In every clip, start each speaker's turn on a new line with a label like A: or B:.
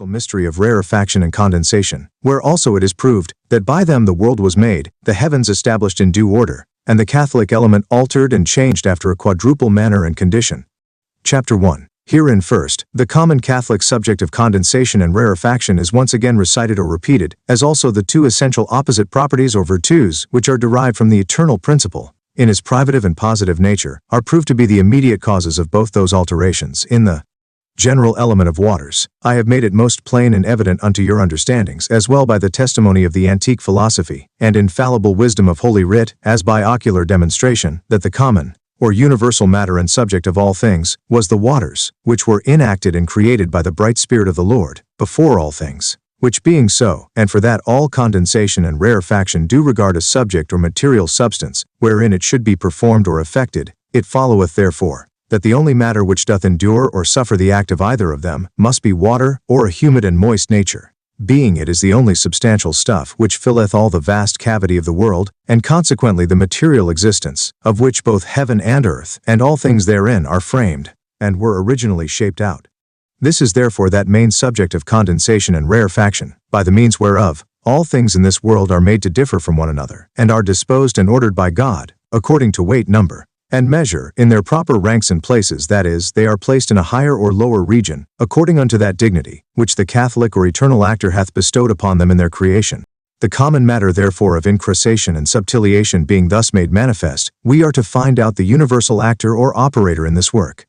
A: mystery of rarefaction and condensation, where also it is proved that by them the world was made, the heavens established in due order, and the Catholic element altered and changed after a quadruple manner and condition. Chapter 1. Herein first, the common Catholic subject of condensation and rarefaction is once again recited or repeated, as also the two essential opposite properties or virtues which are derived from the eternal principle, in his privative and positive nature, are proved to be the immediate causes of both those alterations. In the general element of waters, I have made it most plain and evident unto your understandings, as well by the testimony of the antique philosophy, and infallible wisdom of Holy Writ, as by ocular demonstration, that the common, or universal matter and subject of all things, was the waters, which were enacted and created by the bright Spirit of the Lord, before all things. Which being so, and for that all condensation and rarefaction do regard a subject or material substance, wherein it should be performed or effected, it followeth therefore, that the only matter which doth endure or suffer the act of either of them, must be water, or a humid and moist nature, being it is the only substantial stuff which filleth all the vast cavity of the world, and consequently the material existence, of which both heaven and earth, and all things therein are framed, and were originally shaped out. This is therefore that main subject of condensation and rarefaction, by the means whereof, all things in this world are made to differ from one another, and are disposed and ordered by God, according to weight, number, and measure, in their proper ranks and places, that is, they are placed in a higher or lower region, according unto that dignity, which the Catholic or eternal actor hath bestowed upon them in their creation. The common matter therefore of incrustation and subtiliation being thus made manifest, we are to find out the universal actor or operator in this work.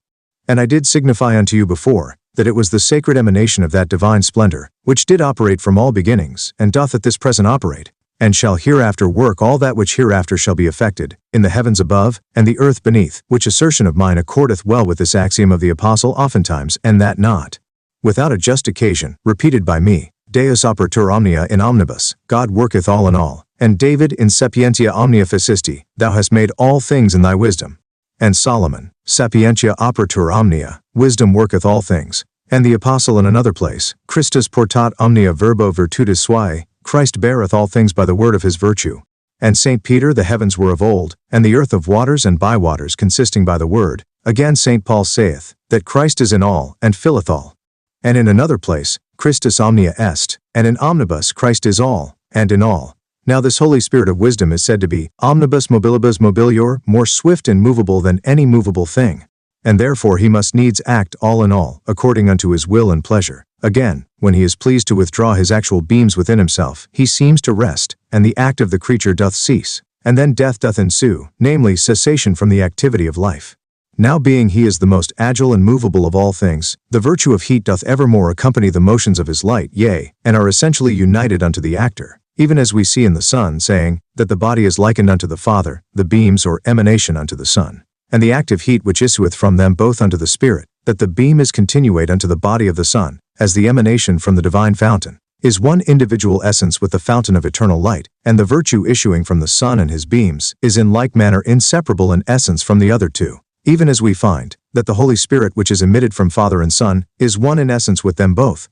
A: And I did signify unto you before, that it was the sacred emanation of that divine splendor, which did operate from all beginnings, and doth at this present operate, and shall hereafter work all that which hereafter shall be effected, in the heavens above, and the earth beneath, which assertion of mine accordeth well with this axiom of the Apostle oftentimes, and that not without a just occasion, repeated by me, Deus operatur omnia in omnibus, God worketh all in all, and David in sapientia omnia facisti, thou hast made all things in thy wisdom. And Solomon, sapientia operatur omnia, wisdom worketh all things. And the Apostle in another place, Christus portat omnia verbo virtutis suae, Christ beareth all things by the word of his virtue. And St. Peter, the heavens were of old, and the earth of waters and by waters consisting by the word. Again St. Paul saith, that Christ is in all, and filleth all. And in another place, Christus omnia est, and in omnibus Christ is all, and in all. Now this Holy Spirit of wisdom is said to be omnibus mobilibus mobilior, more swift and movable than any movable thing. And therefore he must needs act all in all, according unto his will and pleasure. Again, when he is pleased to withdraw his actual beams within himself, he seems to rest, and the act of the creature doth cease, and then death doth ensue, namely cessation from the activity of life. Now being he is the most agile and movable of all things, the virtue of heat doth evermore accompany the motions of his light, yea, and are essentially united unto the actor, even as we see in the sun, saying, that the body is likened unto the Father, the beams or emanation unto the sun, and the active heat which issueth from them both unto the Spirit, that the beam is continuate unto the body of the sun, as the emanation from the divine fountain, is one individual essence with the fountain of eternal light, and the virtue issuing from the sun and his beams, is in like manner inseparable in essence from the other two, even as we find, that the Holy Spirit which is emitted from Father and Son, is one in essence with them both.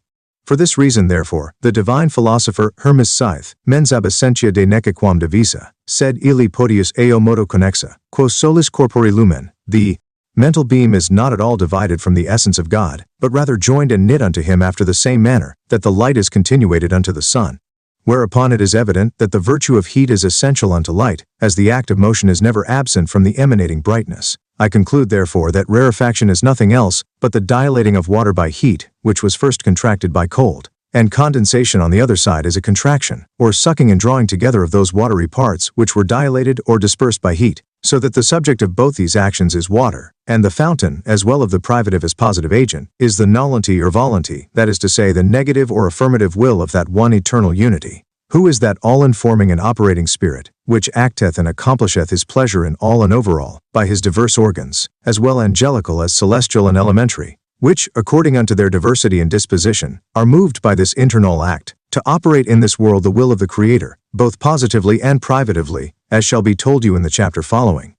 A: For this reason therefore, the divine philosopher Hermes Scythe, mens ab essentia de necaquam divisa, sed illi podius eo modo connexa, quo solis corpore lumen, the mental beam is not at all divided from the essence of God, but rather joined and knit unto him after the same manner, that the light is continuated unto the sun. Whereupon it is evident that the virtue of heat is essential unto light, as the act of motion is never absent from the emanating brightness. I conclude therefore that rarefaction is nothing else but the dilating of water by heat, which was first contracted by cold, and condensation on the other side is a contraction, or sucking and drawing together of those watery parts which were dilated or dispersed by heat, so that the subject of both these actions is water, and the fountain, as well of the privative as positive agent, is the nullity or volunty, that is to say the negative or affirmative will of that one eternal unity, who is that all-informing and operating Spirit, which acteth and accomplisheth his pleasure in all and over all, by his diverse organs, as well angelical as celestial and elementary, which, according unto their diversity and disposition, are moved by this internal act, to operate in this world the will of the Creator, both positively and privatively, as shall be told you in the chapter following.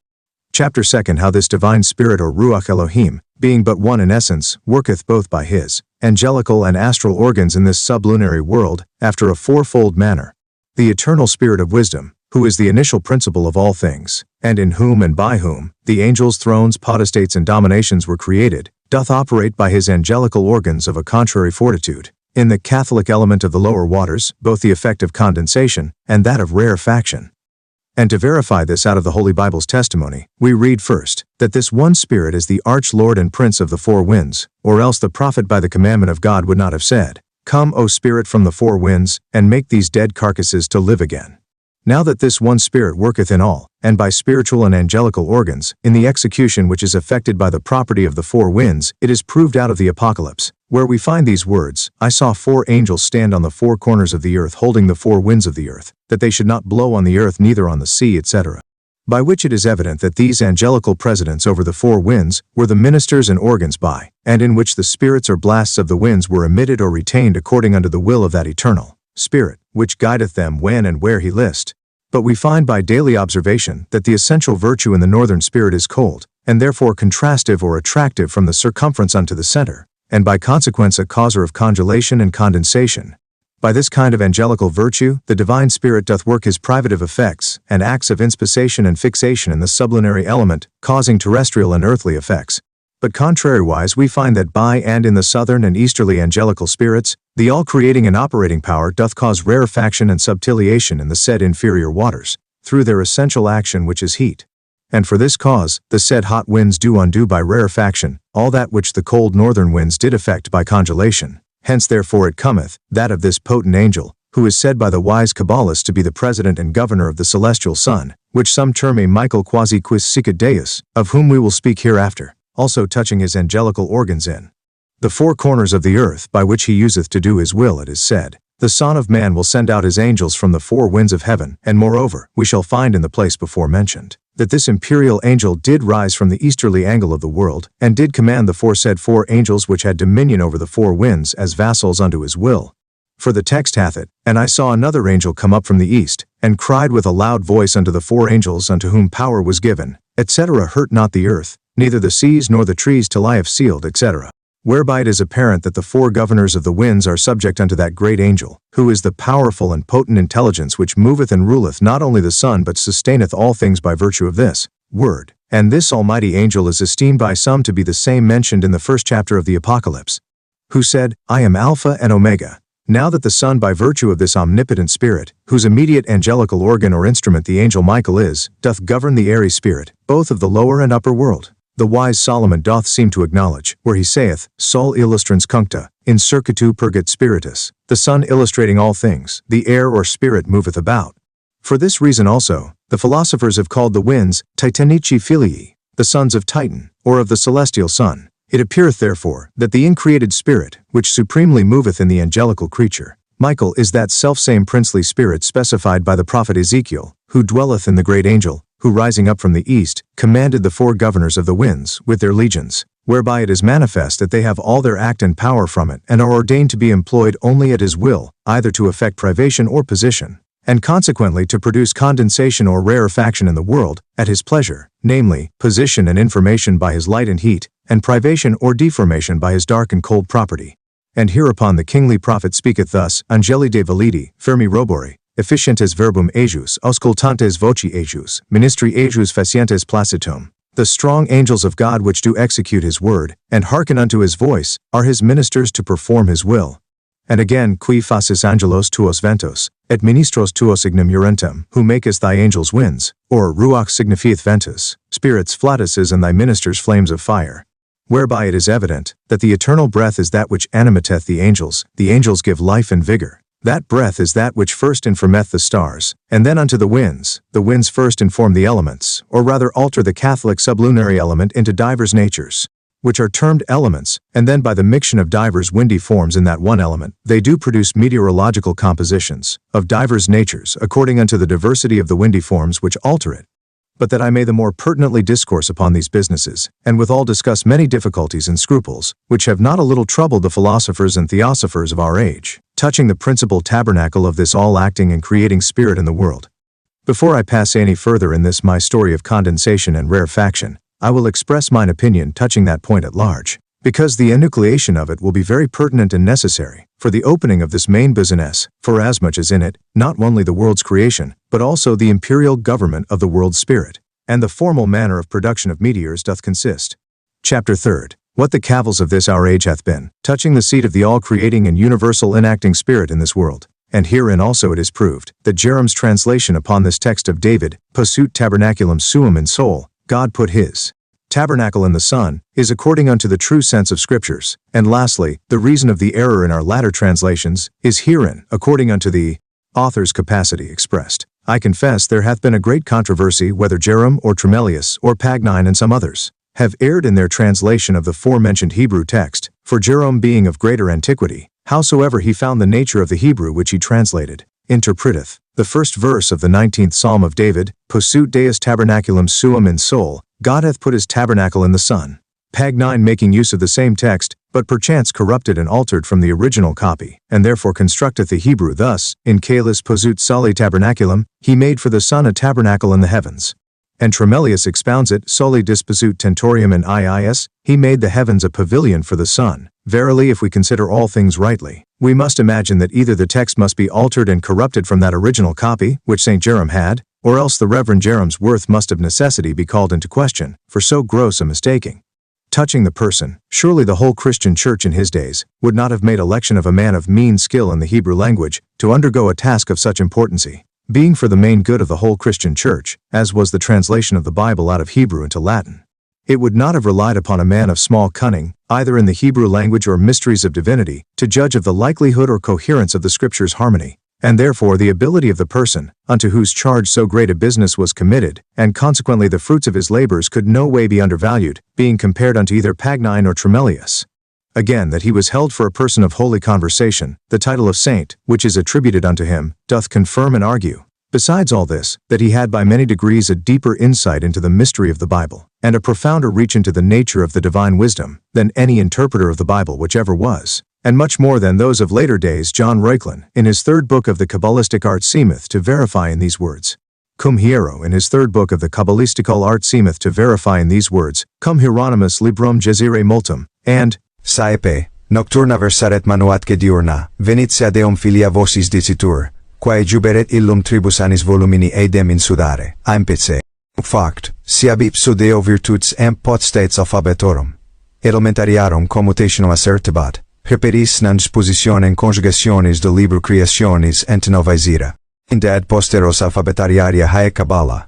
A: Chapter 2. How this divine Spirit or Ruach Elohim, being but one in essence, worketh both by his angelical and astral organs in this sublunary world, after a fourfold manner. The eternal Spirit of wisdom, who is the initial principle of all things, and in whom and by whom the angels, thrones, potestates, and dominations were created, doth operate by his angelical organs of a contrary fortitude, In the Catholic element of the lower waters, both the effect of condensation and that of rarefaction. And to verify this out of the Holy Bible's testimony, we read first, that this one Spirit is the Arch-Lord and Prince of the four winds, or else the prophet by the commandment of God would not have said, "Come, O Spirit from the four winds, and make these dead carcasses to live again." Now that this one Spirit worketh in all, and by spiritual and angelical organs, in the execution which is effected by the property of the four winds, it is proved out of the Apocalypse, where we find these words, "I saw four angels stand on the four corners of the earth holding the four winds of the earth, that they should not blow on the earth neither on the sea, etc." By which it is evident that these angelical presidents over the four winds were the ministers and organs by, and in which the spirits or blasts of the winds were emitted or retained according unto the will of that eternal Spirit, which guideth them when and where he list. But we find by daily observation that the essential virtue in the northern spirit is cold, and therefore contrastive or attractive from the circumference unto the center, and by consequence a causer of congelation and condensation. By this kind of angelical virtue, the divine spirit doth work his privative effects, and acts of inspissation and fixation in the sublunary element, causing terrestrial and earthly effects. But contrariwise we find that by and in the southern and easterly angelical spirits, the all-creating and operating power doth cause rarefaction and subtiliation in the said inferior waters, through their essential action which is heat. And for this cause, the said hot winds do undo by rarefaction, all that which the cold northern winds did effect by congelation. Hence therefore it cometh, that of this potent angel, who is said by the wise Cabalists to be the president and governor of the celestial sun, which some term a Michael quasi quis sicut Deus, of whom we will speak hereafter, also touching his angelical organs in the four corners of the earth, by which he useth to do his will, it is said, "The Son of Man will send out his angels from the four winds of heaven," and moreover, we shall find in the place before mentioned, that this imperial angel did rise from the easterly angle of the world, and did command the foresaid four angels which had dominion over the four winds as vassals unto his will. For the text hath it, "And I saw another angel come up from the east, and cried with a loud voice unto the four angels unto whom power was given, etc. Hurt not the earth, neither the seas nor the trees till I have sealed, etc." Whereby it is apparent that the four governors of the winds are subject unto that great angel, who is the powerful and potent intelligence which moveth and ruleth not only the sun but sustaineth all things by virtue of this word. And this almighty angel is esteemed by some to be the same mentioned in the first chapter of the Apocalypse, who said, "I am Alpha and Omega." Now that the Son by virtue of this omnipotent Spirit, whose immediate angelical organ or instrument the angel Michael is, doth govern the airy spirit, both of the lower and upper world. The wise Solomon doth seem to acknowledge, where he saith, "Sol illustrans cuncta, in circuitu perget spiritus," the sun illustrating all things, the air or spirit moveth about. For this reason also, the philosophers have called the winds, Titanici filii, the sons of Titan, or of the celestial sun. It appeareth therefore, that the increated spirit, which supremely moveth in the angelical creature, Michael, is that selfsame princely spirit specified by the prophet Ezekiel, who dwelleth in the great angel, who rising up from the east, commanded the four governors of the winds, with their legions, whereby it is manifest that they have all their act and power from it, and are ordained to be employed only at his will, either to effect privation or position, and consequently to produce condensation or rarefaction in the world, at his pleasure, namely, position and information by his light and heat, and privation or deformation by his dark and cold property. And hereupon the kingly prophet speaketh thus, Angeli de validi, fermi robori, efficientes verbum ejus, auscultantes voci ejus, ministri ejus facientes placitum. The strong angels of God which do execute his word, and hearken unto his voice, are his ministers to perform his will. And again, qui facis angelos tuos ventos, et ministros tuos ignum urentem, who makest thy angels winds, or ruach signifieth ventus, spirits flattices and thy ministers flames of fire. Whereby it is evident, that the eternal breath is that which animateth the angels give life and vigor. That breath is that which first informeth the stars, and then unto the winds first inform the elements, or rather alter the Catholic sublunary element into divers natures, which are termed elements, and then by the mixtion of divers windy forms in that one element, they do produce meteorological compositions, of divers natures according unto the diversity of the windy forms which alter it. But that I may the more pertinently discourse upon these businesses, and withal discuss many difficulties and scruples, which have not a little troubled the philosophers and theosophers of our age, touching the principal tabernacle of this all-acting and creating spirit in the world. Before I pass any further in this my story of condensation and rarefaction, I will express mine opinion touching that point at large, because the enucleation of it will be very pertinent and necessary, for the opening of this main business, forasmuch as in it, not only the world's creation, but also the imperial government of the world's spirit, and the formal manner of production of meteors doth consist. Chapter 3. What the cavils of this our age hath been, touching the seat of the all-creating and universal enacting Spirit in this world. And herein also it is proved, that Jerem's translation upon this text of David, Posut tabernaculum suum in soul, God put his tabernacle in the Son, is according unto the true sense of Scriptures. And lastly, the reason of the error in our latter translations, is herein, according unto the author's capacity expressed. I confess there hath been a great controversy whether Jerem or Tremellius or Pagnine and some others have erred in their translation of the forementioned Hebrew text, for Jerome being of greater antiquity, howsoever he found the nature of the Hebrew which he translated, interpreteth the first verse of the 19th Psalm of David, Posut Deus tabernaculum suum in soul, God hath put his tabernacle in the Son. Pagnine making use of the same text, but perchance corrupted and altered from the original copy, and therefore constructeth the Hebrew thus, in caelis posut soli tabernaculum, he made for the Son a tabernacle in the heavens. And Tremellius expounds it, soli disposut tentorium in iis, he made the heavens a pavilion for the Son. Verily, if we consider all things rightly, we must imagine that either the text must be altered and corrupted from that original copy, which St. Jerome had, or else the Reverend Jerem's worth must of necessity be called into question, for so gross a mistaking. Touching the person, surely the whole Christian Church in his days would not have made election of a man of mean skill in the Hebrew language to undergo a task of such importancy, being for the main good of the whole Christian Church, as was the translation of the Bible out of Hebrew into Latin. It would not have relied upon a man of small cunning, either in the Hebrew language or mysteries of divinity, to judge of the likelihood or coherence of the Scripture's harmony, and therefore the ability of the person, unto whose charge so great a business was committed, and consequently the fruits of his labors could no way be undervalued, being compared unto either Pagnine or Tremellius. Again, that he was held for a person of holy conversation, the title of saint, which is attributed unto him, doth confirm and argue. Besides all this, that he had by many degrees a deeper insight into the mystery of the Bible, and a profounder reach into the nature of the divine wisdom, than any interpreter of the Bible which ever was, and much more than those of later days. John Reuchlin, in his third book of the Kabbalistic art, seemeth to verify in these words. Cum Hiero, in his third book of the Kabbalistical art, seemeth to verify in these words, Cum Hieronymus librum gesire multum, and
B: Saepe, nocturna versaret manuatque diurna, venit se adeum filia vocis dicitur, quae juberet illum tribus annis volumini eidem insudare, ampece. Fact, si ab ipso Deo virtuts amp pot states alphabetorum. Elementariarum commutationum assertebat, preperis non dispositionem conjugationis de libro creationis ent novaisira. Indad posteros alphabetariaria hae Cabala.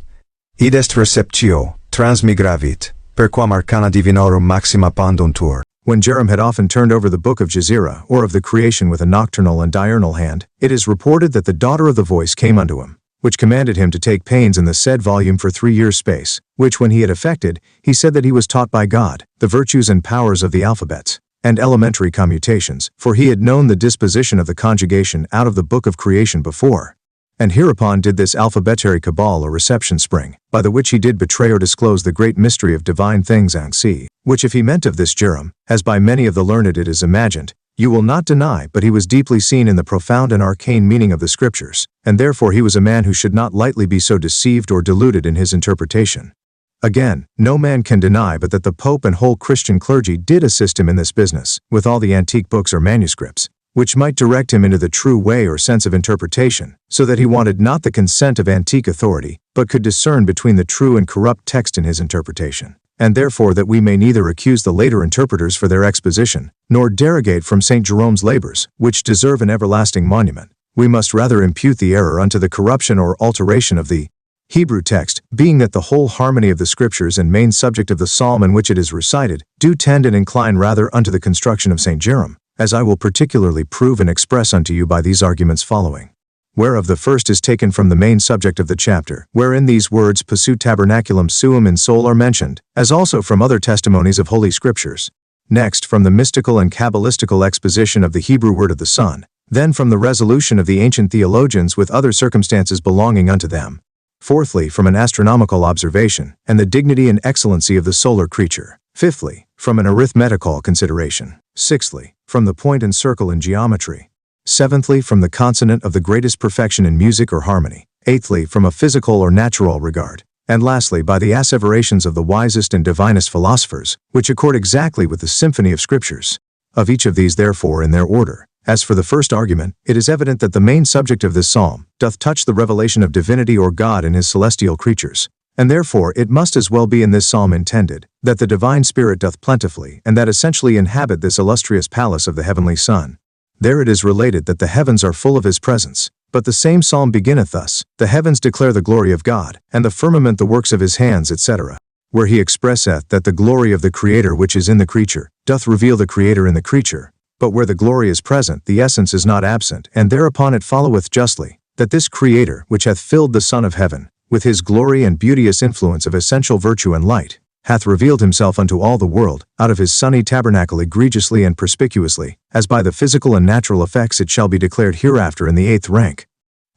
B: Id est receptio, transmigravit, perquam arcana divinorum maxima panduntur.
A: When Jerem had often turned over the book of Jezira, or of the creation with a nocturnal and diurnal hand, it is reported that the daughter of the voice came unto him, which commanded him to take pains in the said volume for 3 years' space, which when he had effected, he said that he was taught by God, the virtues and powers of the alphabets, and elementary commutations, for he had known the disposition of the conjugation out of the book of creation before. And hereupon did this alphabetary cabal or reception spring, by the which he did betray or disclose the great mystery of divine things XIII, which if he meant of this Jerem, as by many of the learned it is imagined, you will not deny, but he was deeply seen in the profound and arcane meaning of the Scriptures, and therefore he was a man who should not lightly be so deceived or deluded in his interpretation. Again, no man can deny but that the Pope and whole Christian clergy did assist him in this business, with all the antique books or manuscripts, which might direct him into the true way or sense of interpretation, so that he wanted not the consent of antique authority, but could discern between the true and corrupt text in his interpretation, and therefore that we may neither accuse the later interpreters for their exposition, nor derogate from St. Jerome's labors, which deserve an everlasting monument. We must rather impute the error unto the corruption or alteration of the Hebrew text, being that the whole harmony of the Scriptures and main subject of the psalm in which it is recited, do tend and incline rather unto the construction of St. Jerome, as I will particularly prove and express unto you by these arguments following. Whereof the first is taken from the main subject of the chapter, wherein these words Posut tabernaculum suum in soul are mentioned, as also from other testimonies of Holy Scriptures. Next, from the mystical and Kabbalistical exposition of the Hebrew word of the Son, then from the resolution of the ancient theologians with other circumstances belonging unto them. Fourthly, from an astronomical observation, and the dignity and excellency of the solar creature. Fifthly, from an arithmetical consideration. Sixthly, from the point and circle in geometry. Seventhly, from the consonant of the greatest perfection in music or harmony. Eighthly, from a physical or natural regard. And lastly, by the asseverations of the wisest and divinest philosophers, which accord exactly with the symphony of Scriptures. Of each of these therefore in their order. As for the first argument, it is evident that the main subject of this psalm doth touch the revelation of divinity or God in his celestial creatures, And therefore it must as well be in this psalm intended, that the divine Spirit doth plentifully and that essentially inhabit this illustrious palace of the heavenly Son. There it is related that the heavens are full of his presence, but the same psalm beginneth thus, the heavens declare the glory of God, and the firmament the works of his hands, etc., where he expresseth that the glory of the Creator which is in the creature, doth reveal the Creator in the creature, but where the glory is present the essence is not absent, and thereupon it followeth justly, that this Creator which hath filled the Son of heaven, with his glory and beauteous influence of essential virtue and light, hath revealed himself unto all the world, out of his sunny tabernacle egregiously and perspicuously, as by the physical and natural effects it shall be declared hereafter in the 8th rank.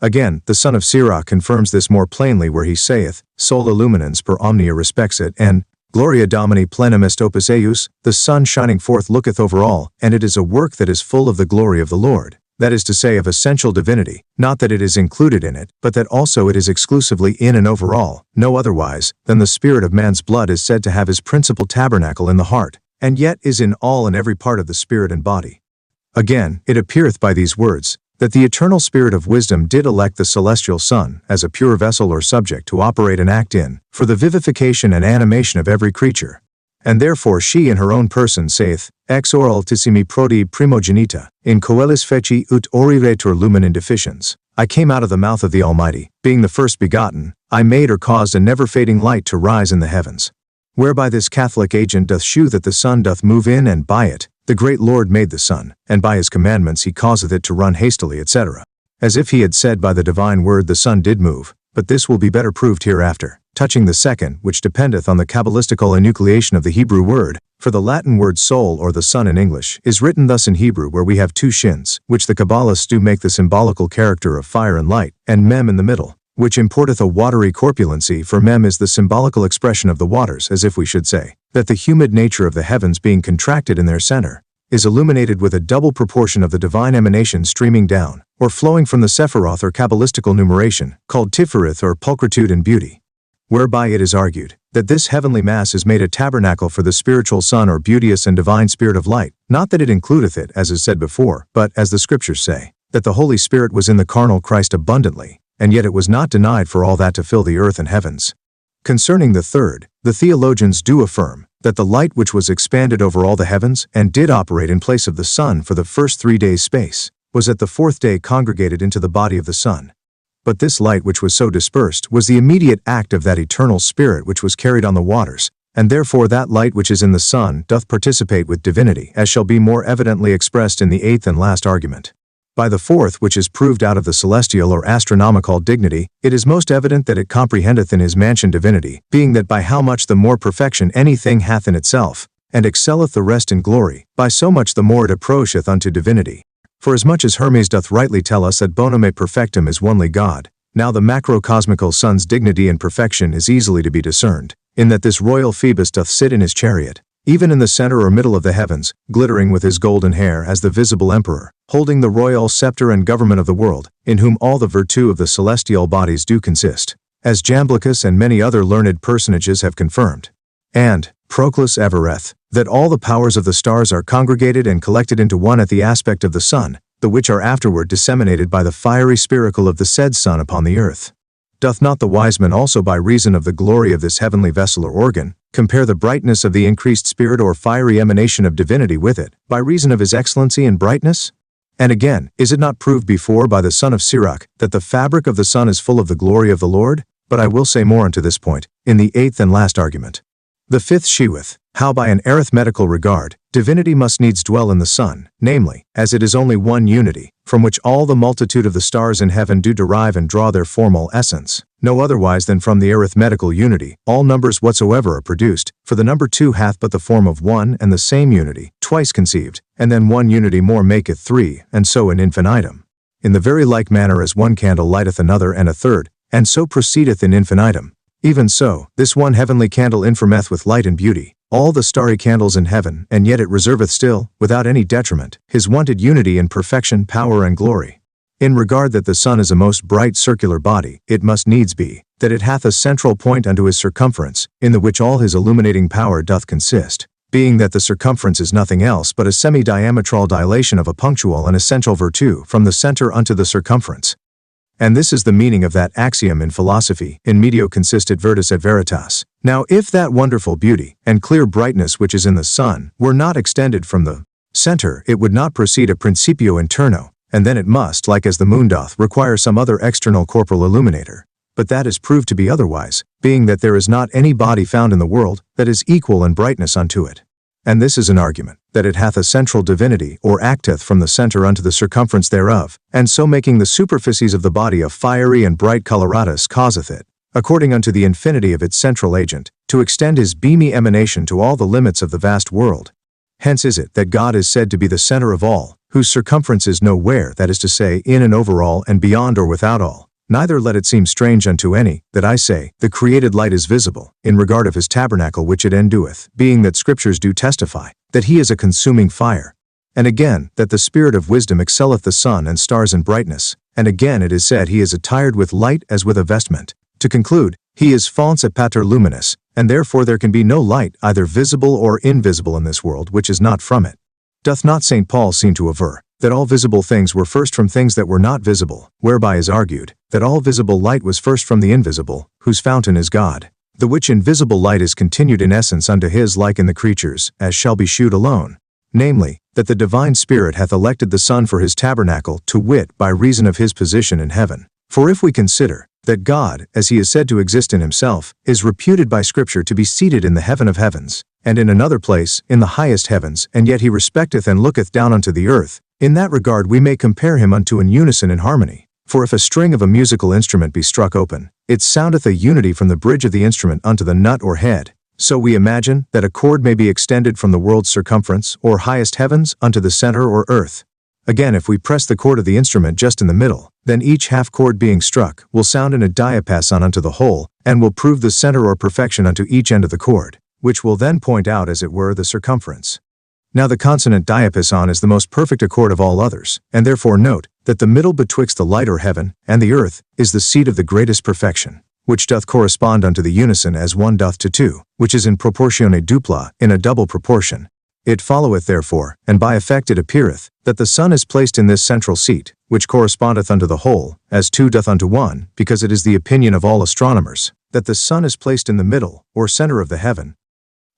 A: Again, the son of Sirach confirms this more plainly where he saith, Sol illuminans per omnia respexit, and Gloria Domini plenum est opus eius, the sun shining forth looketh over all, and it is a work that is full of the glory of the Lord. That is to say, of essential divinity, not that it is included in it, but that also it is exclusively in and over all, no otherwise, than the spirit of man's blood is said to have his principal tabernacle in the heart, and yet is in all and every part of the spirit and body. Again, it appeareth by these words, that the eternal Spirit of wisdom did elect the celestial Son, as a pure vessel or subject to operate and act in, for the vivification and animation of every creature. And therefore she in her own person saith, Ex ora altissimi prodi primogenita, in coelis feci ut oriretur lumen indeficiens. I came out of the mouth of the Almighty, being the first begotten, I made or caused a never-fading light to rise in the heavens. Whereby this Catholic agent doth shew that the sun doth move in and by it, the great Lord made the sun, and by his commandments he causeth it to run hastily, etc. As if he had said by the divine word the sun did move, but this will be better proved hereafter, touching the second, which dependeth on the Kabbalistical enucleation of the Hebrew word, for the Latin word soul or the sun in English is written thus in Hebrew where we have two shins, which the Kabbalists do make the symbolical character of fire and light, and mem in the middle, which importeth a watery corpulency, for mem is the symbolical expression of the waters, as if we should say, that the humid nature of the heavens being contracted in their center, is illuminated with a double proportion of the divine emanation streaming down, or flowing from the Sephiroth or Kabbalistical numeration, called Tifereth or pulchritude and beauty. Whereby it is argued, that this heavenly mass is made a tabernacle for the spiritual Son or beauteous and divine Spirit of light, not that it includeth it, as is said before, but, as the Scriptures say, that the Holy Spirit was in the carnal Christ abundantly, and yet it was not denied for all that to fill the earth and heavens. Concerning the third, the theologians do affirm, that the light which was expanded over all the heavens, and did operate in place of the sun for the first 3 days' space, was at the 4th day congregated into the body of the sun. But this light which was so dispersed was the immediate act of that eternal Spirit which was carried on the waters, and therefore that light which is in the sun doth participate with divinity, as shall be more evidently expressed in the 8th and last argument. By the 4th, which is proved out of the celestial or astronomical dignity, it is most evident that it comprehendeth in his mansion divinity, being that by how much the more perfection anything hath in itself, and excelleth the rest in glory, by so much the more it approacheth unto divinity. For as much as Hermes doth rightly tell us that bonum et perfectum is onely God, now the macrocosmical sun's dignity and perfection is easily to be discerned, in that this royal Phoebus doth sit in his chariot, even in the center or middle of the heavens, glittering with his golden hair as the visible emperor, holding the royal scepter and government of the world, in whom all the virtue of the celestial bodies do consist, as Jamblicus and many other learned personages have confirmed. And, Proclus averreth, that all the powers of the stars are congregated and collected into one at the aspect of the sun, the which are afterward disseminated by the fiery spiracle of the said sun upon the earth. Doth not the wise man also by reason of the glory of this heavenly vessel or organ, compare the brightness of the increased spirit or fiery emanation of divinity with it, by reason of his excellency and brightness? And again, is it not proved before by the son of Sirach, that the fabric of the sun is full of the glory of the Lord? But I will say more unto this point, in the 8th and last argument. The 5th sheweth, how by an arithmetical regard, divinity must needs dwell in the sun, namely, as it is only one unity, from which all the multitude of the stars in heaven do derive and draw their formal essence, no otherwise than from the arithmetical unity, all numbers whatsoever are produced, for the number 2 hath but the form of one and the same unity, twice conceived, and then one unity more maketh 3, and so in infinitum. In the very like manner as one candle lighteth another and a third, and so proceedeth in infinitum. Even so, this one heavenly candle infirmeth with light and beauty, all the starry candles in heaven, and yet it reserveth still, without any detriment, his wonted unity in perfection, power, and glory. In regard that the sun is a most bright circular body, it must needs be, that it hath a central point unto his circumference, in the which all his illuminating power doth consist, being that the circumference is nothing else but a semi-diametral dilation of a punctual and essential virtue from the center unto the circumference. And this is the meaning of that axiom in philosophy, in medio consistit virtus et veritas. Now if that wonderful beauty and clear brightness which is in the sun were not extended from the center, it would not proceed a principio interno, and then it must, like as the moon doth, require some other external corporal illuminator. But that is proved to be otherwise, being that there is not any body found in the world that is equal in brightness unto it. And this is an argument, that it hath a central divinity, or acteth from the center unto the circumference thereof, and so making the superficies of the body a fiery and bright coloratus causeth it, according unto the infinity of its central agent, to extend his beamy emanation to all the limits of the vast world. Hence is it that God is said to be the center of all, whose circumference is nowhere, that is to say, in and over all, and beyond or without all. Neither let it seem strange unto any, that I say, the created light is visible, in regard of his tabernacle which it endueth, being that scriptures do testify, that he is a consuming fire. And again, that the spirit of wisdom excelleth the sun and stars in brightness, and again it is said he is attired with light as with a vestment. To conclude, he is fons et pater luminis, and therefore there can be no light, either visible or invisible in this world, which is not from it. Doth not St. Paul seem to aver, that all visible things were first from things that were not visible, whereby is argued, that all visible light was first from the invisible, whose fountain is God, the which invisible light is continued in essence unto his like in the creatures, as shall be shewed alone. Namely, that the divine Spirit hath elected the Son for his tabernacle, to wit, by reason of his position in heaven. For if we consider, that God, as he is said to exist in himself, is reputed by Scripture to be seated in the heaven of heavens, and in another place, in the highest heavens, and yet he respecteth and looketh down unto the earth, in that regard we may compare him unto an unison in harmony. For if a string of a musical instrument be struck open, it soundeth a unity from the bridge of the instrument unto the nut or head. So we imagine that a cord may be extended from the world's circumference, or highest heavens, unto the center or earth. Again, if we press the cord of the instrument just in the middle, then each half chord being struck will sound in a diapason unto the whole, and will prove the center or perfection unto each end of the cord, which will then point out as it were the circumference. Now the consonant diapason is the most perfect accord of all others, and therefore note, that the middle betwixt the light or heaven, and the earth, is the seat of the greatest perfection, which doth correspond unto the unison as one doth to two, which is in proportione dupla, in a double proportion. It followeth therefore, and by effect it appeareth, that the sun is placed in this central seat, which correspondeth unto the whole, as two doth unto one, because it is the opinion of all astronomers, that the sun is placed in the middle, or center of the heaven.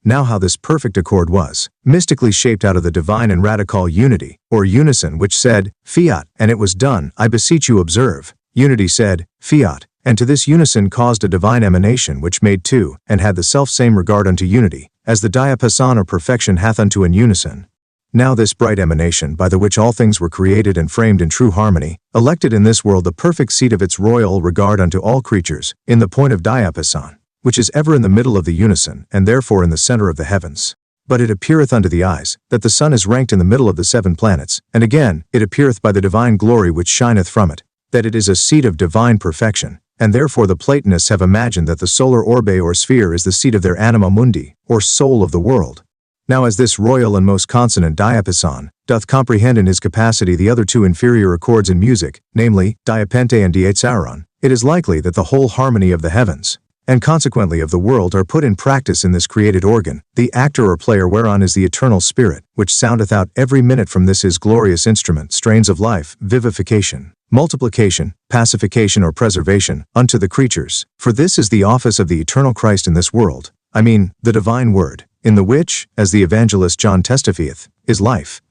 A: Now how this perfect accord was, mystically shaped out of the divine and radical unity, or unison, which said, Fiat, and it was done, I beseech you observe. Unity said, Fiat, and to this unison caused a divine emanation which made two, and had the self-same regard unto unity, as the diapason or perfection hath unto an unison. Now this bright emanation, by the which all things were created and framed in true harmony, elected in this world the perfect seat of its royal regard unto all creatures, in the point of diapason, which is ever in the middle of the unison, and therefore in the center of the heavens. But it appeareth unto the eyes, that the sun is ranked in the middle of the 7 planets, and again, it appeareth by the divine glory which shineth from it, that it is a seat of divine perfection, and therefore the Platonists have imagined that the solar orbe or sphere is the seat of their anima mundi, or soul of the world. Now as this royal and most consonant diapason doth comprehend in his capacity the other two inferior accords in music, namely, diapente and diatsaron, it is likely that the whole harmony of the heavens, and consequently of the world, are put in practice in this created organ, the actor or player whereon is the eternal Spirit, which soundeth out every minute from this his glorious instrument strains of life, vivification, multiplication, pacification or preservation, unto the creatures. For this is the office of the eternal Christ in this world, I mean, the divine word, in the which, as the evangelist John testifieth, is life.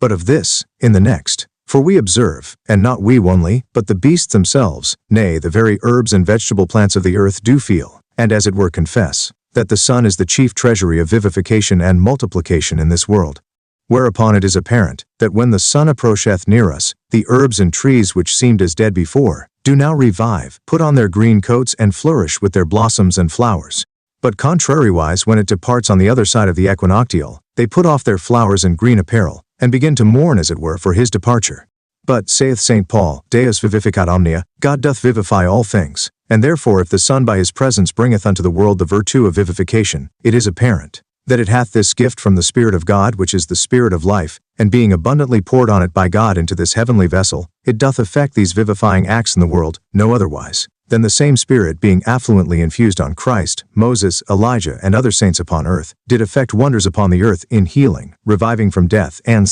A: But of this, in the next. For we observe, and not we only, but the beasts themselves, nay, the very herbs and vegetable plants of the earth do feel, and as it were confess, that the sun is the chief treasury of vivification and multiplication in this world. Whereupon it is apparent, that when the sun approacheth near us, the herbs and trees which seemed as dead before, do now revive, put on their green coats and flourish with their blossoms and flowers. But contrariwise when it departs on the other side of the equinoctial, they put off their flowers and green apparel, and begin to mourn as it were for his departure. But, saith St. Paul, Deus vivificat omnia, God doth vivify all things, and therefore if the sun by his presence bringeth unto the world the virtue of vivification, it is apparent, that it hath this gift from the Spirit of God which is the Spirit of life, and being abundantly poured on it by God into this heavenly vessel, it doth effect these vivifying acts in the world, no otherwise, than the same Spirit being affluently infused on Christ, Moses, Elijah, and other saints upon earth, did effect wonders upon the earth in healing, reviving from death, and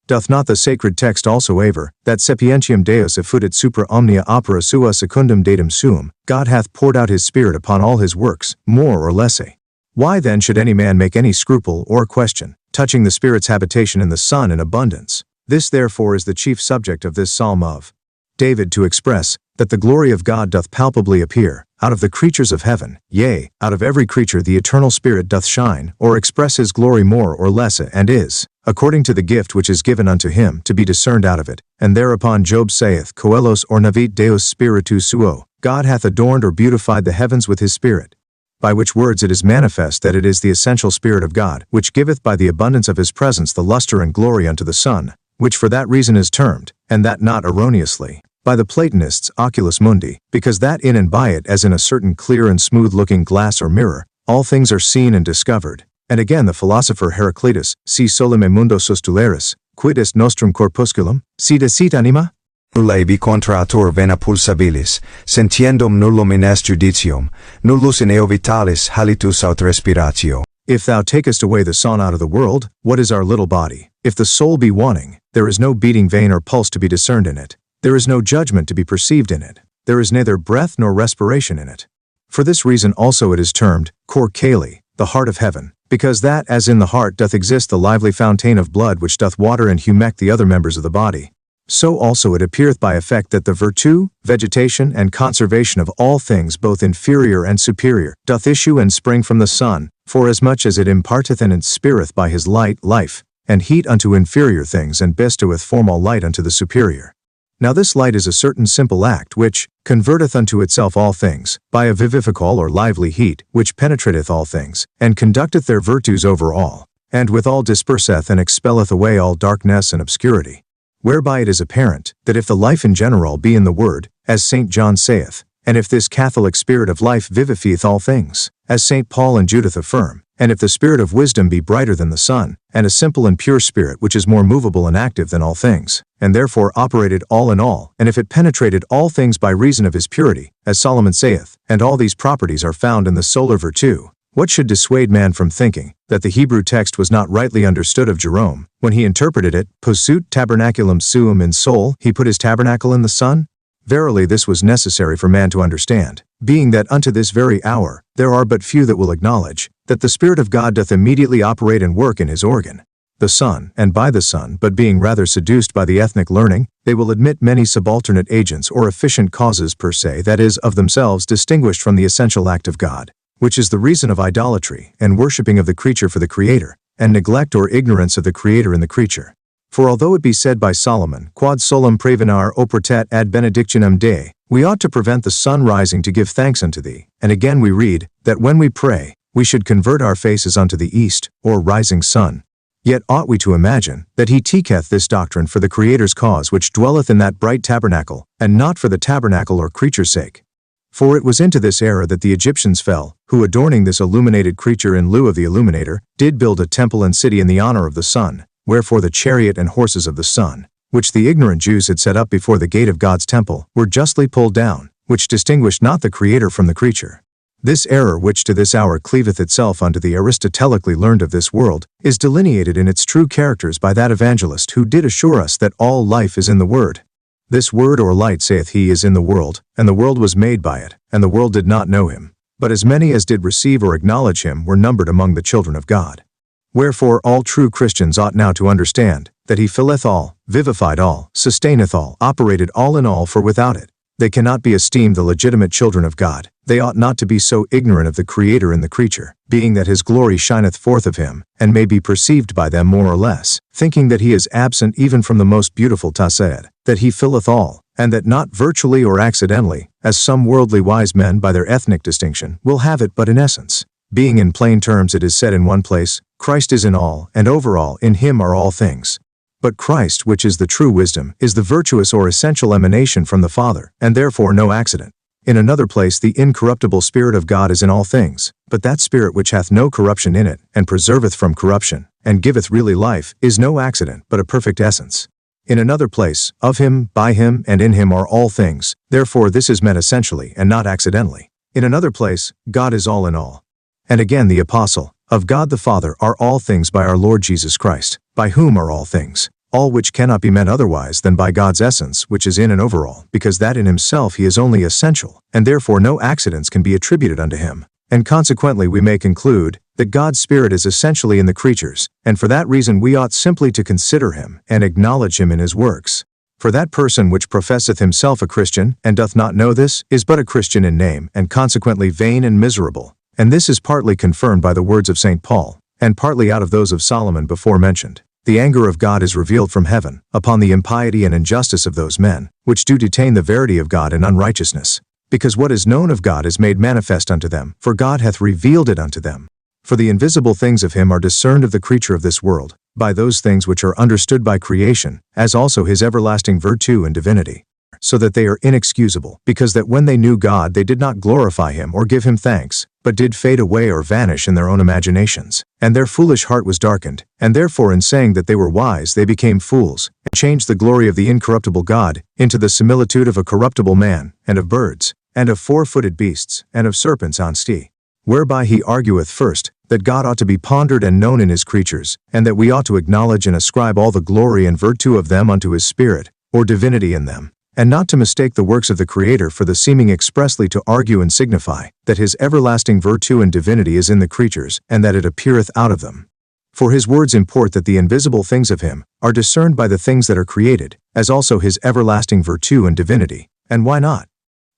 A: Doth not the sacred text also aver, that sapientium Deus effudit supra omnia opera sua secundum datum suum, God hath poured out his Spirit upon all his works, more or lesse? Why then should any man make any scruple or question, touching the Spirit's habitation in the Son in abundance? This therefore is the chief subject of this psalm of David, to express that the glory of God doth palpably appear, out of the creatures of heaven, yea, out of every creature the eternal Spirit doth shine, or express his glory more or less, and is, according to the gift which is given unto him, to be discerned out of it. And thereupon Job saith, Coelos ornavit Deus spiritu suo, God hath adorned or beautified the heavens with his Spirit. By which words it is manifest that it is the essential Spirit of God, which giveth by the abundance of his presence the lustre and glory unto the sun, which for that reason is termed, and that not erroneously, by the Platonists oculus mundi, because that in and by it, as in a certain clear and smooth-looking glass or mirror, all things are seen and discovered. And again the philosopher Heraclitus, si solem mundo sustularis, quid est nostrum corpusculum, si decit anima?
B: Ulebi contra atur vena pulsabilis, sentiendum nullum in est judicium, nullus in eo vitalis halitus aut respiratio.
A: If thou takest away the sun out of the world, what is our little body? If the soul be wanting, there is no beating vein or pulse to be discerned in it. There is no judgment to be perceived in it. There is neither breath nor respiration in it. For this reason also it is termed, cor caeli, the heart of heaven, because that as in the heart doth exist the lively fountain of blood which doth water and humect the other members of the body, so also it appeareth by effect that the virtue, vegetation, and conservation of all things both inferior and superior doth issue and spring from the sun, forasmuch as it imparteth and inspireth by his light life, and heat unto inferior things, and bestoweth formal light unto the superior. Now this light is a certain simple act which converteth unto itself all things, by a vivifical or lively heat, which penetrateth all things, and conducteth their virtues over all, and withal disperseth and expelleth away all darkness and obscurity. Whereby it is apparent, that if the life in general be in the Word, as St. John saith, and if this Catholic Spirit of life vivifieth all things, as St. Paul and Judith affirm, and if the Spirit of wisdom be brighter than the sun, and a simple and pure Spirit which is more movable and active than all things, and therefore operated all in all, and if it penetrated all things by reason of his purity, as Solomon saith, and all these properties are found in the solar virtue, what should dissuade man from thinking that the Hebrew text was not rightly understood of Jerome, when he interpreted it, posut tabernaculum suum in sol, he put his tabernacle in the sun? Verily this was necessary for man to understand, being that unto this very hour there are but few that will acknowledge that the Spirit of God doth immediately operate and work in his organ, the sun, and by the sun, but being rather seduced by the ethnic learning, they will admit many subalternate agents or efficient causes per se, that is, of themselves distinguished from the essential act of God, which is the reason of idolatry and worshipping of the creature for the Creator, and neglect or ignorance of the Creator in the creature. For although it be said by Solomon, quod solem prevenar oportet ad benedictionem Dei, we ought to prevent the sun rising to give thanks unto thee, and again we read, that when we pray, we should convert our faces unto the east, or rising sun. Yet ought we to imagine that he teacheth this doctrine for the Creator's cause which dwelleth in that bright tabernacle, and not for the tabernacle or creature's sake. For it was into this error that the Egyptians fell, who adorning this illuminated creature in lieu of the illuminator, did build a temple and city in the honor of the sun, wherefore the chariot and horses of the sun, which the ignorant Jews had set up before the gate of God's temple, were justly pulled down, which distinguished not the Creator from the creature. This error, which to this hour cleaveth itself unto the Aristotelically learned of this world, is delineated in its true characters by that evangelist who did assure us that all life is in the Word. This Word or light, saith he, is in the world, and the world was made by it, and the world did not know him. But as many as did receive or acknowledge him were numbered among the children of God. Wherefore all true Christians ought now to understand that he filleth all, vivified all, sustaineth all, operated all in all, for without it, they cannot be esteemed the legitimate children of God. They ought not to be so ignorant of the Creator in the creature, being that his glory shineth forth of him, and may be perceived by them more or less, thinking that he is absent even from the most beautiful Tassaed, that he filleth all, and that not virtually or accidentally, as some worldly wise men by their ethnic distinction will have it, but in essence. Being in plain terms it is said in one place, Christ is in all, and over all, in him are all things. But Christ, which is the true wisdom, is the virtuous or essential emanation from the Father, and therefore no accident. In another place the incorruptible Spirit of God is in all things, but that Spirit which hath no corruption in it, and preserveth from corruption, and giveth really life, is no accident, but a perfect essence. In another place, of him, by him, and in him are all things, therefore this is meant essentially and not accidentally. In another place, God is all in all. And again the Apostle, of God the Father are all things by our Lord Jesus Christ, by whom are all things. all which cannot be meant otherwise than by God's essence which is in and over all, because that in himself he is only essential, and therefore no accidents can be attributed unto him. And consequently we may conclude that God's Spirit is essentially in the creatures, and for that reason we ought simply to consider him and acknowledge him in his works. For that person which professeth himself a Christian, and doth not know this, is but a Christian in name, and consequently vain and miserable. And this is partly confirmed by the words of St. Paul, and partly out of those of Solomon before mentioned. The anger of God is revealed from heaven, upon the impiety and injustice of those men, which do detain the verity of God in unrighteousness. Because what is known of God is made manifest unto them, for God hath revealed it unto them. For the invisible things of him are discerned of the creature of this world, by those things which are understood by creation, as also his everlasting virtue and divinity. So that they are inexcusable, because that when they knew God they did not glorify him or give him thanks, but did fade away or vanish in their own imaginations. And their foolish heart was darkened, and therefore in saying that they were wise they became fools, and changed the glory of the incorruptible God into the similitude of a corruptible man, and of birds, and of four-footed beasts, and of serpents on stead. Whereby he argueth first, that God ought to be pondered and known in his creatures, and that we ought to acknowledge and ascribe all the glory and virtue of them unto his Spirit, or divinity in them, and not to mistake the works of the Creator for the seeming expressly to argue and signify that his everlasting virtue and divinity is in the creatures, and that it appeareth out of them. For his words import that the invisible things of him are discerned by the things that are created, as also his everlasting virtue and divinity. And why not?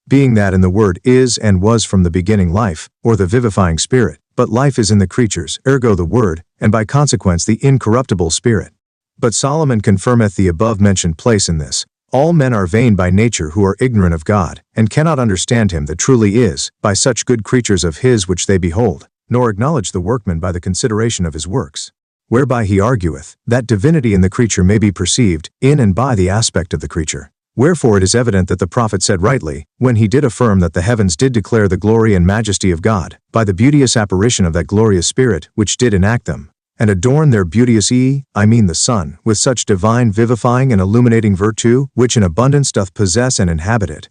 A: Being that in the Word is and was from the beginning life, or the vivifying Spirit, but life is in the creatures, ergo the Word, and by consequence the incorruptible Spirit. But Solomon confirmeth the above-mentioned place in this: all men are vain by nature who are ignorant of God, and cannot understand him that truly is, by such good creatures of his which they behold, nor acknowledge the workman by the consideration of his works. Whereby he argueth, that divinity in the creature may be perceived, in and by the aspect of the creature. Wherefore it is evident that the prophet said rightly, when he did affirm that the heavens did declare the glory and majesty of God, by the beauteous apparition of that glorious Spirit which did enact them, and adorn their beauteous the sun, with such divine vivifying and illuminating virtue, which in abundance doth possess and inhabit it.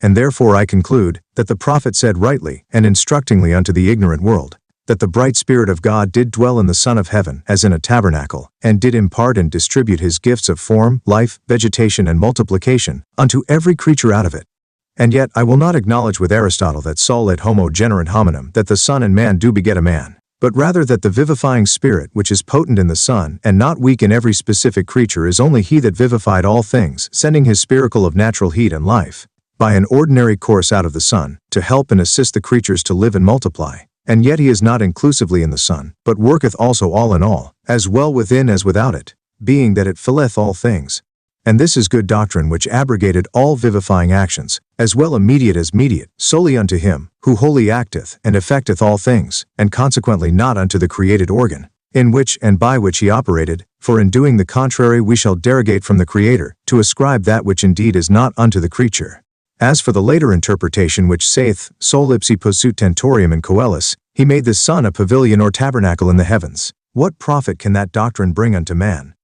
A: And therefore I conclude, that the prophet said rightly, and instructingly unto the ignorant world, that the bright Spirit of God did dwell in the Son of Heaven, as in a tabernacle, and did impart and distribute his gifts of form, life, vegetation and multiplication, unto every creature out of it. And yet I will not acknowledge with Aristotle that sol et homo generant hominum, that the Son and man do beget a man, but rather that the vivifying Spirit which is potent in the Son, and not weak in every specific creature, is only he that vivified all things, sending his spiracle of natural heat and life, by an ordinary course out of the Son, to help and assist the creatures to live and multiply. And yet he is not inclusively in the Son, but worketh also all in all, as well within as without it, being that it filleth all things. And this is good doctrine which abrogated all vivifying actions, as well immediate as mediate, solely unto him, who wholly acteth and effecteth all things, and consequently not unto the created organ, in which and by which he operated, for in doing the contrary we shall derogate from the Creator, to ascribe that which indeed is not unto the creature. As for the later interpretation which saith, sol ipsi posuit tentorium in coelis, he made the sun a pavilion or tabernacle in the heavens, what profit can that doctrine bring unto man?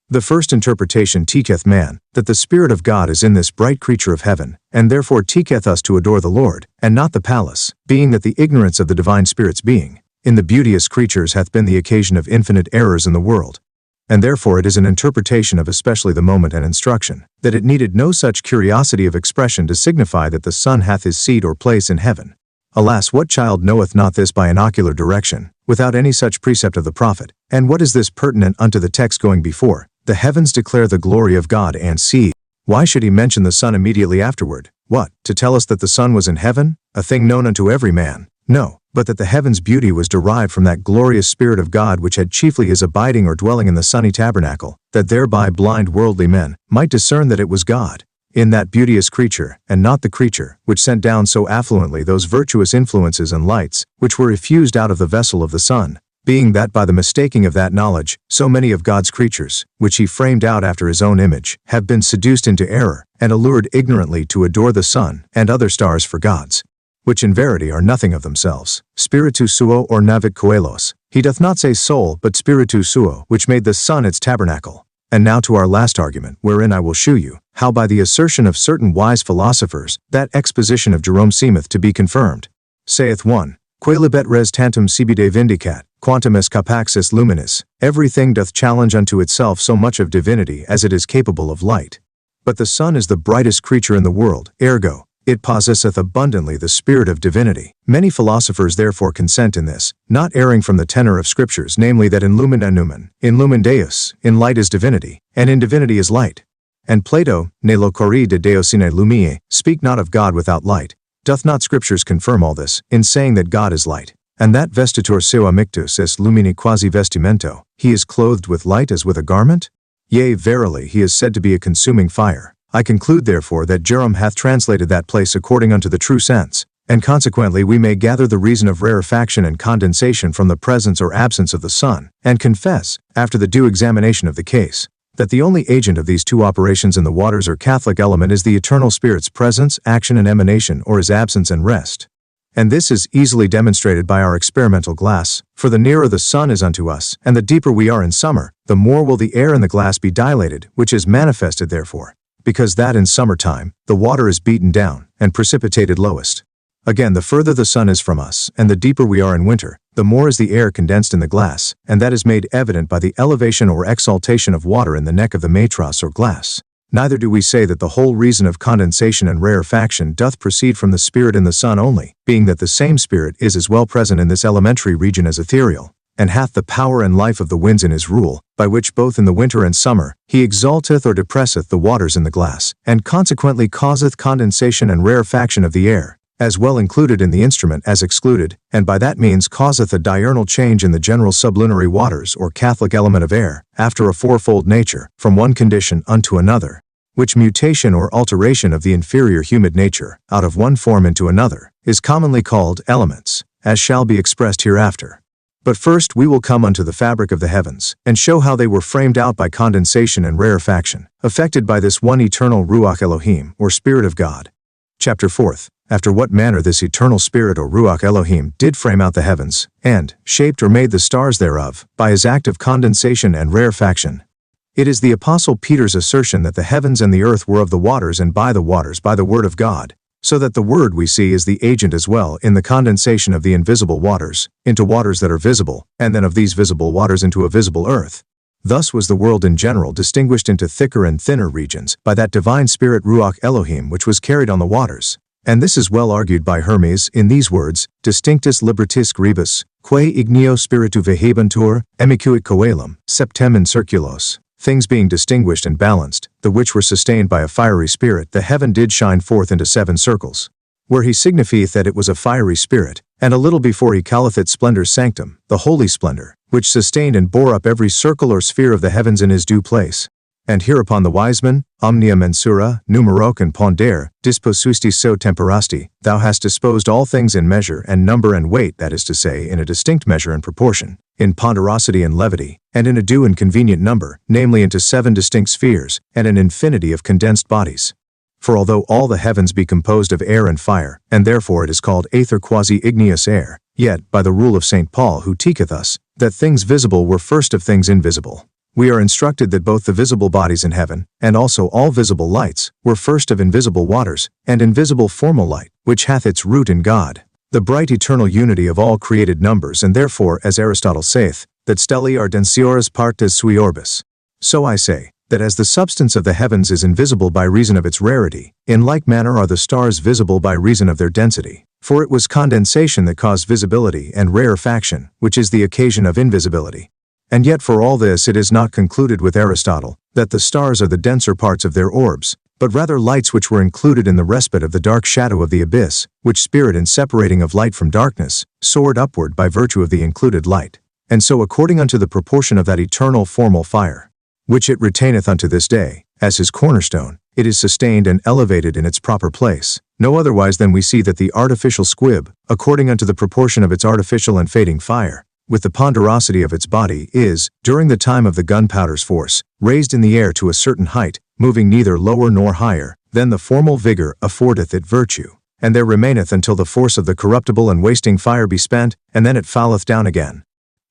A: The first interpretation teacheth man, that the Spirit of God is in this bright creature of heaven, and therefore teacheth us to adore the Lord, and not the palace, being that the ignorance of the divine Spirit's being, in the beauteous creatures hath been the occasion of infinite errors in the world. And therefore it is an interpretation of especially the moment and instruction, that it needed no such curiosity of expression to signify that the Son hath his seat or place in heaven. Alas, what child knoweth not this by an ocular direction, without any such precept of the prophet? And what is this pertinent unto the text going before? The heavens declare the glory of God, and see. Why should he mention the Son immediately afterward? What, to tell us that the Son was in heaven, a thing known unto every man? No, but that the heaven's beauty was derived from that glorious Spirit of God which had chiefly his abiding or dwelling in the sunny tabernacle, that thereby blind worldly men might discern that it was God, in that beauteous creature, and not the creature, which sent down so affluently those virtuous influences and lights, which were effused out of the vessel of the sun. Being that by the mistaking of that knowledge, so many of God's creatures, which he framed out after his own image, have been seduced into error, and allured ignorantly to adore the sun and other stars for gods, which in verity are nothing of themselves. Spiritu suo or navit coelos. He doth not say soul, but spiritu suo, which made the sun its tabernacle. And now to our last argument, wherein I will shew you, how by the assertion of certain wise philosophers, that exposition of Jerome seemeth to be confirmed. Saith one, Que libet res tantum sibide vindicat, quantum est capaxis luminis, everything doth challenge unto itself so much of divinity as it is capable of light. But the sun is the brightest creature in the world, ergo, it possesseth abundantly the spirit of divinity. Many philosophers therefore consent in this, not erring from the tenor of scriptures, namely that in lumina numen, in lumen Deus, in light is divinity, and in divinity is light. And Plato, ne locori de Deo sine lumie, speak not of God without light. Doth not scriptures confirm all this, in saying that God is light? And that vestitur seu amictus est lumini quasi vestimento, he is clothed with light as with a garment? Yea, verily, he is said to be a consuming fire. I conclude therefore that Jerome hath translated that place according unto the true sense, and consequently we may gather the reason of rarefaction and condensation from the presence or absence of the sun, and confess, after the due examination of the case, that the only agent of these two operations in the waters or Catholic element is the eternal Spirit's presence, action and emanation, or his absence and rest. And this is easily demonstrated by our experimental glass, for the nearer the sun is unto us, and the deeper we are in summer, the more will the air in the glass be dilated, which is manifested therefore, because that in summertime, the water is beaten down, and precipitated lowest. Again, the further the sun is from us, and the deeper we are in winter, the more is the air condensed in the glass, and that is made evident by the elevation or exaltation of water in the neck of the matros or glass. Neither do we say that the whole reason of condensation and rarefaction doth proceed from the spirit in the sun only, being that the same spirit is as well present in this elementary region as ethereal, and hath the power and life of the winds in his rule, by which both in the winter and summer, he exalteth or depresseth the waters in the glass, and consequently causeth condensation and rarefaction of the air, as well included in the instrument as excluded, and by that means causeth a diurnal change in the general sublunary waters or Catholic element of air, after a fourfold nature, from one condition unto another, which mutation or alteration of the inferior humid nature, out of one form into another, is commonly called elements, as shall be expressed hereafter. But first we will come unto the fabric of the heavens, and show how they were framed out by condensation and rarefaction, affected by this one eternal Ruach Elohim, or Spirit of God. Chapter 4. After what manner this eternal Spirit or Ruach Elohim did frame out the heavens, and shaped or made the stars thereof, by his act of condensation and rarefaction. It is the Apostle Peter's assertion that the heavens and the earth were of the waters and by the waters by the word of God, so that the word we see is the agent as well in the condensation of the invisible waters, into waters that are visible, and then of these visible waters into a visible earth. Thus was the world in general distinguished into thicker and thinner regions by that divine Spirit Ruach Elohim which was carried on the waters. And this is well argued by Hermes in these words, Distinctus libertis rebus, quae igneo spiritu vehebantur, emicuit coelum, septem in circulos. Things being distinguished and balanced, the which were sustained by a fiery spirit, the heaven did shine forth into 7 circles. Where he signifieth that it was a fiery spirit, and a little before he calleth it splendor sanctum, the holy splendor, which sustained and bore up every circle or sphere of the heavens in his due place. And hereupon the wise men, omnia mensura, numeroque and pondere, disposuisti so temperasti, thou hast disposed all things in measure and number and weight, that is to say, in a distinct measure and proportion, in ponderosity and levity, and in a due and convenient number, namely into 7 distinct spheres, and an infinity of condensed bodies. For although all the heavens be composed of air and fire, and therefore it is called aether quasi igneous air, yet, by the rule of St. Paul who teacheth us, that things visible were first of things invisible, we are instructed that both the visible bodies in heaven, and also all visible lights, were first of invisible waters, and invisible formal light, which hath its root in God, the bright eternal unity of all created numbers, and therefore, as Aristotle saith, that stelli are densioris partes sui orbis. So I say, that as the substance of the heavens is invisible by reason of its rarity, in like manner are the stars visible by reason of their density. For it was condensation that caused visibility and rarefaction, which is the occasion of invisibility. And yet for all this it is not concluded with Aristotle, that the stars are the denser parts of their orbs, but rather lights which were included in the respite of the dark shadow of the abyss, which spirit in separating of light from darkness, soared upward by virtue of the included light. And so according unto the proportion of that eternal formal fire, which it retaineth unto this day, as his cornerstone, it is sustained and elevated in its proper place, no otherwise than we see that the artificial squib, according unto the proportion of its artificial and fading fire, with the ponderosity of its body, is, during the time of the gunpowder's force, raised in the air to a certain height, moving neither lower nor higher, then the formal vigor affordeth it virtue, and there remaineth until the force of the corruptible and wasting fire be spent, and then it falleth down again.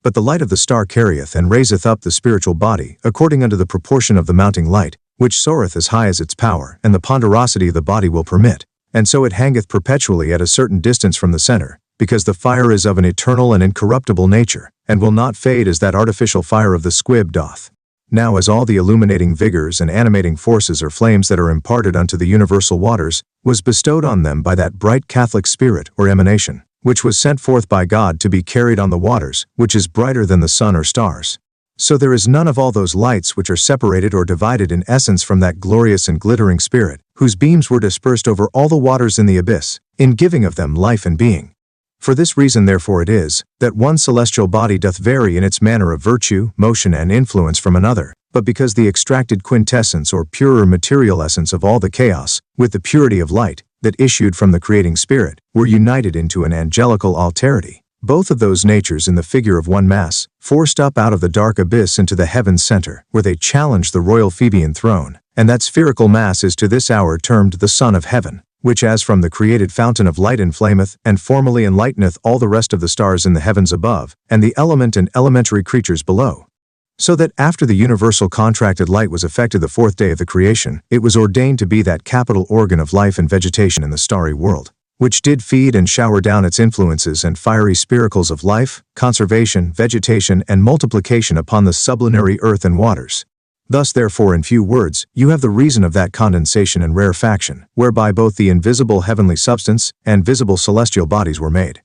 A: But the light of the star carrieth and raiseth up the spiritual body, according unto the proportion of the mounting light, which soareth as high as its power and the ponderosity of the body will permit, and so it hangeth perpetually at a certain distance from the center, because the fire is of an eternal and incorruptible nature, and will not fade as that artificial fire of the squib doth. Now as all the illuminating vigors and animating forces or flames that are imparted unto the universal waters, was bestowed on them by that bright Catholic spirit or emanation, which was sent forth by God to be carried on the waters, which is brighter than the sun or stars. So there is none of all those lights which are separated or divided in essence from that glorious and glittering spirit, whose beams were dispersed over all the waters in the abyss, in giving of them life and being. For this reason therefore it is, that one celestial body doth vary in its manner of virtue, motion and influence from another, but because the extracted quintessence or purer material essence of all the chaos, with the purity of light, that issued from the creating spirit, were united into an angelical alterity, both of those natures in the figure of one mass, forced up out of the dark abyss into the heaven's center, where they challenged the royal Phoebean throne, and that spherical mass is to this hour termed the Son of Heaven, which as from the created fountain of light inflameth, and formally enlighteneth all the rest of the stars in the heavens above, and the element and elementary creatures below. So that after the universal contracted light was effected the fourth day of the creation, it was ordained to be that capital organ of life and vegetation in the starry world, which did feed and shower down its influences and fiery spiracles of life, conservation, vegetation, and multiplication upon the sublunary earth and waters. Thus therefore in few words, you have the reason of that condensation and rarefaction, whereby both the invisible heavenly substance and visible celestial bodies were made.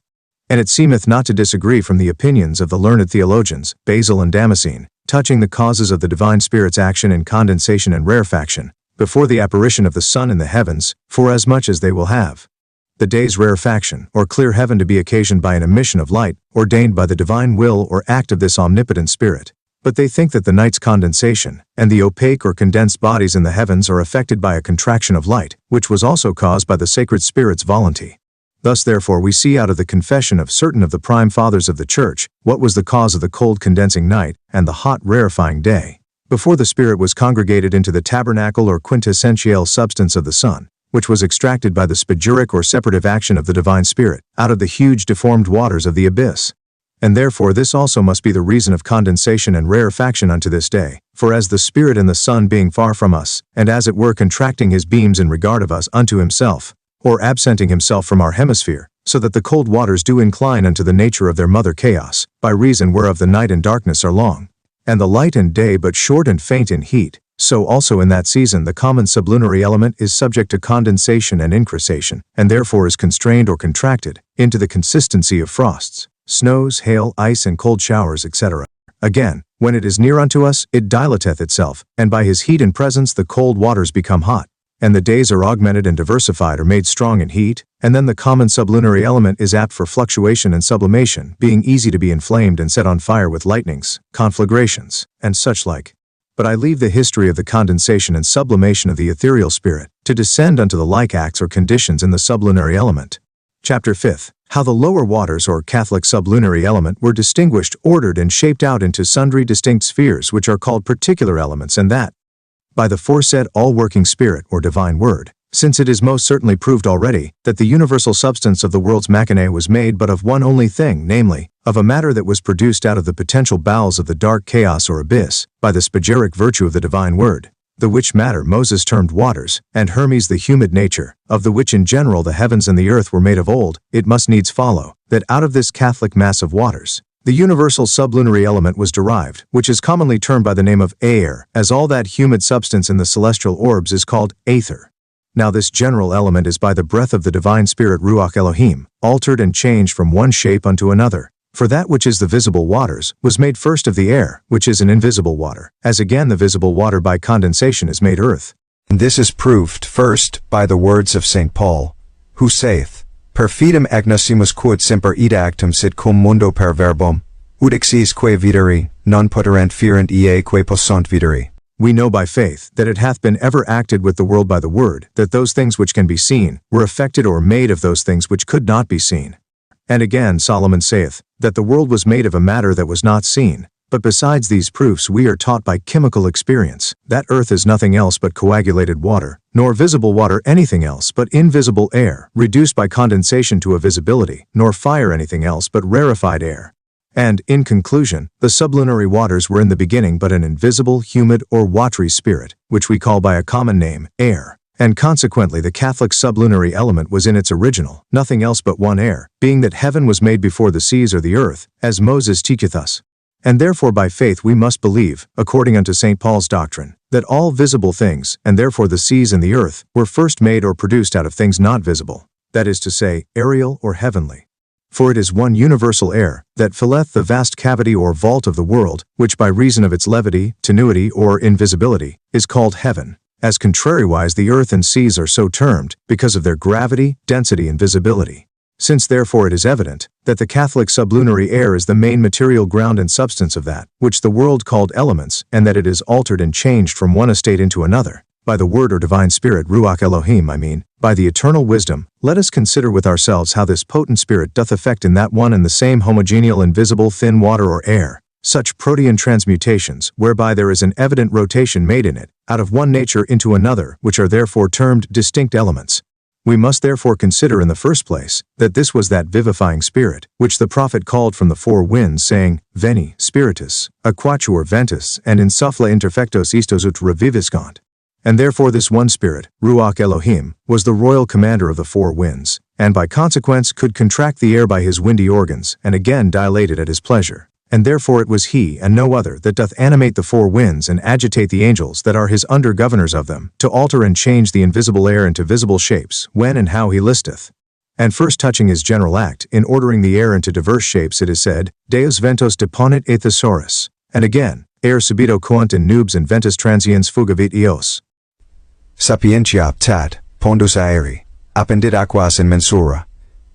A: And it seemeth not to disagree from the opinions of the learned theologians, Basil and Damascene, touching the causes of the divine Spirit's action in condensation and rarefaction, before the apparition of the sun in the heavens, forasmuch as they will have the day's rarefaction, or clear heaven to be occasioned by an emission of light, ordained by the divine will or act of this omnipotent Spirit. But they think that the night's condensation, and the opaque or condensed bodies in the heavens are affected by a contraction of light, which was also caused by the sacred Spirit's volunty. Thus therefore we see out of the confession of certain of the prime fathers of the Church, what was the cause of the cold condensing night, and the hot rarefying day, before the Spirit was congregated into the tabernacle or quintessential substance of the sun, which was extracted by the spagiric or separative action of the divine Spirit, out of the huge deformed waters of the abyss. And therefore this also must be the reason of condensation and rarefaction unto this day, for as the Spirit and the Sun being far from us, and as it were contracting his beams in regard of us unto himself, or absenting himself from our hemisphere, so that the cold waters do incline unto the nature of their mother chaos, by reason whereof the night and darkness are long, and the light and day but short and faint in heat, so also in that season the common sublunary element is subject to condensation and incrustation, and therefore is constrained or contracted into the consistency of frosts, snows, hail, ice, and cold showers, etc. Again, when it is near unto us, it dilateth itself, and by his heat and presence the cold waters become hot, and the days are augmented and diversified or made strong in heat, and then the common sublunary element is apt for fluctuation and sublimation, being easy to be inflamed and set on fire with lightnings, conflagrations, and such like. But I leave the history of the condensation and sublimation of the ethereal spirit, to descend unto the like acts or conditions in the sublunary element. Chapter 5. How the lower waters or Catholic sublunary element were distinguished, ordered, and shaped out into sundry distinct spheres which are called particular elements, and that by the foresaid all-working Spirit or divine Word, since it is most certainly proved already that the universal substance of the world's machinae was made but of one only thing, namely, of a matter that was produced out of the potential bowels of the dark chaos or abyss, by the spagiric virtue of the divine Word, the which matter Moses termed waters, and Hermes the humid nature, of the which in general the heavens and the earth were made of old, it must needs follow, that out of this Catholic mass of waters, the universal sublunary element was derived, which is commonly termed by the name of air, as all that humid substance in the celestial orbs is called aether. Now this general element is by the breath of the divine Spirit Ruach Elohim, altered and changed from one shape unto another. For that which is the visible waters was made first of the air, which is an invisible water, as again the visible water by condensation is made earth.
B: And this is proved, first, by the words of St. Paul, who saith, Perfidum agnosimus quod semper ida actum sit cum mundo per verbum, ut exis quae videri, non poterent ferent ie quae possunt videri.
A: We know by faith that it hath been ever acted with the world by the word, that those things which can be seen were affected or made of those things which could not be seen. And again Solomon saith, that the world was made of a matter that was not seen. But besides these proofs we are taught by chemical experience, that earth is nothing else but coagulated water, nor visible water anything else but invisible air, reduced by condensation to a visibility, nor fire anything else but rarefied air. And, in conclusion, the sublunary waters were in the beginning but an invisible, humid, or watery spirit, which we call by a common name, air. And consequently the Catholic sublunary element was in its original, nothing else but one air, being that heaven was made before the seas or the earth, as Moses teacheth us. And therefore by faith we must believe, according unto St. Paul's doctrine, that all visible things, and therefore the seas and the earth, were first made or produced out of things not visible, that is to say, aerial or heavenly. For it is one universal air, that filleth the vast cavity or vault of the world, which by reason of its levity, tenuity, or invisibility, is called heaven, as contrariwise the earth and seas are so termed, because of their gravity, density, and visibility. Since therefore it is evident, that the Catholic sublunary air is the main material ground and substance of that, which the world called elements, and that it is altered and changed from one estate into another, by the word or divine spirit Ruach Elohim by the eternal wisdom, let us consider with ourselves how this potent spirit doth effect in that one and the same homogeneal invisible thin water or air, such protean transmutations, whereby there is an evident rotation made in it, out of one nature into another, which are therefore termed distinct elements. We must therefore consider in the first place, that this was that vivifying spirit, which the prophet called from the four winds, saying, Veni, spiritus, aquatur ventus, and insuffla interfectos istos ut reviviscant. And therefore this one spirit, Ruach Elohim, was the royal commander of the four winds, and by consequence could contract the air by his windy organs, and again dilate it at his pleasure. And therefore it was he, and no other, that doth animate the four winds and agitate the angels that are his under-governors of them, to alter and change the invisible air into visible shapes, when and how he listeth. And first touching his general act, in ordering the air into diverse shapes, it is said, Deus ventos deponit et thesaurus. And again, aer subito coant in nubes and ventus transiens fugavit eos.
B: Sapientia aptat, pondus aeri, appendit aquas in mensura,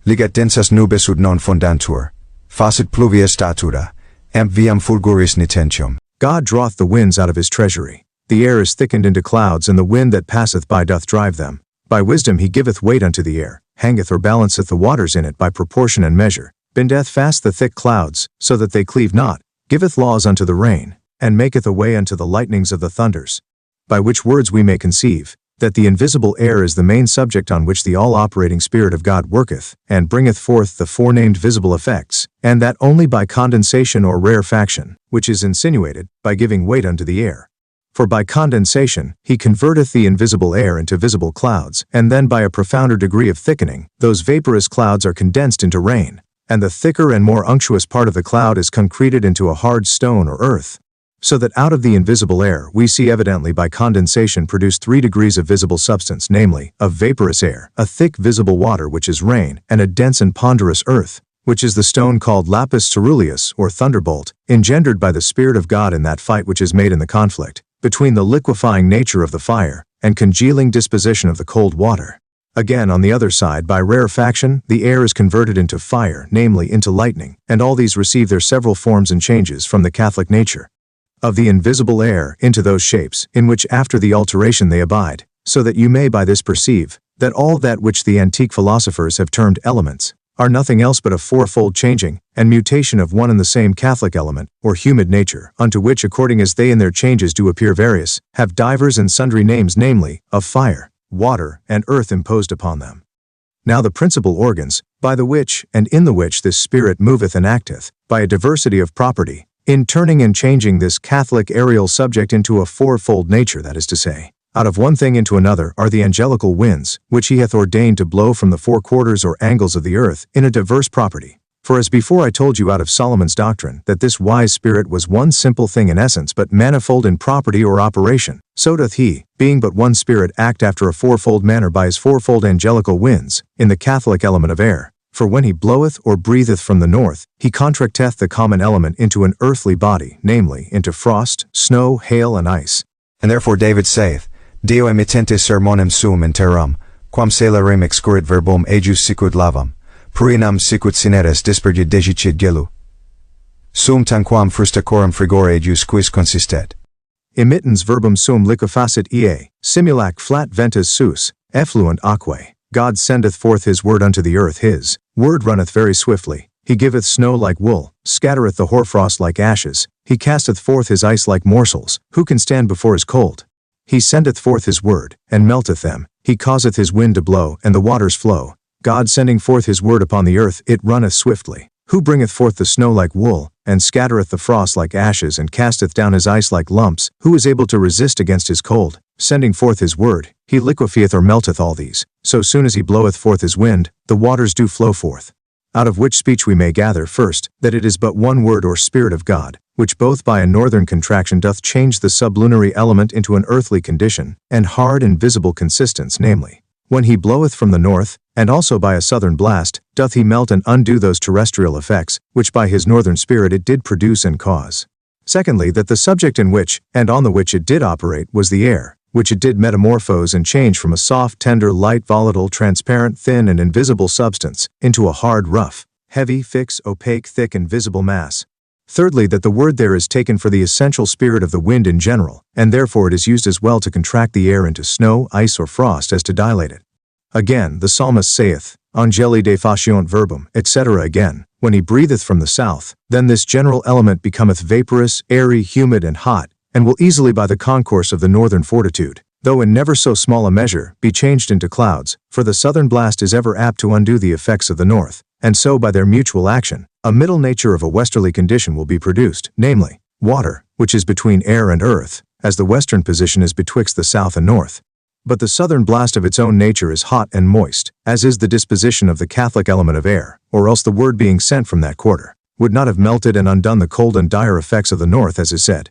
B: ligat densas nubes ut non fondantur, facit pluvia statura, emp viam fulguris nitentium.
A: God draweth the winds out of his treasury. The air is thickened into clouds, and the wind that passeth by doth drive them. By wisdom he giveth weight unto the air, hangeth or balanceth the waters in it by proportion and measure, bindeth fast the thick clouds, so that they cleave not, giveth laws unto the rain, and maketh a way unto the lightnings of the thunders. By which words we may conceive, that the invisible air is the main subject on which the all-operating Spirit of God worketh, and bringeth forth the forenamed visible effects, and that only by condensation or rarefaction, which is insinuated, by giving weight unto the air. For by condensation, he converteth the invisible air into visible clouds, and then by a profounder degree of thickening, those vaporous clouds are condensed into rain, and the thicker and more unctuous part of the cloud is concreted into a hard stone or earth. So that out of the invisible air we see evidently by condensation produced 3 degrees of visible substance, namely, a vaporous air, a thick visible water which is rain, and a dense and ponderous earth, which is the stone called lapis ceruleus or thunderbolt, engendered by the Spirit of God in that fight which is made in the conflict, between the liquefying nature of the fire, and congealing disposition of the cold water. Again, on the other side, by rarefaction, the air is converted into fire, namely into lightning, and all these receive their several forms and changes from the Catholic nature of the invisible air into those shapes, in which after the alteration they abide, so that you may by this perceive, that all that which the antique philosophers have termed elements, are nothing else but a fourfold changing, and mutation of one and the same Catholic element, or humid nature, unto which according as they in their changes do appear various, have divers and sundry names, namely, of fire, water, and earth imposed upon them. Now the principal organs, by the which, and in the which this Spirit moveth and acteth, by a diversity of property, in turning and changing this Catholic aerial subject into a fourfold nature, that is to say, out of one thing into another, are the angelical winds, which he hath ordained to blow from the 4 quarters or angles of the earth, in a diverse property. For as before I told you out of Solomon's doctrine, that this wise Spirit was one simple thing in essence but manifold in property or operation, so doth he, being but one Spirit, act after a fourfold manner by his fourfold angelical winds, in the Catholic element of air. For when he bloweth or breatheth from the north, he contracteth the common element into an earthly body, namely, into frost, snow, hail, and ice.
B: And therefore David saith, Deo emittente sermonem suum in terram, quam celerem excurrit verbum ejus sicut lavam, purinam sicut cineres dispergit degicit gelu. Sum tanquam frustacorum frigore ejus quis consistet.
A: Emittens verbum sum liquefacit ea, simulac flat ventus sus, effluent aquae. God sendeth forth his word unto the earth, his word runneth very swiftly. He giveth snow like wool, scattereth the hoarfrost like ashes. He casteth forth his ice like morsels. Who can stand before his cold? He sendeth forth his word, and melteth them. He causeth his wind to blow, and the waters flow. God sending forth his word upon the earth, it runneth swiftly. Who bringeth forth the snow like wool, and scattereth the frost like ashes, and casteth down his ice like lumps, who is able to resist against his cold, sending forth his word, he liquefieth or melteth all these. So soon as he bloweth forth his wind, the waters do flow forth. Out of which speech we may gather, first, that it is but one word or Spirit of God, which both by a northern contraction doth change the sublunary element into an earthly condition, and hard and visible consistence, namely, when he bloweth from the north, and also by a southern blast, doth he melt and undo those terrestrial effects, which by his northern spirit it did produce and cause. Secondly, that the subject in which, and on the which it did operate, was the air, which it did metamorphose and change from a soft, tender, light, volatile, transparent, thin, and invisible substance, into a hard, rough, heavy, fixed, opaque, thick, and visible mass. Thirdly, that the word there is taken for the essential spirit of the wind in general, and therefore it is used as well to contract the air into snow, ice, or frost as to dilate it. Again, the psalmist saith, Angeli de faciunt verbum, etc. Again, when he breatheth from the south, then this general element becometh vaporous, airy, humid, and hot, and will easily by the concourse of the northern fortitude, though in never so small a measure, be changed into clouds, for the southern blast is ever apt to undo the effects of the north, and so by their mutual action, a middle nature of a westerly condition will be produced, namely, water, which is between air and earth, as the western position is betwixt the south and north. But the southern blast of its own nature is hot and moist, as is the disposition of the Catholic element of air, or else the word being sent from that quarter would not have melted and undone the cold and dire effects of the north, as is said.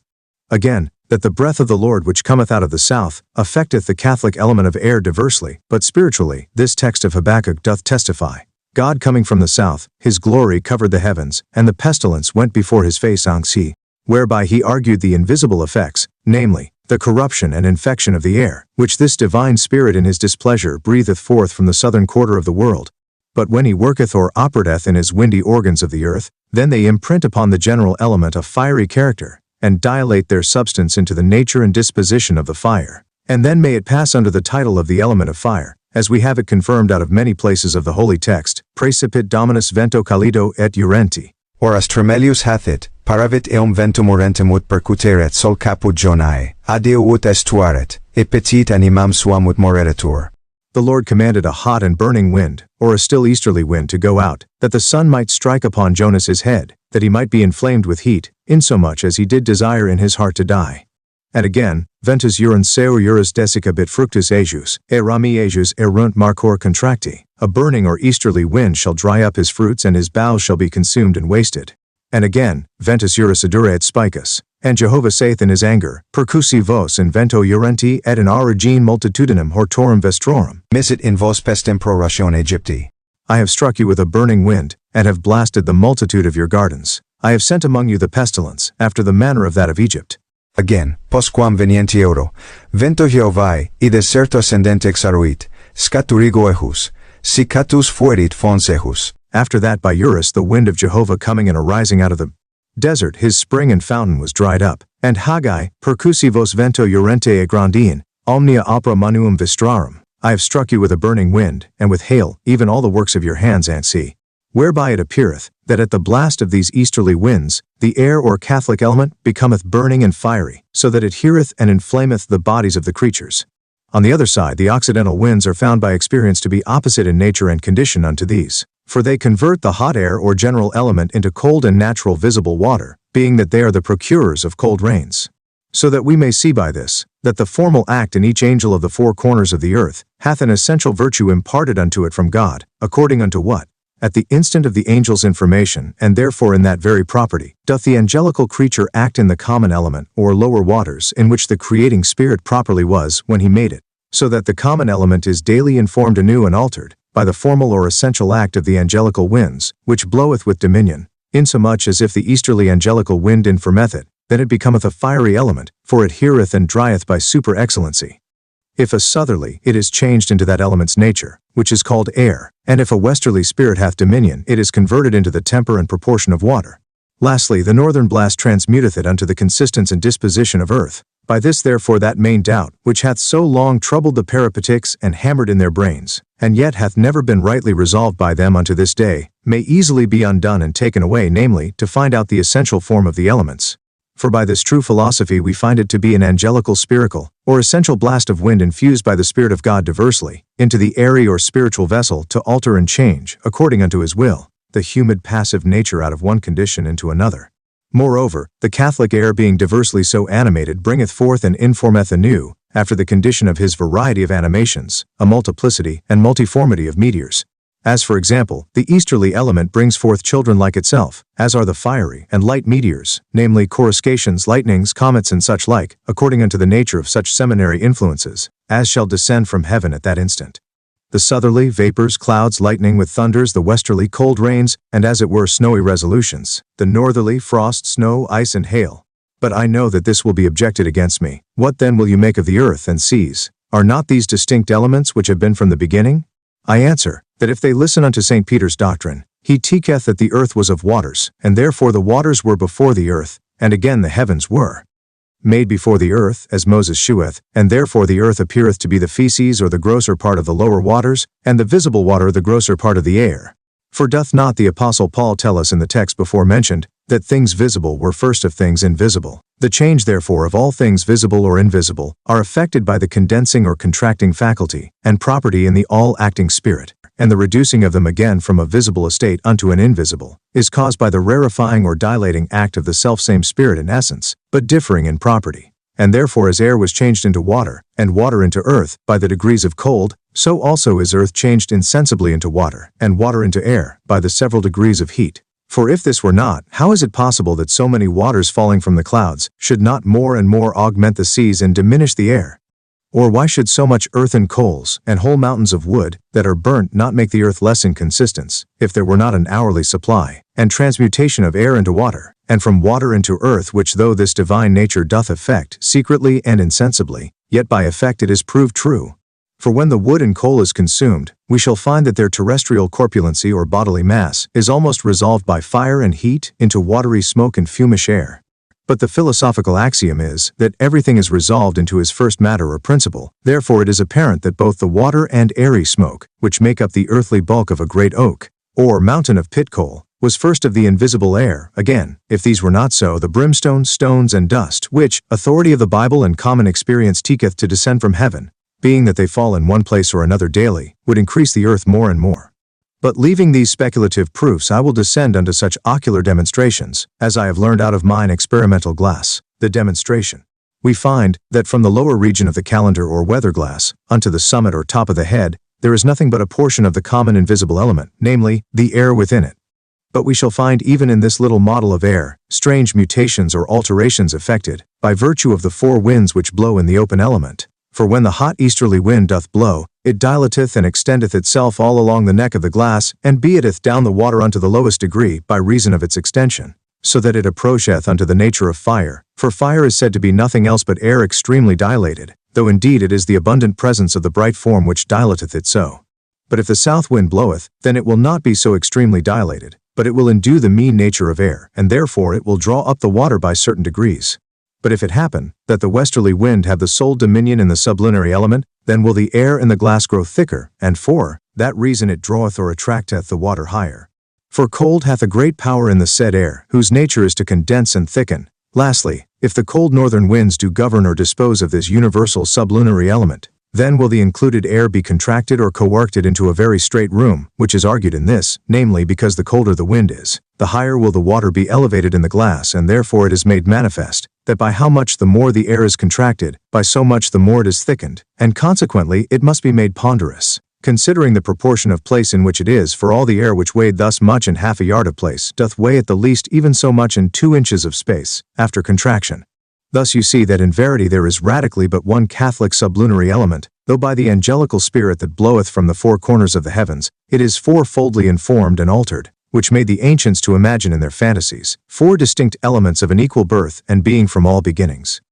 A: Again, that the breath of the Lord which cometh out of the south affecteth the Catholic element of air diversely, but spiritually, this text of Habakkuk doth testify. God coming from the south, his glory covered the heavens, and the pestilence went before his face anxi, whereby he argued the invisible effects, namely, the corruption and infection of the air, which this divine Spirit in his displeasure breatheth forth from the southern quarter of the world. But when he worketh or operateth in his windy organs of the earth, then they imprint upon the general element a fiery character, and dilate their substance into the nature and disposition of the fire. And then may it pass under the title of the element of fire, as we have it confirmed out of many places of the holy text, Praecipit Dominus vento calido et urenti.
B: Or as Tremelius hath it, paravit eum ventum orentem ut percuteret sol caput Jonae, adeo ut estuaret, et petit animam suam ut moreretur.
A: The Lord commanded a hot and burning wind, or a still easterly wind, to go out, that the sun might strike upon Jonas his head, that he might be inflamed with heat, insomuch as he did desire in his heart to die. And again, ventus urans seu urus desica bit fructus ejus, e rami ejus erunt marcor contracti. A burning or easterly wind shall dry up his fruits, and his boughs shall be consumed and wasted. And again, ventus urus adura et spicus. And Jehovah saith in his anger, percusi vos in vento urenti et in origine multitudinem hortorum vestrorum.
B: Misit in vos pestem pro ratione Egypti.
A: I have struck you with a burning wind, and have blasted the multitude of your gardens. I have sent among you the pestilence, after the manner of that of Egypt.
B: Again, postquam venienti euro, vento Jehovai, i deserto ascendente exaruit, scaturigo ejus, si catus fuerit fons ejus.
A: After that by Urus the wind of Jehovah coming and arising out of the desert, his spring and fountain was dried up. And Haggai, percusi vos vento urente e grandine, omnia opera manuum vistrarum. I have struck you with a burning wind, and with hail, even all the works of your hands, and see. Whereby it appeareth, that at the blast of these easterly winds, the air or Catholic element becometh burning and fiery, so that it heareth and inflameth the bodies of the creatures. On the other side, the occidental winds are found by experience to be opposite in nature and condition unto these. For they convert the hot air or general element into cold and natural visible water, being that they are the procurers of cold rains. So that we may see by this, that the formal act in each angel of the four corners of the earth, hath an essential virtue imparted unto it from God, according unto what, at the instant of the angel's information, and therefore in that very property, doth the angelical creature act in the common element, or lower waters, in which the creating spirit properly was, when he made it. So that the common element is daily informed anew and altered, by the formal or essential act of the angelical winds, which bloweth with dominion, insomuch as if the easterly angelical wind informeth it, then it becometh a fiery element, for it heareth and drieth by super excellency. If a southerly, it is changed into that element's nature, which is called air, and if a westerly spirit hath dominion, it is converted into the temper and proportion of water. Lastly, the northern blast transmuteth it unto the consistence and disposition of earth. By this therefore that main doubt, which hath so long troubled the Peripatetics and hammered in their brains, and yet hath never been rightly resolved by them unto this day, may easily be undone and taken away, namely, to find out the essential form of the elements. For by this true philosophy we find it to be an angelical spiracle, or essential blast of wind infused by the Spirit of God diversely, into the airy or spiritual vessel to alter and change, according unto his will, the the humid passive nature out of one condition into another. Moreover, the Catholic air being diversely so animated bringeth forth and informeth anew, after the condition of his variety of animations, a multiplicity and multiformity of meteors. As for example, the easterly element brings forth children like itself, as are the fiery and light meteors, namely coruscations, lightnings, comets, and such like, according unto the nature of such seminary influences, as shall descend from heaven at that instant. The southerly, vapors, clouds, lightning with thunders, the westerly, cold rains, and as it were snowy resolutions, the northerly, frost, snow, ice, and hail. But I know that this will be objected against me. What then will you make of the earth and seas? Are not these distinct elements which have been from the beginning? I answer, that if they listen unto St. Peter's doctrine, he teacheth that the earth was of waters, and therefore the waters were before the earth, and again the heavens were made before the earth, as Moses sheweth, and therefore the earth appeareth to be the feces or the grosser part of the lower waters, and the visible water the grosser part of the air. For doth not the Apostle Paul tell us in the text before mentioned, that things visible were first of things invisible? The change therefore of all things visible or invisible are affected by the condensing or contracting faculty and property in the all-acting spirit, and the reducing of them again from a visible estate unto an invisible, is caused by the rarefying or dilating act of the selfsame spirit in essence, but differing in property. And therefore as air was changed into water, and water into earth, by the degrees of cold, so also is earth changed insensibly into water, and water into air, by the several degrees of heat. For if this were not, how is it possible that so many waters falling from the clouds should not more and more augment the seas and diminish the air? Or why should so much earth and coals, and whole mountains of wood, that are burnt not make the earth less in consistence, if there were not an hourly supply, and transmutation of air into water, and from water into earth, which though this divine nature doth effect secretly and insensibly, yet by effect it is proved true. For when the wood and coal is consumed, we shall find that their terrestrial corpulency or bodily mass is almost resolved by fire and heat into watery smoke and fumish air. But the philosophical axiom is that everything is resolved into his first matter or principle. Therefore it is apparent that both the water and airy smoke, which make up the earthly bulk of a great oak, or mountain of pit coal, was first of the invisible air. Again, if these were not so, the brimstone, stones, and dust, which authority of the Bible and common experience teacheth to descend from heaven, being that they fall in one place or another daily, would increase the earth more and more. But leaving these speculative proofs, I will descend unto such ocular demonstrations, as I have learned out of mine experimental glass. The demonstration. We find, that from the lower region of the calendar or weather glass, unto the summit or top of the head, there is nothing but a portion of the common invisible element, namely, the air within it. But we shall find even in this little model of air, strange mutations or alterations effected, by virtue of the four winds which blow in the open element. For when the hot easterly wind doth blow, it dilateth and extendeth itself all along the neck of the glass, and beateth down the water unto the lowest degree by reason of its extension, so that it approacheth unto the nature of fire. For fire is said to be nothing else but air extremely dilated, though indeed it is the abundant presence of the bright form which dilateth it so. But if the south wind bloweth, then it will not be so extremely dilated, but it will endue the mean nature of air, and therefore it will draw up the water by certain degrees. But if it happen, that the westerly wind have the sole dominion in the sublunary element, then will the air in the glass grow thicker, and for that reason it draweth or attracteth the water higher. For cold hath a great power in the said air, whose nature is to condense and thicken. Lastly, if the cold northern winds do govern or dispose of this universal sublunary element, then will the included air be contracted or coarcted into a very straight room, which is argued in this, namely because the colder the wind is, the higher will the water be elevated in the glass, and therefore it is made manifest, that by how much the more the air is contracted, by so much the more it is thickened, and consequently it must be made ponderous, considering the proportion of place in which it is, for all the air which weighed thus much in half a yard of place doth weigh at the least even so much in 2 inches of space, after contraction. Thus you see that in verity there is radically but one Catholic sublunary element, though by the angelical spirit that bloweth from the four corners of the heavens, it is fourfoldly informed and altered, which made the ancients to imagine in their fantasies 4 distinct elements of an equal birth and being from all beginnings.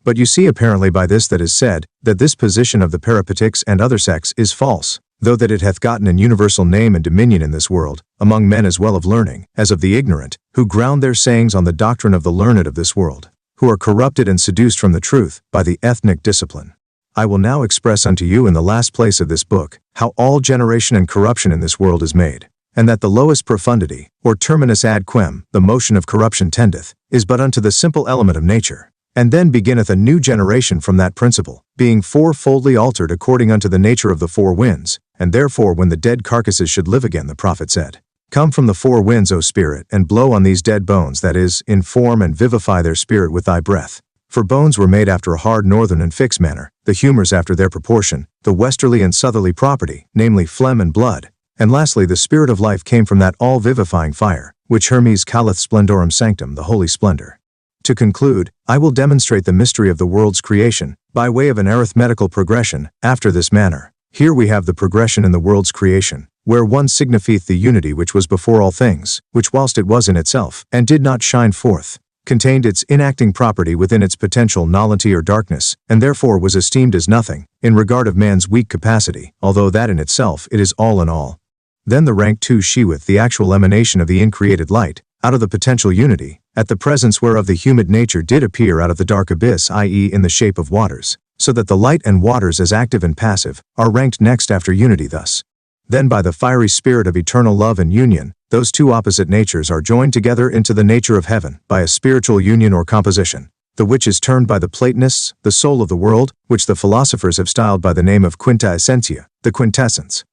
A: But you see apparently by this that is said, that this position of the Peripatetics and other sects is false, though that it hath gotten an universal name and dominion in this world, among men as well of learning, as of the ignorant, who ground their sayings on the doctrine of the learned of this world, who are corrupted and seduced from the truth by the ethnic discipline. I will now express unto you in the last place of this book, how all generation and corruption in this world is made, and that the lowest profundity, or terminus ad quem, the motion of corruption tendeth, is but unto the simple element of nature, and then beginneth a new generation from that principle, being fourfoldly altered according unto the nature of the 4 winds, and therefore when the dead carcasses should live again, the prophet said, Come from the four winds, O Spirit, and blow on these dead bones, that is, inform and vivify their spirit with thy breath. For bones were made after a hard northern and fixed manner, the humours after their proportion, the westerly and southerly property, namely phlegm and blood. And lastly, the spirit of life came from that all-vivifying fire, which Hermes calleth splendorum sanctum, the holy splendor. To conclude, I will demonstrate the mystery of the world's creation, by way of an arithmetical progression, after this manner. Here we have the progression in the world's creation, where one signifieth the unity which was before all things, which whilst it was in itself, and did not shine forth, contained its inacting property within its potential nullity or darkness, and therefore was esteemed as nothing, in regard of man's weak capacity, although that in itself it is all in all. Then the rank 2 sheweth the actual emanation of the increated light, out of the potential unity, at the presence whereof the humid nature did appear out of the dark abyss, i.e. in the shape of waters, so that the light and waters as active and passive, are ranked next after unity thus. Then by the fiery spirit of eternal love and union, those two opposite natures are joined together into the nature of heaven, by a spiritual union or composition, the which is termed by the Platonists, the soul of the world, which the philosophers have styled by the name of quinta essentia, the quintessence.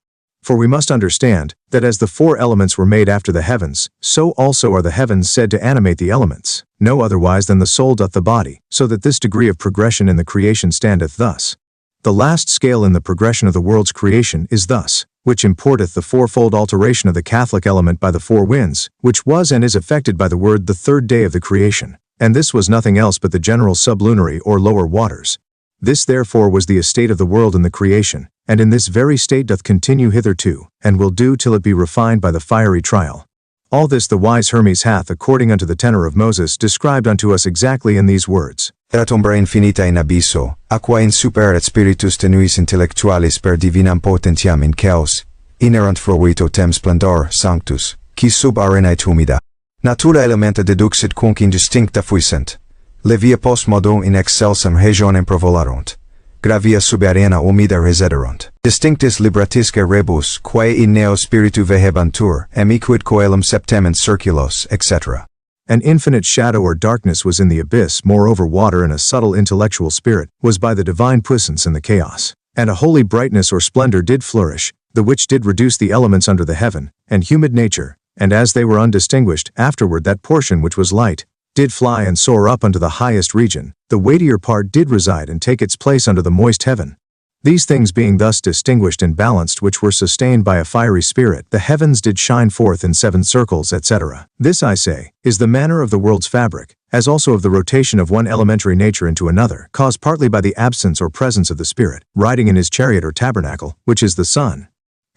A: For we must understand, that as the four elements were made after the heavens, so also are the heavens said to animate the elements, no otherwise than the soul doth the body, so that this degree of progression in the creation standeth thus. The last scale in the progression of the world's creation is thus, which importeth the fourfold alteration of the Catholic element by the four winds, which was and is effected by the word the third day of the creation, and this was nothing else but the general sublunary or lower waters. This therefore was the estate of the world in the creation, and in this very state doth continue hitherto, and will do till it be refined by the fiery trial. All this the wise Hermes hath, according unto the tenor of Moses, described unto us exactly in these words.
B: Erat ombra infinita in abisso, aqua in superat spiritus tenuis intellectualis per divinam potentiam in chaos, inerant fruito tem splendor sanctus, qui sub arenait humida. Natura elementa deduxit quunc indistincta fuissent. Levia post modo in excelsum regionem provolarunt. Gravia sub arena humida residerunt. Distinctis libratisque rebus, quae in neo spiritu vehebantur, amiquid coelum septement circulos, etc.
A: An infinite shadow or darkness was in the abyss, moreover water and a subtle intellectual spirit was by the divine puissance in the chaos. And a holy brightness or splendor did flourish, the which did reduce the elements under the heaven, and humid nature, and as they were undistinguished, afterward that portion which was light, did fly and soar up unto the highest region, the weightier part did reside and take its place under the moist heaven. These things being thus distinguished and balanced, which were sustained by a fiery spirit, the heavens did shine forth in 7 circles, etc. This, I say, is the manner of the world's fabric, as also of the rotation of one elementary nature into another, caused partly by the absence or presence of the Spirit, riding in his chariot or tabernacle, which is the sun.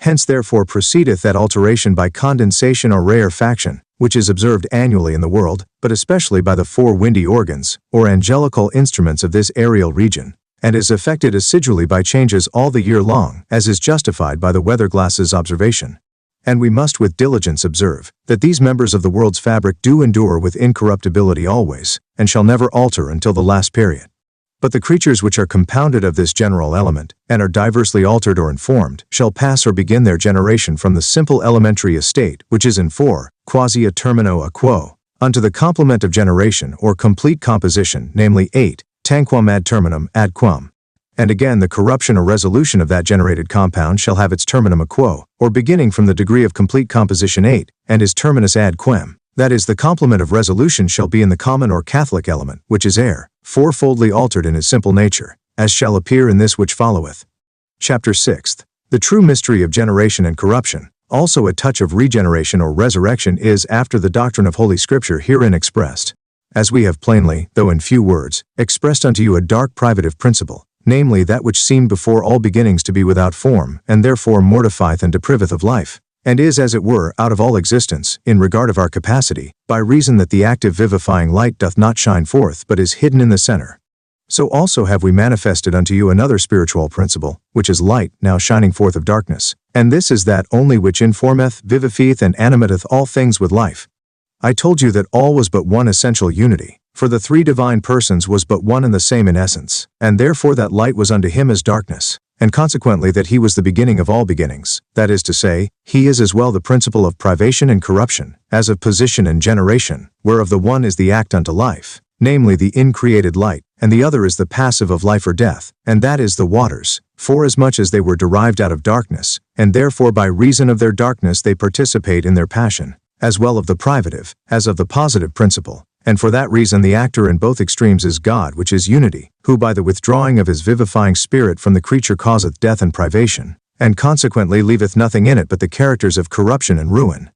A: Hence therefore proceedeth that alteration by condensation or rarefaction, which is observed annually in the world, but especially by the 4 windy organs, or angelical instruments of this aerial region, and is effected assidually by changes all the year long, as is justified by the weather-glass's observation. And we must with diligence observe, that these members of the world's fabric do endure with incorruptibility always, and shall never alter until the last period. But the creatures which are compounded of this general element, and are diversely altered or informed, shall pass or begin their generation from the simple elementary estate, which is in 4, quasi a termino a quo, unto the complement of generation or complete composition, namely 8, tanquam ad terminum ad quam. And again the corruption or resolution of that generated compound shall have its terminum a quo, or beginning from the degree of complete composition 8, and his terminus ad quem. That is, the complement of resolution shall be in the common or Catholic element, which is air, fourfoldly altered in his simple nature, as shall appear in this which followeth. Chapter 6. The true mystery of generation and corruption, also a touch of regeneration or resurrection, is, after the doctrine of Holy Scripture, herein expressed. As we have plainly, though in few words, expressed unto you a dark privative principle, namely that which seemed before all beginnings to be without form, and therefore mortifieth and depriveth of life, and is as it were out of all existence, in regard of our capacity, by reason that the active vivifying light doth not shine forth but is hidden in the center. So also have we manifested unto you another spiritual principle, which is light now shining forth of darkness, and this is that only which informeth, vivifieth, and animateth all things with life. I told you that all was but one essential unity, for the 3 divine persons was but one and the same in essence, and therefore that light was unto him as darkness, and consequently that he was the beginning of all beginnings, that is to say, he is as well the principle of privation and corruption, as of position and generation, whereof the one is the act unto life, namely the increated light, and the other is the passive of life or death, and that is the waters, forasmuch as they were derived out of darkness, and therefore by reason of their darkness they participate in their passion, as well of the privative, as of the positive principle. And for that reason the actor in both extremes is God, which is unity, who by the withdrawing of his vivifying spirit from the creature causeth death and privation, and consequently leaveth nothing in it but the characters of corruption and ruin.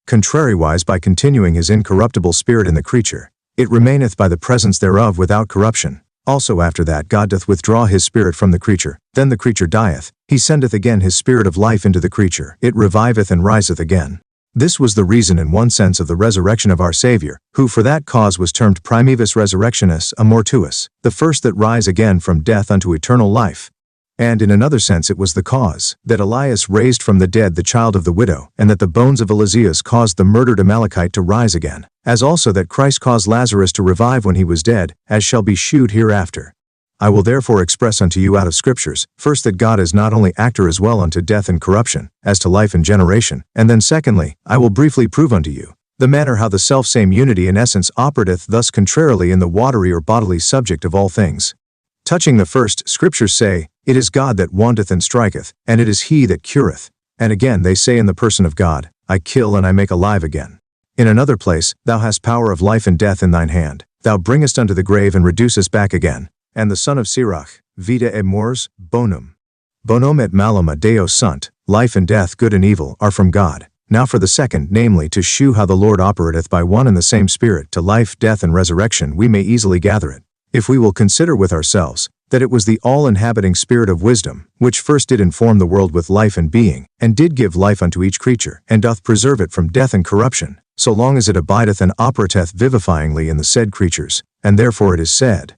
A: Contrariwise, by continuing his incorruptible spirit in the creature, it remaineth by the presence thereof without corruption. Also after that God doth withdraw his spirit from the creature, then the creature dieth, he sendeth again his spirit of life into the creature, it reviveth and riseth again. This was the reason in one sense of the resurrection of our Saviour, who for that cause was termed primevus resurrectionis amortuus, the first that rise again from death unto eternal life. And in another sense it was the cause, that Elias raised from the dead the child of the widow, and that the bones of Eliseus caused the murdered Amalekite to rise again, as also that Christ caused Lazarus to revive when he was dead, as shall be shewed hereafter. I will therefore express unto you out of Scriptures, first that God is not only actor as well unto death and corruption, as to life and generation, and then secondly, I will briefly prove unto you the manner how the selfsame unity in essence operateth thus contrarily in the watery or bodily subject of all things. Touching the first, Scriptures say, it is God that woundeth and striketh, and it is he that cureth. And again they say in the person of God, I kill and I make alive again. In another place, thou hast power of life and death in thine hand, thou bringest unto the grave and reducest back again. And the son of Sirach, vita et mors, bonum. Bonum et malum a Deo sunt, life and death, good and evil, are from God. Now for the second, namely to shew how the Lord operateth by one and the same Spirit to life, death, and resurrection, we may easily gather it, if we will consider with ourselves, that it was the all-inhabiting Spirit of wisdom, which first did inform the world with life and being, and did give life unto each creature, and doth preserve it from death and corruption, so long as it abideth and operateth vivifyingly in the said creatures, and therefore it is said,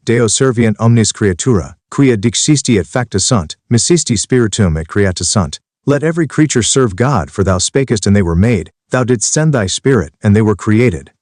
A: Deo servient omnis creatura, quia dixisti et facta sunt, missisti spiritum et creata sunt. Let every creature serve God, for thou spakest and they were made, thou didst send thy Spirit, and they were created.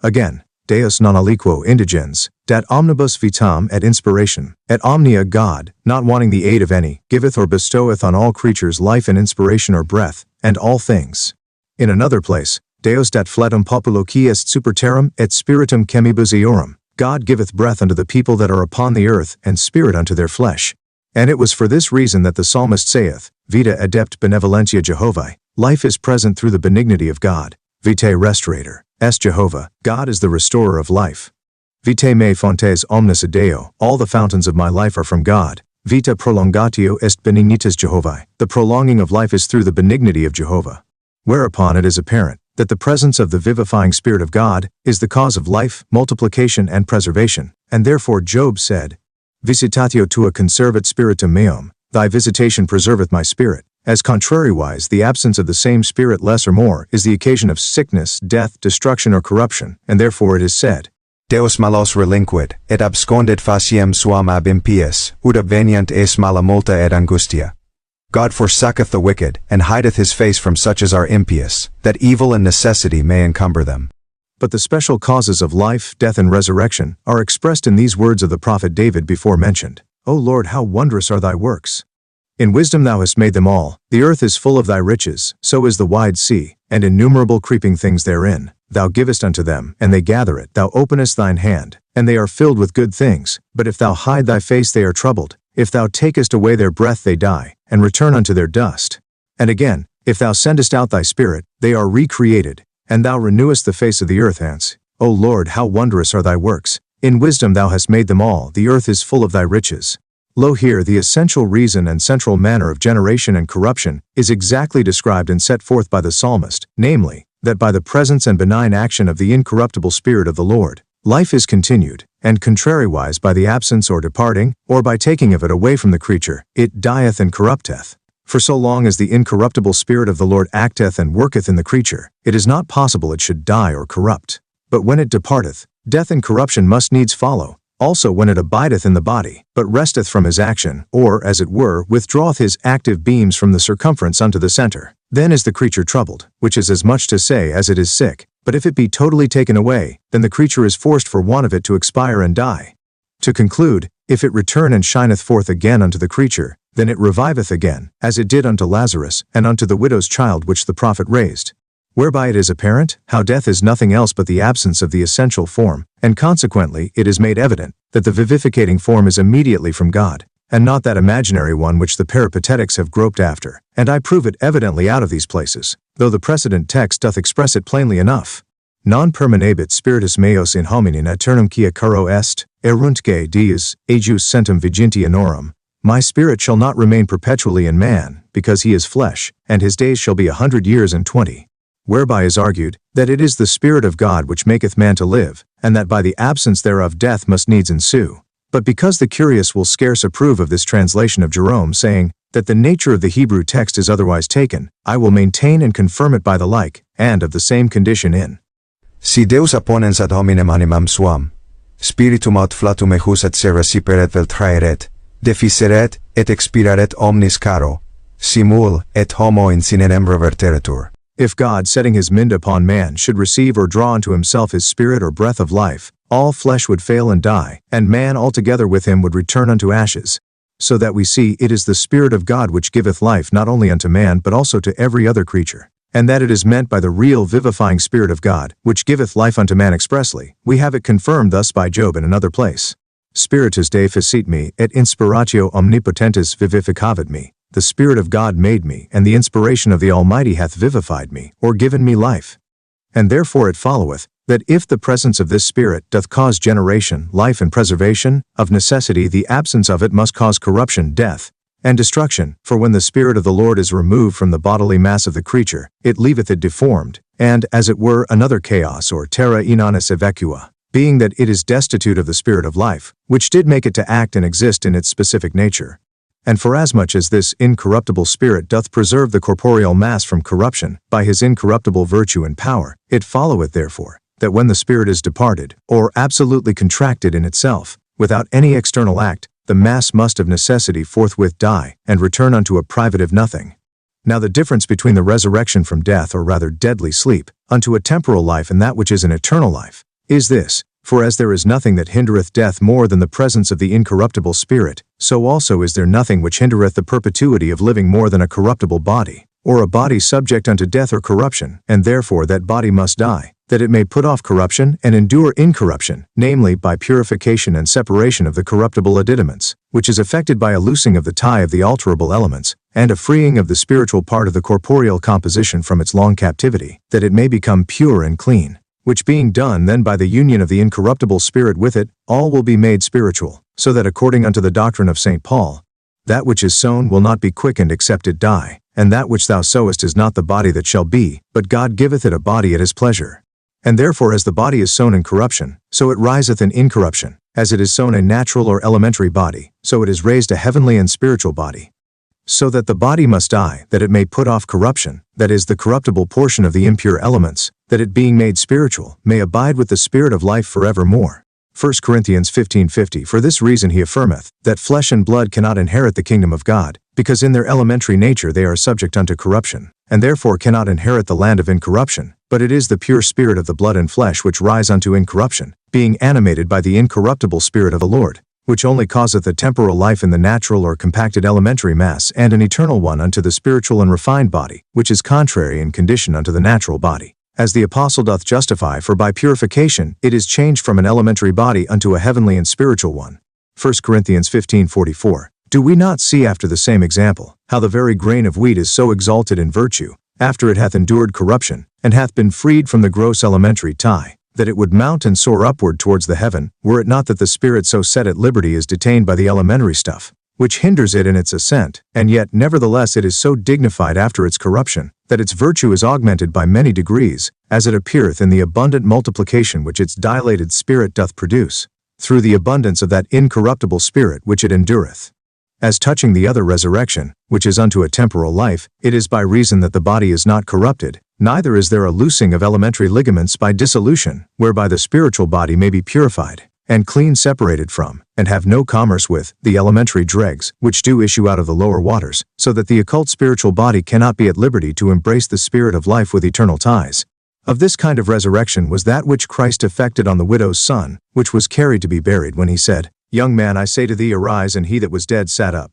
A: Again, Deus non aliquo indigens, dat omnibus vitam et inspiration, et omnia God, not wanting the aid of any, giveth or bestoweth on all creatures life and inspiration or breath, and all things. In another place, Deus dat fletum populo qui est super terram et spiritum chemibus eorum. God giveth breath unto the people that are upon the earth, and spirit unto their flesh. And it was for this reason that the psalmist saith, Vita adept benevolentia Jehovah, life is present through the benignity of God. Vitae restaurator, est Jehovah, God is the restorer of life. Vitae me fontes omnis Deo, all the fountains of my life are from God. Vita prolongatio est benignitas Jehovah, the prolonging of life is through the benignity of Jehovah. Whereupon it is apparent that the presence of the vivifying Spirit of God is the cause of life, multiplication, and preservation, and therefore Job said, Visitatio tua conservat spiritum meum, thy visitation preserveth my spirit, as contrariwise the absence of the same Spirit less or more is the occasion of sickness, death, destruction, or corruption, and therefore it is said,
B: Deus malos relinquit, et abscondet faciem suam ab impius, ut abveniant es mala multa et angustia. God forsaketh the wicked, and hideth his face from such as are impious, that evil and necessity may encumber them.
A: But the special causes of life, death, and resurrection are expressed in these words of the prophet David before mentioned, O Lord, how wondrous are thy works! In wisdom thou hast made them all, the earth is full of thy riches, so is the wide sea, and innumerable creeping things therein. Thou givest unto them, and they gather it, thou openest thine hand, and they are filled with good things, but if thou hide thy face they are troubled. If thou takest away their breath they die, and return unto their dust. And again, if thou sendest out thy Spirit, they are recreated, and thou renewest the face of the earth. Hence, O Lord, how wondrous are thy works! In wisdom thou hast made them all, the earth is full of thy riches. Lo here the essential reason and central manner of generation and corruption is exactly described and set forth by the psalmist, namely, that by the presence and benign action of the incorruptible Spirit of the Lord, life is continued, and contrariwise by the absence or departing, or by taking of it away from the creature, it dieth and corrupteth. For so long as the incorruptible Spirit of the Lord acteth and worketh in the creature, it is not possible it should die or corrupt. But when it departeth, death and corruption must needs follow. Also when it abideth in the body, but resteth from his action, or, as it were, withdraweth his active beams from the circumference unto the center, then is the creature troubled, which is as much to say as it is sick. But if it be totally taken away, then the creature is forced for want of it to expire and die. To conclude, if it return and shineth forth again unto the creature, then it reviveth again, as it did unto Lazarus, and unto the widow's child which the prophet raised. Whereby it is apparent, how death is nothing else but the absence of the essential form, and consequently it is made evident, that the vivificating form is immediately from God. and not that imaginary one which the Peripatetics have groped after, and I prove it evidently out of these places, though the precedent text doth express it plainly enough. Non permanebit spiritus meos in hominin aeternum quia caro est, eruntque dies, ejus centum viginti anorum. My spirit shall not remain perpetually in man, because he is flesh, and his days shall be 100 years and 20. Whereby is argued, that it is the Spirit of God which maketh man to live, and that by the absence thereof death must needs ensue. But because the curious will scarce approve of this translation of Jerome, saying, that the nature of the Hebrew text is otherwise taken, I will maintain and confirm it by the like, and of the same condition in.
B: Si Deus apponens ad hominem animam suam, spiritum aut flatum ejus et se reciperet vel traeret, deficeret, et expiraret omnis caro, simul, et homo in sinem reverteretur.
A: If God, setting his mind upon man, should receive or draw unto himself his spirit or breath of life, all flesh would fail and die, and man altogether with him would return unto ashes. So that we see it is the Spirit of God which giveth life not only unto man but also to every other creature, and that it is meant by the real vivifying Spirit of God, which giveth life unto man expressly. We have it confirmed thus by Job in another place. Spiritus Dei facit me, et inspiratio omnipotentis vivificavit me. The Spirit of God made me, and the inspiration of the Almighty hath vivified me, or given me life. And therefore it followeth, that if the presence of this Spirit doth cause generation, life and preservation, of necessity the absence of it must cause corruption, death, and destruction, for when the Spirit of the Lord is removed from the bodily mass of the creature, it leaveth it deformed, and, as it were, another chaos or terra inanis evecua, being that it is destitute of the Spirit of life, which did make it to act and exist in its specific nature. And forasmuch as this incorruptible Spirit doth preserve the corporeal mass from corruption, by his incorruptible virtue and power, it followeth therefore, that when the Spirit is departed, or absolutely contracted in itself, without any external act, the mass must of necessity forthwith die, and return unto a privative nothing. Now the difference between the resurrection from death, or rather deadly sleep, unto a temporal life and that which is an eternal life, is this: for as there is nothing that hindereth death more than the presence of the incorruptible Spirit, so also is there nothing which hindereth the perpetuity of living more than a corruptible body, or a body subject unto death or corruption, and therefore that body must die, that it may put off corruption and endure incorruption, namely by purification and separation of the corruptible additament, which is effected by a loosing of the tie of the alterable elements, and a freeing of the spiritual part of the corporeal composition from its long captivity, that it may become pure and clean. Which being done then by the union of the incorruptible Spirit with it, all will be made spiritual, so that according unto the doctrine of St. Paul, that which is sown will not be quickened except it die, and that which thou sowest is not the body that shall be, but God giveth it a body at his pleasure. And therefore as the body is sown in corruption, so it riseth in incorruption, as it is sown a natural or elementary body, so it is raised a heavenly and spiritual body. So that the body must die, that it may put off corruption, that is the corruptible portion of the impure elements, that it being made spiritual, may abide with the Spirit of life forevermore. 1 Corinthians 15:50. For this reason he affirmeth, that flesh and blood cannot inherit the kingdom of God, because in their elementary nature they are subject unto corruption, and therefore cannot inherit the land of incorruption, but it is the pure spirit of the blood and flesh which rise unto incorruption, being animated by the incorruptible Spirit of the Lord, which only causeth a temporal life in the natural or compacted elementary mass, and an eternal one unto the spiritual and refined body, which is contrary in condition unto the natural body. As the Apostle doth justify, for by purification it is changed from an elementary body unto a heavenly and spiritual one. 1 Corinthians 15:44. Do we not see after the same example, how the very grain of wheat is so exalted in virtue, after it hath endured corruption, and hath been freed from the gross elementary tie, that it would mount and soar upward towards the heaven, were it not that the Spirit so set at liberty is detained by the elementary stuff, which hinders it in its ascent, and yet nevertheless it is so dignified after its corruption, that its virtue is augmented by many degrees, as it appeareth in the abundant multiplication which its dilated spirit doth produce, through the abundance of that incorruptible Spirit which it endureth. As touching the other resurrection, which is unto a temporal life, it is by reason that the body is not corrupted, neither is there a loosing of elementary ligaments by dissolution, whereby the spiritual body may be purified, and clean separated from, and have no commerce with, the elementary dregs, which do issue out of the lower waters, so that the occult spiritual body cannot be at liberty to embrace the Spirit of life with eternal ties. Of this kind of resurrection was that which Christ effected on the widow's son, which was carried to be buried, when he said, Young man, I say to thee, arise, and he that was dead sat up.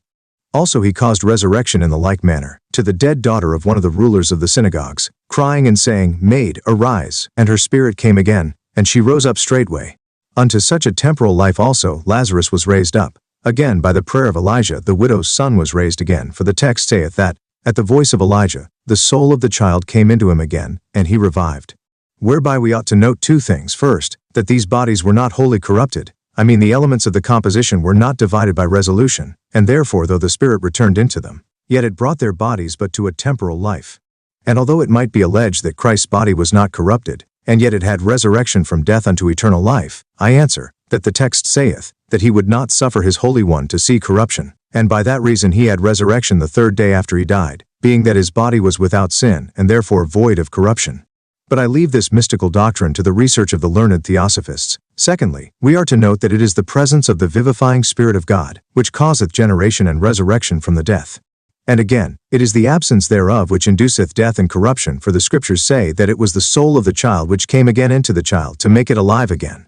A: Also he caused resurrection in the like manner, to the dead daughter of one of the rulers of the synagogues, crying and saying, Maid, arise, and her spirit came again, and she rose up straightway. Unto such a temporal life also Lazarus was raised up, Again, by the prayer of Elijah, the widow's son was raised again, for the text saith that, at the voice of Elijah, the soul of the child came into him again, and he revived. Whereby we ought to note two things. First, that these bodies were not wholly corrupted. I mean, the elements of the composition were not divided by resolution, and therefore though the spirit returned into them, yet it brought their bodies but to a temporal life. And although it might be alleged that Christ's body was not corrupted, and yet it had resurrection from death unto eternal life, I answer, that the text saith, that he would not suffer his Holy One to see corruption, and by that reason he had resurrection the third day after he died, being that his body was without sin, and therefore void of corruption. But I leave this mystical doctrine to the research of the learned theosophists. Secondly, we are to note that it is the presence of the vivifying Spirit of God, which causeth generation and resurrection from the death. And again, it is the absence thereof which induceth death and corruption, for the Scriptures say that it was the soul of the child which came again into the child to make it alive again.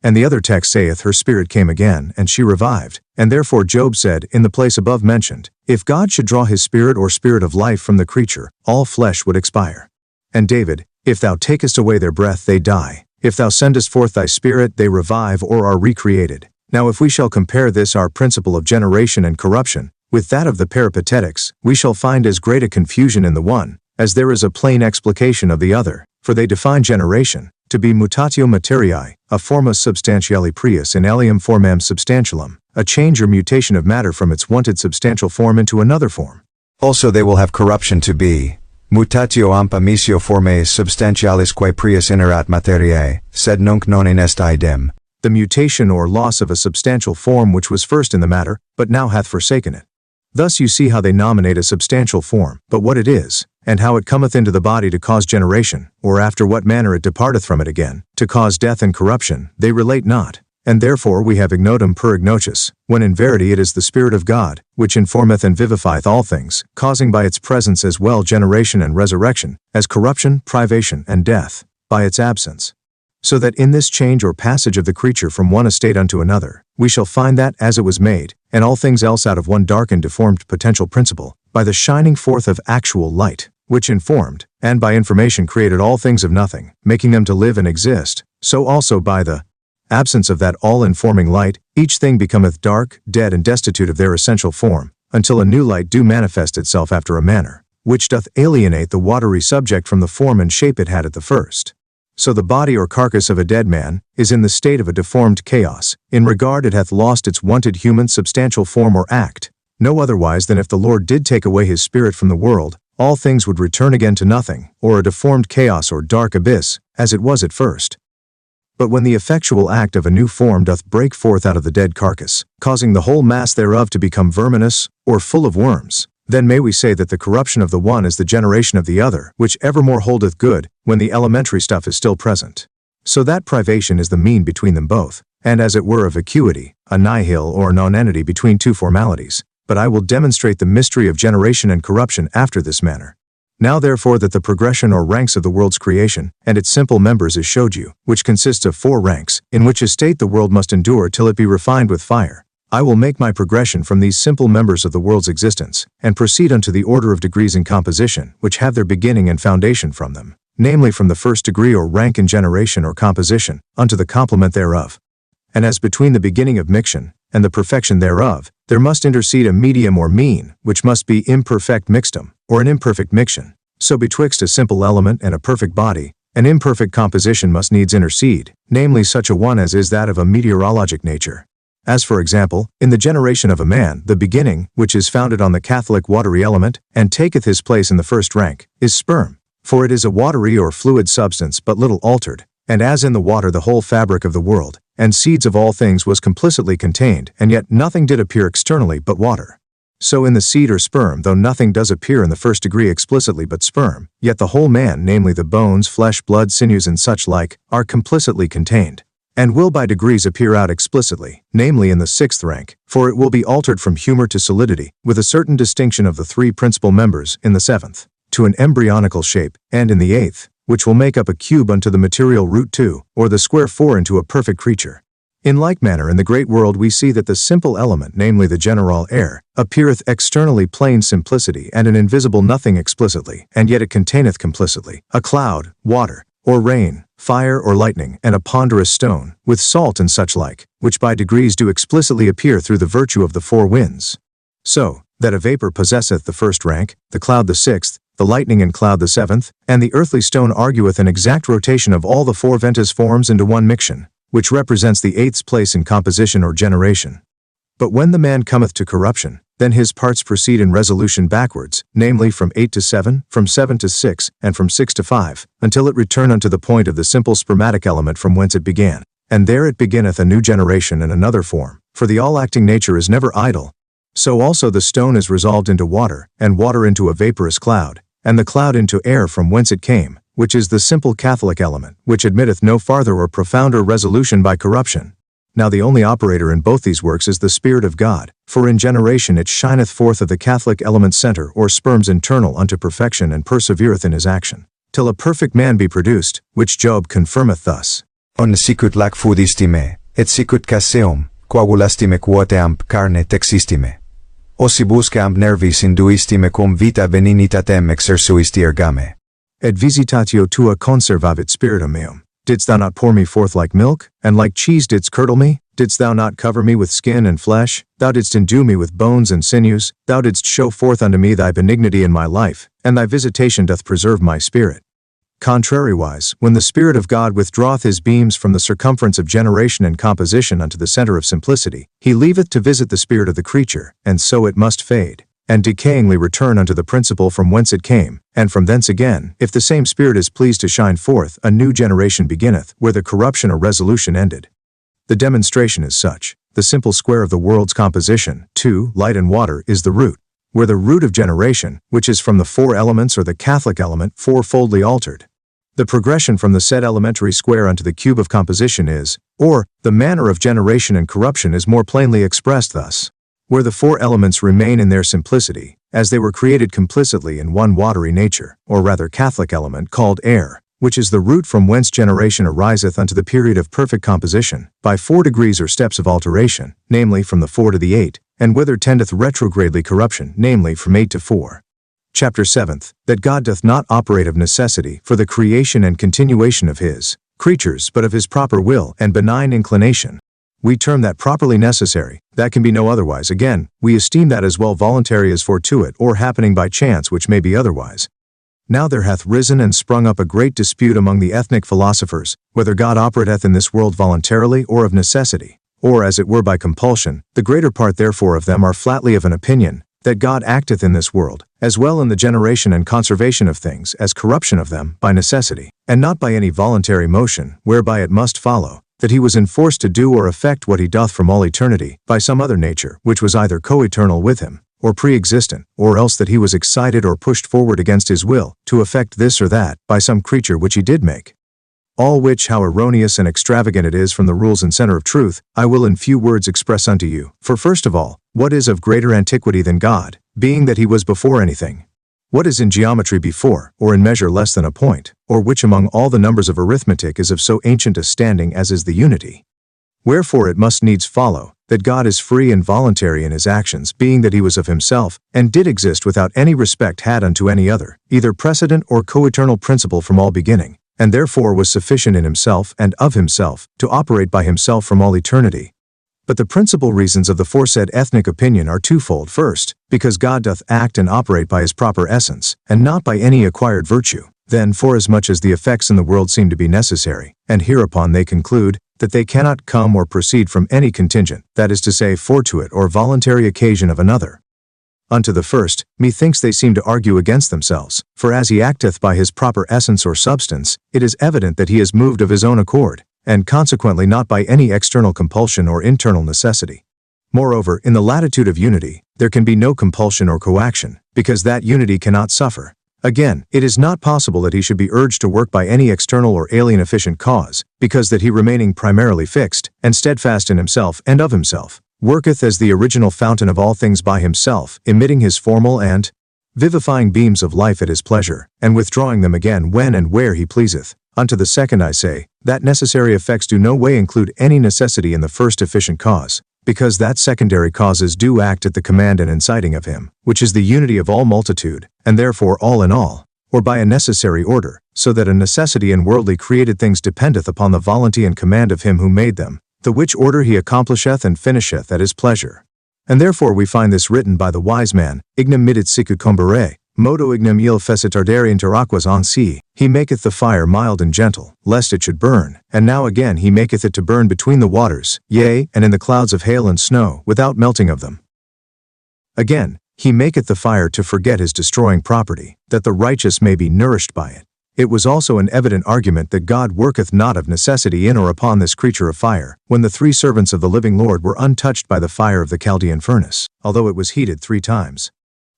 A: And the other text saith, her spirit came again, and she revived. And therefore Job said, in the place above mentioned, if God should draw his spirit or spirit of life from the creature, all flesh would expire. And David, if thou takest away their breath, they die. If thou sendest forth thy spirit, they revive or are recreated. Now if we shall compare this our principle of generation and corruption, with that of the Peripatetics, we shall find as great a confusion in the one, as there is a plain explication of the other, for they define generation to be mutatio materii, a forma substantiali prius in alium formam substantialum, a change or mutation of matter from its wonted substantial form into another form.
B: Also they will have corruption to be mutatio ampa misio formae substantialis quae prius inerat materiae, sed nunc non est idem.
A: The mutation or loss of a substantial form which was first in the matter, but now hath forsaken it. Thus you see how they nominate a substantial form, but what it is, and how it cometh into the body to cause generation, or after what manner it departeth from it again, to cause death and corruption, they relate not. And therefore we have ignotum per ignotus, when in verity it is the Spirit of God, which informeth and vivifieth all things, causing by its presence as well generation and resurrection, as corruption, privation, and death, by its absence. So that in this change or passage of the creature from one estate unto another, we shall find that, as it was made, and all things else out of one dark and deformed potential principle, by the shining forth of actual light, which informed, and by information created all things of nothing, making them to live and exist, so also by the absence of that all-informing light, each thing becometh dark, dead, and destitute of their essential form, until a new light do manifest itself after a manner, which doth alienate the watery subject from the form and shape it had at the first. So the body or carcass of a dead man is in the state of a deformed chaos, in regard it hath lost its wonted human substantial form or act, no otherwise than if the Lord did take away his spirit from the world, all things would return again to nothing, or a deformed chaos or dark abyss, as it was at first. But when the effectual act of a new form doth break forth out of the dead carcass, causing the whole mass thereof to become verminous, or full of worms, then may we say that the corruption of the one is the generation of the other, which evermore holdeth good, when the elementary stuff is still present. So that privation is the mean between them both, and as it were a vacuity, a nihil or nonentity between two formalities. But I will demonstrate the mystery of generation and corruption after this manner. Now therefore that the progression or ranks of the world's creation, and its simple members is showed you, which consists of 4 ranks, in which estate the world must endure till it be refined with fire, I will make my progression from these simple members of the world's existence, and proceed unto the order of degrees in composition, which have their beginning and foundation from them, namely from the first degree or rank in generation or composition, unto the complement thereof. And as between the beginning of miction, and the perfection thereof, there must intercede a medium or mean, which must be imperfect mixtum, or an imperfect miction. So betwixt a simple element and a perfect body, an imperfect composition must needs intercede, namely such a one as is that of a meteorologic nature. As for example, in the generation of a man, the beginning, which is founded on the Catholic watery element, and taketh his place in the first rank, is sperm. For it is a watery or fluid substance but little altered, and as in the water the whole fabric of the world, and seeds of all things was complicitly contained, and yet nothing did appear externally but water. So in the seed or sperm, though nothing does appear in the first degree explicitly but sperm, yet the whole man, namely the bones, flesh, blood, sinews, and such like, are complicitly contained, and will by degrees appear out explicitly, namely in the 6th rank, for it will be altered from humor to solidity, with a certain distinction of the 3 principal members, in the 7th, to an embryonical shape, and in the 8th, which will make up a cube unto the material root 2, or the square 4 into a perfect creature. In like manner in the great world we see that the simple element, namely the general air, appeareth externally plain simplicity and an invisible nothing explicitly, and yet it containeth complicitly a cloud, water, or rain, fire or lightning, and a ponderous stone, with salt and such like, which by degrees do explicitly appear through the virtue of the four winds. So, that a vapor possesseth the first rank, the cloud the sixth, the lightning and cloud the seventh, and the earthly stone argueth an exact rotation of all the four ventus forms into one miction, which represents the eighth's place in composition or generation. But when the man cometh to corruption, then his parts proceed in resolution backwards, namely from 8 to 7, from 7 to 6, and from 6 to 5, until it return unto the point of the simple spermatic element from whence it began. And there it beginneth a new generation in another form, for the all-acting nature is never idle. So also the stone is resolved into water, and water into a vaporous cloud, and the cloud into air from whence it came, which is the simple Catholic element, which admitteth no farther or profounder resolution by corruption. Now the only operator in both these works is the Spirit of God, for in generation it shineth forth of the Catholic element's center or sperm's internal unto perfection and persevereth in his action, till a perfect man be produced, which Job confirmeth thus.
B: On sicut lac fudistime, et sicut caseum, coagulastime quoteam carne texistime. Ossibuscam nervis induistime cum vita beninitatem exersuisti ergame.
A: Et visitatio tua conservavit spiritum meum. Didst thou not pour me forth like milk, and like cheese didst curdle me? Didst thou not cover me with skin and flesh? Thou didst endue me with bones and sinews. Thou didst show forth unto me thy benignity in my life, and thy visitation doth preserve my spirit. Contrariwise, when the Spirit of God withdraweth his beams from the circumference of generation and composition unto the center of simplicity, he leaveth to visit the spirit of the creature, and so it must fade, and decayingly return unto the principle from whence it came, and from thence again, if the same Spirit is pleased to shine forth, a new generation beginneth, where the corruption or resolution ended. The demonstration is such. The simple square of the world's composition, 2, light and water, is the root, where the root of generation, which is from the four elements or the Catholic element, fourfoldly altered. The progression from the said elementary square unto the cube of composition is, or, the manner of generation and corruption is more plainly expressed thus. Where the four elements remain in their simplicity, as they were created complicitly in one watery nature, or rather Catholic element called air, which is the root from whence generation ariseth unto the period of perfect composition, by 4 degrees or steps of alteration, namely from the 4 to the 8, and whither tendeth retrogradely corruption, namely from 8 to 4. Chapter 7th, that God doth not operate of necessity for the creation and continuation of his creatures, but of his proper will and benign inclination. We term that properly necessary, that can be no otherwise. Again, we esteem that as well voluntary as fortuit or happening by chance, which may be otherwise. Now there hath risen and sprung up a great dispute among the ethnic philosophers, whether God operateth in this world voluntarily or of necessity, or as it were by compulsion. The greater part therefore of them are flatly of an opinion, that God acteth in this world, as well in the generation and conservation of things as corruption of them, by necessity, and not by any voluntary motion, whereby it must follow, that he was enforced to do or effect what he doth from all eternity, by some other nature, which was either co-eternal with him, or pre-existent, or else that he was excited or pushed forward against his will, to effect this or that, by some creature which he did make. All which, how erroneous and extravagant it is from the rules and center of truth, I will in few words express unto you. For first of all, what is of greater antiquity than God, being that he was before anything? What is in geometry before, or in measure less than a point, or which among all the numbers of arithmetic is of so ancient a standing as is the unity? Wherefore it must needs follow, that God is free and voluntary in his actions, being that he was of himself, and did exist without any respect had unto any other, either precedent or co-eternal principle from all beginning, and therefore was sufficient in himself and of himself, to operate by himself from all eternity. But the principal reasons of the foresaid ethnic opinion are twofold. First, because God doth act and operate by his proper essence, and not by any acquired virtue. Then, forasmuch as the effects in the world seem to be necessary, and hereupon they conclude, that they cannot come or proceed from any contingent, that is to say, fortuit or voluntary occasion of another. Unto the first, methinks they seem to argue against themselves, for as he acteth by his proper essence or substance, it is evident that he is moved of his own accord, and consequently not by any external compulsion or internal necessity. Moreover, in the latitude of unity, there can be no compulsion or coaction, because that unity cannot suffer. Again, it is not possible that he should be urged to work by any external or alien efficient cause, because that he remaining primarily fixed, and steadfast in himself and of himself, worketh as the original fountain of all things by himself, emitting his formal and vivifying beams of life at his pleasure, and withdrawing them again when and where he pleaseth. Unto the second I say, that necessary effects do no way include any necessity in the first efficient cause, because that secondary causes do act at the command and inciting of him, which is the unity of all multitude, and therefore all in all, or by a necessary order, so that a necessity in worldly created things dependeth upon the volunty and command of him who made them, the which order he accomplisheth and finisheth at his pleasure. And therefore we find this written by the wise man, Ignam midit sicut combere, modo ignam il fecit ardere inter aquas on sea, he maketh the fire mild and gentle, lest it should burn, and now again he maketh it to burn between the waters, yea, and in the clouds of hail and snow, without melting of them. Again, he maketh the fire to forget his destroying property, that the righteous may be nourished by it. It was also an evident argument that God worketh not of necessity in or upon this creature of fire, when the 3 servants of the living Lord were untouched by the fire of the Chaldean furnace, although it was heated 3 times.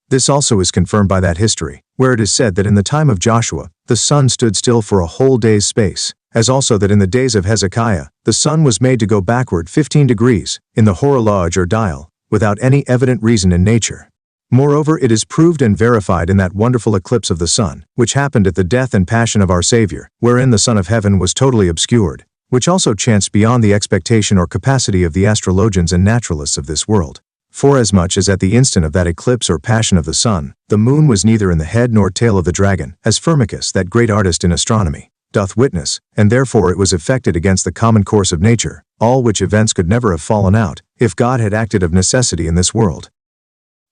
A: This also is confirmed by that history, where it is said that in the time of Joshua, the sun stood still for a whole day's space, as also that in the days of Hezekiah, the sun was made to go backward 15 degrees, in the horologe or dial, without any evident reason in nature. Moreover, it is proved and verified in that wonderful eclipse of the sun, which happened at the death and passion of our Savior, wherein the Son of Heaven was totally obscured, which also chanced beyond the expectation or capacity of the astrologians and naturalists of this world. Forasmuch as at the instant of that eclipse or passion of the sun, the moon was neither in the head nor tail of the dragon, as Firmicus, that great artist in astronomy, doth witness, and therefore it was effected against the common course of nature, all which events could never have fallen out, if God had acted of necessity in this world.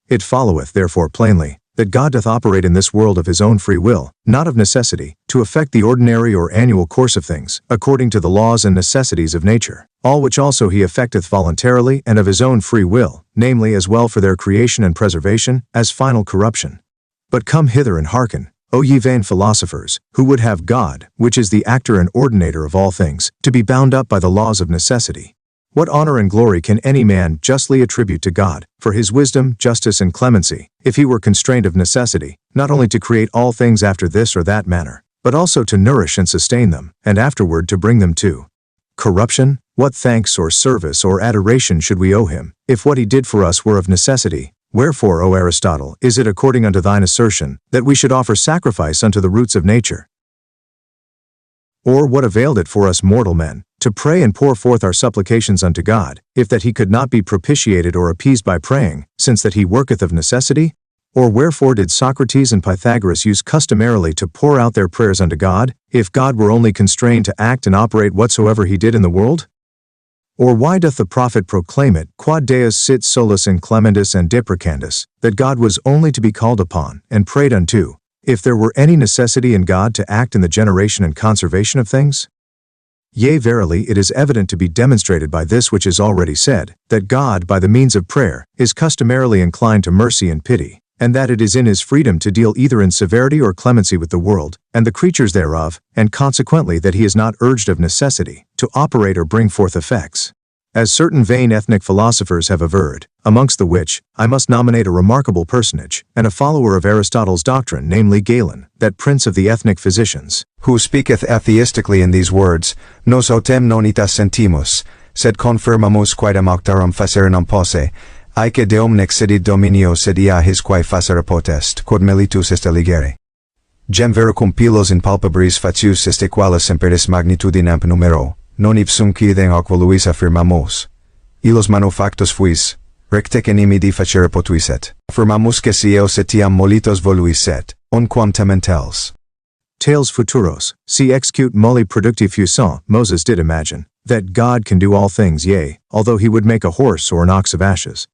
A: It followeth therefore plainly, that God doth operate in this world of his own free will, not of necessity, to effect the ordinary or annual course of things, according to the laws and necessities of nature, all which also he effecteth voluntarily and of his own free will, namely as well for their creation and preservation, as final corruption. But come hither and hearken, O ye vain philosophers, who would have God, which is the actor and ordinator of all things, to be bound up by the laws of necessity. What honor and glory can any man justly attribute to God, for his wisdom, justice, and clemency, if he were constrained of necessity, not only to create all things after this or that manner, but also to nourish and sustain them, and afterward to bring them to corruption? What thanks or service or adoration should we owe him, if what he did for us were of necessity? Wherefore, O Aristotle, is it according unto thine assertion, that we should offer sacrifice unto the roots of nature? Or what availed it for us mortal men, to pray and pour forth our supplications unto God, if that he could not be propitiated or appeased by praying, since that he worketh of necessity? Or wherefore did Socrates and Pythagoras use customarily to pour out their prayers unto God, if God were only constrained to act and operate whatsoever he did in the world? Or why doth the prophet proclaim it, quod Deus sit solus in clementis and deprecandis, that God was only to be called upon, and prayed unto, if there were any necessity in God to act in the generation and conservation of things? Yea, verily, it is evident to be demonstrated by this which is already said, that God, by the means of prayer, is customarily inclined to mercy and pity, and that it is in his freedom to deal either in severity or clemency with the world, and the creatures thereof, and consequently that he is not urged of necessity, to operate or bring forth effects. As certain vain ethnic philosophers have averred, amongst the which, I must nominate a remarkable personage, and a follower of Aristotle's doctrine, namely Galen, that prince of the ethnic physicians,
B: who speaketh atheistically in these words, Nos autem non itas sentimus, sed confirmamus quaedam auctarum facerinam posse, aeque deum nexidit dominio sed ia his quae facere potest, quod melitus est eligere. Gem veracum pilos in palpabris facius est equalis semperis magnitudinem numero, non ipsum quidem hoc voluis affirmamus. Illos manufactus fuis, recte nimiди facere potuiset. Affirmamus que si eos etiam molitos voluis et, onquam tementels.
A: Tales futuros, si execute molli producti fusant. Moses did imagine that God can do all things, yea, although he would make a horse or an ox of ashes.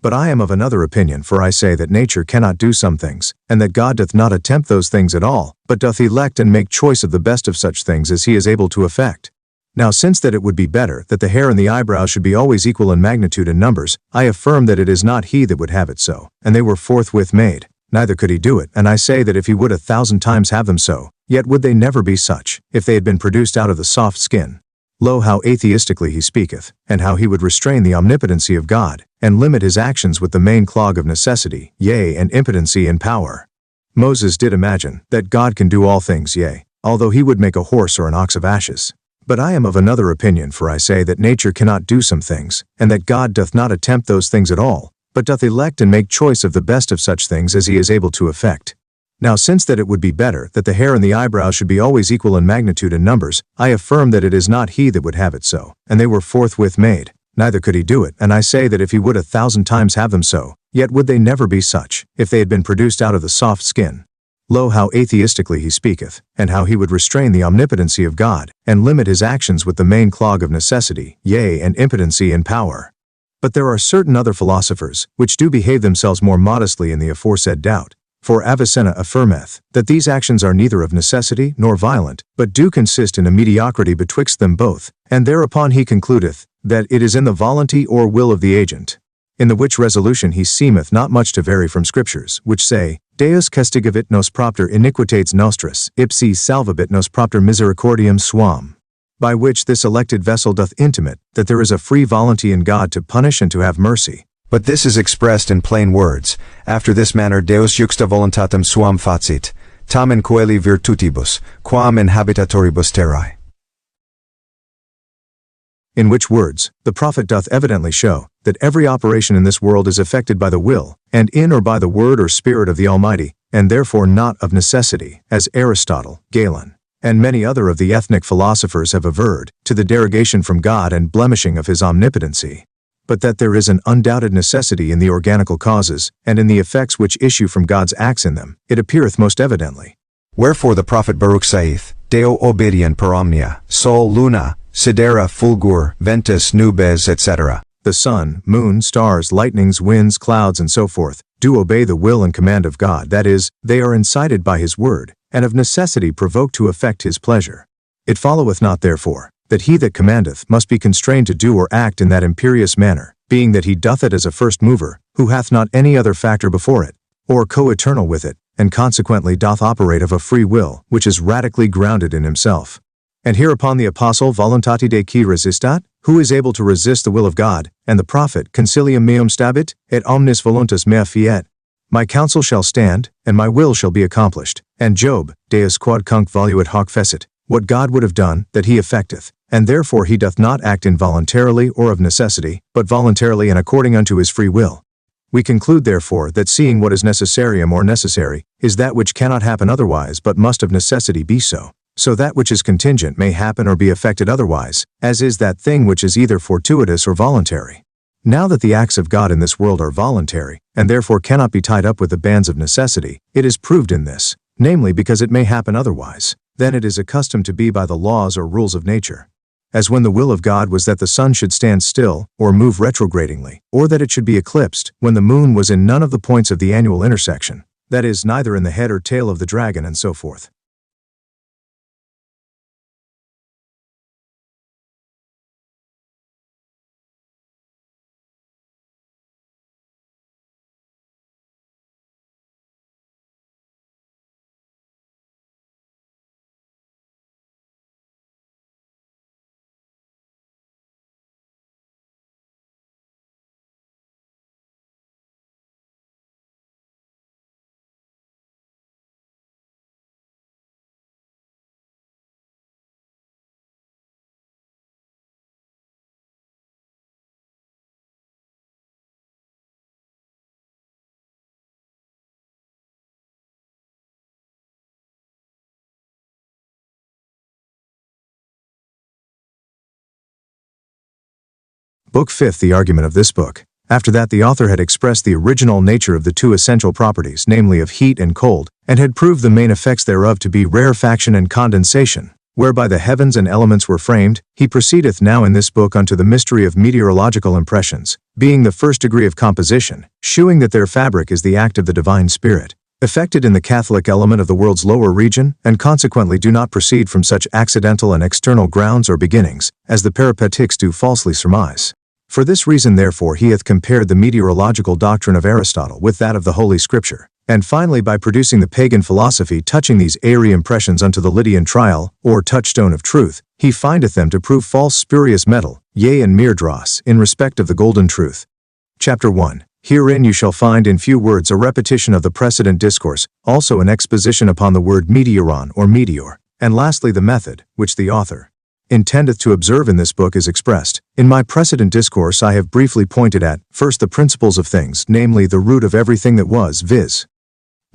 A: But I am of another opinion, for I say that nature cannot do some things, and that God doth not attempt those things at all, but doth elect and make choice of the best of such things as he is able to effect. Now since that it would be better that the hair and the eyebrows should be always equal in magnitude and numbers, I affirm that it is not he that would have it so, and they were forthwith made, neither could he do it, and I say that if he would 1,000 times have them so, yet would they never be such, if they had been produced out of the soft skin. Lo, how atheistically he speaketh, and how he would restrain the omnipotency of God, and limit his actions with the main clog of necessity, yea, and impotency and power. Moses did imagine that God can do all things, yea, although he would make a horse or an ox of ashes. But I am of another opinion, for I say that nature cannot do some things, and that God doth not attempt those things at all, but doth elect and make choice of the best of such things as he is able to effect. Now since that it would be better that the hair and the eyebrows should be always equal in magnitude and numbers, I affirm that it is not he that would have it so, and they were forthwith made, neither could he do it, and I say that if he would 1,000 times have them so, yet would they never be such, if they had been produced out of the soft skin. Lo, how atheistically he speaketh, and how he would restrain the omnipotency of God, and limit his actions with the main clog of necessity, yea, and impotency and power. But there are certain other philosophers, which do behave themselves more modestly in the aforesaid doubt. For Avicenna affirmeth, that these actions are neither of necessity nor violent, but do consist in a mediocrity betwixt them both, and thereupon he concludeth, that it is in the volunty or will of the agent. In the which resolution he seemeth not much to vary from Scriptures, which say, Deus castigavit nos propter iniquitates nostras, ipsi salvabit nos propter misericordiam suam. By which this elected vessel doth intimate, that there is a free volunty in God to punish and to have mercy.
B: But this is expressed in plain words. After this manner Deus juxta voluntatem suam facit, tamen coeli virtutibus, quam in habitatoribus terrae.
A: In which words, the prophet doth evidently show, that every operation in this world is effected by the will, and in or by the word or spirit of the Almighty, and therefore not of necessity, as Aristotle, Galen, and many other of the ethnic philosophers have averred, to the derogation from God and blemishing of his omnipotency. But that there is an undoubted necessity in the organical causes, and in the effects which issue from God's acts in them, it appeareth most evidently.
B: Wherefore the prophet Baruch saith, Deo obedient per omnia, sol luna, sidera fulgur, ventus nubes, etc.
A: The sun, moon, stars, lightnings, winds, clouds, and so forth, do obey the will and command of God, that is, they are incited by his word, and of necessity provoked to effect his pleasure. It followeth not therefore, that he that commandeth must be constrained to do or act in that imperious manner, being that he doth it as a first mover, who hath not any other factor before it, or co-eternal with it, and consequently doth operate of a free will, which is radically grounded in himself. And hereupon the apostle Voluntate qui resistat, who is able to resist the will of God, and the prophet Concilium meum stabit, et omnis voluntas mea fiet. My counsel shall stand, and my will shall be accomplished. And Job, Deus quod conc voluit hoc fecit, what God would have done, that he effecteth, and therefore he doth not act involuntarily or of necessity, but voluntarily and according unto his free will. We conclude therefore that seeing what is necessarium or necessary, is that which cannot happen otherwise but must of necessity be so. So that which is contingent may happen or be effected otherwise, as is that thing which is either fortuitous or voluntary. Now that the acts of God in this world are voluntary, and therefore cannot be tied up with the bands of necessity, it is proved in this, namely because it may happen otherwise, then it is accustomed to be by the laws or rules of nature. As when the will of God was that the sun should stand still, or move retrogradingly, or that it should be eclipsed, when the moon was in none of the points of the annual intersection, that is, neither in the head or tail of the dragon, and so forth. Book 5th. The argument of this book. After that the author had expressed the original nature of the two essential properties, namely of heat and cold, and had proved the main effects thereof to be rarefaction and condensation, whereby the heavens and elements were framed, he proceedeth now in this book unto the mystery of meteorological impressions, being the first degree of composition, shewing that their fabric is the act of the divine spirit, effected in the Catholic element of the world's lower region, and consequently do not proceed from such accidental and external grounds or beginnings, as the Peripatetics do falsely surmise. For this reason therefore he hath compared the meteorological doctrine of Aristotle with that of the Holy Scripture, and finally by producing the pagan philosophy touching these airy impressions unto the Lydian trial, or touchstone of truth, he findeth them to prove false spurious metal, yea and mere dross, in respect of the golden truth. Chapter 1. Herein you shall find in few words a repetition of the precedent discourse, also an exposition upon the word meteoron or meteor, and lastly the method, which the author intendeth to observe in this book is expressed. In my precedent discourse I have briefly pointed at, first the principles of things, namely the root of everything that was, viz.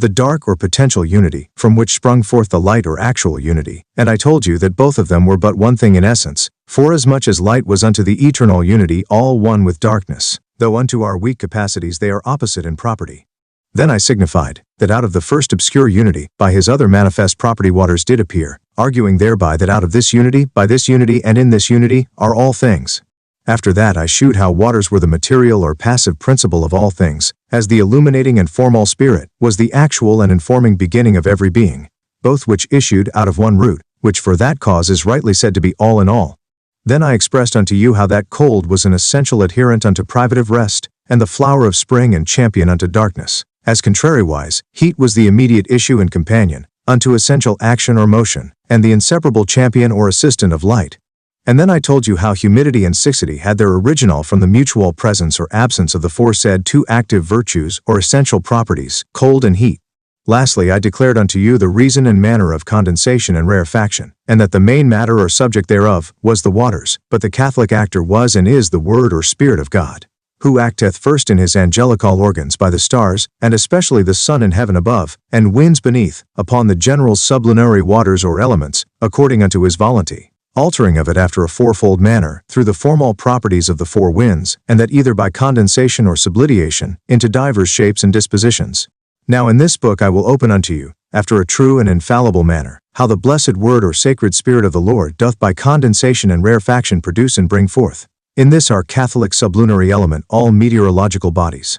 A: the dark or potential unity, from which sprung forth the light or actual unity, and I told you that both of them were but one thing in essence, forasmuch as light was unto the eternal unity all one with darkness, though unto our weak capacities they are opposite in property. Then I signified, that out of the first obscure unity, by his other manifest property waters did appear, arguing thereby that out of this unity, by this unity and in this unity, are all things. After that I shewed how waters were the material or passive principle of all things, as the illuminating and formal spirit was the actual and informing beginning of every being, both which issued out of one root, which for that cause is rightly said to be all in all. Then I expressed unto you how that cold was an essential adherent unto privative rest, and the flower of spring and champion unto darkness, as contrariwise, heat was the immediate issue and companion, unto essential action or motion, and the inseparable champion or assistant of light. And then I told you how humidity and siccity had their original from the mutual presence or absence of the foresaid two active virtues or essential properties, cold and heat. Lastly, I declared unto you the reason and manner of condensation and rarefaction, and that the main matter or subject thereof was the waters, but the Catholic actor was and is the Word or Spirit of God, who acteth first in his angelical organs by the stars, and especially the sun in heaven above, and winds beneath, upon the general sublunary waters or elements, according unto his volunty, altering of it after a fourfold manner, through the formal properties of the four winds, and that either by condensation or sublidiation, into divers shapes and dispositions. Now in this book I will open unto you, after a true and infallible manner, how the blessed Word or sacred Spirit of the Lord doth by condensation and rarefaction produce and bring forth, in this our Catholic sublunary element, all meteorological bodies.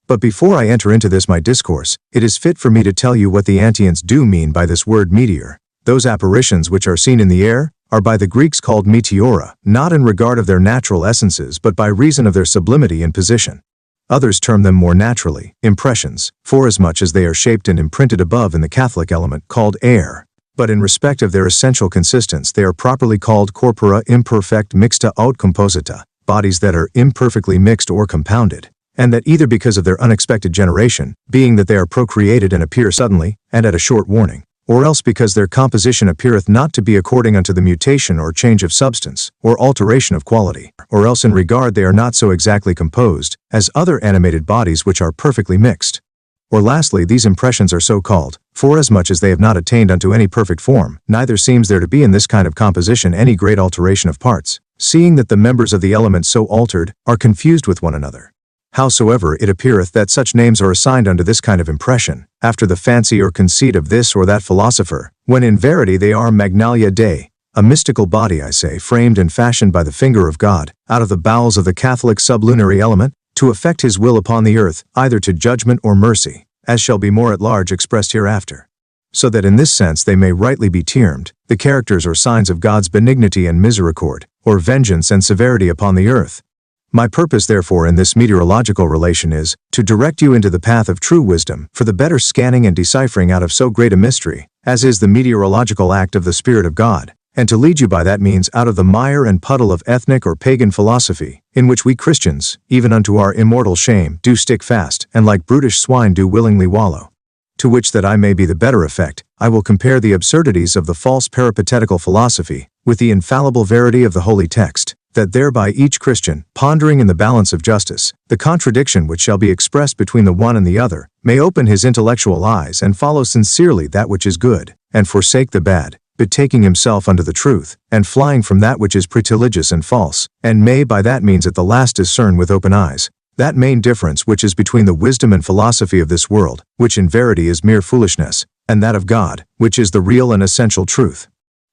A: But before I enter into this my discourse, it is fit for me to tell you what the Antients do mean by this word meteor. Those apparitions which are seen in the air, are by the Greeks called meteora, not in regard of their natural essences but by reason of their sublimity and position. Others term them more naturally, impressions, forasmuch as they are shaped and imprinted above in the Catholic element called air. But in respect of their essential consistence they are properly called corpora imperfect mixta aut composita, bodies that are imperfectly mixed or compounded, and that either because of their unexpected generation, being that they are procreated and appear suddenly, and at a short warning, or else because their composition appeareth not to be according unto the mutation or change of substance, or alteration of quality, or else in regard they are not so exactly composed, as other animated bodies which are perfectly mixed. Or lastly, these impressions are so called, forasmuch as they have not attained unto any perfect form, neither seems there to be in this kind of composition any great alteration of parts, seeing that the members of the element so altered, are confused with one another. Howsoever it appeareth that such names are assigned unto this kind of impression, after the fancy or conceit of this or that philosopher, when in verity they are magnalia Dei, a mystical body, I say, framed and fashioned by the finger of God, out of the bowels of the Catholic sublunary element, to effect his will upon the earth, either to judgment or mercy, as shall be more at large expressed hereafter. So that in this sense they may rightly be termed, the characters or signs of God's benignity and misericorde, or vengeance and severity upon the earth. My purpose therefore in this meteorological relation is, to direct you into the path of true wisdom, for the better scanning and deciphering out of so great a mystery, as is the meteorological act of the Spirit of God, and to lead you by that means out of the mire and puddle of ethnic or pagan philosophy, in which we Christians, even unto our immortal shame, do stick fast, and like brutish swine do willingly wallow. To which that I may be the better effect, I will compare the absurdities of the false peripatetical philosophy, with the infallible verity of the holy text, that thereby each Christian, pondering in the balance of justice, the contradiction which shall be expressed between the one and the other, may open his intellectual eyes and follow sincerely that which is good, and forsake the bad, betaking himself unto the truth, and flying from that which is pretiligious and false, and may by that means at the last discern with open eyes that main difference which is between the wisdom and philosophy of this world, which in verity is mere foolishness, and that of God, which is the real and essential truth.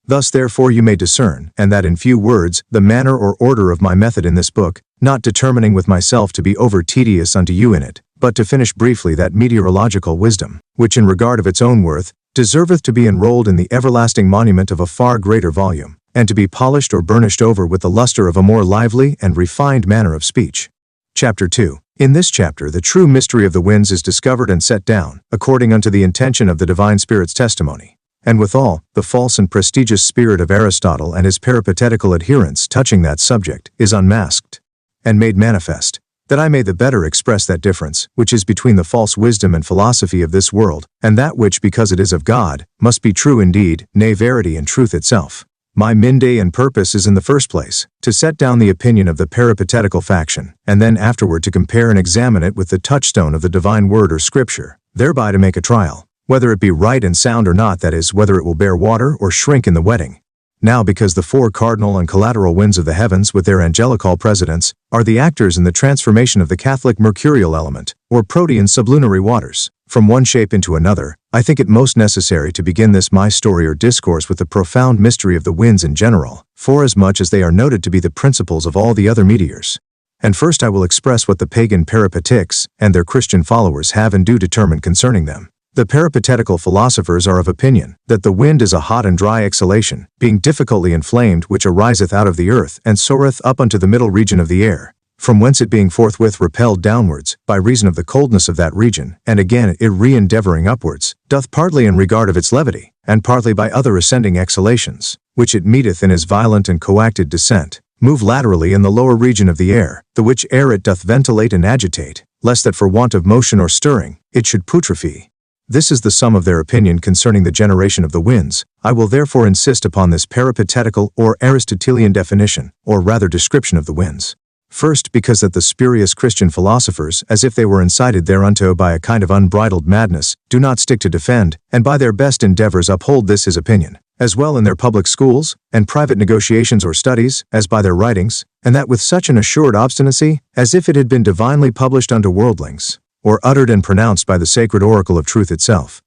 A: Thus therefore you may discern, and that in few words, the manner or order of my method in this book, not determining with myself to be over tedious unto you in it, but to finish briefly that meteorological wisdom, which in regard of its own worth, deserveth to be enrolled in the everlasting monument of a far greater volume, and to be polished or burnished over with the luster of a more lively and refined manner of speech. Chapter 2. In this chapter the true mystery of the winds is discovered and set down, according unto the intention of the divine Spirit's testimony. And withal, the false and prestigious spirit of Aristotle and his peripatetical adherents touching that subject is unmasked and made manifest, that I may the better express that difference which is between the false wisdom and philosophy of this world, and that which, because it is of God, must be true indeed, nay verity and truth itself. My minde and purpose is in the first place, to set down the opinion of the peripatetical faction, and then afterward to compare and examine it with the touchstone of the divine word or scripture, thereby to make a trial, whether it be right and sound or not, that is, whether it will bear water or shrink in the wetting. Now because the four cardinal and collateral winds of the heavens with their angelical presidents are the actors in the transformation of the Catholic mercurial element, or protean sublunary waters, from one shape into another, I think it most necessary to begin this my story or discourse with the profound mystery of the winds in general, forasmuch as they are noted to be the principles of all the other meteors. And first I will express what the pagan peripatetics and their Christian followers have and do determine concerning them. The peripatetical philosophers are of opinion that the wind is a hot and dry exhalation, being difficultly inflamed, which ariseth out of the earth and soareth up unto the middle region of the air, from whence it being forthwith repelled downwards, by reason of the coldness of that region, and again it re-endeavoring upwards, doth partly in regard of its levity, and partly by other ascending exhalations, which it meeteth in his violent and coacted descent, move laterally in the lower region of the air, the which air it doth ventilate and agitate, lest that for want of motion or stirring, it should putrefy. This is the sum of their opinion concerning the generation of the winds. I will therefore insist upon this peripatetical or Aristotelian definition, or rather description of the winds. First, because that the spurious Christian philosophers, as if they were incited thereunto by a kind of unbridled madness, do not stick to defend, and by their best endeavors uphold this his opinion, as well in their public schools, and private negotiations or studies, as by their writings, and that with such an assured obstinacy, as if it had been divinely published unto worldlings, or uttered and pronounced by the sacred oracle of truth itself.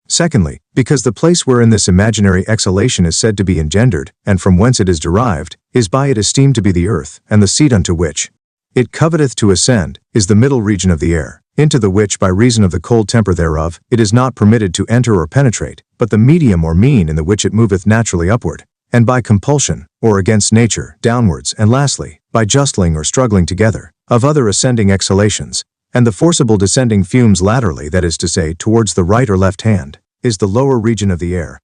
A: Secondly, because the place wherein this imaginary exhalation is said to be engendered, and from whence it is derived, is by it esteemed to be the earth, and the seat unto which it coveteth to ascend, is the middle region of the air, into the which by reason of the cold temper thereof, it is not permitted to enter or penetrate, but the medium or mean in the which it moveth naturally upward, and by compulsion, or against nature, downwards, and lastly, by justling or struggling together, of other ascending exhalations, and the forcible descending fumes laterally, that is to say, towards the right or left hand, is the lower region of the air.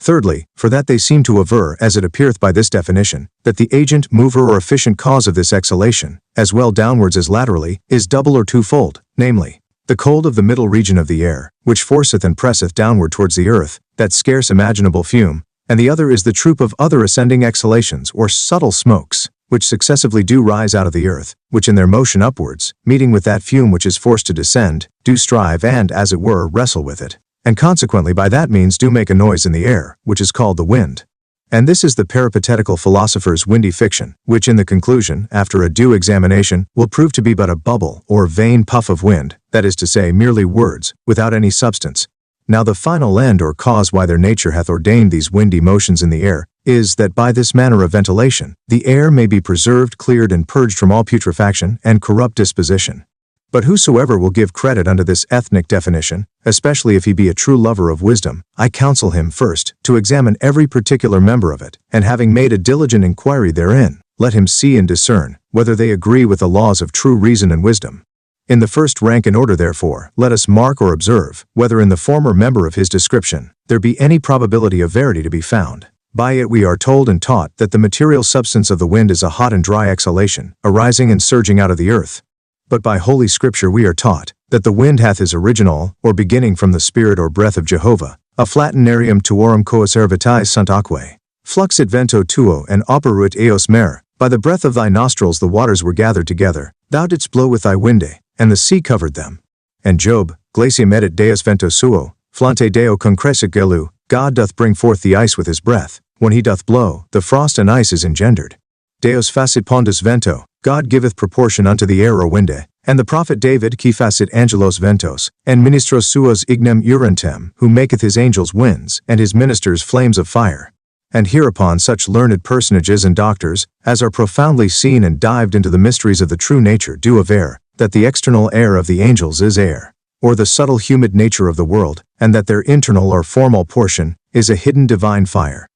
A: Thirdly, for that they seem to aver, as it appeareth by this definition, that the agent, mover, or efficient cause of this exhalation, as well downwards as laterally, is double or twofold, namely, the cold of the middle region of the air, which forceth and presseth downward towards the earth, that scarce imaginable fume, and the other is the troop of other ascending exhalations, or subtle smokes, which successively do rise out of the earth, which in their motion upwards, meeting with that fume which is forced to descend, do strive and, as it were, wrestle with it, and consequently by that means do make a noise in the air, which is called the wind. And this is the peripatetical philosopher's windy fiction, which in the conclusion, after a due examination, will prove to be but a bubble, or vain puff of wind, that is to say, merely words, without any substance. Now the final end or cause why their nature hath ordained these windy motions in the air, is that by this manner of ventilation, the air may be preserved, cleared, and purged from all putrefaction and corrupt disposition. But whosoever will give credit unto this ethnic definition, especially if he be a true lover of wisdom, I counsel him first to examine every particular member of it, and having made a diligent inquiry therein, let him see and discern whether they agree with the laws of true reason and wisdom. In the first rank in order therefore, let us mark or observe whether in the former member of his description there be any probability of verity to be found. By it we are told and taught that the material substance of the wind is a hot and dry exhalation, arising and surging out of the earth. But by Holy Scripture we are taught that the wind hath his original, or beginning from the spirit or breath of Jehovah, a flatinarium tuorum coacer vitae sunt aquae, fluxit vento tuo and operuit eos mare, by the breath of thy nostrils the waters were gathered together, thou didst blow with thy winde, and the sea covered them. And Job, glacium edit deus vento suo, flante deo concrescit gelu, God doth bring forth the ice with his breath. When he doth blow, the frost and ice is engendered. Deus facit pondus vento, God giveth proportion unto the air or winde, and the prophet David qui facit angelos ventos, and ministros suos ignem urentem, who maketh his angels winds, and his ministers flames of fire. And hereupon such learned personages and doctors, as are profoundly seen and dived into the mysteries of the true nature, do aver, that the external air of the angels is air, or the subtle humid nature of the world, and that their internal or formal portion is a hidden divine fire.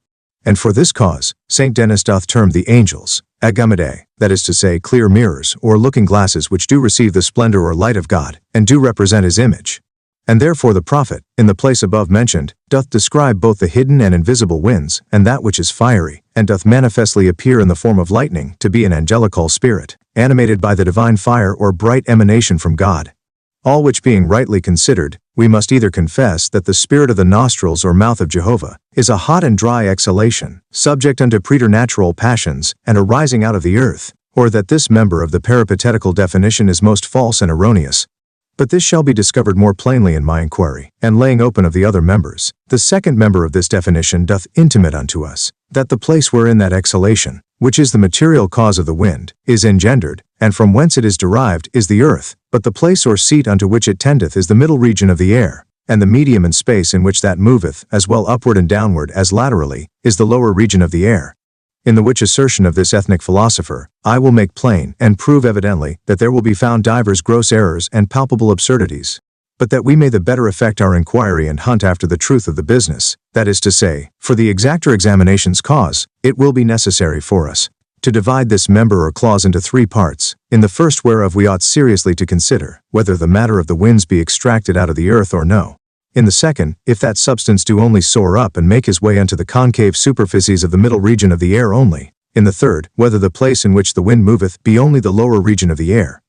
A: And for this cause, St. Denis doth term the angels, agamidae, that is to say, clear mirrors, or looking glasses which do receive the splendor or light of God, and do represent his image. And therefore the prophet, in the place above mentioned, doth describe both the hidden and invisible winds, and that which is fiery, and doth manifestly appear in the form of lightning, to be an angelical spirit, animated by the divine fire or bright emanation from God. All which being rightly considered, we must either confess that the spirit of the nostrils or mouth of Jehovah is a hot and dry exhalation, subject unto preternatural passions, and arising out of the earth, or that this member of the peripatetical definition is most false and erroneous. But this shall be discovered more plainly in my inquiry, and laying open of the other members. The second member of this definition doth intimate unto us, that the place wherein that exhalation, which is the material cause of the wind, is engendered, and from whence it is derived, is the earth, but the place or seat unto which it tendeth is the middle region of the air, and the medium and space in which that moveth, as well upward and downward as laterally, is the lower region of the air. In the which assertion of this ethnic philosopher, I will make plain and prove evidently that there will be found divers gross errors and palpable absurdities. But that we may the better effect our inquiry and hunt after the truth of the business, that is to say, for the exacter examination's cause, it will be necessary for us to divide this member or clause into 3 parts, in the first whereof we ought seriously to consider, whether the matter of the winds be extracted out of the earth or no. In the second, if that substance do only soar up and make his way unto the concave superficies of the middle region of the air only. In the third, whether the place in which the wind moveth be only the lower region of the air.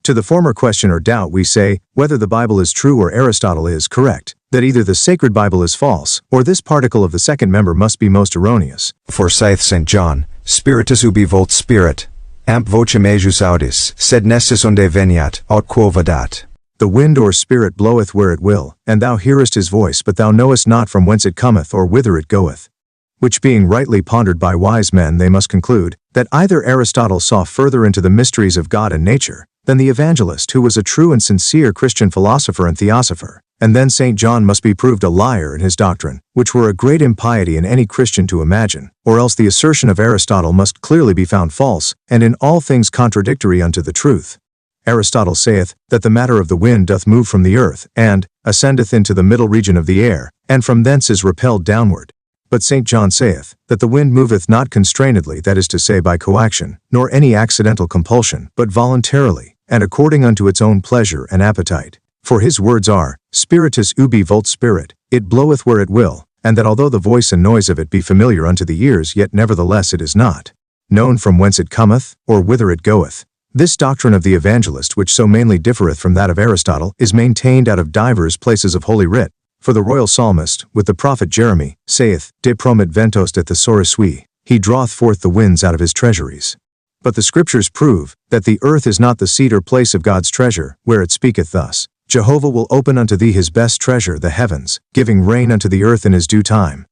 A: To the former question or doubt we say, whether the Bible is true or Aristotle is correct, that either the sacred Bible is false, or this particle of the second member must be most erroneous.
B: Forsyth St. John, Spiritus ubi volt spirit, amp vocem ejus audis, sed nestis unde veniat, aut quo vadat.
A: The wind or spirit bloweth where it will, and thou hearest his voice, but thou knowest not from whence it cometh or whither it goeth. Which being rightly pondered by wise men, they must conclude, that either Aristotle saw further into the mysteries of God and nature, than the evangelist who was a true and sincere Christian philosopher and theosopher, and then St. John must be proved a liar in his doctrine, which were a great impiety in any Christian to imagine, or else the assertion of Aristotle must clearly be found false, and in all things contradictory unto the truth. Aristotle saith, that the matter of the wind doth move from the earth, and ascendeth into the middle region of the air, and from thence is repelled downward. But St. John saith, that the wind moveth not constrainedly, that is to say by coaction, nor any accidental compulsion, but voluntarily, and according unto its own pleasure and appetite. For his words are, Spiritus ubi volt spirit, it bloweth where it will, and that although the voice and noise of it be familiar unto the ears, yet nevertheless it is not known from whence it cometh, or whither it goeth. This doctrine of the evangelist, which so mainly differeth from that of Aristotle, is maintained out of divers places of Holy Writ. For the royal psalmist, with the prophet Jeremy, saith, De promit ventos de thesaurus sui, he draweth forth the winds out of his treasuries. But the scriptures prove, that the earth is not the seat or place of God's treasure, where it speaketh thus, Jehovah will open unto thee his best treasure, the heavens, giving rain unto the earth in his due time.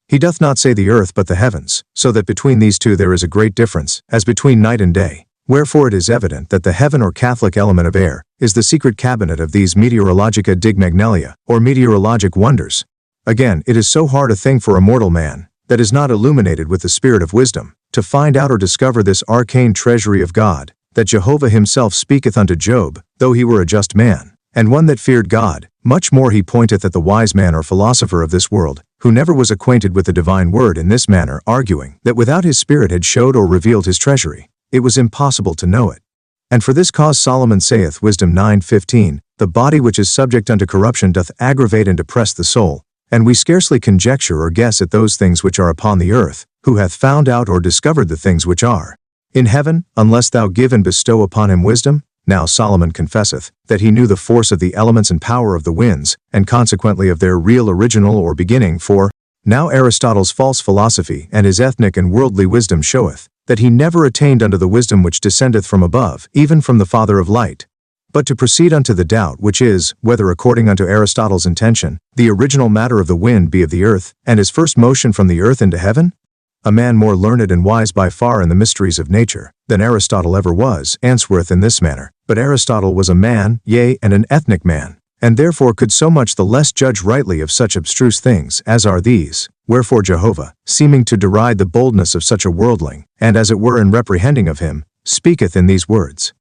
A: He doth not say the earth but the heavens, so that between these two there is a great difference, as between night and day. Wherefore it is evident that the heaven or Catholic element of air is the secret cabinet of these Meteorologica digmagnelia, or meteorologic wonders. Again, it is so hard a thing for a mortal man, that is not illuminated with the spirit of wisdom, to find out or discover this arcane treasury of God, that Jehovah himself speaketh unto Job, though he were a just man, and one that feared God. Much more he pointeth at the wise man or philosopher of this world, who never was acquainted with the divine word in this manner, arguing that without his spirit had showed or revealed his treasury, it was impossible to know it. And for this cause Solomon saith, Wisdom 9:15, the body which is subject unto corruption doth aggravate and depress the soul, and we scarcely conjecture or guess at those things which are upon the earth, who hath found out or discovered the things which are in heaven, unless thou give and bestow upon him wisdom. Now Solomon confesseth, that he knew the force of the elements and power of the winds, and consequently of their real original or beginning, for now Aristotle's false philosophy and his ethnic and worldly wisdom showeth, that he never attained unto the wisdom which descendeth from above, even from the Father of light. But to proceed unto the doubt, which is, whether according unto Aristotle's intention, the original matter of the wind be of the earth, and his first motion from the earth into heaven? A man more learned and wise by far in the mysteries of nature than Aristotle ever was, answereth in this manner, but Aristotle was a man, yea, and an ethnic man, and therefore could so much the less judge rightly of such abstruse things as are these. Wherefore Jehovah, seeming to deride the boldness of such a worldling, and as it were in reprehending of him, speaketh in these words.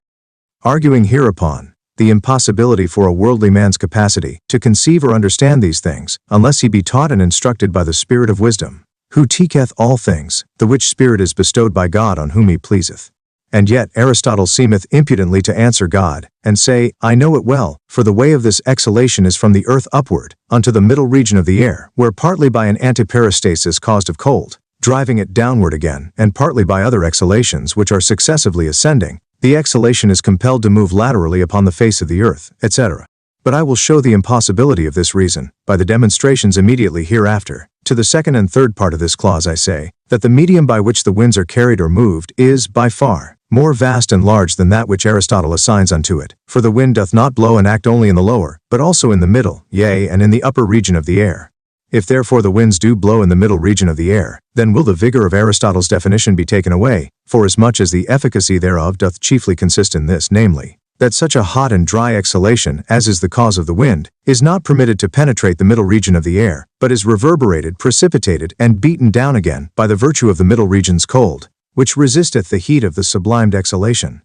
A: Arguing hereupon the impossibility for a worldly man's capacity to conceive or understand these things, unless he be taught and instructed by the Spirit of wisdom, who teacheth all things, the which Spirit is bestowed by God on whom he pleaseth. And yet Aristotle seemeth impudently to answer God, and say, I know it well, for the way of this exhalation is from the earth upward, unto the middle region of the air, where partly by an antiperistasis caused of cold, driving it downward again, and partly by other exhalations which are successively ascending, the exhalation is compelled to move laterally upon the face of the earth, etc. But I will show the impossibility of this reason, by the demonstrations immediately hereafter. To the second and third part of this clause I say, that the medium by which the winds are carried or moved is, by far, more vast and large than that which Aristotle assigns unto it. For the wind doth not blow and act only in the lower, but also in the middle, yea, and in the upper region of the air. If therefore the winds do blow in the middle region of the air, then will the vigor of Aristotle's definition be taken away, forasmuch as the efficacy thereof doth chiefly consist in this, namely, that such a hot and dry exhalation as is the cause of the wind, is not permitted to penetrate the middle region of the air, but is reverberated, precipitated, and beaten down again by the virtue of the middle region's cold, which resisteth the heat of the sublimed exhalation.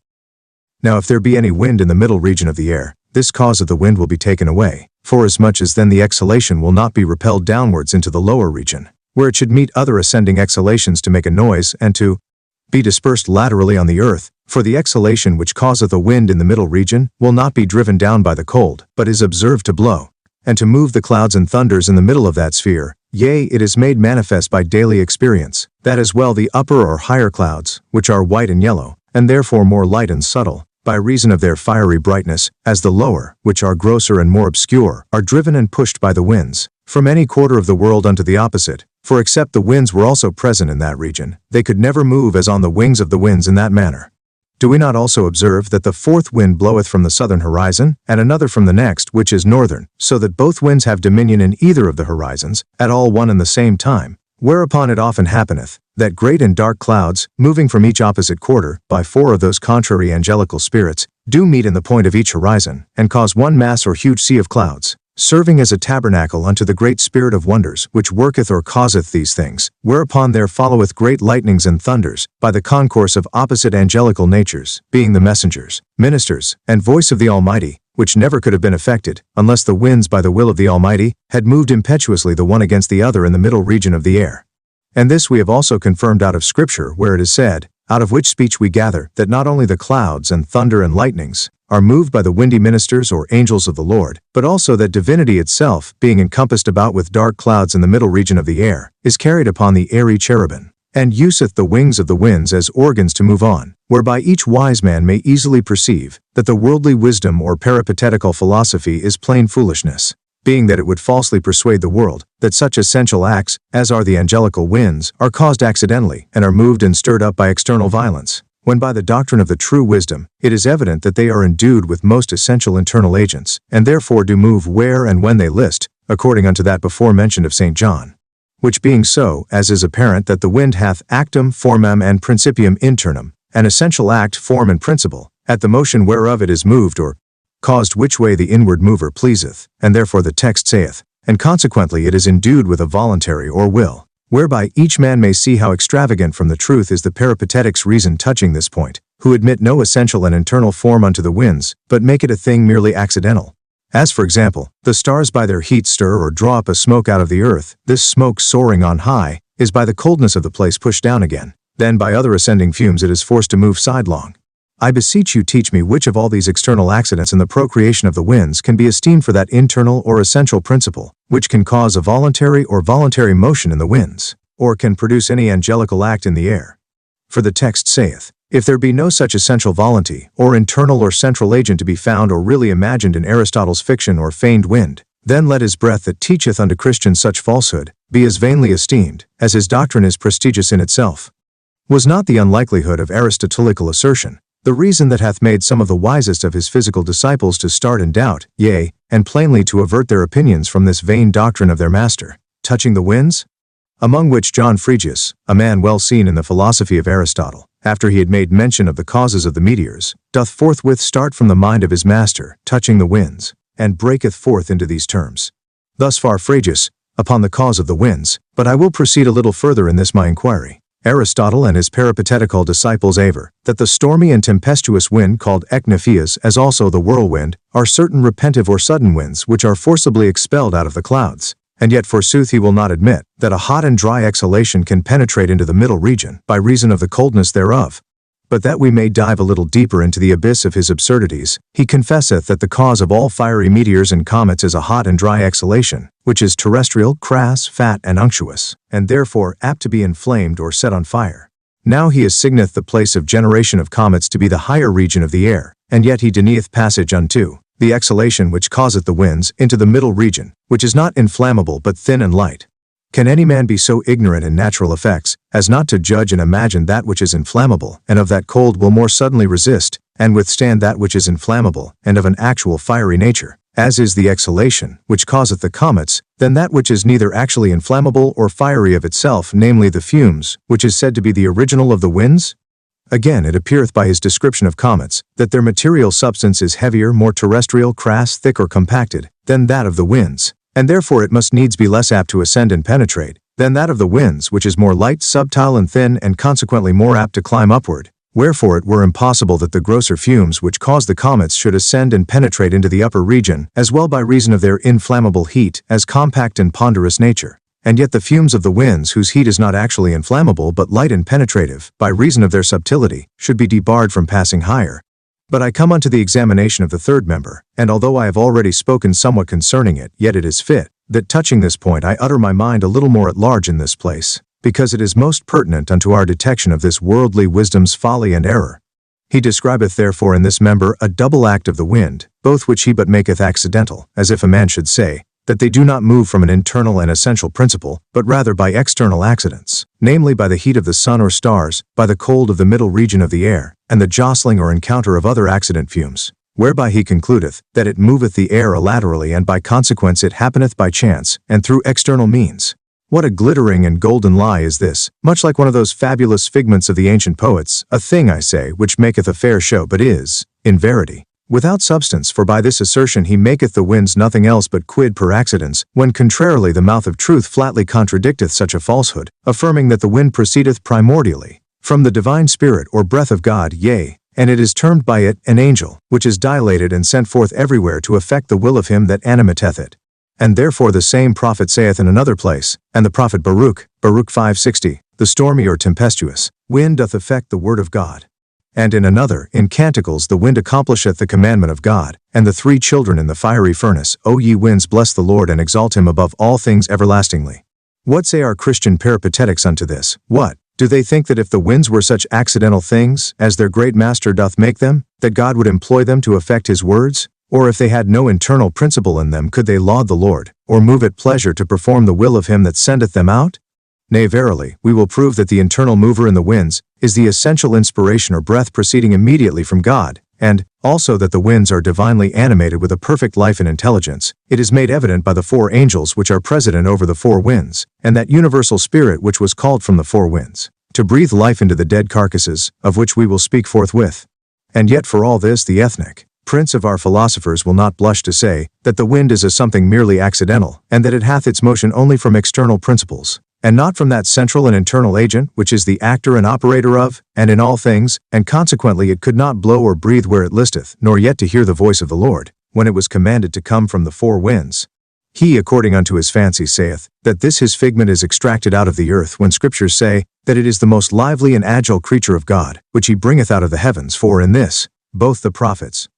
A: Now if there be any wind in the middle region of the air, this cause of the wind will be taken away, forasmuch as then the exhalation will not be repelled downwards into the lower region, where it should meet other ascending exhalations to make a noise and to be dispersed laterally on the earth, for the exhalation which causeth a wind in the middle region will not be driven down by the cold, but is observed to blow, and to move the clouds and thunders in the middle of that sphere. Yea, it is made manifest by daily experience, that as well the upper or higher clouds, which are white and yellow, and therefore more light and subtle, by reason of their fiery brightness, as the lower, which are grosser and more obscure, are driven and pushed by the winds, from any quarter of the world unto the opposite, for except the winds were also present in that region, they could never move as on the wings of the winds in that manner. Do we not also observe that the fourth wind bloweth from the southern horizon, and another from the next, which is northern, so that both winds have dominion in either of the horizons, at all one and the same time, whereupon it often happeneth, that great and dark clouds, moving from each opposite quarter, by four of those contrary angelical spirits, do meet in the point of each horizon, and cause one mass or huge sea of clouds, serving as a tabernacle unto the great spirit of wonders, which worketh or causeth these things, whereupon there followeth great lightnings and thunders, by the concourse of opposite angelical natures, being the messengers, ministers, and voice of the Almighty, which never could have been effected, unless the winds by the will of the Almighty had moved impetuously the one against the other in the middle region of the air. And this we have also confirmed out of Scripture, where it is said, out of which speech we gather, that not only the clouds and thunder and lightnings are moved by the windy ministers or angels of the Lord, but also that divinity itself, being encompassed about with dark clouds in the middle region of the air, is carried upon the airy cherubim, and useth the wings of the winds as organs to move on, whereby each wise man may easily perceive that the worldly wisdom or peripatetical philosophy is plain foolishness, being that it would falsely persuade the world that such essential acts, as are the angelical winds, are caused accidentally, and are moved and stirred up by external violence, when by the doctrine of the true wisdom, it is evident that they are endued with most essential internal agents, and therefore do move where and when they list, according unto that before mentioned of St. John. Which being so, as is apparent that the wind hath actum, formam, and principium internum, an essential act, form, and principle, at the motion whereof it is moved or caused which way the inward mover pleaseth, and therefore the text saith, and consequently it is endued with a voluntary or will, whereby each man may see how extravagant from the truth is the peripatetic's reason touching this point, who admit no essential and internal form unto the winds, but make it a thing merely accidental. As for example, the stars by their heat stir or draw up a smoke out of the earth, this smoke soaring on high, is by the coldness of the place pushed down again, then by other ascending fumes it is forced to move sidelong. I beseech you teach me which of all these external accidents in the procreation of the winds can be esteemed for that internal or essential principle, which can cause a voluntary or voluntary motion in the winds, or can produce any angelical act in the air. For the text saith, if there be no such essential volunty, or internal or central agent to be found or really imagined in Aristotle's fiction or feigned wind, then let his breath that teacheth unto Christians such falsehood be as vainly esteemed, as his doctrine is prestigious in itself. Was not the unlikelihood of Aristotelical assertion the reason that hath made some of the wisest of his physical disciples to start in doubt, yea, and plainly to avert their opinions from this vain doctrine of their master, touching the winds? Among which John Phrygius, a man well seen in the philosophy of Aristotle, after he had made mention of the causes of the meteors, doth forthwith start from the mind of his master, touching the winds, and breaketh forth into these terms. Thus far Phrygius, upon the cause of the winds, but I will proceed a little further in this my inquiry. Aristotle and his peripatetical disciples aver that the stormy and tempestuous wind called eknephias, as also the whirlwind, are certain repentive or sudden winds which are forcibly expelled out of the clouds, and yet forsooth he will not admit that a hot and dry exhalation can penetrate into the middle region by reason of the coldness thereof. But that we may dive a little deeper into the abyss of his absurdities, he confesseth that the cause of all fiery meteors and comets is a hot and dry exhalation, which is terrestrial, crass, fat, and unctuous, and therefore apt to be inflamed or set on fire. Now he assigneth the place of generation of comets to be the higher region of the air, and yet he denieth passage unto the exhalation which causeth the winds into the middle region, which is not inflammable but thin and light. Can any man be so ignorant in natural effects, as not to judge and imagine that which is inflammable, and of that cold will more suddenly resist, and withstand that which is inflammable, and of an actual fiery nature, as is the exhalation, which causeth the comets, than that which is neither actually inflammable or fiery of itself, namely the fumes, which is said to be the original of the winds? Again, it appeareth by his description of comets, that their material substance is heavier, more terrestrial, crass, thick, or compacted, than that of the winds, and therefore it must needs be less apt to ascend and penetrate, than that of the winds, which is more light, subtile, and thin, and consequently more apt to climb upward. Wherefore it were impossible that the grosser fumes which cause the comets should ascend and penetrate into the upper region, as well by reason of their inflammable heat, as compact and ponderous nature. And yet the fumes of the winds, whose heat is not actually inflammable but light and penetrative, by reason of their subtility, should be debarred from passing higher. But I come unto the examination of the third member, and although I have already spoken somewhat concerning it, yet it is fit, that touching this point I utter my mind a little more at large in this place, because it is most pertinent unto our detection of this worldly wisdom's folly and error. He describeth therefore in this member a double act of the wind, both which he but maketh accidental, as if a man should say, that they do not move from an internal and essential principle, but rather by external accidents, namely by the heat of the sun or stars, by the cold of the middle region of the air, and the jostling or encounter of other accident fumes, whereby he concludeth, that it moveth the air laterally, and by consequence it happeneth by chance, and through external means. What a glittering and golden lie is this, much like one of those fabulous figments of the ancient poets, a thing, I say, which maketh a fair show, but is, in verity, without substance, for by this assertion he maketh the winds nothing else but quid per accidens, when contrarily the mouth of truth flatly contradicteth such a falsehood, affirming that the wind proceedeth primordially from the divine spirit or breath of God, yea, and it is termed by it an angel, which is dilated and sent forth everywhere to effect the will of him that animateth it. And therefore the same prophet saith in another place, and the prophet Baruch 5:60, the stormy or tempestuous wind doth effect the word of God. And in another, in Canticles, the wind accomplisheth the commandment of God, and the three children in the fiery furnace, O ye winds, bless the Lord and exalt him above all things everlastingly. What say our Christian peripatetics unto this? What? Do they think that if the winds were such accidental things, as their great master doth make them, that God would employ them to effect his words? Or if they had no internal principle in them, could they laud the Lord, or move at pleasure to perform the will of him that sendeth them out? Nay, verily, we will prove that the internal mover in the winds is the essential inspiration or breath proceeding immediately from God, and also that the winds are divinely animated with a perfect life and intelligence. It is made evident by the four angels which are president over the four winds, and that universal spirit which was called from the four winds, to breathe life into the dead carcasses, of which we will speak forthwith. And yet for all this the ethnic prince of our philosophers will not blush to say that the wind is a something merely accidental, and that it hath its motion only from external principles, and not from that central and internal agent which is the actor and operator of, and in all things, and consequently it could not blow or breathe where it listeth, nor yet to hear the voice of the Lord, when it was commanded to come from the four winds. He according unto his fancy saith, that this his figment is extracted out of the earth, when scriptures say, that it is the most lively and agile creature of God, which he bringeth out of the heavens, for in this, both the prophets.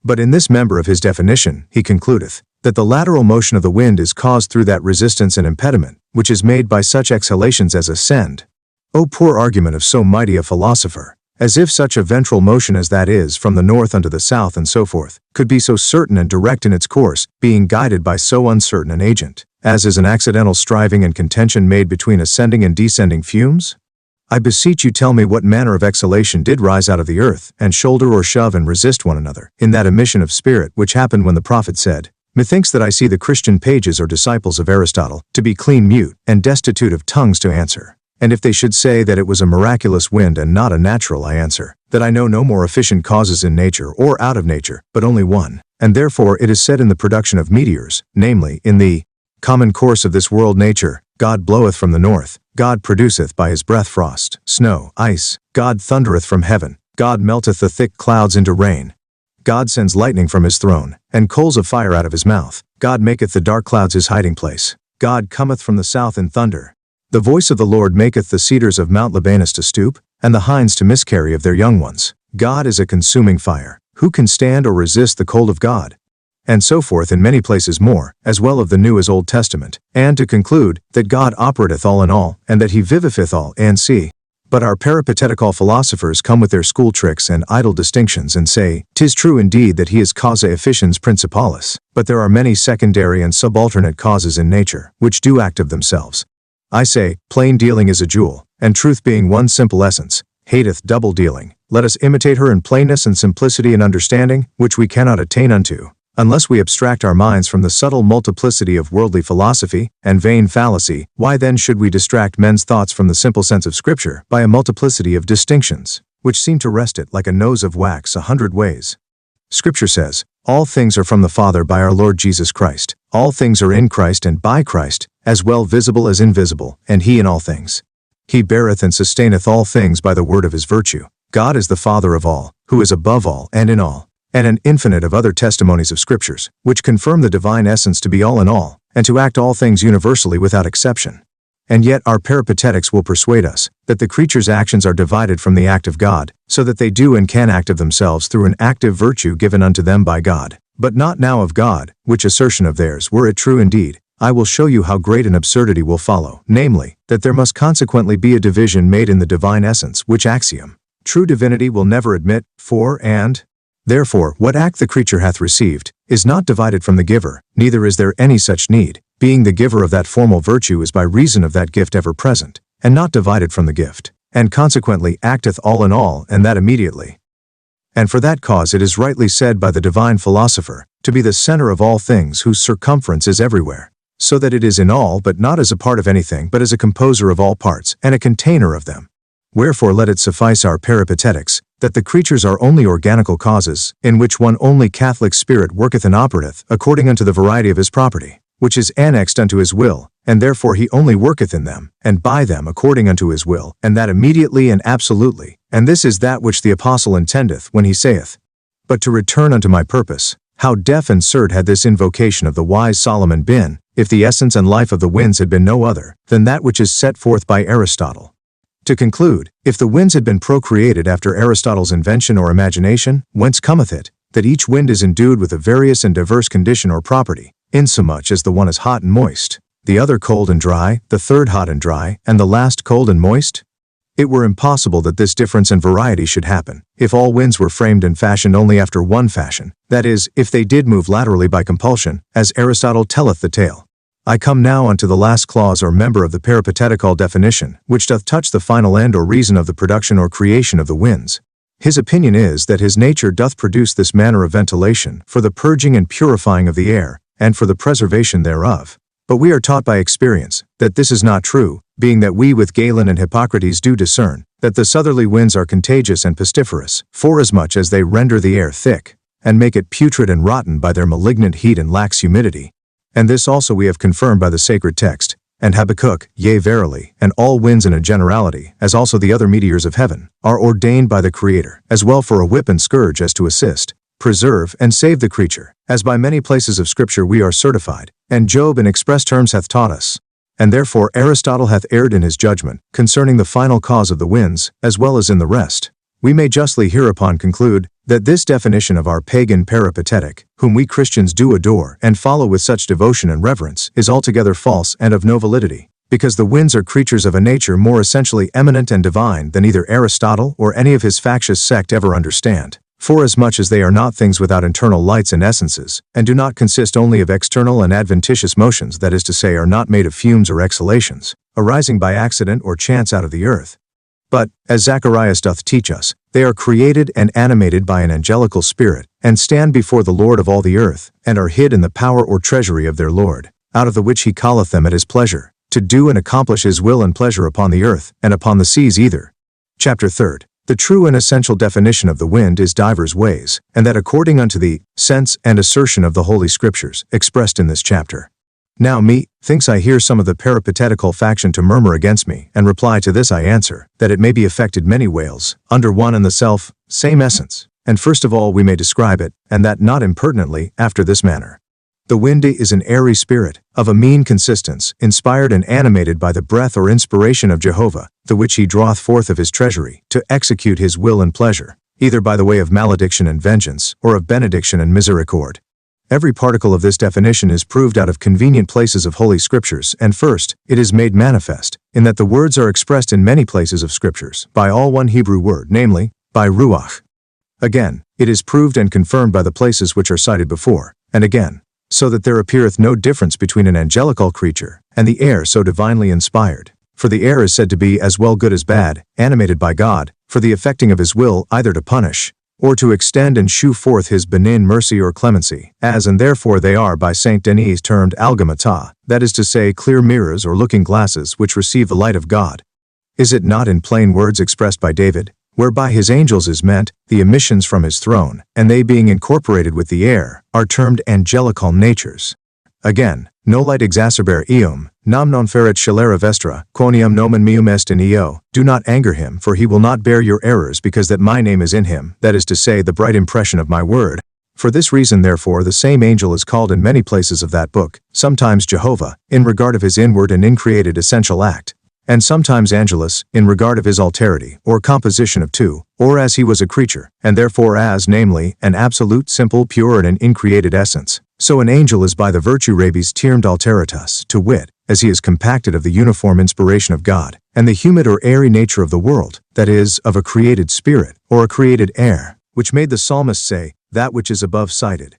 A: But in this member of his definition, he concludeth, that the lateral motion of the wind is caused through that resistance and impediment, which is made by such exhalations as ascend. O poor argument of so mighty a philosopher! As if such a ventral motion as that is, from the north unto the south and so forth, could be so certain and direct in its course, being guided by so uncertain an agent, as is an accidental striving and contention made between ascending and descending fumes? I beseech you tell me what manner of exhalation did rise out of the earth, and shoulder or shove and resist one another, in that emission of spirit which happened when the prophet said, Methinks that I see the Christian pages or disciples of Aristotle to be clean mute, and destitute of tongues to answer. And if they should say that it was a miraculous wind and not a natural, I answer, that I know no more efficient causes in nature or out of nature, but only one. And therefore it is said in the production of meteors, namely, in the common course of this world nature, God bloweth from the north, God produceth by his breath frost, snow, ice, God thundereth from heaven, God melteth the thick clouds into rain. God sends lightning from his throne, and coals of fire out of his mouth. God maketh the dark clouds his hiding place. God cometh from the south in thunder. The voice of the Lord maketh the cedars of Mount Libanus to stoop, and the hinds to miscarry of their young ones. God is a consuming fire. Who can stand or resist the cold of God? And so forth in many places more, as well of the New as Old Testament. And to conclude, that God operateth all in all, and that he vivifeth all, and see. But our peripatetical philosophers come with their school tricks and idle distinctions and say, 'Tis true indeed that he is causa efficiens principalis, but there are many secondary and subalternate causes in nature, which do act of themselves. I say, plain dealing is a jewel, and truth being one simple essence, hateth double dealing. Let us imitate her in plainness and simplicity and understanding, which we cannot attain unto, unless we abstract our minds from the subtle multiplicity of worldly philosophy and vain fallacy. Why then should we distract men's thoughts from the simple sense of Scripture by a multiplicity of distinctions, which seem to wrest it like a nose of wax 100 ways? Scripture says, all things are from the Father by our Lord Jesus Christ. All things are in Christ and by Christ, as well visible as invisible, and he in all things. He beareth and sustaineth all things by the word of his virtue. God is the Father of all, who is above all and in all, and an infinite of other testimonies of Scriptures, which confirm the divine essence to be all in all, and to act all things universally without exception. And yet our peripatetics will persuade us that the creature's actions are divided from the act of God, so that they do and can act of themselves through an active virtue given unto them by God, but not now of God, which assertion of theirs, were it true indeed, I will show you how great an absurdity will follow, namely, that there must consequently be a division made in the divine essence, which axiom true divinity will never admit, for and therefore what act the creature hath received is not divided from the giver, neither is there any such need, being the giver of that formal virtue is by reason of that gift ever present, and not divided from the gift, and consequently acteth all in all, and that immediately. And for that cause it is rightly said by the divine philosopher, to be the center of all things whose circumference is everywhere, so that it is in all but not as a part of anything but as a composer of all parts and a container of them. Wherefore let it suffice our peripatetics, that the creatures are only organical causes, in which one only Catholic Spirit worketh and operateth according unto the variety of his property, which is annexed unto his will, and therefore he only worketh in them, and by them according unto his will, and that immediately and absolutely, and this is that which the Apostle intendeth when he saith, but to return unto my purpose, how deaf and surd had this invocation of the wise Solomon been, if the essence and life of the winds had been no other than that which is set forth by Aristotle. To conclude, if the winds had been procreated after Aristotle's invention or imagination, whence cometh it, that each wind is endued with a various and diverse condition or property, insomuch as the one is hot and moist, the other cold and dry, the third hot and dry, and the last cold and moist? It were impossible that this difference and variety should happen, if all winds were framed and fashioned only after one fashion, that is, if they did move laterally by compulsion, as Aristotle telleth the tale. I come now unto the last clause or member of the peripatetical definition, which doth touch the final end or reason of the production or creation of the winds. His opinion is that his nature doth produce this manner of ventilation for the purging and purifying of the air, and for the preservation thereof. But we are taught by experience that this is not true, being that we with Galen and Hippocrates do discern that the southerly winds are contagious and pestiferous, forasmuch as they render the air thick, and make it putrid and rotten by their malignant heat and lax humidity. And this also we have confirmed by the sacred text, and Habakkuk, yea verily, and all winds in a generality, as also the other meteors of heaven, are ordained by the Creator, as well for a whip and scourge as to assist, preserve, and save the creature, as by many places of Scripture we are certified, and Job in express terms hath taught us. And therefore Aristotle hath erred in his judgment, concerning the final cause of the winds, as well as in the rest. We may justly hereupon conclude, that this definition of our pagan peripatetic, whom we Christians do adore and follow with such devotion and reverence, is altogether false and of no validity, because the winds are creatures of a nature more essentially eminent and divine than either Aristotle or any of his factious sect ever understand, forasmuch as they are not things without internal lights and essences, and do not consist only of external and adventitious motions, that is to say, are not made of fumes or exhalations, arising by accident or chance out of the earth. But, as Zacharias doth teach us, they are created and animated by an angelical spirit, and stand before the Lord of all the earth, and are hid in the power or treasury of their Lord, out of the which he calleth them at his pleasure, to do and accomplish his will and pleasure upon the earth, and upon the seas either. Chapter 3. The true and essential definition of the wind is divers ways, and that according unto the sense and assertion of the Holy Scriptures, expressed in this chapter. Now methinks I hear some of the peripatetical faction to murmur against me, and reply to this I answer, that it may be effected many ways, under one and the same essence, and first of all we may describe it, and that not impertinently, after this manner. The wind is an airy spirit, of a mean consistence, inspired and animated by the breath or inspiration of Jehovah, the which he draweth forth of his treasury, to execute his will and pleasure, either by the way of malediction and vengeance, or of benediction and misericord. Every particle of this definition is proved out of convenient places of Holy Scriptures, and first, it is made manifest, in that the words are expressed in many places of Scriptures, by all one Hebrew word, namely, by Ruach. Again, it is proved and confirmed by the places which are cited before, and again, so that there appeareth no difference between an angelical creature, and the air so divinely inspired. For the air is said to be as well good as bad, animated by God, for the effecting of his will either to punish, or to extend and shew forth his benign mercy or clemency, as and therefore they are by St. Denis termed algamata, that is to say clear mirrors or looking glasses which receive the light of God. Is it not in plain words expressed by David, whereby his angels is meant, the emissions from his throne, and they being incorporated with the air, are termed angelical natures. Again, no light exacerbare eum, nam non feret scelera vestra, quoniam nomen meum est in eo, do not anger him, for he will not bear your errors because that my name is in him, that is to say the bright impression of my word. For this reason therefore the same angel is called in many places of that book, sometimes Jehovah, in regard of his inward and increated essential act, and sometimes Angelus, in regard of his alterity, or composition of two, or as he was a creature, and therefore as, namely, an absolute, simple, pure and an increated essence. So an angel is by the virtue rabies termed alteritas, to wit, as he is compacted of the uniform inspiration of God, and the humid or airy nature of the world, that is, of a created spirit, or a created air, which made the psalmist say, that which is above cited.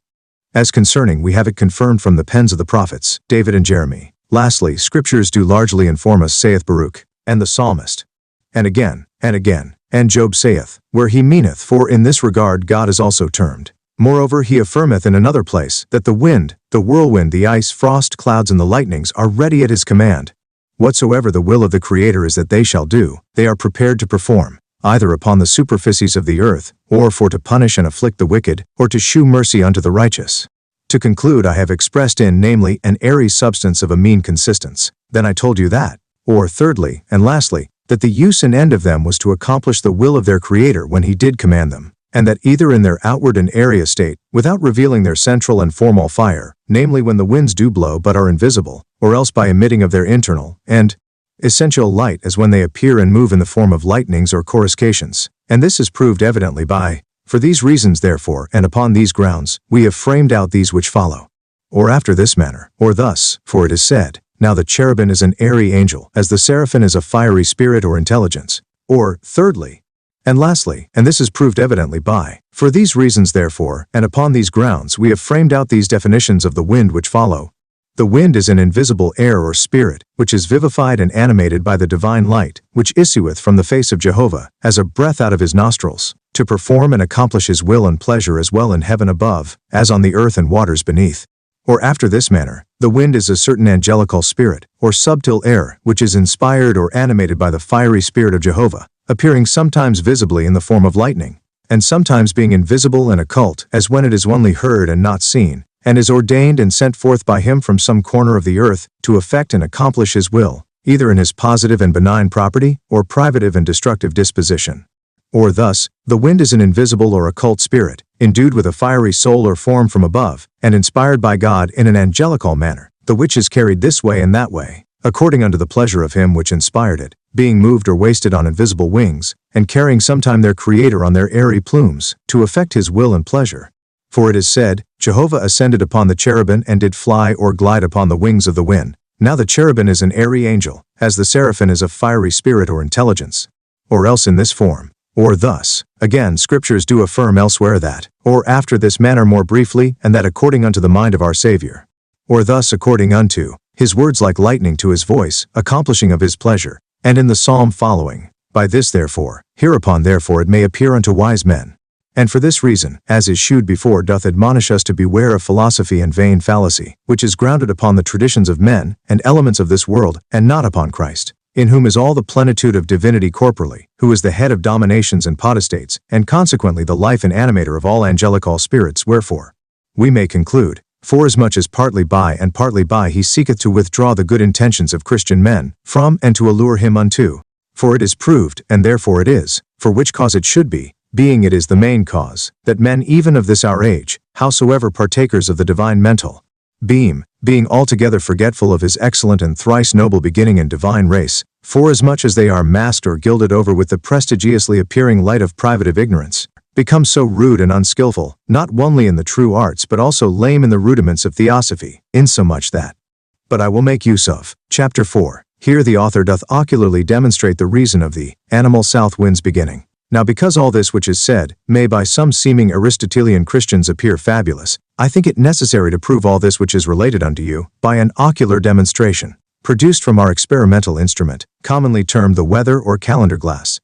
A: As concerning we have it confirmed from the pens of the prophets, David and Jeremy. Lastly, scriptures do largely inform us, saith Baruch, and the psalmist. And again, and Job saith, where he meaneth, for in this regard God is also termed. Moreover he affirmeth in another place, that the wind, the whirlwind, the ice, frost, clouds, and the lightnings are ready at his command. Whatsoever the will of the Creator is that they shall do, they are prepared to perform, either upon the superficies of the earth, or for to punish and afflict the wicked, or to shew mercy unto the righteous. To conclude, I have expressed in, namely, an airy substance of a mean consistence. Then I told you that, or thirdly, and lastly, that the use and end of them was to accomplish the will of their Creator when he did command them, and that either in their outward and airy estate, without revealing their central and formal fire, namely when the winds do blow but are invisible, or else by emitting of their internal and essential light as when they appear and move in the form of lightnings or coruscations, and this is proved evidently by, for these reasons therefore, and upon these grounds, we have framed out these which follow. Or after this manner, or thus, for it is said, now the cherubim is an airy angel, as the seraphim is a fiery spirit or intelligence. Or, thirdly, and lastly, and this is proved evidently by, for these reasons therefore, and upon these grounds we have framed out these definitions of the wind which follow. The wind is an invisible air or spirit, which is vivified and animated by the divine light, which issueth from the face of Jehovah, as a breath out of his nostrils, to perform and accomplish his will and pleasure as well in heaven above, as on the earth and waters beneath. Or after this manner, the wind is a certain angelical spirit, or subtle air, which is inspired or animated by the fiery spirit of Jehovah, appearing sometimes visibly in the form of lightning, and sometimes being invisible and occult, as when it is only heard and not seen, and is ordained and sent forth by him from some corner of the earth, to effect and accomplish his will, either in his positive and benign property, or privative and destructive disposition. Or thus, the wind is an invisible or occult spirit, endued with a fiery soul or form from above, and inspired by God in an angelical manner, the which is carried this way and that way, according unto the pleasure of him which inspired it, being moved or wasted on invisible wings, and carrying sometime their Creator on their airy plumes, to effect his will and pleasure. For it is said, Jehovah ascended upon the cherubim and did fly or glide upon the wings of the wind. Now the cherubim is an airy angel, as the seraphim is a fiery spirit or intelligence. Or else in this form. Or thus. Again, scriptures do affirm elsewhere that, or after this manner more briefly, and that according unto the mind of our Savior. Or thus according unto his words like lightning to his voice, accomplishing of his pleasure. And in the psalm following, by this therefore, hereupon therefore it may appear unto wise men. And for this reason, as is shewed before, doth admonish us to beware of philosophy and vain fallacy, which is grounded upon the traditions of men, and elements of this world, and not upon Christ, in whom is all the plenitude of divinity corporally, who is the head of dominations and potestates, and consequently the life and animator of all angelical spirits. Wherefore, we may conclude, forasmuch as partly by he seeketh to withdraw the good intentions of Christian men, from and to allure him unto. For it is proved, and therefore it is, for which cause it should be, being it is the main cause, that men even of this our age, howsoever partakers of the divine mental beam, being altogether forgetful of his excellent and thrice noble beginning and divine race, forasmuch as they are masked or gilded over with the prestigiously appearing light of privative ignorance, become so rude and unskilful, not only in the true arts but also lame in the rudiments of theosophy, insomuch that. But I will make use of, chapter 4, here the author doth ocularly demonstrate the reason of the animal south wind's beginning. Now because all this which is said, may by some seeming Aristotelian Christians appear fabulous, I think it necessary to prove all this which is related unto you, by an ocular demonstration, produced from our experimental instrument, commonly termed the weather or calendar glass.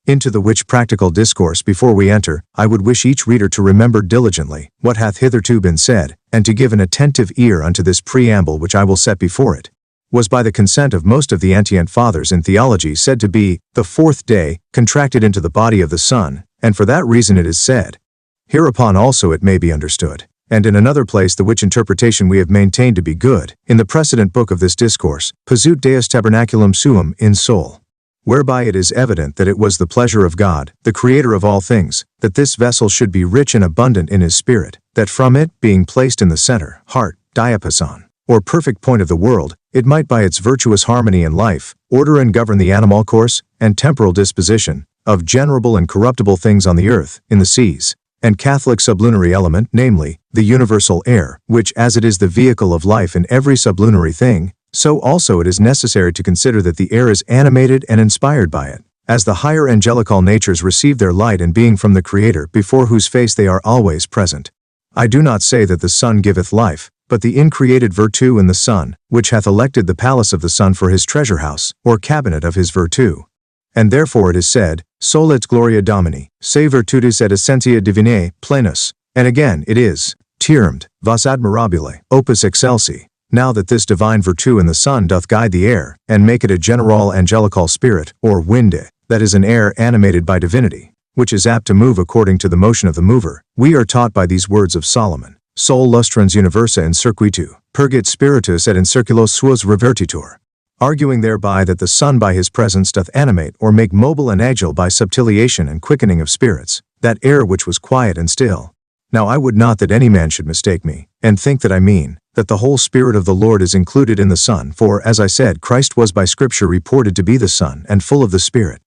A: Into the which practical discourse before we enter, I would wish each reader to remember diligently what hath hitherto been said, and to give an attentive ear unto this preamble which I will set before it. Was by the consent of most of the antient fathers in theology said to be, the fourth day, contracted into the body of the sun, and for that reason it is said. Hereupon also it may be understood, and in another place the which interpretation we have maintained to be good, in the precedent book of this discourse, Posuit Deus Tabernaculum Suum in Sol. Whereby it is evident that it was the pleasure of God, the Creator of all things, that this vessel should be rich and abundant in his spirit, that from it, being placed in the center, heart, diapason, or perfect point of the world, it might by its virtuous harmony in life, order and govern the animal course, and temporal disposition, of generable and corruptible things on the earth, in the seas, and Catholic sublunary element, namely, the universal air, which as it is the vehicle of life in every sublunary thing, so also it is necessary to consider that the air is animated and inspired by it, as the higher angelical natures receive their light and being from the Creator, before whose face they are always present. I do not say that the sun giveth life, but the increated virtue in the Son, which hath elected the palace of the Son for his treasure house, or cabinet of his virtue. And therefore it is said, Sol et gloria Domini, se virtutis et essentia divinae, plenus, and again it is, termed, vas admirabile, opus excelsi, now that this divine virtue in the Son doth guide the air, and make it a general angelical spirit, or winde, that is an air animated by divinity, which is apt to move according to the motion of the mover, we are taught by these words of Solomon, Sol lustrans universa in circuitu, pergit spiritus et in circulos suos revertitur, arguing thereby that the Son by his presence doth animate or make mobile and agile by subtiliation and quickening of spirits, that air which was quiet and still. Now I would not that any man should mistake me, and think that I mean, that the whole Spirit of the Lord is included in the Son, for, as I said, Christ was by Scripture reported to be the Son and full of the Spirit.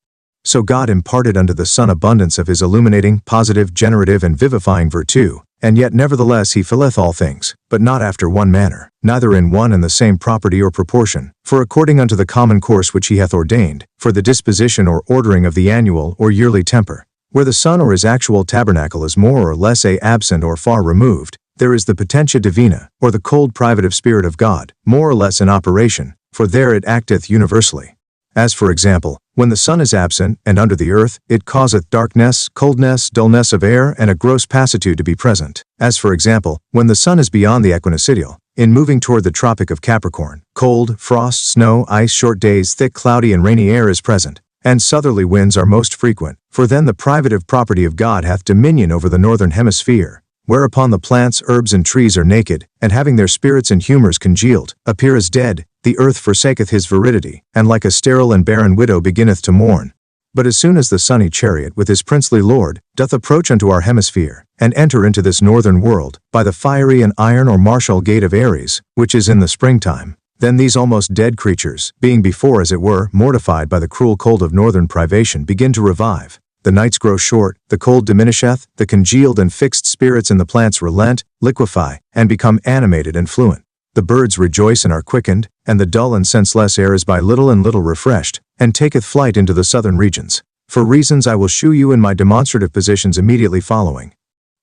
A: So God imparted unto the Son abundance of his illuminating, positive, generative, and vivifying virtue, and yet nevertheless he filleth all things, but not after one manner, neither in one and the same property or proportion, for according unto the common course which he hath ordained, for the disposition or ordering of the annual or yearly temper. Where the Son or his actual tabernacle is more or less absent or far removed, there is the potentia divina, or the cold privative Spirit of God, more or less in operation, for there it acteth universally. As for example, when the sun is absent, and under the earth, it causeth darkness, coldness, dullness of air, and a gross passitude to be present. As for example, when the sun is beyond the equinoctial, in moving toward the Tropic of Capricorn, cold, frost, snow, ice, short days, thick cloudy and rainy air is present, and southerly winds are most frequent, for then the privative property of God hath dominion over the northern hemisphere, whereupon the plants, herbs, and trees are naked, and having their spirits and humours congealed, appear as dead, the earth forsaketh his viridity, and like a sterile and barren widow beginneth to mourn. But as soon as the sunny chariot with his princely lord doth approach unto our hemisphere, and enter into this northern world, by the fiery and iron or martial gate of Aries, which is in the springtime, then these almost dead creatures, being before as it were mortified by the cruel cold of northern privation, begin to revive. The nights grow short, the cold diminisheth, the congealed and fixed spirits in the plants relent, liquefy, and become animated and fluent. The birds rejoice and are quickened, and the dull and senseless air is by little and little refreshed, and taketh flight into the southern regions, for reasons I will shew you in my demonstrative positions immediately following.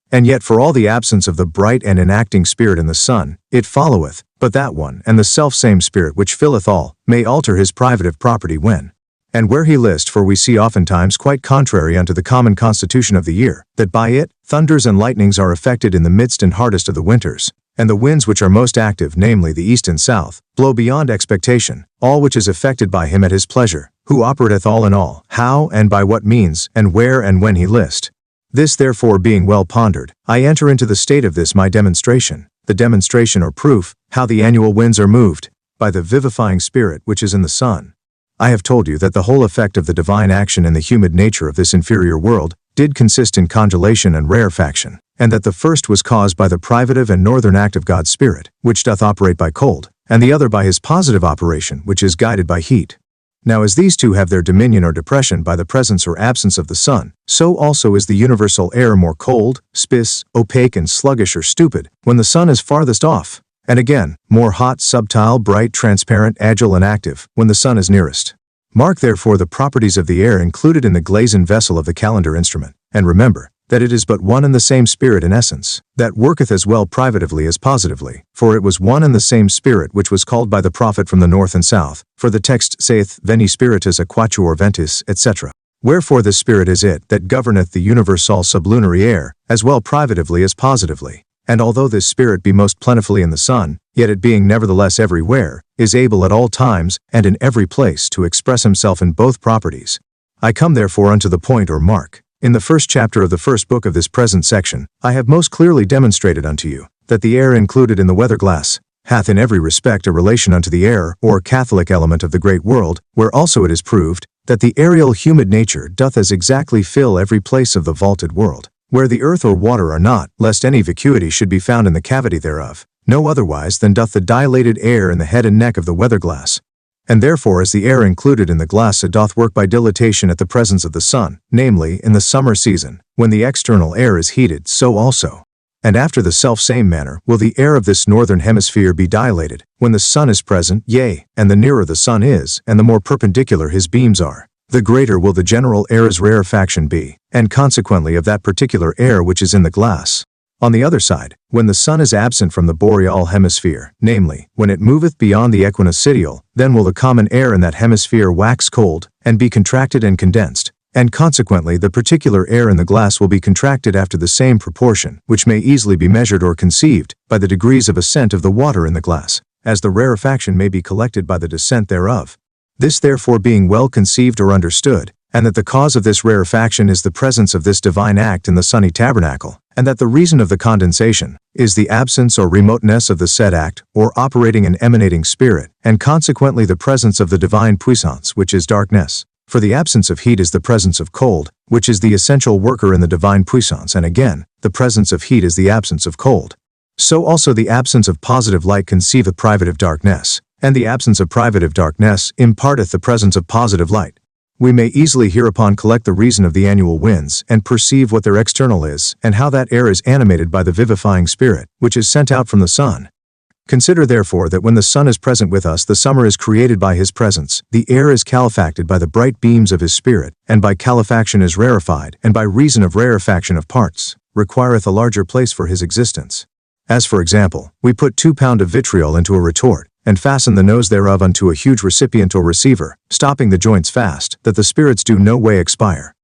A: And yet for all the absence of the bright and enacting Spirit in the Son, it followeth, but that one and the self-same Spirit which filleth all, may alter his privative property when and where he list, for we see oftentimes quite contrary unto the common constitution of the year, that by it, thunders and lightnings are effected in the midst and hardest of the winters, and the winds which are most active, namely the east and south, blow beyond expectation, all which is effected by him at his pleasure, who operateth all in all, how and by what means, and where and when he list. This therefore being well pondered, I enter into the state of this my demonstration, the demonstration or proof, how the annual winds are moved, by the vivifying Spirit which is in the Son. I have told you that the whole effect of the divine action in the humid nature of this inferior world did consist in congelation and rarefaction, and that the first was caused by the privative and northern act of God's Spirit, which doth operate by cold, and the other by his positive operation, which is guided by heat. Now as these two have their dominion or depression by the presence or absence of the sun, so also is the universal air more cold, spis, opaque and sluggish or stupid, when the sun is farthest off, and again, more hot, subtile, bright, transparent, agile and active, when the sun is nearest. Mark therefore the properties of the air included in the glazed vessel of the calendar instrument, and remember, that it is but one and the same Spirit in essence, that worketh as well privatively as positively, for it was one and the same Spirit which was called by the prophet from the north and south, for the text saith, Veni Spiritus Aquatur Ventis, etc. Wherefore this Spirit is it that governeth the universal sublunary air, as well privatively as positively. And although this Spirit be most plentifully in the sun, yet it being nevertheless everywhere, is able at all times, and in every place to express himself in both properties. I come therefore unto the point or mark. In the first chapter of the first book of this present section, I have most clearly demonstrated unto you, that the air included in the weather glass, hath in every respect a relation unto the air, or Catholic element of the great world, where also it is proved, that the aerial humid nature doth as exactly fill every place of the vaulted world, where the earth or water are not, lest any vacuity should be found in the cavity thereof, no otherwise than doth the dilated air in the head and neck of the weather glass. And therefore as the air included in the glass it doth work by dilatation at the presence of the sun, namely, in the summer season, when the external air is heated, so also. And after the self-same manner will the air of this northern hemisphere be dilated, when the sun is present, yea, and the nearer the sun is, and the more perpendicular his beams are, the greater will the general air's rarefaction be, and consequently of that particular air which is in the glass. On the other side, when the sun is absent from the boreal hemisphere, namely, when it moveth beyond the equinoctial, then will the common air in that hemisphere wax cold, and be contracted and condensed, and consequently the particular air in the glass will be contracted after the same proportion, which may easily be measured or conceived, by the degrees of ascent of the water in the glass, as the rarefaction may be collected by the descent thereof. This therefore being well conceived or understood, and that the cause of this rarefaction is the presence of this divine act in the sunny tabernacle, and that the reason of the condensation is the absence or remoteness of the said act, or operating and emanating spirit, and consequently the presence of the divine puissance, which is darkness. For the absence of heat is the presence of cold, which is the essential worker in the divine puissance, and again, the presence of heat is the absence of cold. So also the absence of positive light conceiveth privative darkness, and the absence of privative darkness imparteth the presence of positive light. We may easily hereupon collect the reason of the annual winds, and perceive what their external is, and how that air is animated by the vivifying spirit, which is sent out from the sun. Consider therefore that when the sun is present with us the summer is created by his presence, the air is calefacted by the bright beams of his spirit, and by calefaction is rarefied, and by reason of rarefaction of parts, requireth a larger place for his existence. As for example, we put 2 pound of vitriol into a retort, and fasten the nose thereof unto a huge recipient or receiver, stopping the joints fast, that the spirits do no way expire.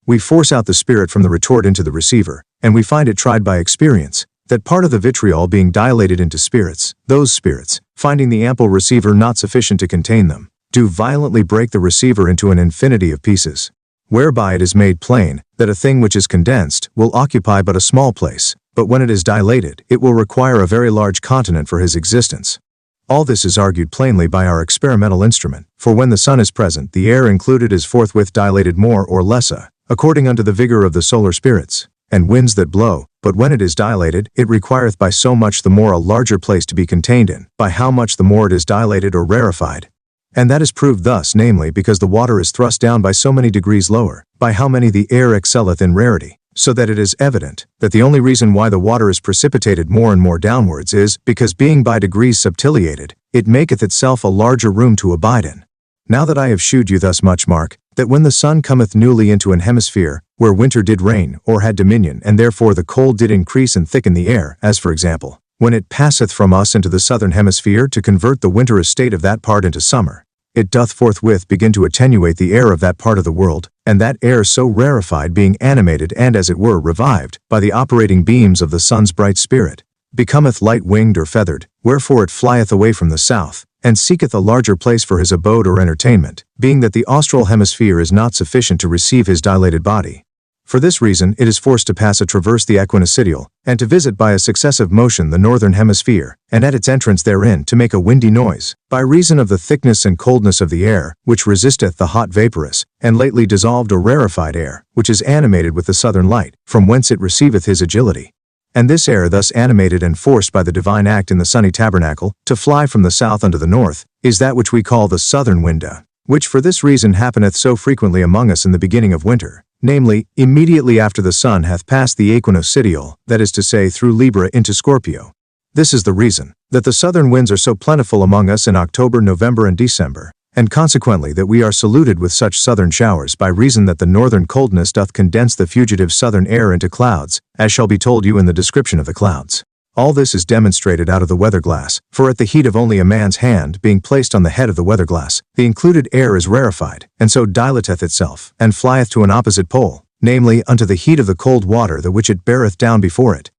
A: We force out the spirit from the retort into the receiver, and we find it tried by experience, that part of the vitriol being dilated into spirits, those spirits, finding the ample receiver not sufficient to contain them, do violently break the receiver into an infinity of pieces. Whereby it is made plain, that a thing which is condensed will occupy but a small place, but when it is dilated, it will require a very large continent for his existence. All this is argued plainly by our experimental instrument, for when the sun is present, the air included is forthwith dilated more or lessa, according unto the vigor of the solar spirits, and winds that blow, but when it is dilated, it requireth by so much the more a larger place to be contained in, by how much the more it is dilated or rarefied. And that is proved thus, namely, because the water is thrust down by so many degrees lower, by how many the air excelleth in rarity, so that it is evident that the only reason why the water is precipitated more and more downwards is, because being by degrees subtiliated, it maketh itself a larger room to abide in. Now that I have shewed you thus much, mark, that when the sun cometh newly into an hemisphere, where winter did reign, or had dominion, and therefore the cold did increase and thicken the air, as for example, when it passeth from us into the southern hemisphere to convert the winter estate of that part into summer, it doth forthwith begin to attenuate the air of that part of the world, and that air so rarefied being animated and as it were revived, by the operating beams of the sun's bright spirit, becometh light-winged or feathered, wherefore it flieth away from the south, and seeketh a larger place for his abode or entertainment, being that the austral hemisphere is not sufficient to receive his dilated body. For this reason it is forced to pass a traverse the equinoctial, and to visit by a successive motion the northern hemisphere, and at its entrance therein to make a windy noise, by reason of the thickness and coldness of the air, which resisteth the hot vaporous, and lately dissolved or rarefied air, which is animated with the southern light, from whence it receiveth his agility. And this air thus animated and forced by the divine act in the sunny tabernacle, to fly from the south unto the north, is that which we call the southern winda, which for this reason happeneth so frequently among us in the beginning of winter, namely, immediately after the sun hath passed the equinoctial, that is to say through Libra into Scorpio. This is the reason, that the southern winds are so plentiful among us in October, November, and December, and consequently that we are saluted with such southern showers by reason that the northern coldness doth condense the fugitive southern air into clouds, as shall be told you in the description of the clouds. All this is demonstrated out of the weather glass, for at the heat of only a man's hand being placed on the head of the weather glass, the included air is rarefied, and so dilateth itself, and flieth to an opposite pole, namely unto the heat of the cold water the which it beareth down before it.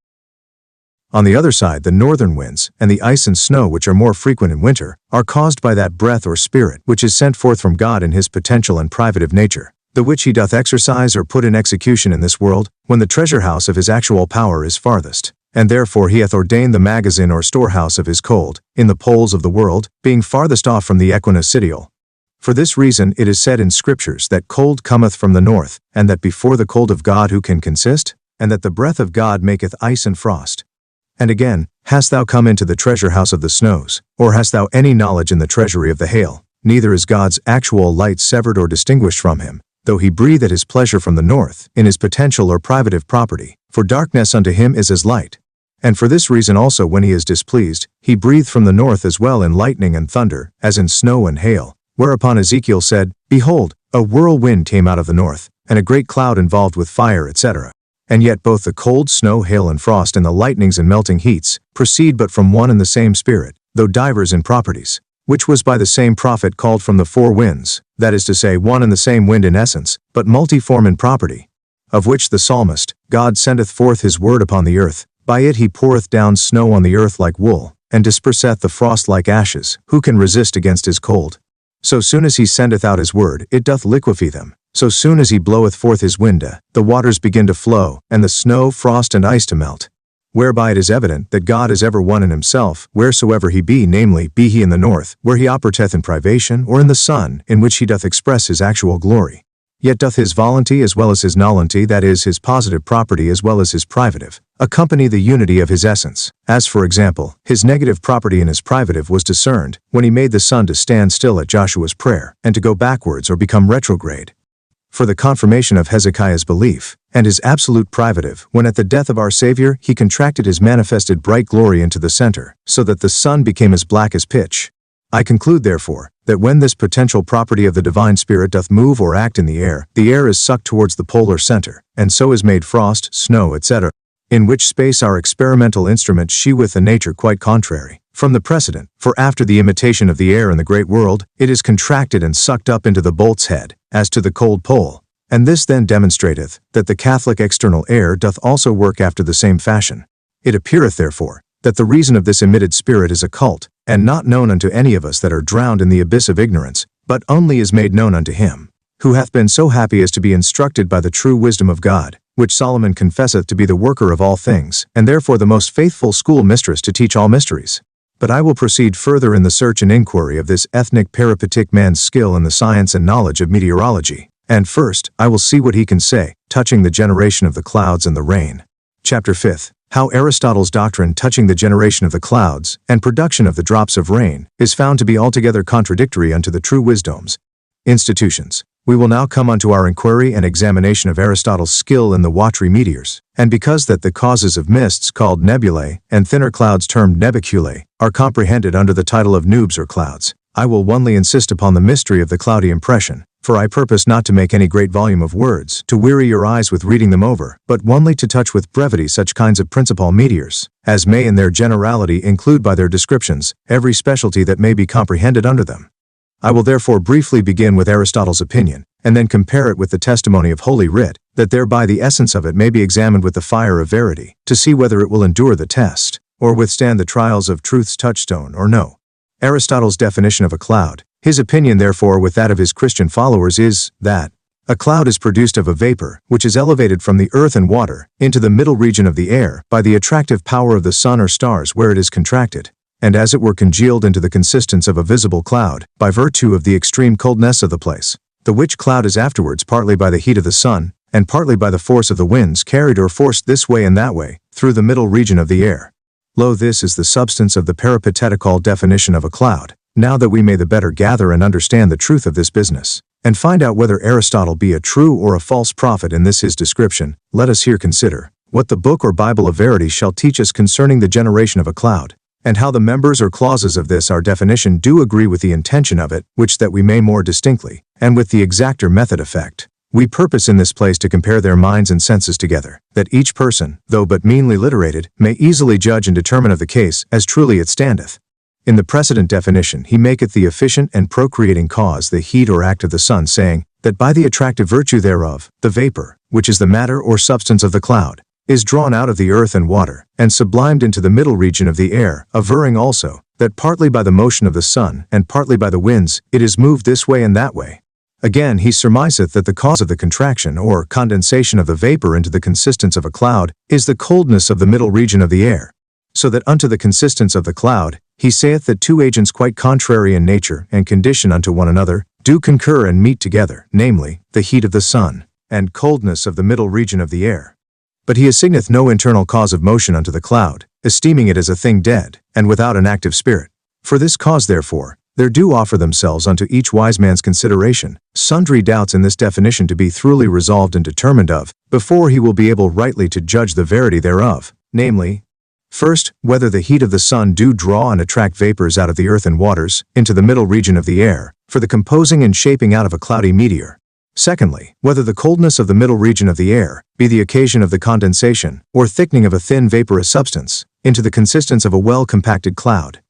A: On the other side, the northern winds, and the ice and snow which are more frequent in winter, are caused by that breath or spirit which is sent forth from God in his potential and privative nature, the which he doth exercise or put in execution in this world, when the treasure house of his actual power is farthest. And therefore he hath ordained the magazine or storehouse of his cold, in the poles of the world, being farthest off from the equinoctial. For this reason it is said in Scriptures that cold cometh from the north, and that before the cold of God who can consist, and that the breath of God maketh ice and frost. And again, hast thou come into the treasure house of the snows, or hast thou any knowledge in the treasury of the hail? Neither is God's actual light severed or distinguished from him, though he breathe at his pleasure from the north, in his potential or privative property, for darkness unto him is as light. And for this reason also when he is displeased, he breathed from the north as well in lightning and thunder, as in snow and hail. Whereupon Ezekiel said, Behold, a whirlwind came out of the north, and a great cloud involved with fire, etc. And yet both the cold, snow, hail, and frost, and the lightnings and melting heats, proceed but from one and the same spirit, though divers in properties, which was by the same prophet called from the four winds, that is to say, one and the same wind in essence, but multiform in property. Of which the psalmist, God sendeth forth his word upon the earth, by it he poureth down snow on the earth like wool, and disperseth the frost like ashes. Who can resist against his cold? So soon as he sendeth out his word, it doth liquefy them. So soon as he bloweth forth his wind, the waters begin to flow, and the snow, frost, and ice to melt. Whereby it is evident that God is ever one in himself, wheresoever he be, namely, be he in the north, where he operateth in privation, or in the sun, in which he doth express his actual glory. Yet doth his volunty as well as his nullity, that is, his positive property as well as his privative, accompany the unity of his essence, as for example, his negative property in his privative was discerned, when he made the sun to stand still at Joshua's prayer, and to go backwards or become retrograde. For the confirmation of Hezekiah's belief, and his absolute privative, when at the death of our Savior he contracted his manifested bright glory into the center, so that the sun became as black as pitch. I conclude therefore, that when this potential property of the divine spirit doth move or act in the air is sucked towards the polar center, and so is made frost, snow, etc., in which space our experimental instrument sheweth a nature quite contrary from the precedent, for after the imitation of the air in the great world, it is contracted and sucked up into the bolt's head, as to the cold pole. And this then demonstrateth, that the Catholic external air doth also work after the same fashion. It appeareth therefore, that the reason of this emitted spirit is occult, and not known unto any of us that are drowned in the abyss of ignorance, but only is made known unto him, who hath been so happy as to be instructed by the true wisdom of God, which Solomon confesseth to be the worker of all things, and therefore the most faithful schoolmistress to teach all mysteries. But I will proceed further in the search and inquiry of this ethnic peripatetic man's skill in the science and knowledge of meteorology. And first, I will see what he can say, touching the generation of the clouds and the rain. Chapter 5. How Aristotle's doctrine touching the generation of the clouds, and production of the drops of rain, is found to be altogether contradictory unto the true wisdom's institutions. We will now come unto our inquiry and examination of Aristotle's skill in the watery meteors, and because that the causes of mists called nebulae, and thinner clouds termed nebeculae, are comprehended under the title of nubes or clouds, I will only insist upon the mystery of the cloudy impression, for I purpose not to make any great volume of words, to weary your eyes with reading them over, but only to touch with brevity such kinds of principal meteors, as may in their generality include by their descriptions every specialty that may be comprehended under them. I will therefore briefly begin with Aristotle's opinion, and then compare it with the testimony of Holy Writ, that thereby the essence of it may be examined with the fire of verity, to see whether it will endure the test, or withstand the trials of truth's touchstone or no. Aristotle's definition of a cloud. His opinion therefore with that of his Christian followers is, that a cloud is produced of a vapor, which is elevated from the earth and water, into the middle region of the air, by the attractive power of the sun or stars where it is contracted, and as it were congealed into the consistence of a visible cloud, by virtue of the extreme coldness of the place, the which cloud is afterwards partly by the heat of the sun, and partly by the force of the winds carried or forced this way and that way, through the middle region of the air. Lo, this is the substance of the peripatetical definition of a cloud. Now that we may the better gather and understand the truth of this business, and find out whether Aristotle be a true or a false prophet in this his description, let us here consider what the book or Bible of verity shall teach us concerning the generation of a cloud. and how the members or clauses of this our definition do agree with the intention of it, which that we may more distinctly, and with the exacter method effect. We purpose in this place to compare their minds and senses together, that each person, though but meanly literated, may easily judge and determine of the case as truly it standeth. In the precedent definition he maketh the efficient and procreating cause the heat or act of the sun, saying, that by the attractive virtue thereof, the vapor, which is the matter or substance of the cloud, is drawn out of the earth and water, and sublimed into the middle region of the air, averring also, that partly by the motion of the sun, and partly by the winds, it is moved this way and that way. Again he surmiseth that the cause of the contraction or condensation of the vapor into the consistence of a cloud is the coldness of the middle region of the air. So that unto the consistence of the cloud, he saith that two agents quite contrary in nature and condition unto one another, do concur and meet together, namely, the heat of the sun, and coldness of the middle region of the air. But he assigneth no internal cause of motion unto the cloud, esteeming it as a thing dead, and without an active spirit. For this cause therefore, there do offer themselves unto each wise man's consideration sundry doubts in this definition to be thoroughly resolved and determined of, before he will be able rightly to judge the verity thereof, namely, first, whether the heat of the sun do draw and attract vapors out of the earth and waters, into the middle region of the air, for the composing and shaping out of a cloudy meteor. Secondly, whether the coldness of the middle region of the air be the occasion of the condensation, or thickening of a thin vaporous substance, into the consistence of a well-compacted cloud.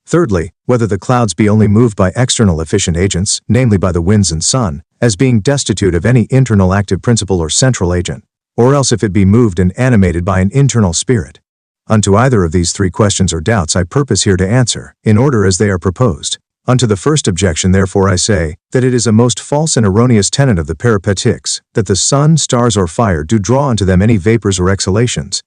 A: Thirdly, whether the clouds be only moved by external efficient agents, namely by the winds and sun, as being destitute of any internal active principle or central agent, or else if it be moved and animated by an internal spirit. Unto either of these three questions or doubts I purpose here to answer, in order as they are proposed. Unto the first objection therefore I say, that it is a most false and erroneous tenet of the Peripatetics, that the sun, stars, or fire do draw unto them any vapors or exhalations.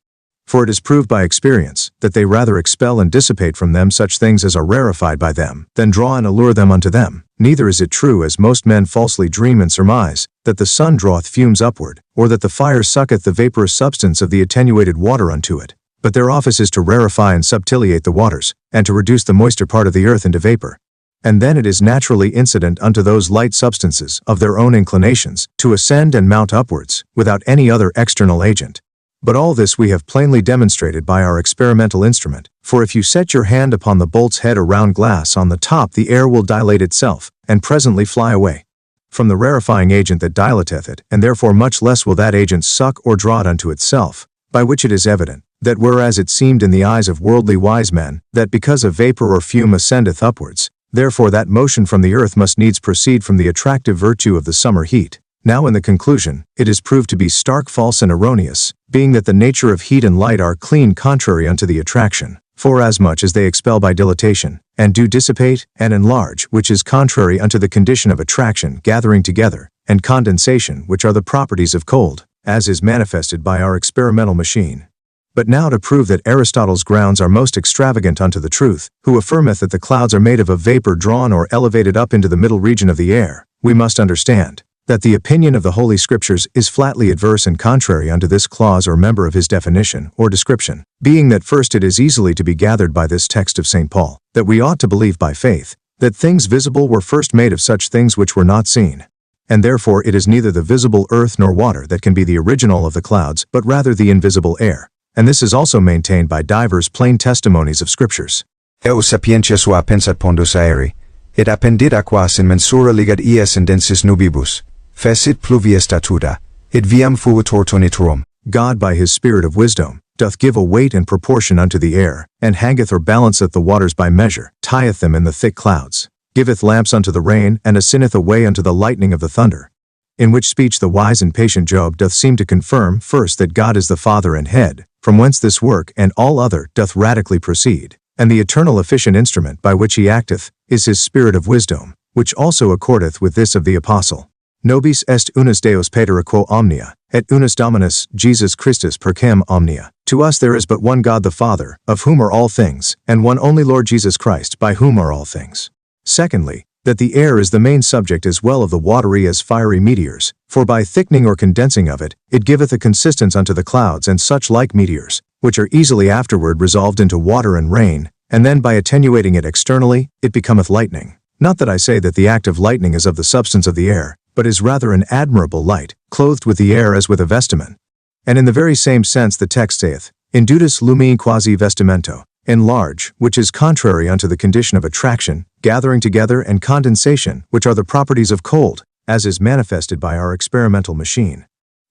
A: For it is proved by experience, that they rather expel and dissipate from them such things as are rarefied by them, than draw and allure them unto them. Neither is it true, as most men falsely dream and surmise, that the sun draweth fumes upward, or that the fire sucketh the vaporous substance of the attenuated water unto it. But their office is to rarefy and subtiliate the waters, and to reduce the moister part of the earth into vapor. And then it is naturally incident unto those light substances, of their own inclinations, to ascend and mount upwards, without any other external agent. But all this we have plainly demonstrated by our experimental instrument, for if you set your hand upon the bolt's head or round glass on the top, the air will dilate itself, and presently fly away from the rarefying agent that dilateth it, and therefore much less will that agent suck or draw it unto itself, by which it is evident, that whereas it seemed in the eyes of worldly wise men, that because a vapor or fume ascendeth upwards, therefore that motion from the earth must needs proceed from the attractive virtue of the summer heat. Now in the conclusion, it is proved to be stark false and erroneous, being that the nature of heat and light are clean contrary unto the attraction, forasmuch as they expel by dilatation, and do dissipate, and enlarge, which is contrary unto the condition of attraction, gathering together, and condensation, which are the properties of cold, as is manifested by our experimental machine. But now to prove that Aristotle's grounds are most extravagant unto the truth, who affirmeth that the clouds are made of a vapor drawn or elevated up into the middle region of the air, we must understand that the opinion of the Holy Scriptures is flatly adverse and contrary unto this clause or member of his definition or description, being that first it is easily to be gathered by this text of St. Paul, that we ought to believe by faith, that things visible were first made of such things which were not seen. And therefore it is neither the visible earth nor water that can be the original of the clouds, but rather the invisible air. And this is also maintained by divers plain testimonies of Scriptures.
B: Eu sapientia sua pensat pondus aeri, et appendit aquas in mensura ligat ies in densis nubibus, fecit pluvia statuta, et viam fuitur toniturum.
A: God by his spirit of wisdom doth give a weight and proportion unto the air, and hangeth or balanceth the waters by measure, tieth them in the thick clouds, giveth lamps unto the rain, and assigneth a way unto the lightning of the thunder. In which speech the wise and patient Job doth seem to confirm first that God is the Father and Head, from whence this work and all other doth radically proceed, and the eternal efficient instrument by which he acteth is his spirit of wisdom, which also accordeth with this of the Apostle. Nobis est unus Deus Pater quo omnia, et unus Dominus, Jesus Christus percam omnia. To us there is but one God the Father, of whom are all things, and one only Lord Jesus Christ, by whom are all things. Secondly, that the air is the main subject as well of the watery as fiery meteors, for by thickening or condensing of it, it giveth a consistence unto the clouds and such like meteors, which are easily afterward resolved into water and rain, and then by attenuating it externally, it becometh lightning. Not that I say that the act of lightning is of the substance of the air, but is rather an admirable light, clothed with the air as with a vestiment. And in the very same sense the text saith, Indutus lumini quasi vestimento, enlarge, which is contrary unto the condition of attraction, gathering together, and condensation, which are the properties of cold, as is manifested by our experimental machine.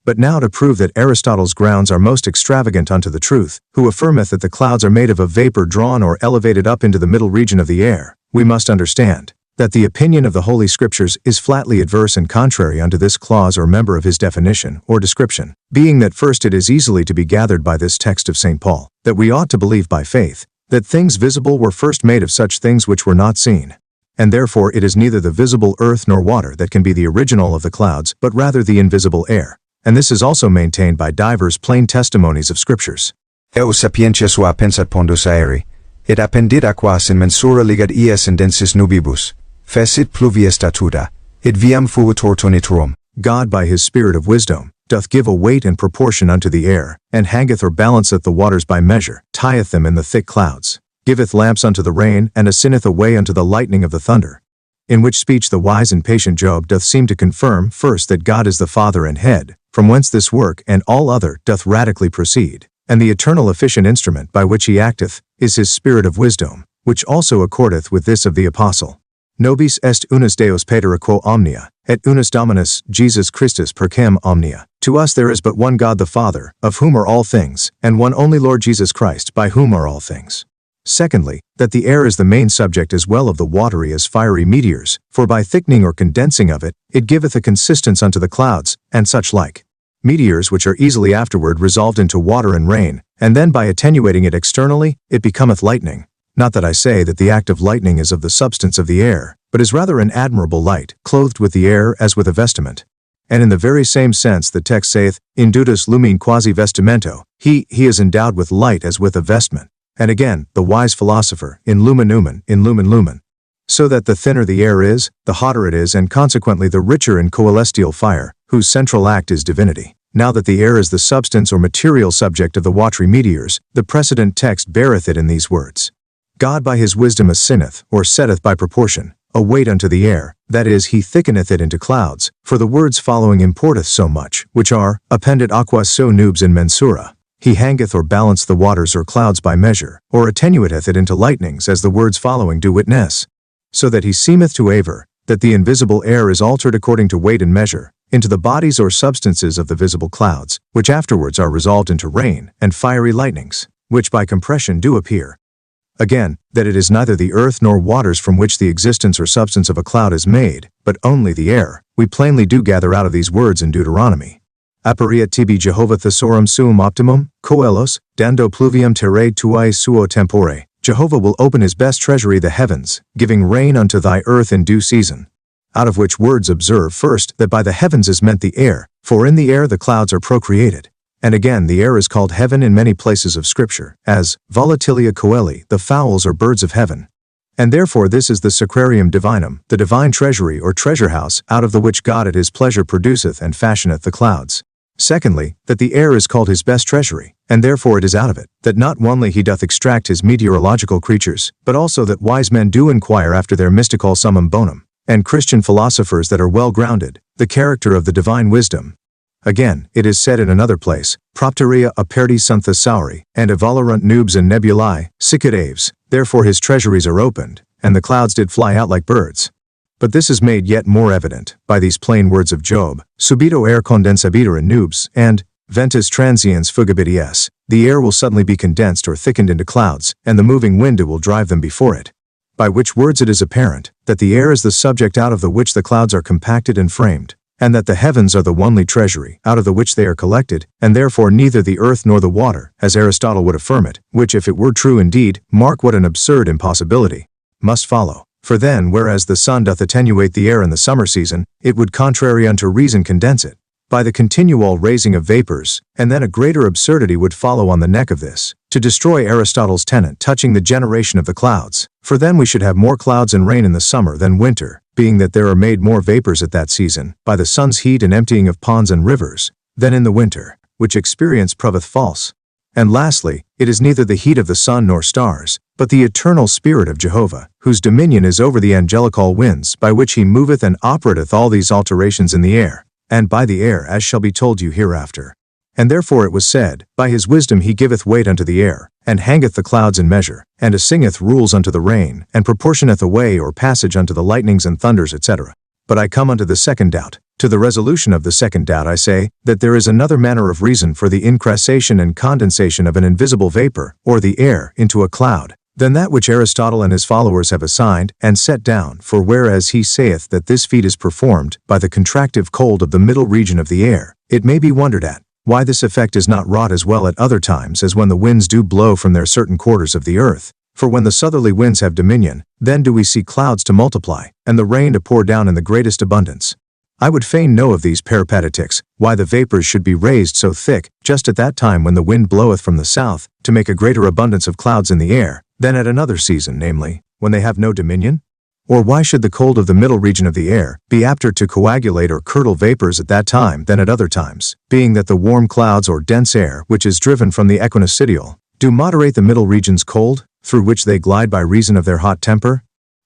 A: But now to prove that Aristotle's grounds are most extravagant unto the truth, who affirmeth that the clouds are made of a vapor drawn or elevated up into the middle region of the air, we must understand that the opinion of the Holy Scriptures is flatly adverse and contrary unto this clause or member of his definition or description, being that first it is easily to be gathered by this text of St. Paul, that we ought to believe by faith, that things visible were first made of such things which were not seen. And therefore it is neither the visible earth nor water that can be the original of the clouds, but rather the invisible air. And this is also maintained by divers plain testimonies of Scriptures.
B: Eu sapientia sua pensat pondus aeri, et appendit aquas in mensura ligad ies in densis nubibus, fecit pluvia statuta, et viam fuitur tonitrum.
A: God by his Spirit of wisdom doth give a weight and proportion unto the air, and hangeth or balanceth the waters by measure, tieth them in the thick clouds, giveth lamps unto the rain, and assigneth a way unto the lightning of the thunder. In which speech the wise and patient Job doth seem to confirm first that God is the Father and Head, from whence this work and all other doth radically proceed, and the eternal efficient instrument by which he acteth is his Spirit of wisdom, which also accordeth with this of the Apostle. Nobis est unus Deus Pater quo omnia, et unus Dominus, Jesus Christus percam omnia. To us there is but one God the Father, of whom are all things, and one only Lord Jesus Christ, by whom are all things. Secondly, that the air is the main subject as well of the watery as fiery meteors, for by thickening or condensing of it, it giveth a consistence unto the clouds, and such like. Meteors which are easily afterward resolved into water and rain, and then by attenuating it externally, it becometh lightning. Not that I say that the act of lightning is of the substance of the air, but is rather an admirable light, clothed with the air as with a vestiment. And in the very same sense the text saith, Indutus lumine quasi vestimento, he is endowed with light as with a vestment. And again, the wise philosopher, in lumen lumen. So that the thinner the air is, the hotter it is, and consequently the richer in coelestial fire, whose central act is divinity. Now that the air is the substance or material subject of the watery meteors, the precedent text beareth it in these words. God by his wisdom assigneth, or setteth by proportion, a weight unto the air, that is, he thickeneth it into clouds, for the words following importeth so much, which are, appendit aquas so nubes in mensura. He hangeth or balanceth the waters or clouds by measure, or attenuateth it into lightnings as the words following do witness. So that he seemeth to aver, that the invisible air is altered according to weight and measure, into the bodies or substances of the visible clouds, which afterwards are resolved into rain, and fiery lightnings, which by compression do appear. Again, that it is neither the earth nor waters from which the existence or substance of a cloud is made, but only the air, we plainly do gather out of these words in Deuteronomy. Aperiat tibi Jehovah thesaurem suum optimum, coelos, dando pluvium terrae tuae suo tempore. Jehovah will open his best treasury the heavens, giving rain unto thy earth in due season. Out of which words observe first that by the heavens is meant the air, for in the air the clouds are procreated. And again the air is called heaven in many places of Scripture, as volatilia coeli, the fowls or birds of heaven. And therefore this is the sacrarium divinum, the divine treasury or treasure house, out of the which God at his pleasure produceth and fashioneth the clouds. Secondly, that the air is called his best treasury, and therefore it is out of it, that not only he doth extract his meteorological creatures, but also that wise men do inquire after their mystical summum bonum, and Christian philosophers that are well grounded, the character of the divine wisdom. Again, it is said in another place, Propteria aperti sunt thesauri, and evolurunt nubes and nebulae, sicut aves, therefore his treasuries are opened, and the clouds did fly out like birds. But this is made yet more evident, by these plain words of Job, subito aer condensabitur in nubes, and ventus transiens fugabities, the air will suddenly be condensed or thickened into clouds, and the moving wind will drive them before it. By which words it is apparent, that the air is the subject out of the which the clouds are compacted and framed, and that the heavens are the only treasury, out of the which they are collected, and therefore neither the earth nor the water, as Aristotle would affirm it, which if it were true indeed, mark what an absurd impossibility, must follow. For then, whereas the sun doth attenuate the air in the summer season, it would contrary unto reason condense it, by the continual raising of vapors, and then a greater absurdity would follow on the neck of this, to destroy Aristotle's tenet touching the generation of the clouds, for then we should have more clouds and rain in the summer than winter, being that there are made more vapors at that season, by the sun's heat and emptying of ponds and rivers, than in the winter, which experience proveth false. And lastly, it is neither the heat of the sun nor stars, but the eternal Spirit of Jehovah, whose dominion is over the angelical winds, by which he moveth and operateth all these alterations in the air, and by the air as shall be told you hereafter. And therefore it was said, By his wisdom he giveth weight unto the air, and hangeth the clouds in measure, and assingeth rules unto the rain, and proportioneth a way or passage unto the lightnings and thunders, etc. But I come unto the second doubt. To the resolution of the second doubt I say, that there is another manner of reason for the incrassation and condensation of an invisible vapor, or the air, into a cloud, than that which Aristotle and his followers have assigned and set down. For whereas he saith that this feat is performed by the contractive cold of the middle region of the air, it may be wondered at, why this effect is not wrought as well at other times as when the winds do blow from their certain quarters of the earth. For when the southerly winds have dominion, then do we see clouds to multiply, and the rain to pour down in the greatest abundance. I would fain know of these peripatetics, why the vapors should be raised so thick, just at that time when the wind bloweth from the south, to make a greater abundance of clouds in the air, than at another season, namely, when they have no dominion? Or why should the cold of the middle region of the air be apter to coagulate or curdle vapors at that time than at other times, being that the warm clouds or dense air, which is driven from the equinoctial, do moderate the middle region's cold, through which they glide by reason of their hot temper?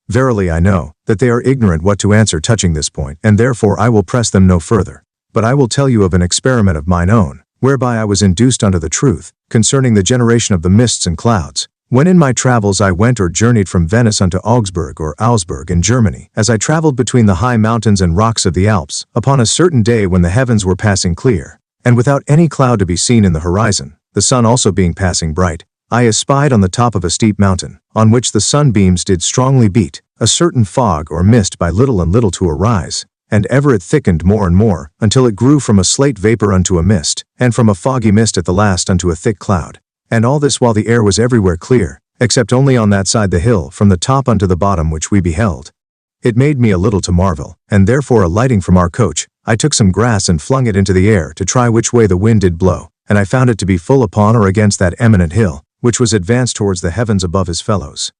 A: Verily I know, that they are ignorant what to answer touching this point, and therefore I will press them no further. But I will tell you of an experiment of mine own, whereby I was induced unto the truth, concerning the generation of the mists and clouds. When in my travels I went or journeyed from Venice unto Augsburg or Augsburg in Germany, as I traveled between the high mountains and rocks of the Alps, upon a certain day when the heavens were passing clear, and without any cloud to be seen in the horizon, the sun also being passing bright, I espied on the top of a steep mountain, on which the sunbeams did strongly beat, a certain fog or mist by little and little to arise, and ever it thickened more and more, until it grew from a slate vapor unto a mist, and from a foggy mist at the last unto a thick cloud. And all this while the air was everywhere clear, except only on that side the hill from the top unto the bottom which we beheld. It made me a little to marvel, and therefore alighting from our coach, I took some grass and flung it into the air to try which way the wind did blow, and I found it to be full upon or against that eminent hill, which was advanced towards the heavens above his fellows.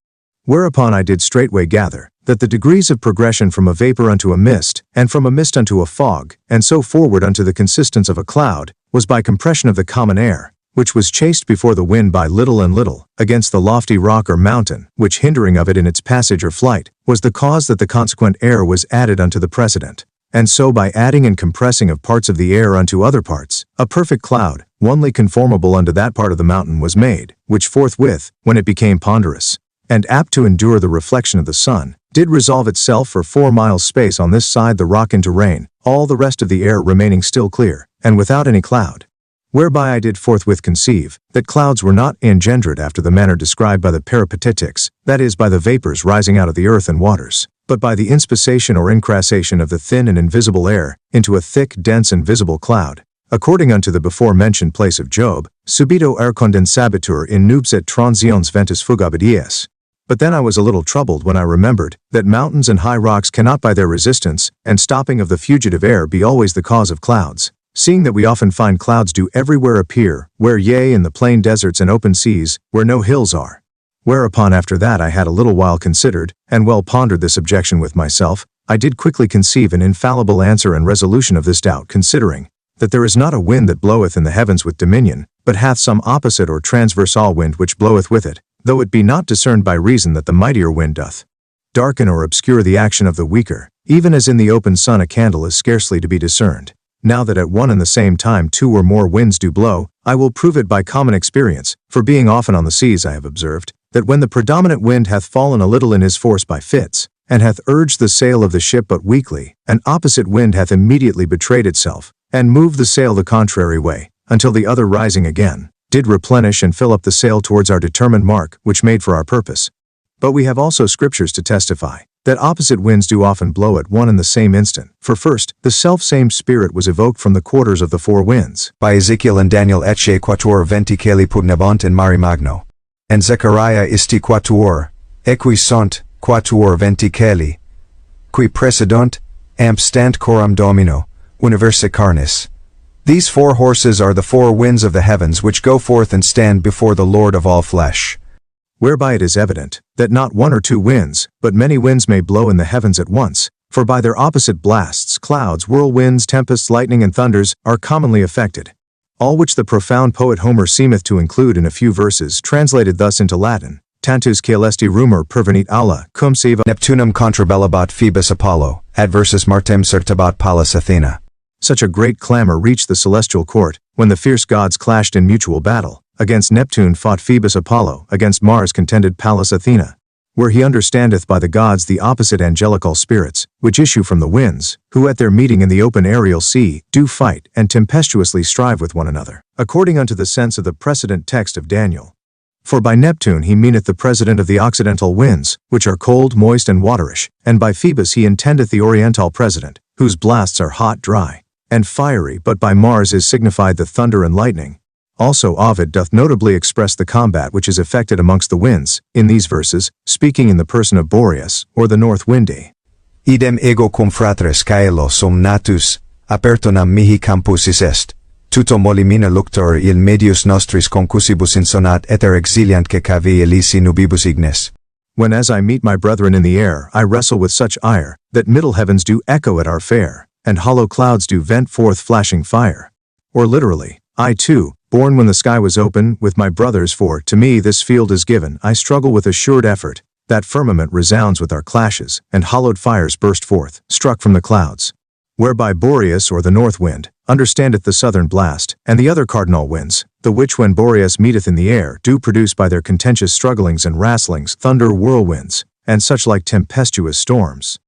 A: Whereupon I did straightway gather, that the degrees of progression from a vapor unto a mist, and from a mist unto a fog, and so forward unto the consistence of a cloud, was by compression of the common air, which was chased before the wind by little and little, against the lofty rock or mountain, which hindering of it in its passage or flight, was the cause that the consequent air was added unto the precedent. And so by adding and compressing of parts of the air unto other parts, a perfect cloud, onely conformable unto that part of the mountain was made, which forthwith, when it became ponderous, and apt to endure the reflection of the sun, did resolve itself for 4 miles space on this side the rock into rain, all the rest of the air remaining still clear, and without any cloud. Whereby I did forthwith conceive, that clouds were not engendered after the manner described by the peripatetics, that is by the vapors rising out of the earth and waters, but by the inspissation or incrassation of the thin and invisible air, into a thick, dense and visible cloud, according unto the before-mentioned place of Job, subito aer condensabitur in nubes et transiens ventus fugabidies. But then I was a little troubled when I remembered that mountains and high rocks cannot by their resistance and stopping of the fugitive air be always the cause of clouds, seeing that we often find clouds do everywhere appear, where yea in the plain deserts and open seas, where no hills are. Whereupon after that I had a little while considered, and well pondered this objection with myself, I did quickly conceive an infallible answer and resolution of this doubt, considering that there is not a wind that bloweth in the heavens with dominion, but hath some opposite or transversal wind which bloweth with it, though it be not discerned by reason that the mightier wind doth darken or obscure the action of the weaker, even as in the open sun a candle is scarcely to be discerned. Now that at one and the same time 2 or more winds do blow, I will prove it by common experience, for being often on the seas I have observed, that when the predominant wind hath fallen a little in his force by fits, and hath urged the sail of the ship but weakly, an opposite wind hath immediately betrayed itself, and moved the sail the contrary way, until the other rising again, did replenish and fill up the sail towards our determined mark, which made for our purpose. But we have also scriptures to testify that opposite winds do often blow at one and the same instant. For first, the self-same spirit was evoked from the quarters of the 4 winds,
B: by Ezekiel and Daniel ecce quatuor venticeli pugnabant in mari magno. And Zechariah isti quatuor, equi sunt, quatuor venticeli, qui precedunt, amp stant coram domino, universi carnis. These 4 horses are the 4 winds of the heavens which go forth and stand before the Lord of all flesh.
A: Whereby it is evident that not 1 or 2 winds, but many winds may blow in the heavens at once, for by their opposite blasts clouds, whirlwinds, tempests, lightning, and thunders are commonly affected. All which the profound poet Homer seemeth to include in a few verses translated thus into Latin, tantus caelesti rumor pervenit aula, cum siva
B: Neptunum contrabellabat Phoebus Apollo, adversus Martem certabat Pallas Athena.
A: Such a great clamor reached the celestial court, when the fierce gods clashed in mutual battle. Against Neptune fought Phoebus Apollo, against Mars contended Pallas Athena. Where he understandeth by the gods the opposite angelical spirits, which issue from the winds, who at their meeting in the open aerial sea, do fight, and tempestuously strive with one another, according unto the sense of the precedent text of Daniel. For by Neptune he meaneth the president of the occidental winds, which are cold, moist, and waterish, and by Phoebus he intendeth the oriental president, whose blasts are hot, dry, and fiery, but by Mars is signified the thunder and lightning. Also Ovid doth notably express the combat which is effected amongst the winds, in these verses, speaking in the person of Boreas, or the north windy.
B: Idem ego cum fratres caelos natus, apertonam mihi campusis est, tuto molimina luctor il medius nostris concusibus insonat eter exiliantque cavi elisi nubibus ignes.
A: When as I meet my brethren in the air, I wrestle with such ire, that middle heavens do echo at our fare, and hollow clouds do vent forth flashing fire. Or literally, I too, born when the sky was open, with my brothers, for to me this field is given, I struggle with assured effort, that firmament resounds with our clashes, and hollowed fires burst forth, struck from the clouds. Whereby Boreas, or the north wind, understandeth the southern blast, and the other cardinal winds, the which when Boreas meeteth in the air, do produce by their contentious strugglings and wrastlings thunder, whirlwinds, and such like tempestuous storms.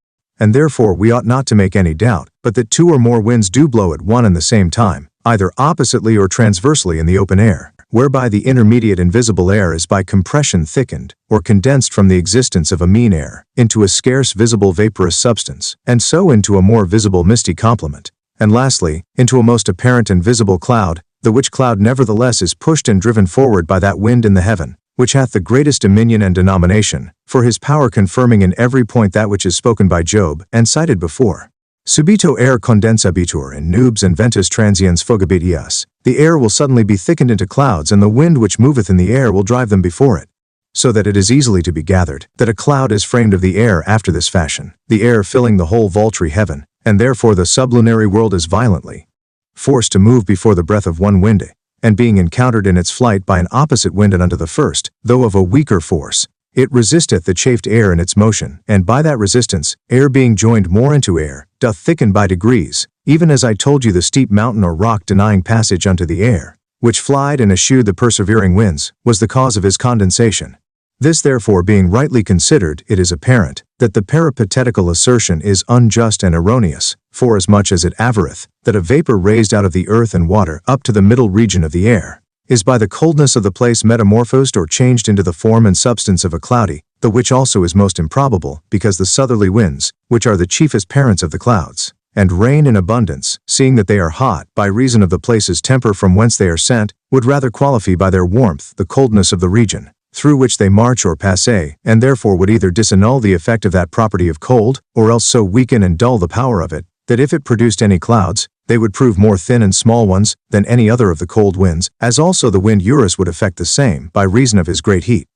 A: And therefore we ought not to make any doubt, but that two or more winds do blow at one and the same time, either oppositely or transversely in the open air, whereby the intermediate invisible air is by compression thickened, or condensed from the existence of a mean air, into a scarce visible vaporous substance, and so into a more visible misty complement, and lastly, into a most apparent and visible cloud, the which cloud nevertheless is pushed and driven forward by that wind in the heaven, which hath the greatest dominion and denomination, for his power confirming in every point that which is spoken by Job, and cited before. Subito aer condensabitur in nubes and ventus transiens fugabit ius. The air will suddenly be thickened into clouds, and the wind which moveth in the air will drive them before it. So that it is easily to be gathered, that a cloud is framed of the air after this fashion, the air filling the whole vaultry heaven, and therefore the sublunary world is violently forced to move before the breath of one wind, and being encountered in its flight by an opposite wind and unto the first, though of a weaker force, it resisteth the chafed air in its motion, and by that resistance, air being joined more into air, doth thicken by degrees, even as I told you the steep mountain or rock denying passage unto the air, which flied and eschewed the persevering winds, was the cause of his condensation. This therefore being rightly considered, it is apparent, that the peripatetical assertion is unjust and erroneous, forasmuch as it averreth, that a vapor raised out of the earth and water up to the middle region of the air, is by the coldness of the place metamorphosed or changed into the form and substance of a cloudy, the which also is most improbable, because the southerly winds, which are the chiefest parents of the clouds, and rain in abundance, seeing that they are hot, by reason of the place's temper from whence they are sent, would rather qualify by their warmth the coldness of the region, through which they march or pass, and therefore would either disannul the effect of that property of cold, or else so weaken and dull the power of it, that if it produced any clouds, they would prove more thin and small ones than any other of the cold winds, as also the wind Eurus would effect the same, by reason of his great heat.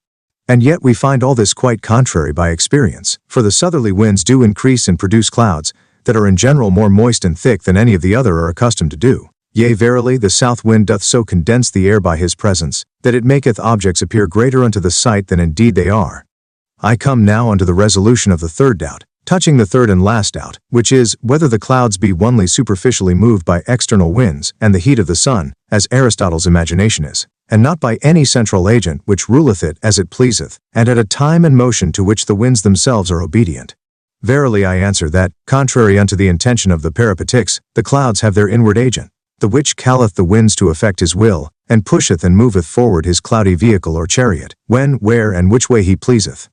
A: And yet we find all this quite contrary by experience, for the southerly winds do increase and produce clouds, that are in general more moist and thick than any of the other are accustomed to do. Yea, verily, the south wind doth so condense the air by his presence, that it maketh objects appear greater unto the sight than indeed they are. I come now unto the resolution of the third doubt, touching the third and last doubt, which is, whether the clouds be only superficially moved by external winds and the heat of the sun, as Aristotle's imagination is, and not by any central agent which ruleth it as it pleaseth, and at a time and motion to which the winds themselves are obedient. Verily I answer that, contrary unto the intention of the peripatics, the clouds have their inward agent, the which calleth the winds to effect his will, and pusheth and moveth forward his cloudy vehicle or chariot, when, where, and which way he pleaseth.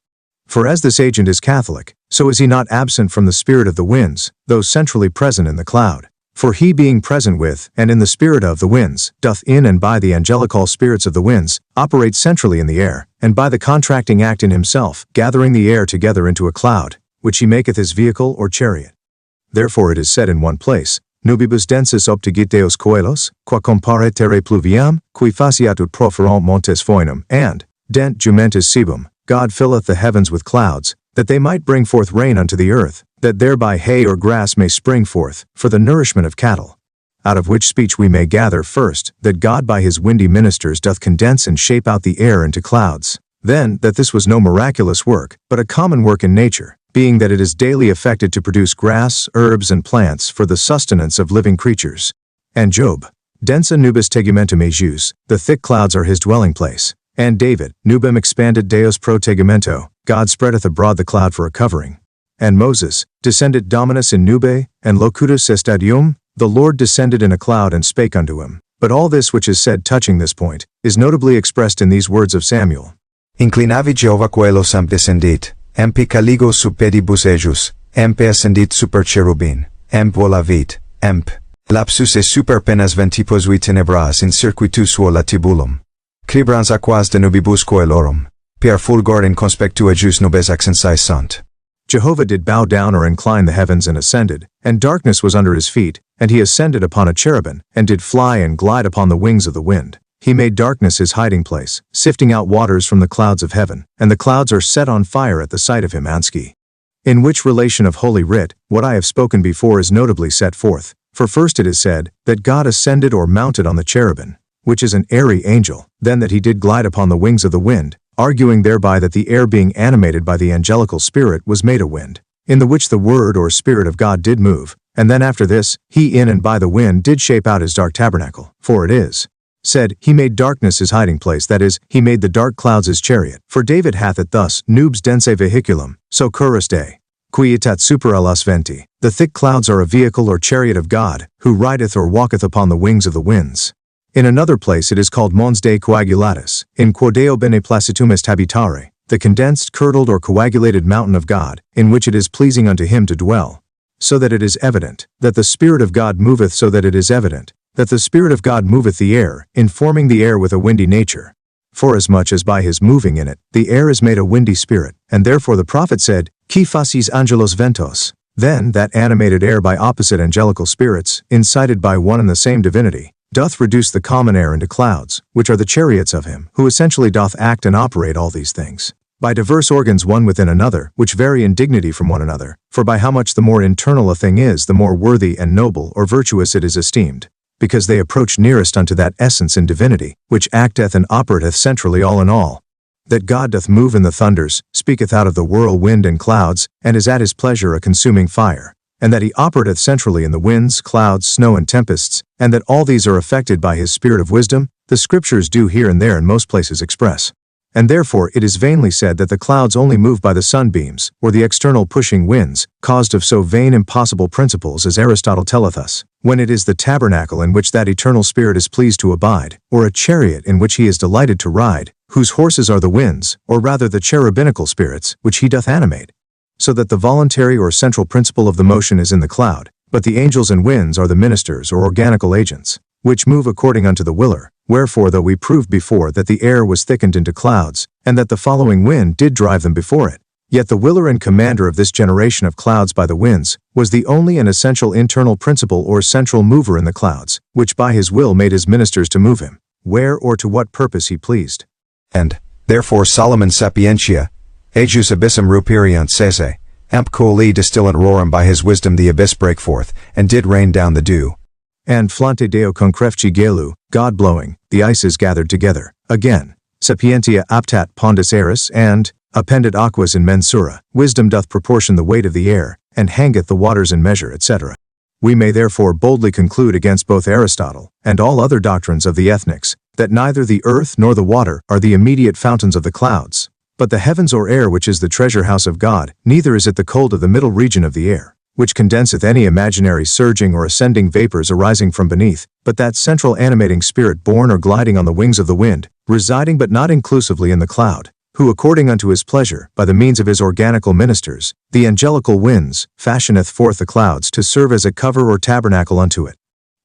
A: For as this agent is Catholic, so is he not absent from the spirit of the winds, though centrally present in the cloud. For he being present with, and in the spirit of the winds, doth in and by the angelical spirits of the winds, operate centrally in the air, and by the contracting act in himself, gathering the air together into a cloud, which he maketh his vehicle or chariot. Therefore it is said in one place, Nubibus densis optigit Deus coelos, qua compare terre pluviam, qui faciat ut proferant montes foenum, and, dent jumentis sebum, God filleth the heavens with clouds, that they might bring forth rain unto the earth, that thereby hay or grass may spring forth, for the nourishment of cattle. Out of which speech we may gather first, that God by his windy ministers doth condense and shape out the air into clouds. Then, that this was no miraculous work, but a common work in nature, being that it is daily effected to produce grass, herbs, and plants for the sustenance of living creatures. And Job Densa nubis tegumentum ejus, the thick clouds are his dwelling place. And David, nubem expanded Deus pro tegumento, God spreadeth abroad the cloud for a covering. And Moses, descended Dominus in nube, and locutus est adium, the Lord descended in a cloud and spake unto him. But all this which is said touching this point, is notably expressed in these words of Samuel.
B: Inclinavi Jehovah coelos amp descendit, empi caligo sub pedibus ejus, empe ascendit super cherubin, emp volavit, emp. Lapsus e super penas ventiposui tenebras in circuitus suo latibulum. Cribrans aquas de nubibus coelorum, per fulgor in conspectu ejus nubes accensai sunt.
A: Jehovah did bow down or incline the heavens and ascended, and darkness was under his feet, and he ascended upon a cherubim, and did fly and glide upon the wings of the wind. He made darkness his hiding place, sifting out waters from the clouds of heaven, and the clouds are set on fire at the sight of him Anski. In which relation of Holy Writ, what I have spoken before is notably set forth, for first it is said, that God ascended or mounted on the cherubim, which is an airy angel, then that he did glide upon the wings of the wind, arguing thereby that the air being animated by the angelical spirit was made a wind, in the which the word or spirit of God did move, and then after this, he in and by the wind did shape out his dark tabernacle, for it is said, he made darkness his hiding place, that is, he made the dark clouds his chariot, for David hath it thus, nubes dense vehiculum, so curus Dei, quietat super alas venti, the thick clouds are a vehicle or chariot of God, who rideth or walketh upon the wings of the winds. In another place it is called mons Dei coagulatus, in quodeo bene placitum est habitare, the condensed, curdled or coagulated mountain of God, in which it is pleasing unto him to dwell. So that it is evident, that the Spirit of God moveth, so that it is evident, that the Spirit of God moveth the air, informing the air with a windy nature. Forasmuch as by his moving in it, the air is made a windy spirit, and therefore the prophet said, Qui facis angelos ventos, then that animated air by opposite angelical spirits, incited by one and the same divinity, doth reduce the common air into clouds, which are the chariots of him, who essentially doth act and operate all these things, by diverse organs one within another, which vary in dignity from one another, for by how much the more internal a thing is, the more worthy and noble or virtuous it is esteemed, because they approach nearest unto that essence in divinity, which acteth and operateth centrally all in all. That God doth move in the thunders, speaketh out of the whirlwind and clouds, and is at his pleasure a consuming fire, and that he operateth centrally in the winds, clouds, snow, and tempests, and that all these are affected by his spirit of wisdom, the scriptures do here and there in most places express. And therefore it is vainly said that the clouds only move by the sunbeams, or the external pushing winds, caused of so vain impossible principles as Aristotle telleth us, when it is the tabernacle in which that eternal spirit is pleased to abide, or a chariot in which he is delighted to ride, whose horses are the winds, or rather the cherubinical spirits, which he doth animate. So that the voluntary or central principle of the motion is in the cloud, but the angels and winds are the ministers or organical agents, which move according unto the willer. Wherefore though we proved before that the air was thickened into clouds, and that the following wind did drive them before it, yet the willer and commander of this generation of clouds by the winds, was the only and essential internal principle or central mover in the clouds, which by his will made his ministers to move him, where or to what purpose he pleased.
B: And, therefore Solomon sapientia, ejus abyssum ruperiant sese, amp coeli distillant rorum by his wisdom the abyss brake forth, and did rain down the dew.
A: And flante deo concrefci gelu, God blowing, the ices gathered together. Again, sapientia aptat pondus aeris, and, appended aquas in mensura, wisdom doth proportion the weight of the air, and hangeth the waters in measure, etc. We may therefore boldly conclude against both Aristotle, and all other doctrines of the ethnics, that neither the earth nor the water are the immediate fountains of the clouds, but the heavens or air which is the treasure house of God, neither is it the cold of the middle region of the air, which condenseth any imaginary surging or ascending vapors arising from beneath, but that central animating spirit born or gliding on the wings of the wind, residing but not inclusively in the cloud, who according unto his pleasure, by the means of his organical ministers, the angelical winds, fashioneth forth the clouds to serve as a cover or tabernacle unto it.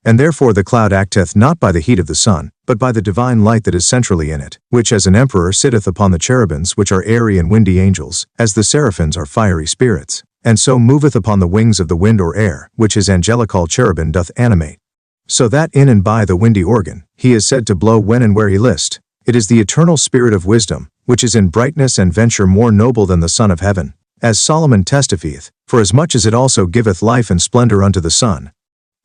A: And therefore the cloud acteth not by the heat of the sun, but by the divine light that is centrally in it, which as an emperor sitteth upon the cherubims, which are airy and windy angels, as the seraphims are fiery spirits, and so moveth upon the wings of the wind or air, which his angelical cherubim doth animate. So that in and by the windy organ, he is said to blow when and where he list. It is the eternal spirit of wisdom, which is in brightness and venture more noble than the sun of heaven, as Solomon testifieth, for as much as it also giveth life and splendor unto the sun.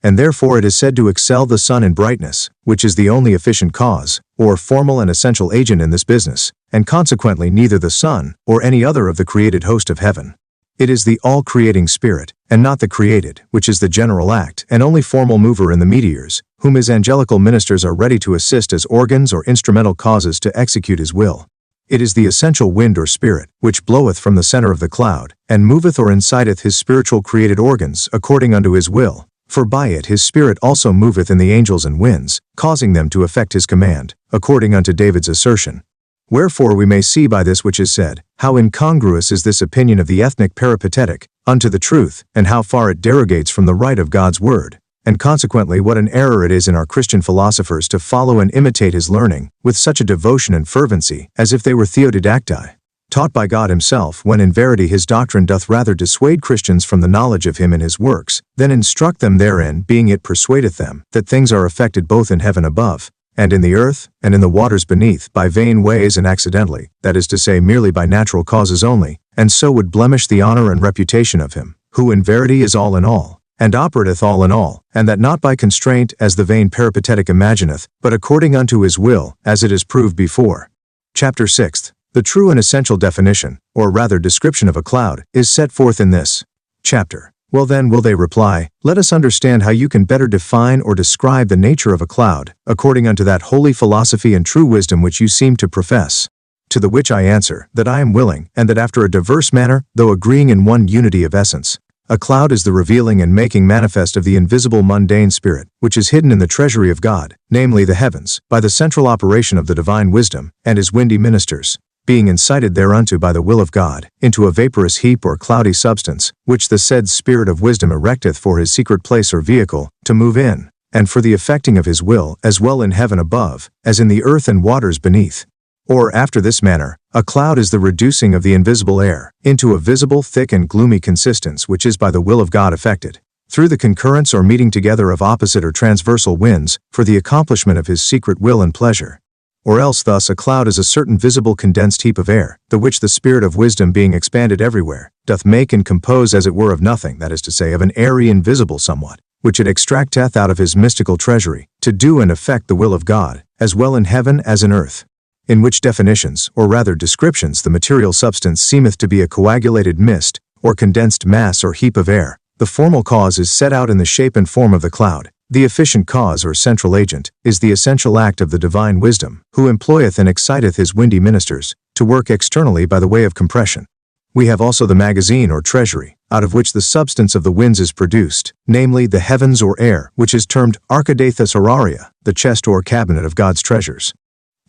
A: And therefore it is said to excel the sun in brightness, which is the only efficient cause, or formal and essential agent in this business, and consequently neither the sun, or any other of the created host of heaven. It is the all-creating spirit, and not the created, which is the general act and only formal mover in the meteors, whom his angelical ministers are ready to assist as organs or instrumental causes to execute his will. It is the essential wind or spirit, which bloweth from the center of the cloud, and moveth or inciteth his spiritual created organs according unto his will. For by it his spirit also moveth in the angels and winds, causing them to effect his command, according unto David's assertion. Wherefore we may see by this which is said, how incongruous is this opinion of the ethnic peripatetic unto the truth, and how far it derogates from the right of God's word, and consequently what an error it is in our Christian philosophers to follow and imitate his learning, with such a devotion and fervency, as if they were theodidacti, taught by God himself, when in verity his doctrine doth rather dissuade Christians from the knowledge of him and his works, than instruct them therein, being it persuadeth them that things are effected both in heaven above, and in the earth, and in the waters beneath, by vain ways and accidentally, that is to say merely by natural causes only, and so would blemish the honor and reputation of him, who in verity is all in all, and operateth all in all, and that not by constraint as the vain peripatetic imagineth, but according unto his will, as it is proved before. Chapter 6. The true and essential definition, or rather description of a cloud, is set forth in this chapter. Well then, will they reply, let us understand how you can better define or describe the nature of a cloud, according unto that holy philosophy and true wisdom which you seem to profess. To the which I answer, that I am willing, and that after a diverse manner, though agreeing in one unity of essence. A cloud is the revealing and making manifest of the invisible mundane spirit, which is hidden in the treasury of God, namely the heavens, by the central operation of the divine wisdom, and his windy ministers, being incited thereunto by the will of God, into a vaporous heap or cloudy substance, which the said Spirit of wisdom erecteth for his secret place or vehicle, to move in, and for the effecting of his will, as well in heaven above, as in the earth and waters beneath. Or after this manner, a cloud is the reducing of the invisible air, into a visible, thick and gloomy consistence which is by the will of God effected, through the concurrence or meeting together of opposite or transversal winds, for the accomplishment of his secret will and pleasure. Or else thus a cloud is a certain visible condensed heap of air, the which the Spirit of wisdom being expanded everywhere, doth make and compose as it were of nothing, that is to say of an airy invisible somewhat, which it extracteth out of his mystical treasury, to do and effect the will of God, as well in heaven as in earth. In which definitions, or rather descriptions, the material substance seemeth to be a coagulated mist, or condensed mass or heap of air. The formal cause is set out in the shape and form of the cloud. The efficient cause or central agent is the essential act of the divine wisdom, who employeth and exciteth his windy ministers, to work externally by the way of compression. We have also the magazine or treasury, out of which the substance of the winds is produced, namely the heavens or air, which is termed archidathus oraria, the chest or cabinet of God's treasures.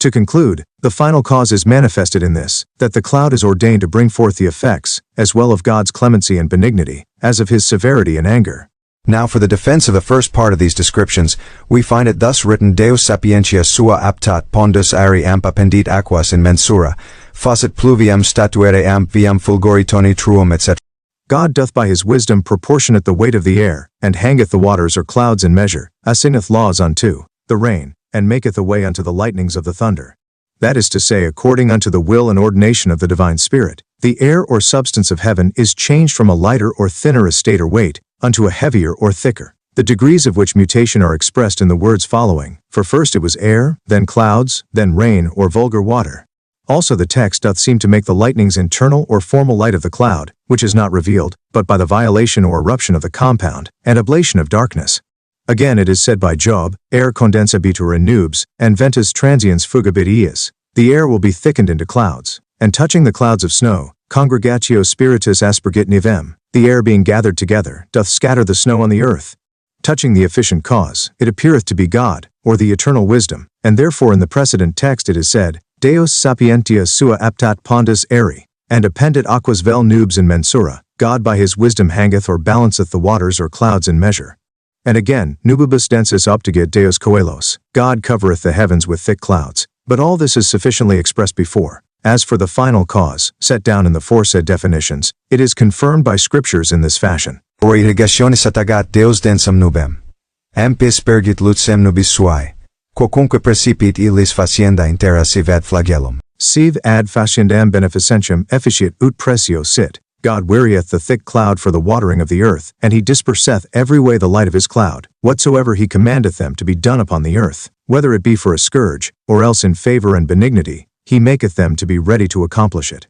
A: To conclude, the final cause is manifested in this, that the cloud is ordained to bring forth the effects, as well of God's clemency and benignity, as of his severity and anger.
B: Now for the defense of the first part of these descriptions, we find it thus written: Deus sapientia sua aptat pondus aeri amp appendit aquas in mensura, facit pluvium statuere amp viam fulgori toni truum etc.
A: God doth by his wisdom proportionate the weight of the air, and hangeth the waters or clouds in measure, assigneth laws unto the rain, and maketh a way unto the lightnings of the thunder. That is to say, according unto the will and ordination of the divine Spirit, the air or substance of heaven is changed from a lighter or thinner estate or weight, unto a heavier or thicker, the degrees of which mutation are expressed in the words following, for first it was air, then clouds, then rain or vulgar water. Also the text doth seem to make the lightnings internal or formal light of the cloud, which is not revealed, but by the violation or eruption of the compound, and ablation of darkness. Again it is said by Job, aer condensabitur in nubes, and ventus transiens fugabit iis, the air will be thickened into clouds, and touching the clouds of snow, congregatio spiritus aspergit nivem, the air being gathered together, doth scatter the snow on the earth. Touching the efficient cause, it appeareth to be God, or the eternal wisdom, and therefore in the precedent text it is said, Deus sapientia sua aptat pondus aeri, and appendit aquas vel nubes in mensura, God by his wisdom hangeth or balanceth the waters or clouds in measure. And again, nubibus densus optigit Deus coelos, God covereth the heavens with thick clouds. But all this is sufficiently expressed before. As for the final cause, set down in the foresaid definitions, it is confirmed by scriptures in this fashion.
B: Or irrigationis atagat Deus densam nubem. Ampis spergit lutsem nubis suae. Quocunque precipit illis facienda in terra sive ad flagellum.
A: Sive ad faciendam beneficentiam efficiet ut precio sit. God wearieth the thick cloud for the watering of the earth, and he disperseth every way the light of his cloud, whatsoever he commandeth them to be done upon the earth, whether it be for a scourge, or else in favor and benignity, he maketh them to be ready to accomplish it.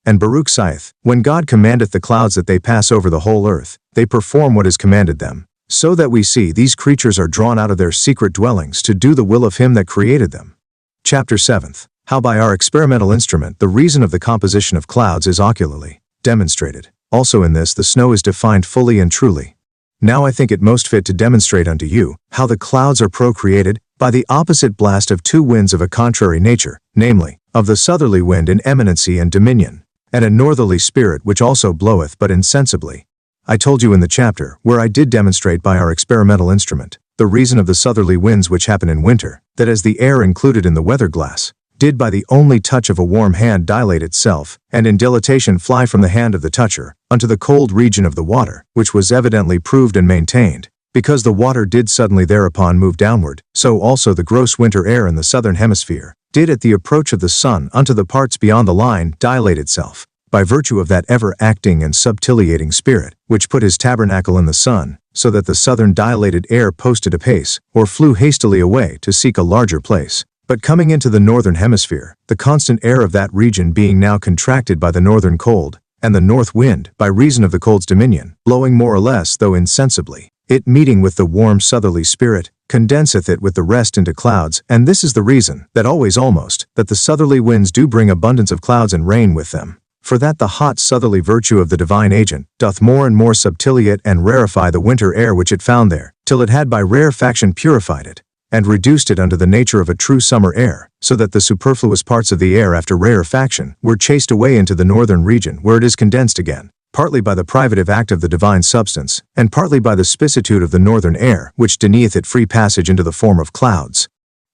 A: And Baruch saith, When God commandeth the clouds that they pass over the whole earth, they perform what is commanded them. So that we see these creatures are drawn out of their secret dwellings to do the will of him that created them. Chapter 7. How by our experimental instrument the reason of the composition of clouds is ocularly demonstrated. Also in this the snow is defined fully and truly. Now I think it most fit to demonstrate unto you how the clouds are procreated by the opposite blast of two winds of a contrary nature, namely, of the southerly wind in eminency and dominion, and a northerly spirit which also bloweth but insensibly. I told you in the chapter where I did demonstrate by our experimental instrument the reason of the southerly winds which happen in winter, that as the air included in the weather glass did by the only touch of a warm hand dilate itself, and in dilatation fly from the hand of the toucher, unto the cold region of the water, which was evidently proved and maintained, because the water did suddenly thereupon move downward, so also the gross winter air in the southern hemisphere did at the approach of the sun unto the parts beyond the line dilate itself, by virtue of that ever-acting and subtiliating spirit, which put his tabernacle in the sun, so that the southern dilated air posted apace, or flew hastily away to seek a larger place. But coming into the northern hemisphere, the constant air of that region being now contracted by the northern cold, and the north wind, by reason of the cold's dominion, blowing more or less though insensibly, it meeting with the warm southerly spirit, condenseth it with the rest into clouds, and this is the reason, that always almost, that the southerly winds do bring abundance of clouds and rain with them. For that the hot southerly virtue of the divine agent doth more and more subtiliate and rarefy the winter air which it found there, till it had by rarefaction purified it, and reduced it unto the nature of a true summer air, so that the superfluous parts of the air after rarefaction were chased away into the northern region where it is condensed again, partly by the privative act of the divine substance, and partly by the spicitude of the northern air, which denieth it free passage into the form of clouds.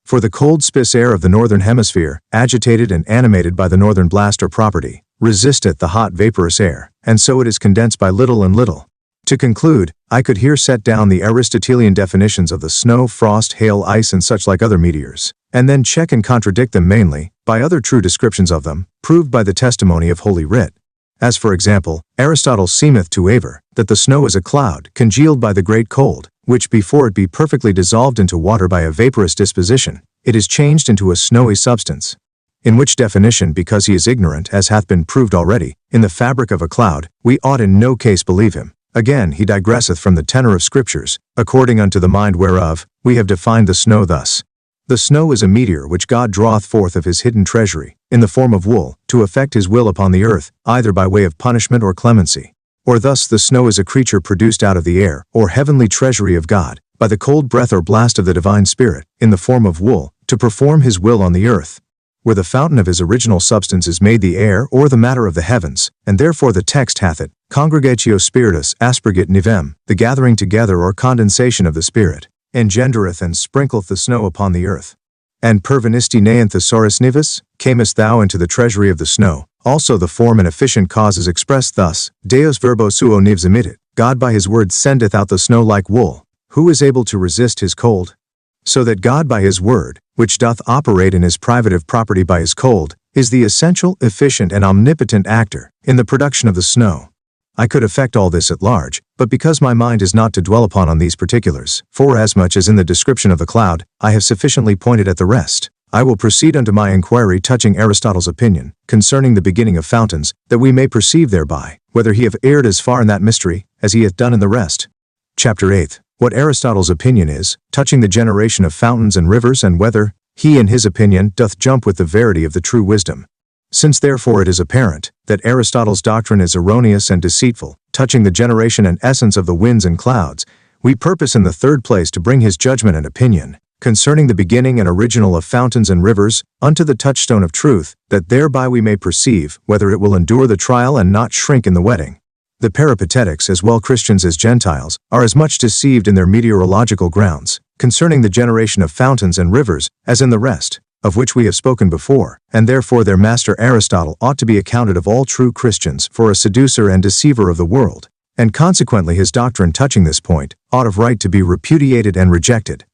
A: For the cold spice air of the northern hemisphere, agitated and animated by the northern blast or property, resisteth the hot vaporous air, and so it is condensed by little and little. To conclude, I could here set down the Aristotelian definitions of the snow, frost, hail, ice, and such like other meteors, and then check and contradict them mainly by other true descriptions of them, proved by the testimony of Holy Writ. As for example, Aristotle seemeth to aver that the snow is a cloud congealed by the great cold, which before it be perfectly dissolved into water by a vaporous disposition, it is changed into a snowy substance. In which definition, because he is ignorant, as hath been proved already, in the fabric of a cloud, we ought in no case believe him. Again he digresseth from the tenor of Scriptures, according unto the mind whereof, we have defined the snow thus. The snow is a meteor which God draweth forth of his hidden treasury, in the form of wool, to effect his will upon the earth, either by way of punishment or clemency. Or thus the snow is a creature produced out of the air, or heavenly treasury of God, by the cold breath or blast of the divine Spirit, in the form of wool, to perform his will on the earth. Where the fountain of his original substance is made the air or the matter of the heavens, and therefore the text hath it, Congregatio Spiritus aspirgit nivem, the gathering together or condensation of the Spirit, engendereth and sprinkleth the snow upon the earth. And pervenisti nean thesaurus nivis, camest thou into the treasury of the snow. Also the form and efficient cause is expressed thus, Deus verbo suo nivs emittit, God by his word sendeth out the snow like wool. Who is able to resist his cold? So that God by his word, which doth operate in his privative property by his cold, is the essential, efficient, and omnipotent actor in the production of the snow. I could effect all this at large, but because my mind is not to dwell upon on these particulars, forasmuch as in the description of the cloud, I have sufficiently pointed at the rest, I will proceed unto my inquiry touching Aristotle's opinion, concerning the beginning of fountains, that we may perceive thereby, whether he have erred as far in that mystery, as he hath done in the rest. Chapter 8. What Aristotle's opinion is, touching the generation of fountains and rivers, and whether he in his opinion doth jump with the verity of the true wisdom. Since therefore it is apparent that Aristotle's doctrine is erroneous and deceitful, touching the generation and essence of the winds and clouds, we purpose in the third place to bring his judgment and opinion, concerning the beginning and original of fountains and rivers, unto the touchstone of truth, that thereby we may perceive whether it will endure the trial and not shrink in the wetting. The Peripatetics, as well Christians as Gentiles, are as much deceived in their meteorological grounds, concerning the generation of fountains and rivers, as in the rest, of which we have spoken before, and therefore their master Aristotle ought to be accounted of all true Christians for a seducer and deceiver of the world, and consequently his doctrine touching this point ought of right to be repudiated and rejected.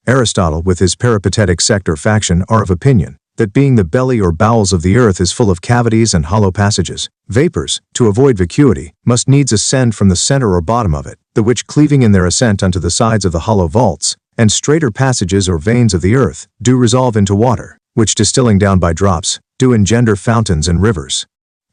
A: Aristotle with his peripatetic sect or faction are of opinion that being the belly or bowels of the earth is full of cavities and hollow passages, vapors, to avoid vacuity, must needs ascend from the center or bottom of it, the which cleaving in their ascent unto the sides of the hollow vaults, and straighter passages or veins of the earth, do resolve into water, which distilling down by drops, do engender fountains and rivers.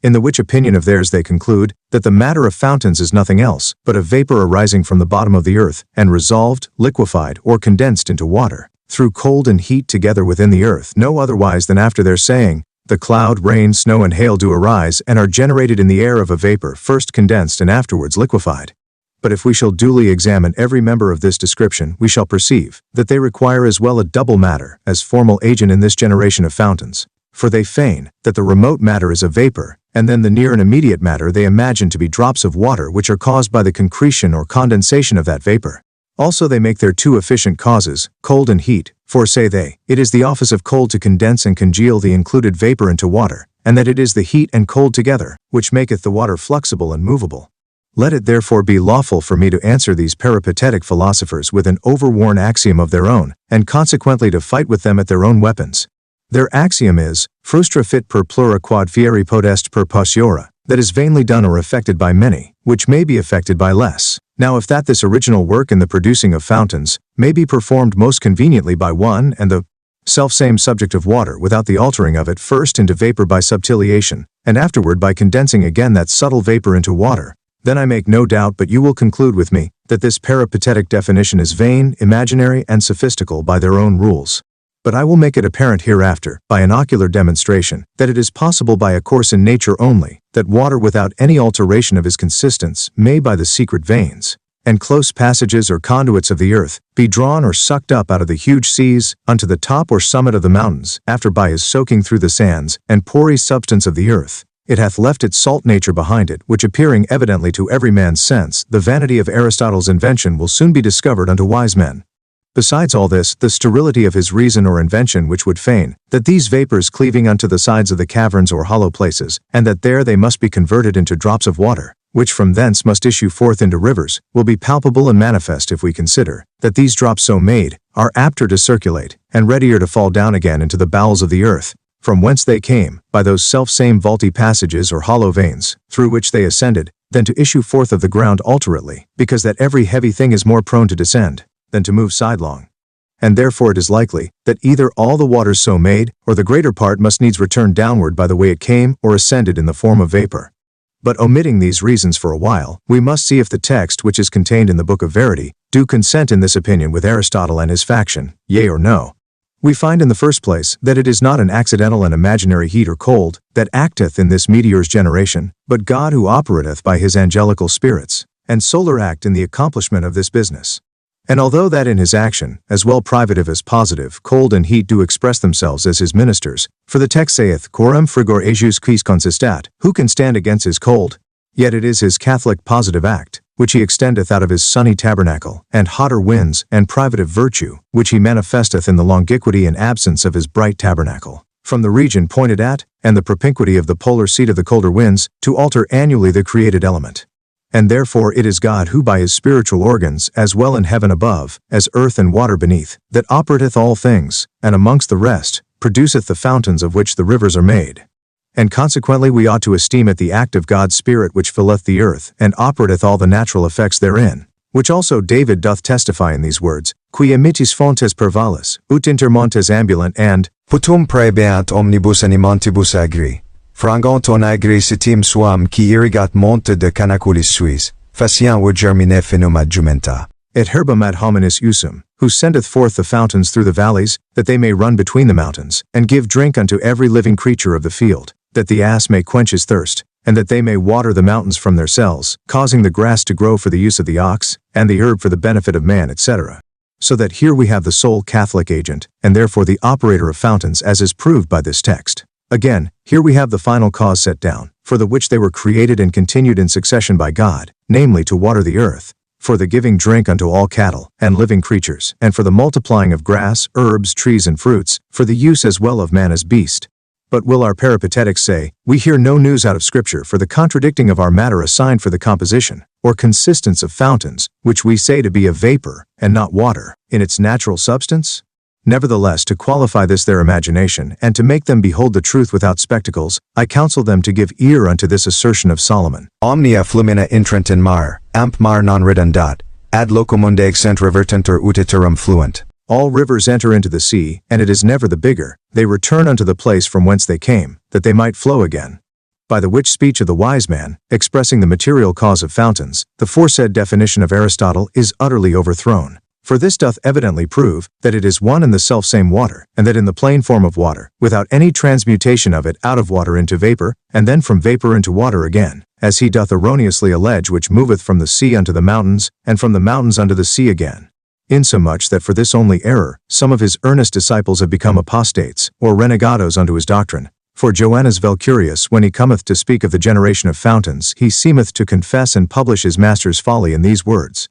A: in the which opinion of theirs they conclude that the matter of fountains is nothing else but a vapor arising from the bottom of the earth, and resolved, liquefied, or condensed into water, through cold and heat together within the earth, no otherwise than after their saying, the cloud, rain, snow, and hail do arise, and are generated in the air of a vapor, first condensed and afterwards liquefied. But if we shall duly examine every member of this description, we shall perceive that they require as well a double matter as formal agent in this generation of fountains. For they feign that the remote matter is a vapor, and then the near and immediate matter they imagine to be drops of water which are caused by the concretion or condensation of that vapor. Also they make their two efficient causes, cold and heat, for say they, it is the office of cold to condense and congeal the included vapor into water, and that it is the heat and cold together, which maketh the water flexible and movable. Let it therefore be lawful for me to answer these peripatetic philosophers with an overworn axiom of their own, and consequently to fight with them at their own weapons. Their axiom is, frustra fit per plura quod fieri podest per potiora, that is vainly done or effected by many, which may be effected by less. Now if that this original work in the producing of fountains may be performed most conveniently by one and the selfsame subject of water without the altering of it first into vapor by subtiliation, and afterward by condensing again that subtle vapor into water, then I make no doubt but you will conclude with me that this peripatetic definition is vain, imaginary, and sophistical by their own rules. But I will make it apparent hereafter, by an ocular demonstration, that it is possible by a course in nature only, that water without any alteration of his consistence may by the secret veins, and close passages or conduits of the earth, be drawn or sucked up out of the huge seas, unto the top or summit of the mountains, after by his soaking through the sands, and porous substance of the earth, it hath left its salt nature behind it, which appearing evidently to every man's sense, the vanity of Aristotle's invention will soon be discovered unto wise men. Besides all this, the sterility of his reason or invention which would feign that these vapors cleaving unto the sides of the caverns or hollow places, and that there they must be converted into drops of water, which from thence must issue forth into rivers, will be palpable and manifest if we consider that these drops so made are apter to circulate, and readier to fall down again into the bowels of the earth, from whence they came, by those self-same vaulty passages or hollow veins, through which they ascended, than to issue forth of the ground alterately, because that every heavy thing is more prone to descend than to move sidelong. And therefore it is likely that either all the waters so made, or the greater part must needs return downward by the way it came, or ascended in the form of vapor. But omitting these reasons for a while, we must see if the text which is contained in the Book of Verity do consent in this opinion with Aristotle and his faction, yea or no. We find in the first place that it is not an accidental and imaginary heat or cold that acteth in this meteor's generation, but God who operateth by his angelical spirits, and solar act in the accomplishment of this business. And although that in his action, as well privative as positive, cold and heat do express themselves as his ministers, for the text saith, Quorum frigor ejus quis consistat, who can stand against his cold? Yet it is his Catholic positive act, which he extendeth out of his sunny tabernacle, and hotter winds, and privative virtue, which he manifesteth in the longiquity and absence of his bright tabernacle, from the region pointed at, and the propinquity of the polar seat of the colder winds, to alter annually the created element. And therefore it is God who by his spiritual organs, as well in heaven above, as earth and water beneath, that operateth all things, and amongst the rest, produceth the fountains of which the rivers are made. And consequently we ought to esteem it the act of God's Spirit which filleth the earth, and operateth all the natural effects therein, which also David doth testify in these words, Qui emittis fontes per valles, ut inter montes ambulant, and
B: Putum praebeant omnibus animantibus agri. Frangant on agri sitim suam qui irrigat monte de canaculis suis, faciant wo germine phenuma jumenta.
A: Et herbam ad hominis usum, who sendeth forth the fountains through the valleys, that they may run between the mountains, and give drink unto every living creature of the field, that the ass may quench his thirst, and that they may water the mountains from their cells, causing the grass to grow for the use of the ox, and the herb for the benefit of man, etc. So that here we have the sole Catholic agent, and therefore the operator of fountains as is proved by this text. Again, here we have the final cause set down, for the which they were created and continued in succession by God, namely to water the earth, for the giving drink unto all cattle, and living creatures, and for the multiplying of grass, herbs, trees, and fruits, for the use as well of man as beast. But will our peripatetics say, we hear no news out of Scripture for the contradicting of our matter assigned for the composition, or consistence of fountains, which we say to be a vapor, and not water, in its natural substance? Nevertheless, to qualify this their imagination, and to make them behold the truth without spectacles, I counsel them to give ear unto this assertion of Solomon.
B: Omnia flumina intrant in mar, amp mar non redundat, ad locomunde exent revertentur ut iterum fluent.
A: All rivers enter into the sea, and it is never the bigger, they return unto the place from whence they came, that they might flow again. By the which speech of the wise man, expressing the material cause of fountains, the foresaid definition of Aristotle is utterly overthrown. For this doth evidently prove that it is one and the selfsame water, and that in the plain form of water, without any transmutation of it out of water into vapor, and then from vapor into water again, as he doth erroneously allege, which moveth from the sea unto the mountains, and from the mountains unto the sea again. Insomuch that for this only error, some of his earnest disciples have become apostates, or renegados unto his doctrine. For Joannes Velcurius, when he cometh to speak of the generation of fountains, he seemeth to confess and publish his master's folly in these words.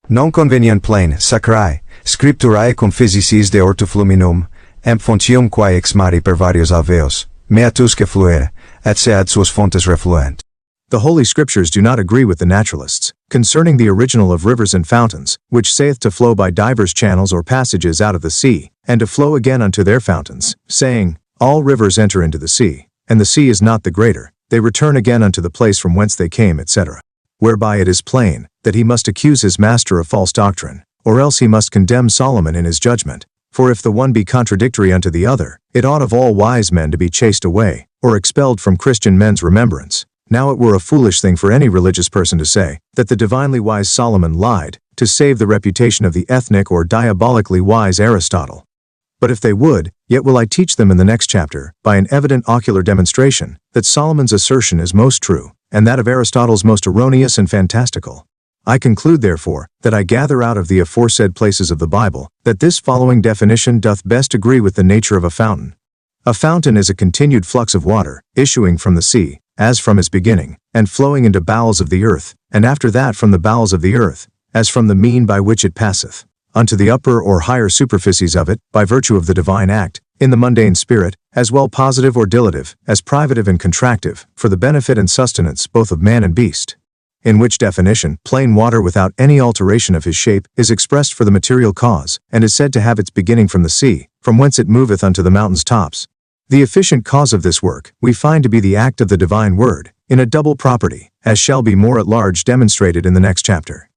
B: Non convenient plain, sacrae, scripturae cum physicis de ortu fluminum, emp fontium quae ex mari per varios alveos, meatusque fluere, et se ad suos fontes refluent.
A: The Holy Scriptures do not agree with the naturalists, concerning the original of rivers and fountains, which saith to flow by divers channels or passages out of the sea, and to flow again unto their fountains, saying, all rivers enter into the sea, and the sea is not the greater, they return again unto the place from whence they came, etc. Whereby it is plain, that he must accuse his master of false doctrine, or else he must condemn Solomon in his judgment. For if the one be contradictory unto the other, it ought of all wise men to be chased away, or expelled from Christian men's remembrance. Now it were a foolish thing for any religious person to say, that the divinely wise Solomon lied, to save the reputation of the ethnic or diabolically wise Aristotle. But if they would, yet will I teach them in the next chapter, by an evident ocular demonstration, that Solomon's assertion is most true, and that of Aristotle's most erroneous and fantastical. I conclude therefore, that I gather out of the aforesaid places of the Bible, that this following definition doth best agree with the nature of a fountain. A fountain is a continued flux of water, issuing from the sea, as from its beginning, and flowing into bowels of the earth, and after that from the bowels of the earth, as from the mean by which it passeth, unto the upper or higher superficies of it, by virtue of the divine act, in the mundane spirit, as well positive or dilative, as privative and contractive, for the benefit and sustenance both of man and beast. In which definition, plain water without any alteration of his shape is expressed for the material cause, and is said to have its beginning from the sea, from whence it moveth unto the mountains' tops. The efficient cause of this work, we find to be the act of the divine word, in a double property, as shall be more at large demonstrated in the next chapter.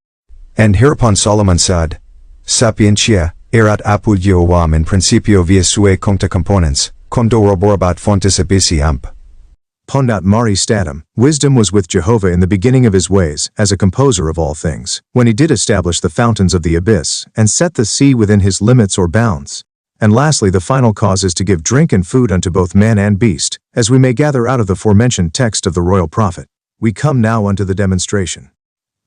B: And hereupon Solomon said, Sapientia, erat apud Jehovam in principio via suae concta componens, condo roborabat fontes abyssi amp.
A: Pondat mari statum, wisdom was with Jehovah in the beginning of his ways, as a composer of all things, when he did establish the fountains of the abyss, and set the sea within his limits or bounds. And lastly, the final cause is to give drink and food unto both man and beast, as we may gather out of the forementioned text of the royal prophet. We come now unto the demonstration.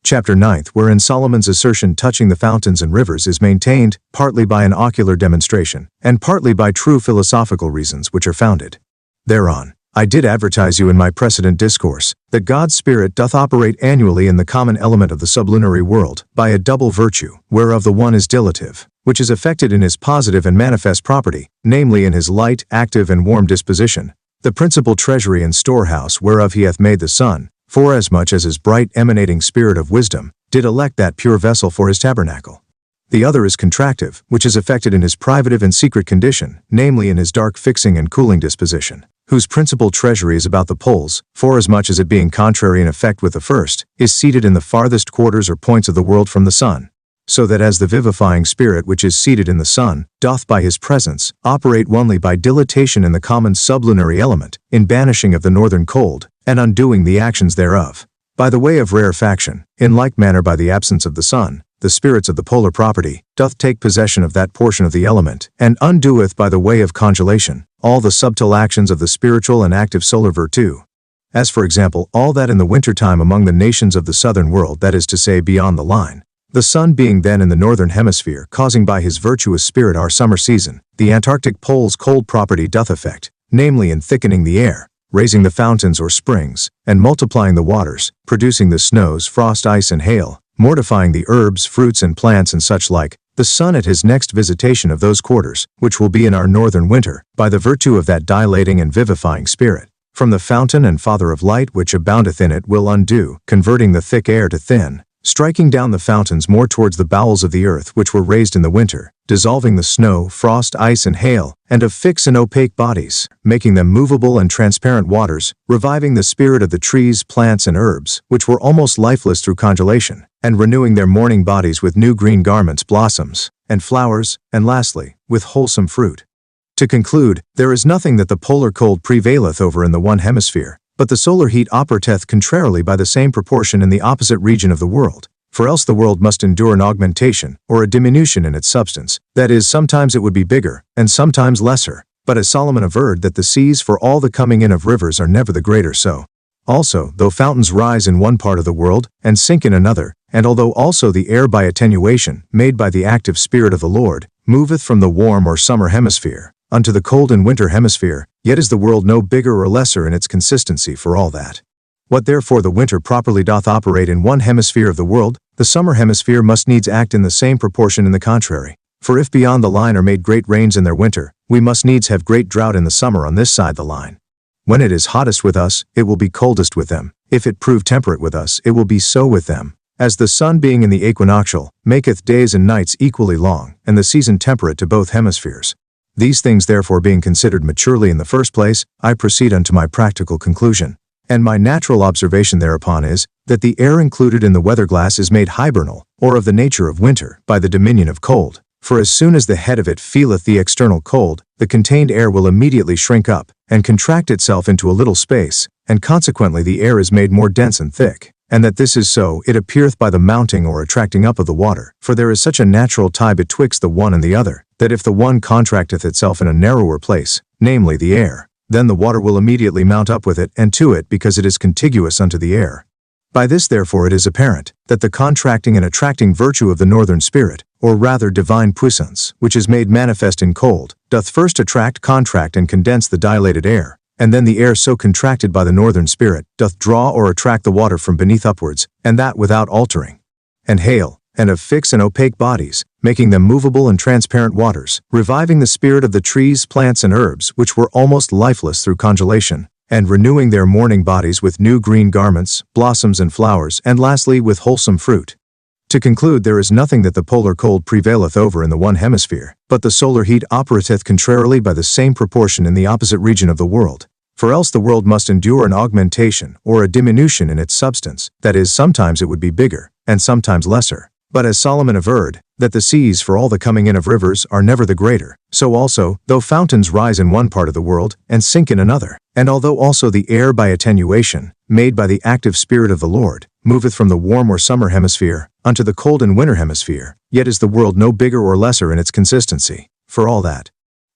A: Chapter 9, wherein Solomon's assertion touching the fountains and rivers is maintained, partly by an ocular demonstration, and partly by true philosophical reasons which are founded thereon. I did advertise you in my precedent discourse, that God's Spirit doth operate annually in the common element of the sublunary world, by a double virtue, whereof the one is dilative, which is effected in his positive and manifest property, namely in his light, active and warm disposition, the principal treasury and storehouse whereof he hath made the sun, forasmuch as his bright emanating spirit of wisdom did elect that pure vessel for his tabernacle. The other is contractive, which is effected in his privative and secret condition, namely in his dark fixing and cooling disposition, whose principal treasury is about the poles, forasmuch as it being contrary in effect with the first, is seated in the farthest quarters or points of the world from the sun. So that as the vivifying spirit which is seated in the sun, doth by his presence, operate only by dilatation in the common sublunary element, in banishing of the northern cold, and undoing the actions thereof, by the way of rarefaction, in like manner by the absence of the sun, the spirits of the polar property, doth take possession of that portion of the element, and undoeth by the way of congelation, all the subtle actions of the spiritual and active solar virtue. As for example, all that in the winter time among the nations of the southern world, that is to say beyond the line, the sun being then in the northern hemisphere, causing by his virtuous spirit our summer season, the Antarctic pole's cold property doth effect, namely in thickening the air, raising the fountains or springs, and multiplying the waters, producing the snows, frost, ice, and hail, mortifying the herbs, fruits, and plants and such like, the sun at his next visitation of those quarters, which will be in our northern winter, by the virtue of that dilating and vivifying spirit, from the fountain and father of light which aboundeth in it will undo, converting the thick air to thin, striking down the fountains more towards the bowels of the earth which were raised in the winter, dissolving the snow, frost, ice, and hail, and of fixed and opaque bodies, making them movable and transparent waters, reviving the spirit of the trees, plants, and herbs, which were almost lifeless through congelation, and renewing their morning bodies with new green garments, blossoms, and flowers, and lastly, with wholesome fruit. To conclude, there is nothing that the polar cold prevaileth over in the one hemisphere, but the solar heat operateth contrarily by the same proportion in the opposite region of the world. For else the world must endure an augmentation, or a diminution in its substance, that is, sometimes it would be bigger, and sometimes lesser. But as Solomon averred that the seas for all the coming in of rivers are never the greater, so also, though fountains rise in one part of the world, and sink in another, and although also the air by attenuation, made by the active Spirit of the Lord, moveth from the warm or summer hemisphere unto the cold and winter hemisphere, yet is the world no bigger or lesser in its consistency for all that. What therefore the winter properly doth operate in one hemisphere of the world, the summer hemisphere must needs act in the same proportion in the contrary. For if beyond the line are made great rains in their winter, we must needs have great drought in the summer on this side the line. When it is hottest with us, it will be coldest with them. If it prove temperate with us, it will be so with them. As the sun being in the equinoctial, maketh days and nights equally long, and the season temperate to both hemispheres. These things therefore being considered maturely in the first place, I proceed unto my practical conclusion. And my natural observation thereupon is, that the air included in the weather glass is made hibernal, or of the nature of winter, by the dominion of cold. For as soon as the head of it feeleth the external cold, the contained air will immediately shrink up, and contract itself into a little space, and consequently the air is made more dense and thick. And that this is so, it appeareth by the mounting or attracting up of the water, for there is such a natural tie betwixt the one and the other, that if the one contracteth itself in a narrower place, namely the air, then the water will immediately mount up with it and to it because it is contiguous unto the air. By this therefore it is apparent, that the contracting and attracting virtue of the northern spirit, or rather divine puissance, which is made manifest in cold, doth first attract, contract, and condense the dilated air, and then the air so contracted by the northern spirit, doth draw or attract the water from beneath upwards, and that without altering. And hail, and of fixed and opaque bodies, making them movable and transparent waters, reviving the spirit of the trees, plants, and herbs, which were almost lifeless through congelation, and renewing their morning bodies with new green garments, blossoms, and flowers, and lastly with wholesome fruit. To conclude, there is nothing that the polar cold prevaileth over in the one hemisphere, but the solar heat operateth contrarily by the same proportion in the opposite region of the world. For else the world must endure an augmentation, or a diminution in its substance, that is, sometimes it would be bigger, and sometimes lesser. But as Solomon averred, that the seas for all the coming in of rivers are never the greater, so also, though fountains rise in one part of the world, and sink in another, and although also the air by attenuation, made by the active Spirit of the Lord, moveth from the warm or summer hemisphere unto the cold and winter hemisphere, yet is the world no bigger or lesser in its consistency, for all that.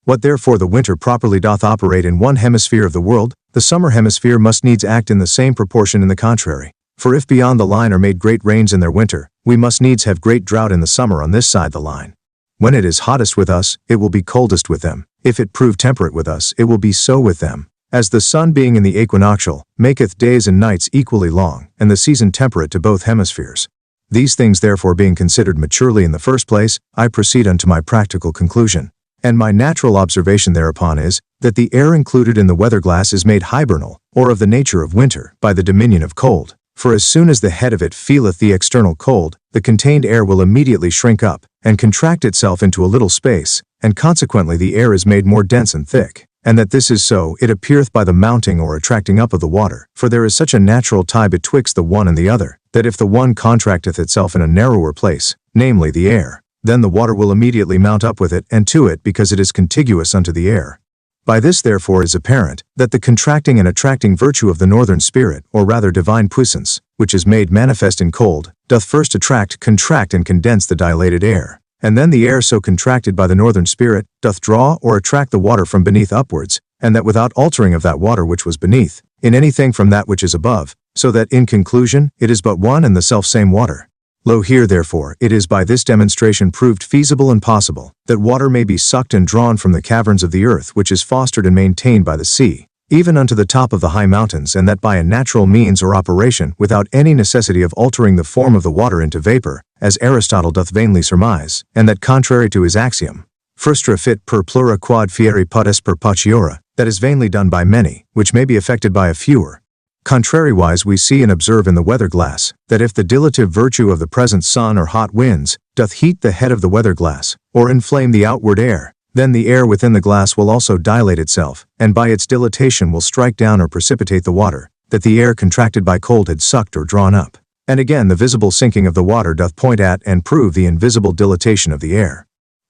A: What therefore the winter properly doth operate in one hemisphere of the world, the summer hemisphere must needs act in the same proportion in the contrary. For if beyond the line are made great rains in their winter, we must needs have great drought in the summer on this side the line. When it is hottest with us, it will be coldest with them. If it prove temperate with us, it will be so with them. As the sun being in the equinoctial, maketh days and nights equally long, and the season temperate to both hemispheres. These things therefore being considered maturely in the first place, I proceed unto my practical conclusion. And my natural observation thereupon is, that the air included in the weather glass is made hibernal, or of the nature of winter, by the dominion of cold. For as soon as the head of it feeleth the external cold, the contained air will immediately shrink up, and contract itself into a little space, and consequently the air is made more dense and thick. And that this is so, it appeareth by the mounting or attracting up of the water, for there is such a natural tie betwixt the one and the other, that if the one contracteth itself in a narrower place, namely the air, then the water will immediately mount up with it and to it because it is contiguous unto the air. By this therefore is apparent, that the contracting and attracting virtue of the northern spirit, or rather divine puissance, which is made manifest in cold, doth first attract, contract, and condense the dilated air, and then the air so contracted by the northern spirit, doth draw or attract the water from beneath upwards, and that without altering of that water which was beneath, in anything from that which is above, so that in conclusion, it is but one and the self-same water. Lo here therefore, it is by this demonstration proved feasible and possible, that water may be sucked and drawn from the caverns of the earth which is fostered and maintained by the sea, even unto the top of the high mountains, and that by a natural means or operation, without any necessity of altering the form of the water into vapor, as Aristotle doth vainly surmise, and that contrary to his axiom, frustra fit per plura quod fieri potest per potiora, that is vainly done by many, which may be effected by a fewer. Contrariwise we see and observe in the weather glass, that if the dilative virtue of the present sun or hot winds doth heat the head of the weather glass, or inflame the outward air, then the air within the glass will also dilate itself, and by its dilatation will strike down or precipitate the water, that the air contracted by cold had sucked or drawn up. And again the visible sinking of the water doth point at and prove the invisible dilatation of the air.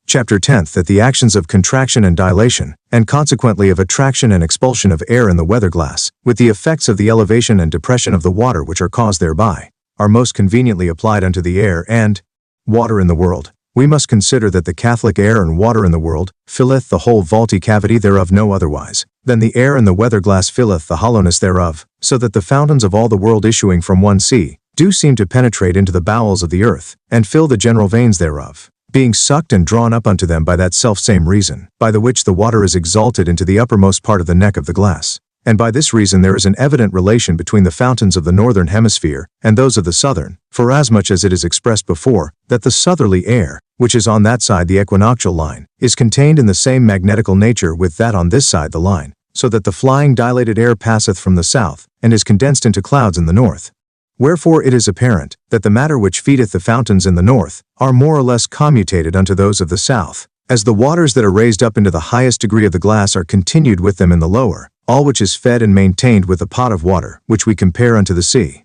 A: Chapter 10th that the actions of contraction and dilation, and consequently of attraction and expulsion of air in the weather glass, with the effects of the elevation and depression of the water which are caused thereby, are most conveniently applied unto the air and water in the world. We must consider that the Catholic air and water in the world filleth the whole vaulty cavity thereof no otherwise than the air in the weather glass filleth the hollowness thereof, so that the fountains of all the world issuing from one sea do seem to penetrate into the bowels of the earth, and fill the general veins thereof, being sucked and drawn up unto them by that self-same reason, by the which the water is exalted into the uppermost part of the neck of the glass. And by this reason there is an evident relation between the fountains of the northern hemisphere and those of the southern, forasmuch as it is expressed before, that the southerly air, which is on that side the equinoctial line, is contained in the same magnetical nature with that on this side the line, so that the flying dilated air passeth from the south, and is condensed into clouds in the north. Wherefore it is apparent, that the matter which feedeth the fountains in the north, are more or less commutated unto those of the south, as the waters that are raised up into the highest degree of the glass are continued with them in the lower, all which is fed and maintained with a pot of water, which we compare unto the sea.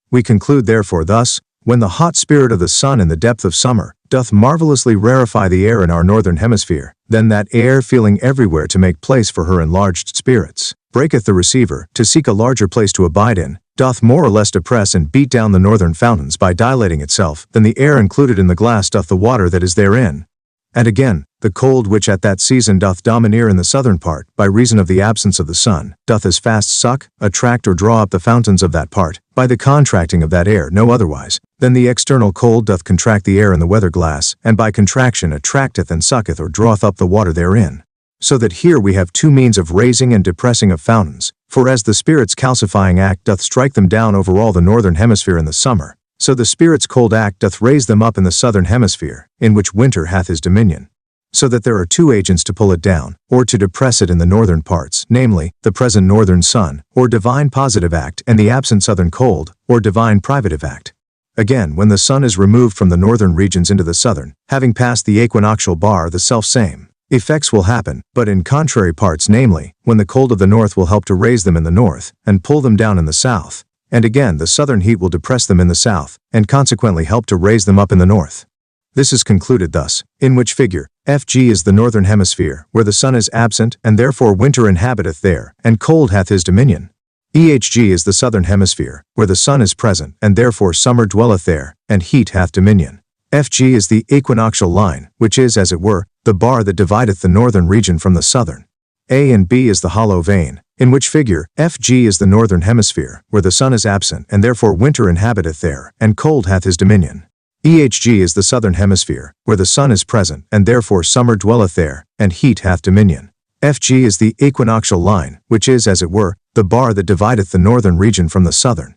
A: We conclude therefore thus, when the hot spirit of the sun in the depth of summer doth marvelously rarefy the air in our northern hemisphere, then that air feeling everywhere to make place for her enlarged spirits, breaketh the receiver, to seek a larger place to abide in, doth more or less depress and beat down the northern fountains by dilating itself, than the air included in the glass doth the water that is therein. And again, the cold which at that season doth domineer in the southern part, by reason of the absence of the sun, doth as fast suck, attract or draw up the fountains of that part, by the contracting of that air no otherwise, than the external cold doth contract the air in the weather glass, and by contraction attracteth and sucketh or draweth up the water therein. So that here we have two means of raising and depressing of fountains, for as the Spirit's calcifying act doth strike them down over all the northern hemisphere in the summer, so the Spirit's cold act doth raise them up in the southern hemisphere, in which winter hath his dominion. So that there are two agents to pull it down, or to depress it in the northern parts, namely, the present northern sun, or divine positive act, and the absent southern cold, or divine privative act. Again, when the sun is removed from the northern regions into the southern, having passed the equinoctial bar, the self-same effects will happen, but in contrary parts, namely, when the cold of the north will help to raise them in the north, and pull them down in the south, and again the southern heat will depress them in the south, and consequently help to raise them up in the north. This is concluded thus, in which figure, FG is the northern hemisphere, where the sun is absent, and therefore winter inhabiteth there, and cold hath his dominion. EHG is the southern hemisphere, where the sun is present, and therefore summer dwelleth there, and heat hath dominion. FG is the equinoctial line, which is, as it were, the bar that divideth the northern region from the southern. A and B is the hollow vein, in which figure, FG is the northern hemisphere, where the sun is absent, and therefore winter inhabiteth there, and cold hath his dominion. EHG is the southern hemisphere, where the sun is present, and therefore summer dwelleth there, and heat hath dominion. FG is the equinoctial line, which is, as it were, the bar that divideth the northern region from the southern.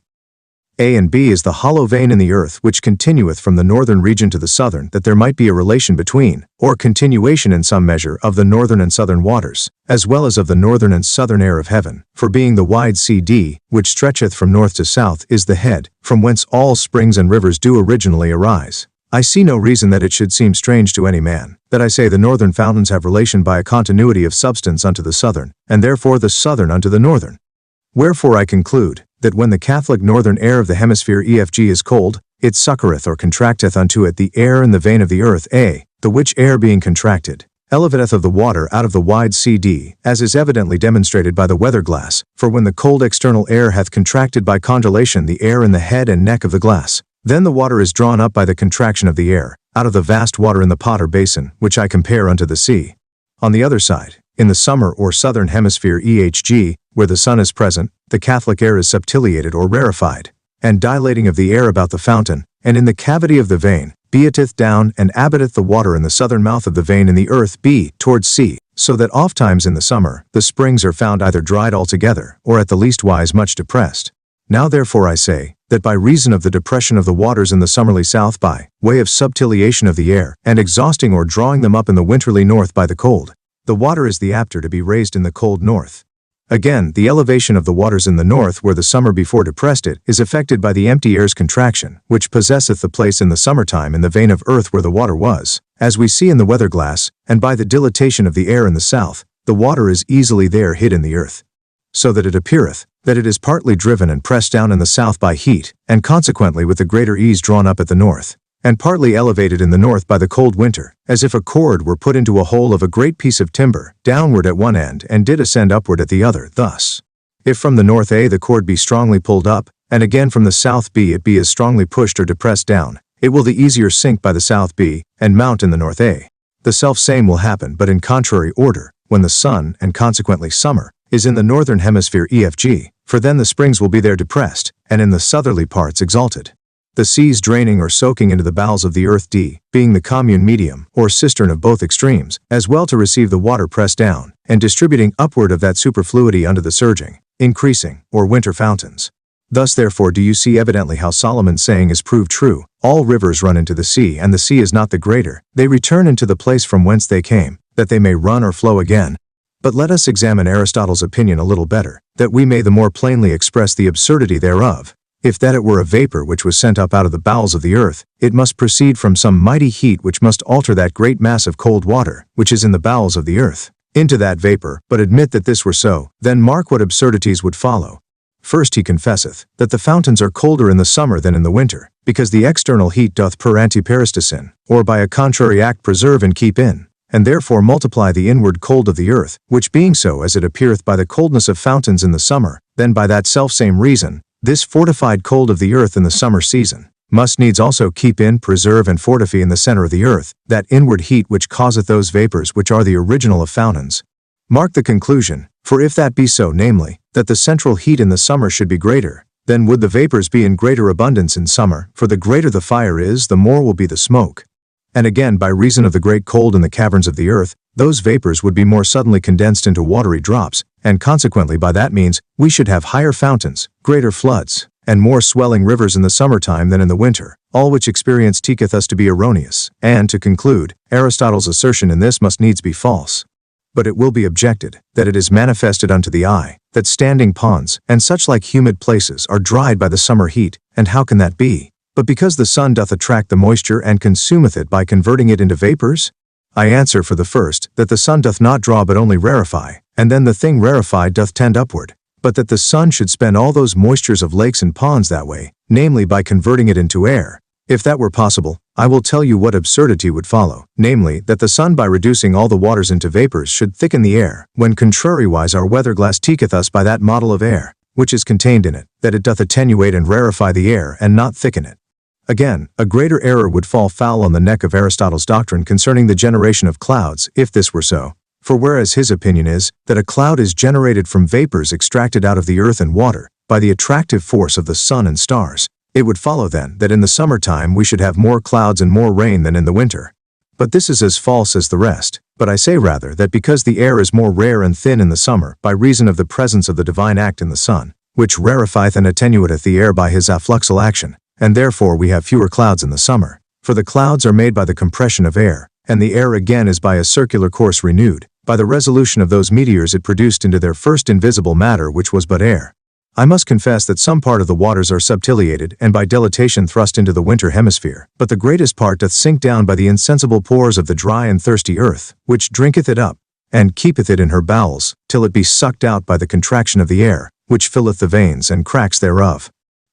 A: A and B is the hollow vein in the earth which continueth from the northern region to the southern, that there might be a relation between, or continuation in some measure, of the northern and southern waters, as well as of the northern and southern air of heaven, for being the wide CD, which stretcheth from north to south, is the head, from whence all springs and rivers do originally arise. I see no reason that it should seem strange to any man, that I say the northern fountains have relation by a continuity of substance unto the southern, and therefore the southern unto the northern. Wherefore I conclude, that when the Catholic northern air of the hemisphere EFG is cold, it succoureth or contracteth unto it the air in the vein of the earth A, the which air being contracted, elevateth of the water out of the wide CD, as is evidently demonstrated by the weather glass, for when the cold external air hath contracted by congelation the air in the head and neck of the glass, then the water is drawn up by the contraction of the air, out of the vast water in the pot or basin, which I compare unto the sea. On the other side, in the summer or southern hemisphere EHG, where the sun is present, the Catholic air is subtiliated or rarefied, and dilating of the air about the fountain, and in the cavity of the vein, beateth down and abateth the water in the southern mouth of the vein in the earth B, towards sea, so that ofttimes in the summer, the springs are found either dried altogether, or at the leastwise much depressed. Now therefore I say, that by reason of the depression of the waters in the summerly south by way of subtiliation of the air, and exhausting or drawing them up in the winterly north by the cold, the water is the apter to be raised in the cold north. Again, the elevation of the waters in the north where the summer before depressed it, is effected by the empty air's contraction, which possesseth the place in the summertime in the vein of earth where the water was, as we see in the weather glass, and by the dilatation of the air in the south, the water is easily there hid in the earth. So that it appeareth, that it is partly driven and pressed down in the south by heat, and consequently with the greater ease drawn up at the north. and partly elevated in the north by the cold winter, as if a cord were put into a hole of a great piece of timber, downward at one end and did ascend upward at the other, thus. If from the north A the cord be strongly pulled up, and again from the south B it be as strongly pushed or depressed down, it will the easier sink by the south B, and mount in the north A. The self-same will happen but in contrary order, when the sun, and consequently summer, is in the northern hemisphere EFG, for then the springs will be there depressed, and in the southerly parts exalted. The seas draining or soaking into the bowels of the earth D, being the commune medium, or cistern of both extremes, as well to receive the water pressed down, and distributing upward of that superfluity unto the surging, increasing, or winter fountains. Thus therefore do you see evidently how Solomon's saying is proved true, all rivers run into the sea, and the sea is not the greater, they return into the place from whence they came, that they may run or flow again. But let us examine Aristotle's opinion a little better, that we may the more plainly express the absurdity thereof. If that it were a vapor which was sent up out of the bowels of the earth, it must proceed from some mighty heat which must alter that great mass of cold water, which is in the bowels of the earth, into that vapor. But admit that this were so, then mark what absurdities would follow. First he confesseth, that the fountains are colder in the summer than in the winter, because the external heat doth per antiperistosin, or by a contrary act preserve and keep in, and therefore multiply the inward cold of the earth, which being so as it appeareth by the coldness of fountains in the summer, then by that selfsame reason, this fortified cold of the earth in the summer season, must needs also keep in, preserve, and fortify in the center of the earth, that inward heat which causeth those vapors which are the original of fountains. Mark the conclusion, for if that be so, namely, that the central heat in the summer should be greater, then would the vapors be in greater abundance in summer, for the greater the fire is, the more will be the smoke. And again, by reason of the great cold in the caverns of the earth, those vapors would be more suddenly condensed into watery drops, and consequently by that means, we should have higher fountains, greater floods, and more swelling rivers in the summertime than in the winter, all which experience teacheth us to be erroneous, and, to conclude, Aristotle's assertion in this must needs be false. But it will be objected, that it is manifested unto the eye, that standing ponds, and such like humid places are dried by the summer heat, and how can that be? But because the sun doth attract the moisture and consumeth it by converting it into vapors? I answer for the first, that the sun doth not draw but only rarefy, and then the thing rarefied doth tend upward, but that the sun should spend all those moistures of lakes and ponds that way, namely by converting it into air. If that were possible, I will tell you what absurdity would follow, namely, that the sun by reducing all the waters into vapors should thicken the air, when contrariwise our weatherglass teacheth us by that model of air, which is contained in it, that it doth attenuate and rarefy the air and not thicken it. Again, a greater error would fall foul on the neck of Aristotle's doctrine concerning the generation of clouds, if this were so. For whereas his opinion is, that a cloud is generated from vapors extracted out of the earth and water, by the attractive force of the sun and stars, it would follow then, that in the summertime we should have more clouds and more rain than in the winter. But this is as false as the rest, but I say rather that because the air is more rare and thin in the summer, by reason of the presence of the divine act in the sun, which rarefieth and attenuateth the air by his affluxal action, and therefore we have fewer clouds in the summer. For the clouds are made by the compression of air, and the air again is by a circular course renewed, by the resolution of those meteors it produced into their first invisible matter which was but air. I must confess that some part of the waters are subtiliated and by dilatation thrust into the winter hemisphere, but the greatest part doth sink down by the insensible pores of the dry and thirsty earth, which drinketh it up, and keepeth it in her bowels, till it be sucked out by the contraction of the air, which filleth the veins and cracks thereof.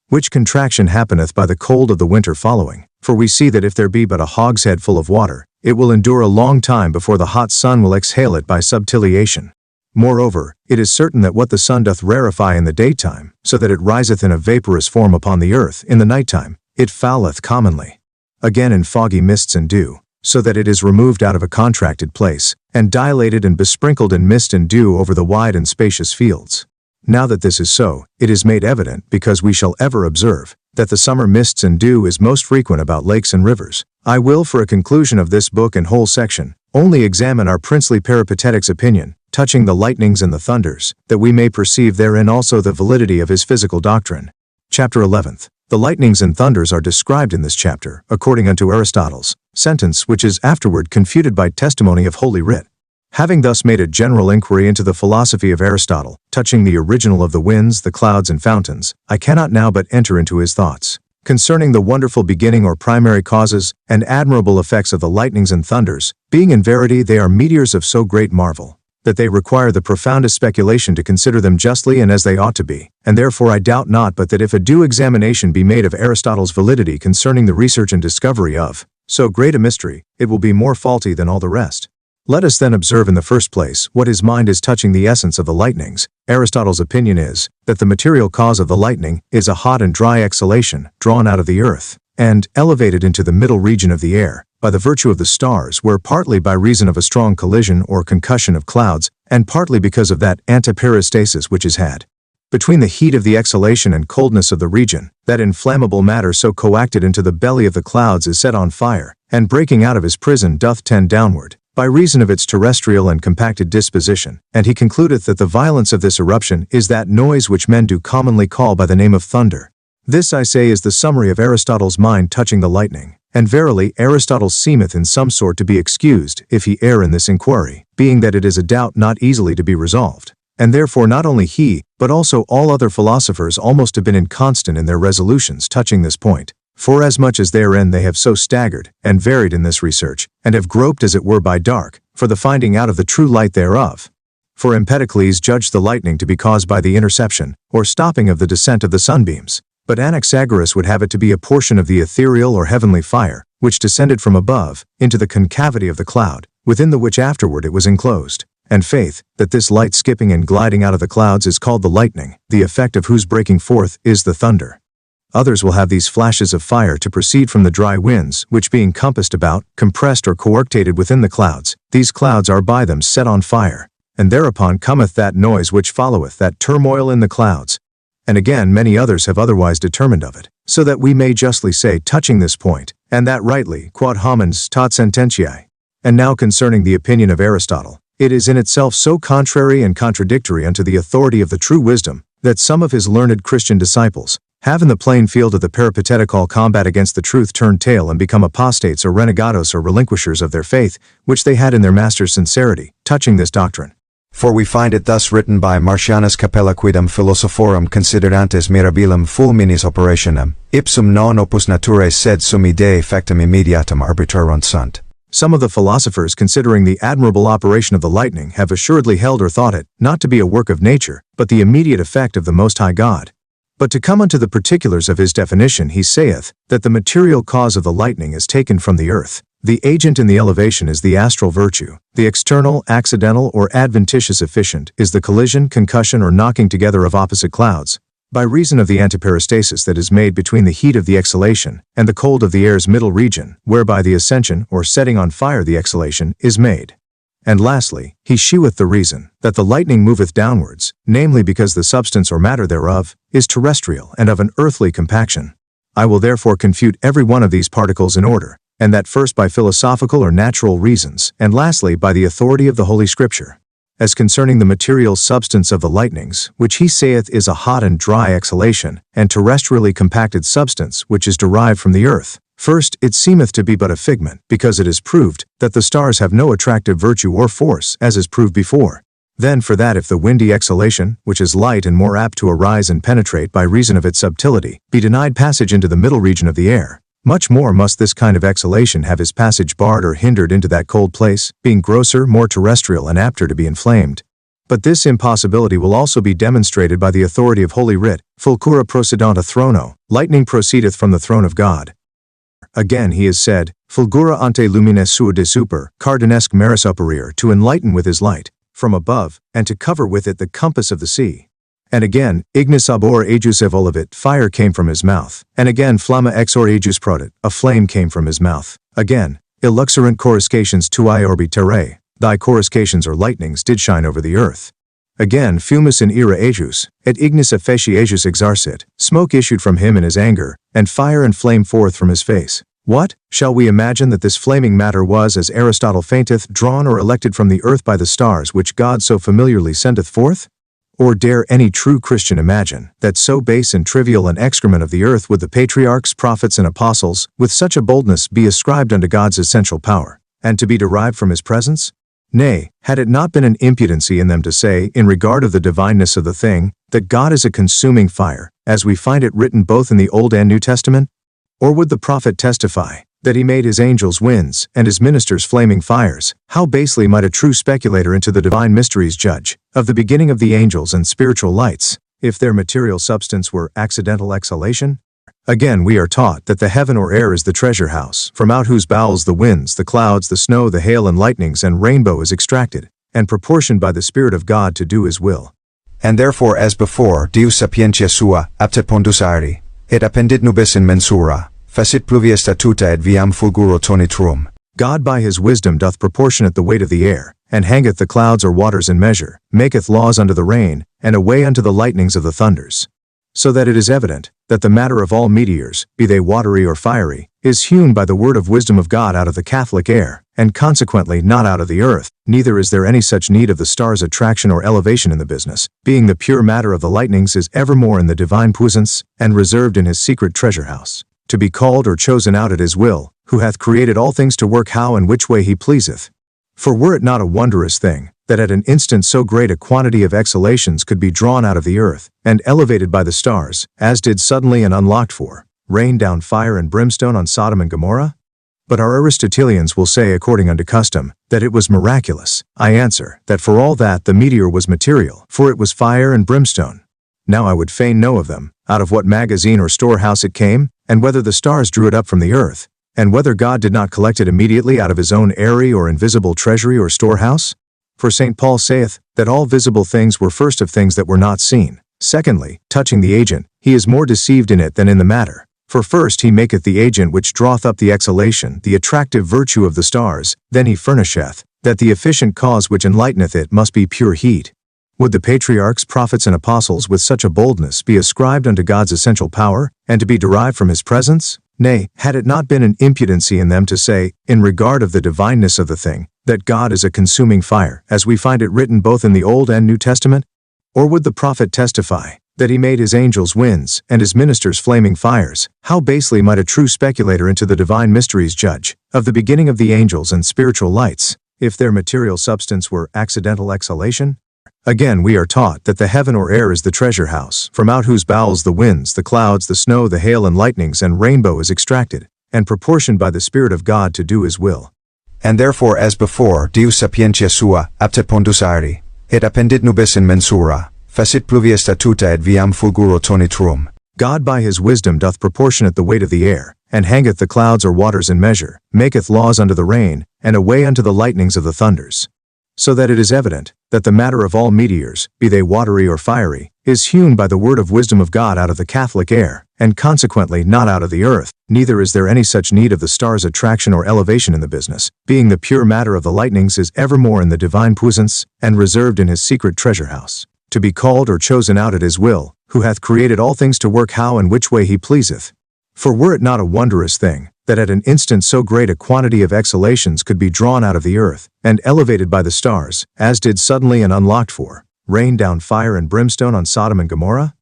A: Which contraction happeneth by the cold of the winter following, for we see that if there be but a hogshead full of water, it will endure a long time before the hot sun will exhale it by subtiliation. Moreover, it is certain that what the sun doth rarefy in the daytime, so that it riseth in a vaporous form upon the earth, in the nighttime, it fouleth commonly. Again in foggy mists and dew, so that it is removed out of a contracted place, and dilated and besprinkled in mist and dew over the wide and spacious fields. Now that this is so, it is made evident, because we shall ever observe, that the summer mists and dew is most frequent about lakes and rivers. I will, for a conclusion of this book and whole section, only examine our princely peripatetic's opinion, touching the lightnings and the thunders, that we may perceive therein also the validity of his physical doctrine. Chapter 11th. The lightnings and thunders are described in this chapter, according unto Aristotle's sentence, which is afterward confuted by testimony of Holy Writ. Having thus made a general inquiry into the philosophy of Aristotle, touching the original of the winds, the clouds, and fountains, I cannot now but enter into his thoughts concerning the wonderful beginning or primary causes and admirable effects of the lightnings and thunders, being in verity they are meteors of so great marvel, that they require the profoundest speculation to consider them justly and as they ought to be, and therefore I doubt not but that if a due examination be made of Aristotle's validity concerning the research and discovery of so great a mystery, it will be more faulty than all the rest. Let us then observe in the first place what his mind is touching the essence of the lightnings. Aristotle's opinion is that the material cause of the lightning is a hot and dry exhalation drawn out of the earth and elevated into the middle region of the air by the virtue of the stars, where partly by reason of a strong collision or concussion of clouds, and partly because of that antiperistasis which is had between the heat of the exhalation and coldness of the region, that inflammable matter so coacted into the belly of the clouds is set on fire, and breaking out of his prison doth tend downward, by reason of its terrestrial and compacted disposition, and he concludeth that the violence of this eruption is that noise which men do commonly call by the name of thunder. This, I say, is the summary of Aristotle's mind touching the lightning, and verily Aristotle seemeth in some sort to be excused if he err in this inquiry, being that it is a doubt not easily to be resolved, and therefore not only he, but also all other philosophers almost have been inconstant in their resolutions touching this point, forasmuch as therein they have so staggered and varied in this research, and have groped as it were by dark, for the finding out of the true light thereof. For Empedocles judged the lightning to be caused by the interception, or stopping of the descent of the sunbeams, but Anaxagoras would have it to be a portion of the ethereal or heavenly fire, which descended from above, into the concavity of the cloud, within the which afterward it was enclosed, and faith, that this light skipping and gliding out of the clouds is called the lightning, the effect of whose breaking forth is the thunder. Others will have these flashes of fire to proceed from the dry winds, which being compassed about, compressed or coarctated within the clouds, these clouds are by them set on fire, and thereupon cometh that noise which followeth that turmoil in the clouds. And again many others have otherwise determined of it, so that we may justly say touching this point, and that rightly, quod homines tot sententiae. And now concerning the opinion of Aristotle, it is in itself so contrary and contradictory unto the authority of the true wisdom, that some of his learned Christian disciples have in the plain field of the peripatetical combat against the truth turned tail and become apostates or renegados or relinquishers of their faith, which they had in their master's sincerity, touching this doctrine.
B: For we find it thus written by Martianus Capella quidem philosophorum considerantes mirabilim fulminis operationem, ipsum non opus naturae sed sum idee effectum immediatum arbitrarunt sunt.
A: Some of the philosophers, considering the admirable operation of the lightning, have assuredly held or thought it, not to be a work of nature, but the immediate effect of the Most High God. But to come unto the particulars of his definition, he saith, that the material cause of the lightning is taken from the earth. The agent in the elevation is the astral virtue. The external, accidental, or adventitious efficient is the collision, concussion, or knocking together of opposite clouds, by reason of the antiperistasis that is made between the heat of the exhalation and the cold of the air's middle region, whereby the ascension, or setting on fire the exhalation, is made. And lastly, he sheweth the reason that the lightning moveth downwards, namely because the substance or matter thereof is terrestrial and of an earthly compaction. I will therefore confute every one of these particles in order, and that first by philosophical or natural reasons, and lastly by the authority of the Holy Scripture. As concerning the material substance of the lightnings, which he saith is a hot and dry exhalation, and terrestrially compacted substance which is derived from the earth, first, it seemeth to be but a figment, because it is proved that the stars have no attractive virtue or force, as is proved before. Then for that if the windy exhalation, which is light and more apt to arise and penetrate by reason of its subtility, be denied passage into the middle region of the air, much more must this kind of exhalation have his passage barred or hindered into that cold place, being grosser, more terrestrial, and apter to be inflamed. But this impossibility will also be demonstrated by the authority of Holy Writ, fulcura procedant a throno, lightning proceedeth from the throne of God. Again he has said, fulgura ante lumines sua de super, cardinesque maris operir, to enlighten with his light, from above, and to cover with it the compass of the sea. And again, ignis abor ejus evolevit, fire came from his mouth. And again, flamma exor ejus prodit, a flame came from his mouth. Again, illuxerent coruscations tuae orbi terrae, thy coruscations or lightnings did shine over the earth. Again, fumus in ira ejus, et ignis effici ejus exarcit, smoke issued from him in his anger, and fire and flame forth from his face. What? Shall we imagine that this flaming matter was, as Aristotle fainteth, drawn or elected from the earth by the stars which God so familiarly sendeth forth? Or dare any true Christian imagine that so base and trivial an excrement of the earth would the patriarchs, prophets, and apostles, with such a boldness, be ascribed unto God's essential power, and to be derived from his presence? Nay, had it not been an impudency in them to say, in regard of the divineness of the thing, that God is a consuming fire, as we find it written both in the Old and New Testament? Or would the prophet testify, that he made his angels winds, and his ministers flaming fires, how basely might a true speculator into the divine mysteries judge, of the beginning of the angels and spiritual lights, if their material substance were accidental exhalation? Again we are taught that the heaven or air is the treasure house, from out whose bowels the winds, the clouds, the snow, the hail and lightnings and rainbow is extracted, and proportioned by the Spirit of God to do his will.
B: And therefore as before Deus sapientia sua, apte pondus aeri, et appendit nubes in mensura, facit pluvia statuta et viam fulguro tonitrum.
A: God by his wisdom doth proportionate the weight of the air, and hangeth the clouds or waters in measure, maketh laws unto the rain, and a way unto the lightnings of the thunders. So that it is evident, that the matter of all meteors, be they watery or fiery, is hewn by the word of wisdom of God out of the Catholic air, and consequently not out of the earth, neither is there any such need of the stars' attraction or elevation in the business, being the pure matter of the lightnings is evermore in the divine puissance, and reserved in his secret treasure house, to be called or chosen out at his will, who hath created all things to work how and which way he pleaseth. For were it not a wondrous thing, that at an instant so great a quantity of exhalations could be drawn out of the earth, and elevated by the stars, as did suddenly and unlocked for, rain down fire and brimstone on Sodom and Gomorrah? But our Aristotelians will say according unto custom, that it was miraculous. I answer, that for all that the meteor was material, for it was fire and brimstone. Now I would fain know of them, out of what magazine or storehouse it came, and whether the stars drew it up from the earth, and whether God did not collect it immediately out of his own airy or invisible treasury or storehouse? For St. Paul saith, that all visible things were first of things that were not seen. Secondly, touching the agent, he is more deceived in it than in the matter. For first he maketh the agent which draweth up the exhalation, the attractive virtue of the stars, then he furnisheth, that the efficient cause which enlighteneth it must be pure heat. Would the patriarchs, prophets, and apostles with such a boldness be ascribed unto God's essential power, and to be derived from his presence? Nay, had it not been an impudency in them to say, in regard of the divineness of the thing, that God is a consuming fire, as we find it written both in the Old and New Testament? Or would the prophet testify, that he made his angels winds, and his ministers flaming fires? How basely might a true speculator into the divine mysteries judge, of the beginning of the angels and spiritual lights, if their material substance were accidental exhalation? Again we are taught that the heaven or air is the treasure house, from out whose bowels the winds, the clouds, the snow, the hail and lightnings and rainbow is extracted, and proportioned by the Spirit of God to do his will.
B: And therefore as before Deus sapientia sua, apte pondus aeri, et appendit nubes in mensura, facit pluvia statuta et viam fulguro tonitrum.
A: God by his wisdom doth proportionate the weight of the air, and hangeth the clouds or waters in measure, maketh laws unto the rain, and a way unto the lightnings of the thunders. So that it is evident, that the matter of all meteors, be they watery or fiery, is hewn by the word of wisdom of God out of the Catholic air, and consequently not out of the earth, neither is there any such need of the stars' attraction or elevation in the business, being the pure matter of the lightnings is evermore in the divine puissance, and reserved in his secret treasure house, to be called or chosen out at his will, who hath created all things to work how and which way he pleaseth. For were it not a wondrous thing, that at an instant so great a quantity of exhalations could be drawn out of the earth, and elevated by the stars, as did suddenly and unlocked for, rain down fire and brimstone on Sodom and Gomorrah?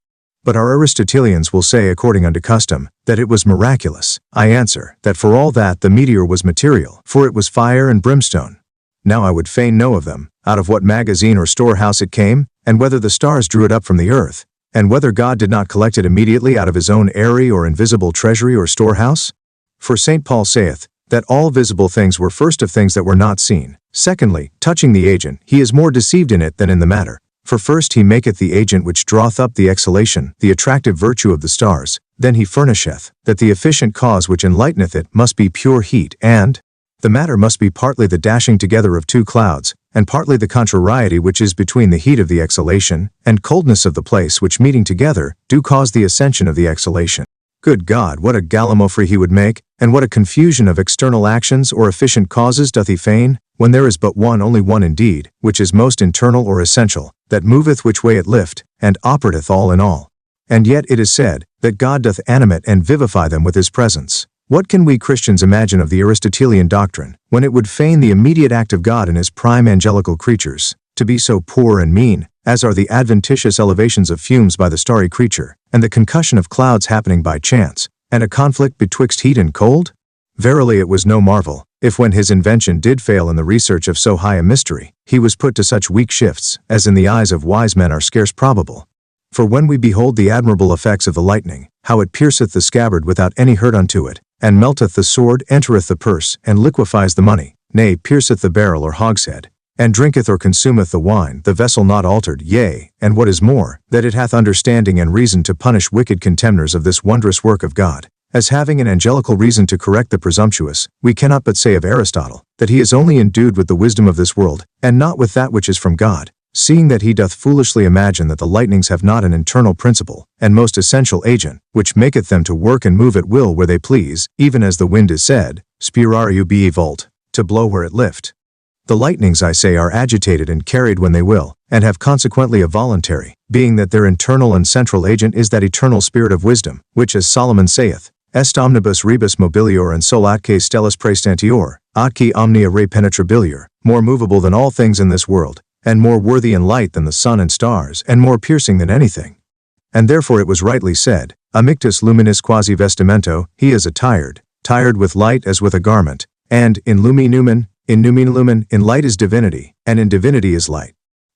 A: But our Aristotelians will say according unto custom, that it was miraculous. I answer, that for all that the meteor was material, for it was fire and brimstone. Now I would fain know of them, out of what magazine or storehouse it came, and whether the stars drew it up from the earth, and whether God did not collect it immediately out of his own airy or invisible treasury or storehouse? For St. Paul saith, that all visible things were first of things that were not seen. Secondly, touching the agent, he is more deceived in it than in the matter. For first he maketh the agent which draweth up the exhalation, the attractive virtue of the stars, then he furnisheth, that the efficient cause which enlighteneth it must be pure heat, and the matter must be partly the dashing together of two clouds, and partly the contrariety which is between the heat of the exhalation, and coldness of the place which meeting together, do cause the ascension of the exhalation. Good God, what a gallimaufry he would make, and what a confusion of external actions or efficient causes doth he feign, when there is but one, only one indeed, which is most internal or essential, that moveth which way it lift, and operateth all in all. And yet it is said, that God doth animate and vivify them with his presence. What can we Christians imagine of the Aristotelian doctrine, when it would feign the immediate act of God in his prime angelical creatures, to be so poor and mean, as are the adventitious elevations of fumes by the starry creature, and the concussion of clouds happening by chance, and a conflict betwixt heat and cold? Verily it was no marvel, if when his invention did fail in the research of so high a mystery, he was put to such weak shifts, as in the eyes of wise men are scarce probable. For when we behold the admirable effects of the lightning, how it pierceth the scabbard without any hurt unto it, and melteth the sword, entereth the purse, and liquefies the money, nay, pierceth the barrel or hogshead, and drinketh or consumeth the wine, the vessel not altered, yea, and what is more, that it hath understanding and reason to punish wicked contemners of this wondrous work of God. As having an angelical reason to correct the presumptuous, we cannot but say of Aristotle, that he is only endued with the wisdom of this world, and not with that which is from God, seeing that he doth foolishly imagine that the lightnings have not an internal principle, and most essential agent, which maketh them to work and move at will where they please, even as the wind is said, spirare ubi vult, to blow where it lift. The lightnings, I say, are agitated and carried when they will, and have consequently a voluntary, being that their internal and central agent is that eternal spirit of wisdom, which, as Solomon saith, est omnibus rebus mobilior and sol atque stellas praestantior, atque omnia re penetrabilior, more movable than all things in this world, and more worthy in light than the sun and stars, and more piercing than anything. And therefore it was rightly said, amictus luminis quasi vestimento, he is attired, tired with light as with a garment, and in lumi numen, in numen lumen, in light is divinity, and in divinity is light.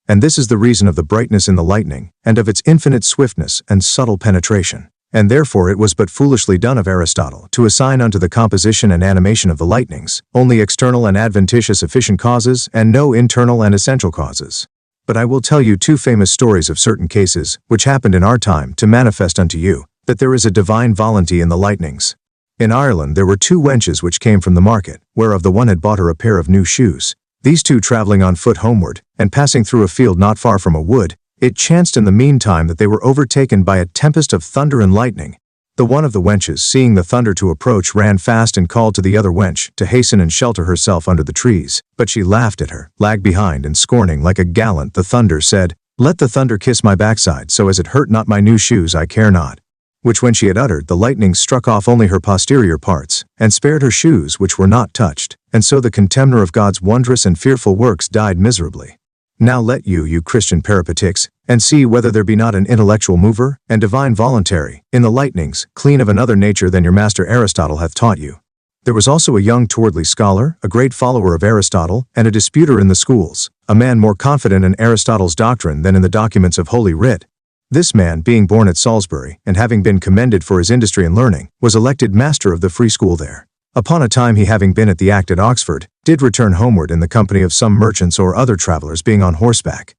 A: And this is the reason of the brightness in the lightning, and of its infinite swiftness and subtle penetration. And therefore it was but foolishly done of Aristotle to assign unto the composition and animation of the lightnings only external and adventitious efficient causes, and no internal and essential causes. But I will tell you two famous stories of certain cases, which happened in our time, to manifest unto you, that there is a divine volunty in the lightnings. In Ireland there were two wenches which came from the market, whereof the one had bought her a pair of new shoes. These two travelling on foot homeward, and passing through a field not far from a wood, it chanced in the meantime that they were overtaken by a tempest of thunder and lightning. The one of the wenches, seeing the thunder to approach, ran fast and called to the other wench to hasten and shelter herself under the trees. But she laughed at her, lagged behind, and scorning like a gallant the thunder, said, Let the thunder kiss my backside, so as it hurt not my new shoes I care not. Which when she had uttered, the lightning struck off only her posterior parts, and spared her shoes which were not touched, and so the contemner of God's wondrous and fearful works died miserably. Now let you Christian peripatetics, and see whether there be not an intellectual mover, and divine voluntary, in the lightnings, clean of another nature than your master Aristotle hath taught you. There was also a young towardly scholar, a great follower of Aristotle, and a disputer in the schools, a man more confident in Aristotle's doctrine than in the documents of Holy Writ. This man, being born at Salisbury, and having been commended for his industry and learning, was elected master of the free school there. Upon a time he, having been at the Act at Oxford, did return homeward in the company of some merchants or other travellers, being on horseback.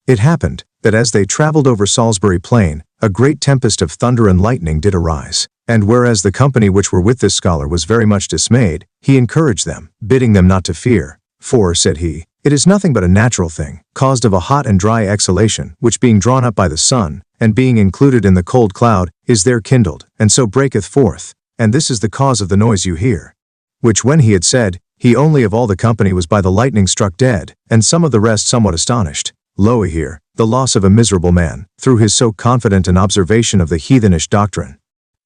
A: It happened, that as they travelled over Salisbury Plain, a great tempest of thunder and lightning did arise, and whereas the company which were with this scholar was very much dismayed, he encouraged them, bidding them not to fear, for, said he, it is nothing but a natural thing, caused of a hot and dry exhalation, which being drawn up by the sun, and being included in the cold cloud, is there kindled, and so breaketh forth, and this is the cause of the noise you hear. Which when he had said, he only of all the company was by the lightning struck dead, and some of the rest somewhat astonished. Lo here, the loss of a miserable man, through his so confident an observation of the heathenish doctrine.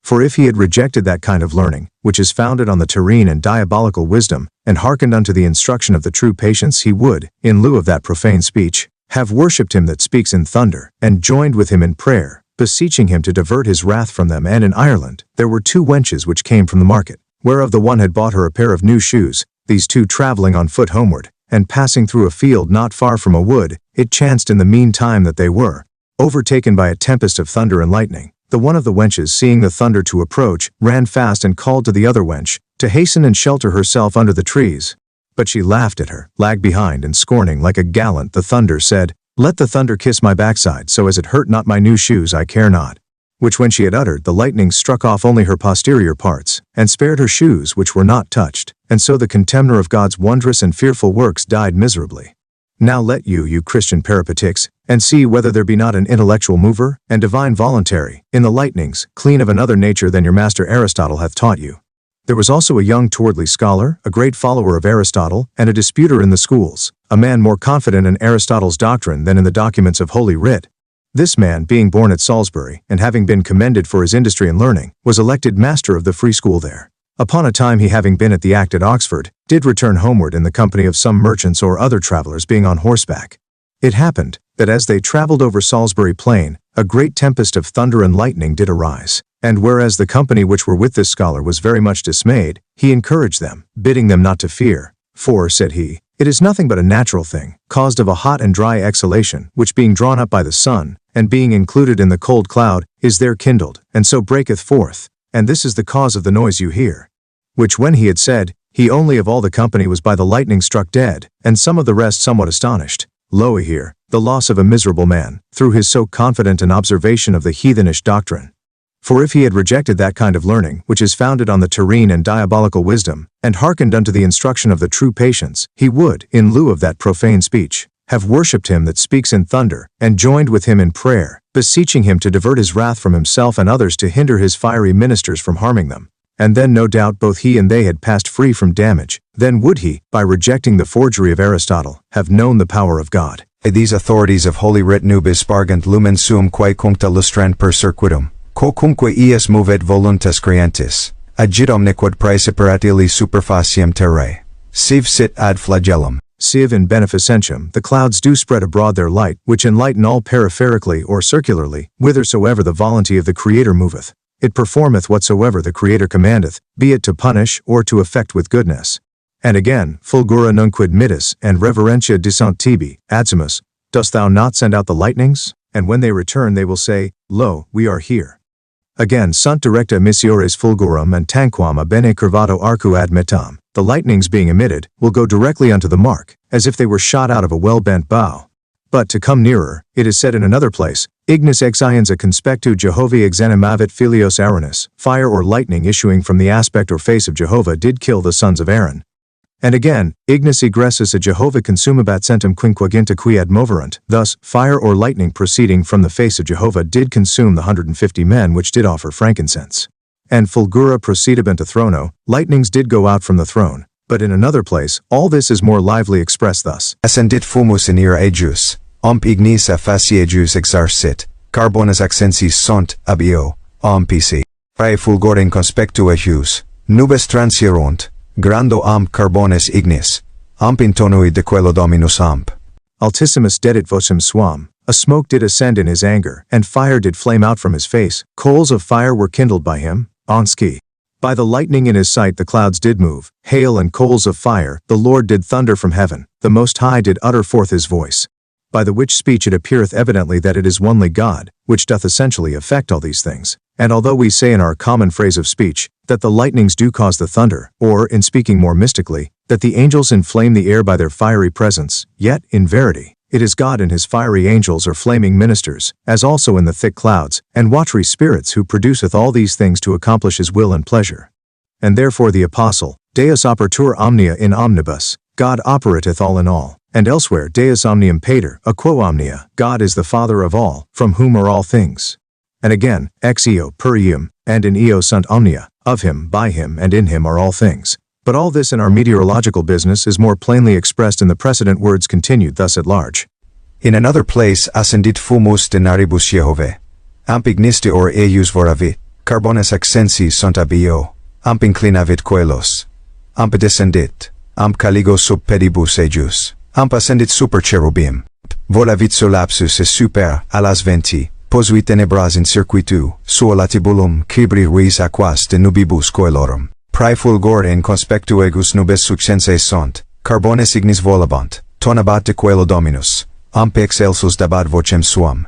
A: For if he had rejected that kind of learning, which is founded on the terrene and diabolical wisdom, and hearkened unto the instruction of the true patience, he would, in lieu of that profane speech, have worshipped him that speaks in thunder, and joined with him in prayer, beseeching him to divert his wrath from them. And in Ireland there were two wenches which came from the market, whereof the one had bought her a pair of new shoes, these two travelling on foot homeward, and passing through a field not far from a wood, it chanced in the meantime that they were overtaken by a tempest of thunder and lightning. The one of the wenches, seeing the thunder to approach, ran fast and called to the other wench to hasten and shelter herself under the trees. But she laughed at her, lagged behind, and scorning like a gallant the thunder, said, Let the thunder kiss my backside, so as it hurt not my new shoes I care not. Which when she had uttered, the lightning struck off only her posterior parts, and spared her shoes which were not touched, and so the contemner of God's wondrous and fearful works died miserably. Now let you Christian peripatetics, and see whether there be not an intellectual mover, and divine voluntary, in the lightnings, clean of another nature than your master Aristotle hath taught you. There was also a young towardly scholar, a great follower of Aristotle, and a disputer in the schools, a man more confident in Aristotle's doctrine than in the documents of Holy Writ. This man, being born at Salisbury, and having been commended for his industry and learning, was elected master of the free school there. Upon a time he, having been at the Act at Oxford, did return homeward in the company of some merchants or other travellers, being on horseback. It happened, that as they travelled over Salisbury Plain, a great tempest of thunder and lightning did arise, and whereas the company which were with this scholar was very much dismayed, he encouraged them, bidding them not to fear, for, said he, it is nothing but a natural thing, caused of a hot and dry exhalation, which being drawn up by the sun, and being included in the cold cloud, is there kindled, and so breaketh forth, and this is the cause of the noise you hear. which when he had said, he only of all the company was by the lightning struck dead, and some of the rest somewhat astonished. Lo here, the loss of a miserable man, through his so confident an observation of the heathenish doctrine. For if he had rejected that kind of learning which is founded on the terrene and diabolical wisdom, and hearkened unto the instruction of the true patience, he would, in lieu of that profane speech, have worshipped him that speaks in thunder, and joined with him in prayer, beseeching him to divert his wrath from himself and others to hinder his fiery ministers from harming them. And then no doubt both he and they had passed free from damage. Then would he, by rejecting the forgery of Aristotle, have known the power of God.
B: These authorities of Holy Writ nubis spargant lumen suum quae cuncta lustrand per circuitum, quocumque ius movet voluntas creentis, agit omne quod praeceperat illi superfaciam terrae. Sive sit ad flagellum.
A: Sive in beneficentiam, the clouds do spread abroad their light, which enlighten all peripherically or circularly, whithersoever the volunty of the Creator moveth. It performeth whatsoever the Creator commandeth, be it to punish or to effect with goodness. And again, fulgura nunquid mittis and reverentia dissant tibi, adsumus, dost thou not send out the lightnings? And when they return they will say, Lo, we are here. Again, sunt directa missiores fulgurum and tanquam a bene curvato arcu ad metam. The lightnings being emitted, will go directly unto the mark, as if they were shot out of a well-bent bow. But to come nearer, it is said in another place, Ignis exians a conspectu Jehovah exenimavit filios Aaronis, fire or lightning issuing from the aspect or face of Jehovah did kill the sons of Aaron. And again, Ignis egressus a Jehovah consumabat centum quinquaginta quiad moverant, thus, fire or lightning proceeding from the face of Jehovah did consume the 150 men which did offer frankincense. And fulgura procedebant a throno, lightnings did go out from the throne. But in another place, all this is more lively expressed thus.
B: Ascendit fumus in ira ejus, ignis a faciejus exarcit, carbonas accensis sont, ab io, PC. Prae fulgorem conspectu ejus, nubes transierunt, grando carbones ignis, in tonui de quello dominus
A: Altissimus dedit vocem suam, a smoke did ascend in his anger, and fire did flame out from his face, coals of fire were kindled by him, onski. By the lightning in his sight the clouds did move, hail and coals of fire, the Lord did thunder from heaven, the Most High did utter forth his voice. By the which speech it appeareth evidently that it is onely God, which doth essentially effect all these things. And although we say in our common phrase of speech, that the lightnings do cause the thunder, or, in speaking more mystically, that the angels inflame the air by their fiery presence, yet, in verity, it is God and his fiery angels or flaming ministers, as also in the thick clouds, and watery spirits who produceth all these things to accomplish his will and pleasure. And therefore the Apostle, Deus operatur omnia in omnibus, God operateth all in all, and elsewhere Deus omnium pater, a quo omnia, God is the Father of all, from whom are all things. And again, ex eo per eum, and in eo sunt omnia, of him, by him, and in him are all things. But all this in our meteorological business is more plainly expressed in the precedent words continued thus at large.
B: In another place ascendit fumus denaribus Jehove, ignisti or eius voravit, carbones accensis sunt ab io, inclinavit coelos, descendit, caligos sub pedibus ejus, ascendit super cherubim, volavit solapsus et super, alas venti, posuit tenebras in circuitu, suo latibulum, cibri ruis aquas de nubibus coelorum. Prae fulgor in conspectu egus nubes succensae sont, carbones ignis volabant, tonabat de coelo dominus, excelsus dabat vocem suam.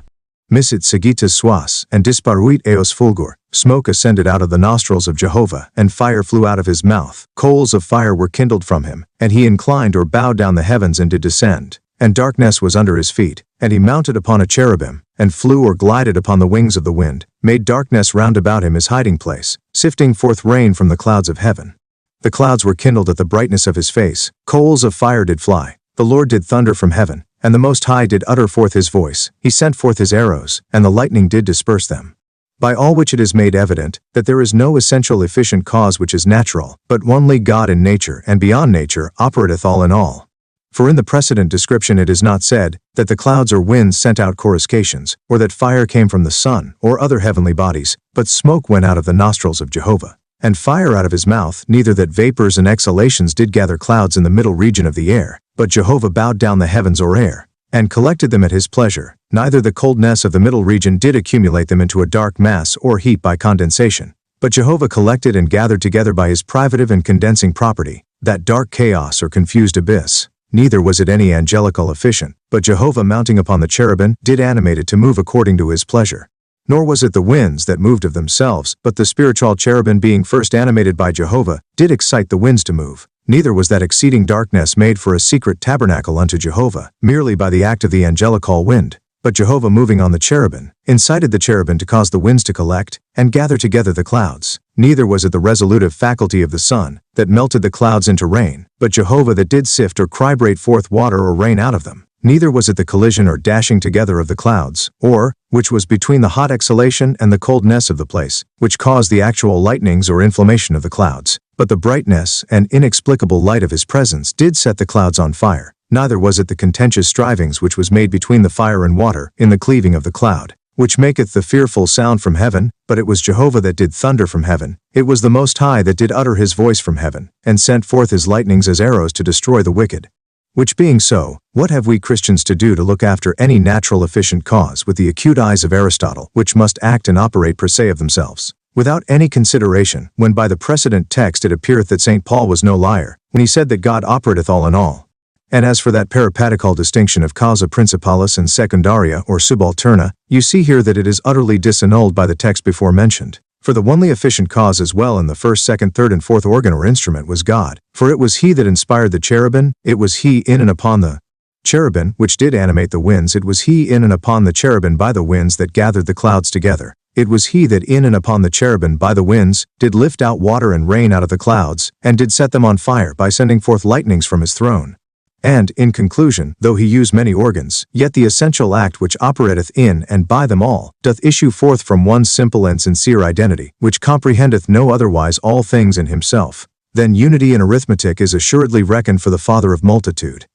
A: Missit sagitus suas, and disparuit eos fulgor, smoke ascended out of the nostrils of Jehovah, and fire flew out of his mouth, coals of fire were kindled from him, and he inclined or bowed down the heavens and did descend, and darkness was under his feet, and he mounted upon a cherubim, and flew or glided upon the wings of the wind, made darkness round about him his hiding place, sifting forth rain from the clouds of heaven. The clouds were kindled at the brightness of his face, coals of fire did fly, the Lord did thunder from heaven, and the Most High did utter forth his voice, he sent forth his arrows, and the lightning did disperse them. By all which it is made evident, that there is no essential efficient cause which is natural, but only God in nature and beyond nature operateth all in all. For in the precedent description it is not said, that the clouds or winds sent out coruscations, or that fire came from the sun, or other heavenly bodies, but smoke went out of the nostrils of Jehovah, and fire out of his mouth, neither that vapors and exhalations did gather clouds in the middle region of the air, but Jehovah bowed down the heavens or air, and collected them at his pleasure, neither the coldness of the middle region did accumulate them into a dark mass or heat by condensation, but Jehovah collected and gathered together by his privative and condensing property, that dark chaos or confused abyss. Neither was it any angelical efficient, but Jehovah mounting upon the cherubim did animate it to move according to his pleasure. Nor was it the winds that moved of themselves, but the spiritual cherubim being first animated by Jehovah, did excite the winds to move. Neither was that exceeding darkness made for a secret tabernacle unto Jehovah, merely by the act of the angelical wind. But Jehovah moving on the cherubim, incited the cherubim to cause the winds to collect, and gather together the clouds. Neither was it the resolutive faculty of the sun, that melted the clouds into rain, but Jehovah that did sift or cribrate forth water or rain out of them. Neither was it the collision or dashing together of the clouds, or, which was between the hot exhalation and the coldness of the place, which caused the actual lightnings or inflammation of the clouds. But the brightness and inexplicable light of his presence did set the clouds on fire. Neither was it the contentious strivings which was made between the fire and water, in the cleaving of the cloud, which maketh the fearful sound from heaven, but it was Jehovah that did thunder from heaven. It was the Most High that did utter his voice from heaven, and sent forth his lightnings as arrows to destroy the wicked. Which being so, what have we Christians to do to look after any natural efficient cause with the acute eyes of Aristotle, which must act and operate per se of themselves, without any consideration, when by the precedent text it appeareth that St. Paul was no liar, when he said that God operateth all in all? And as for that peripatical distinction of causa principalis and secundaria or subalterna, you see here that it is utterly disannulled by the text before mentioned. For the only efficient cause as well in the first, second, third, and fourth organ or instrument was God. For it was he that inspired the cherubim, it was he in and upon the cherubim which did animate the winds, it was he in and upon the cherubim by the winds that gathered the clouds together. It was he that in and upon the cherubim by the winds did lift out water and rain out of the clouds, and did set them on fire by sending forth lightnings from his throne. And, in conclusion, though he use many organs, yet the essential act which operateth in and by them all, doth issue forth from one simple and sincere identity, which comprehendeth no otherwise all things in himself. Then unity in arithmetic is assuredly reckoned for the father of multitude.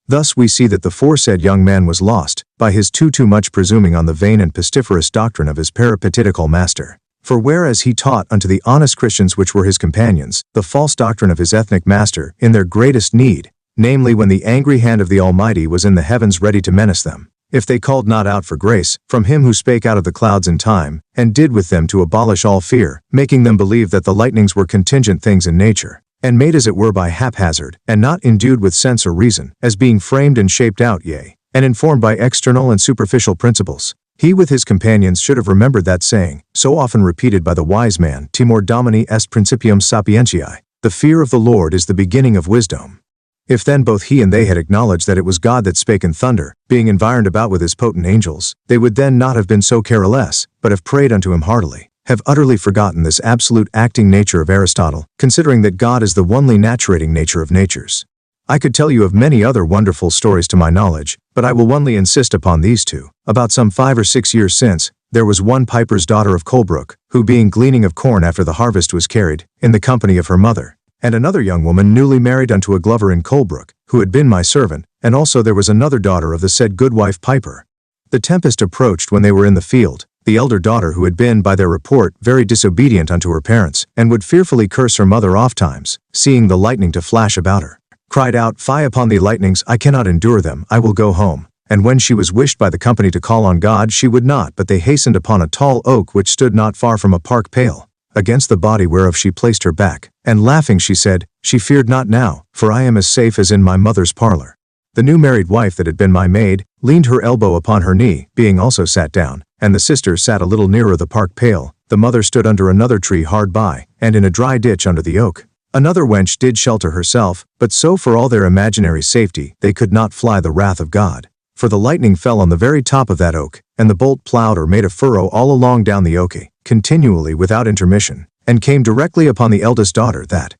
A: Thus we see that the foresaid young man was lost, by his too much presuming on the vain and pestiferous doctrine of his peripatetical master. For whereas he taught unto the honest Christians which were his companions, the false doctrine of his ethnic master, in their greatest need, namely when the angry hand of the Almighty was in the heavens ready to menace them, if they called not out for grace, from him who spake out of the clouds in time, and did with them to abolish all fear, making them believe that the lightnings were contingent things in nature, and made as it were by haphazard, and not endued with sense or reason, as being framed and shaped out, yea, and informed by external and superficial principles. He with his companions should have remembered that saying, so often repeated by the wise man, Timor Domini est principium sapientiae, the fear of the Lord is the beginning of wisdom. If then both he and they had acknowledged that it was God that spake in thunder, being environed about with his potent angels, they would then not have been so careless, but have prayed unto him heartily, have utterly forgotten this absolute acting nature of Aristotle, considering that God is the onely naturating nature of natures. I could tell you of many other wonderful stories to my knowledge, but I will only insist upon these two. About some 5 or 6 years since, there was one piper's daughter of Colebrook, who being gleaning of corn after the harvest was carried, in the company of her mother, and another young woman newly married unto a glover in Colebrook, who had been my servant, and also there was another daughter of the said goodwife Piper. The tempest approached when they were in the field. The elder daughter, who had been, by their report, very disobedient unto her parents, and would fearfully curse her mother ofttimes, seeing the lightning to flash about her, cried out, Fie upon the lightnings, I cannot endure them, I will go home. And when she was wished by the company to call on God, she would not, but they hastened upon a tall oak which stood not far from a park pale, against the body whereof she placed her back, and laughing she said, She feared not now, for I am as safe as in my mother's parlor. The new married wife that had been my maid, leaned her elbow upon her knee, being also sat down, and the sister sat a little nearer the park pale. The mother stood under another tree hard by, and in a dry ditch under the oak. Another wench did shelter herself, but so for all their imaginary safety, they could not fly the wrath of God. For the lightning fell on the very top of that oak, and the bolt plowed or made a furrow all along down the oaky, continually without intermission, and came directly upon the eldest daughter that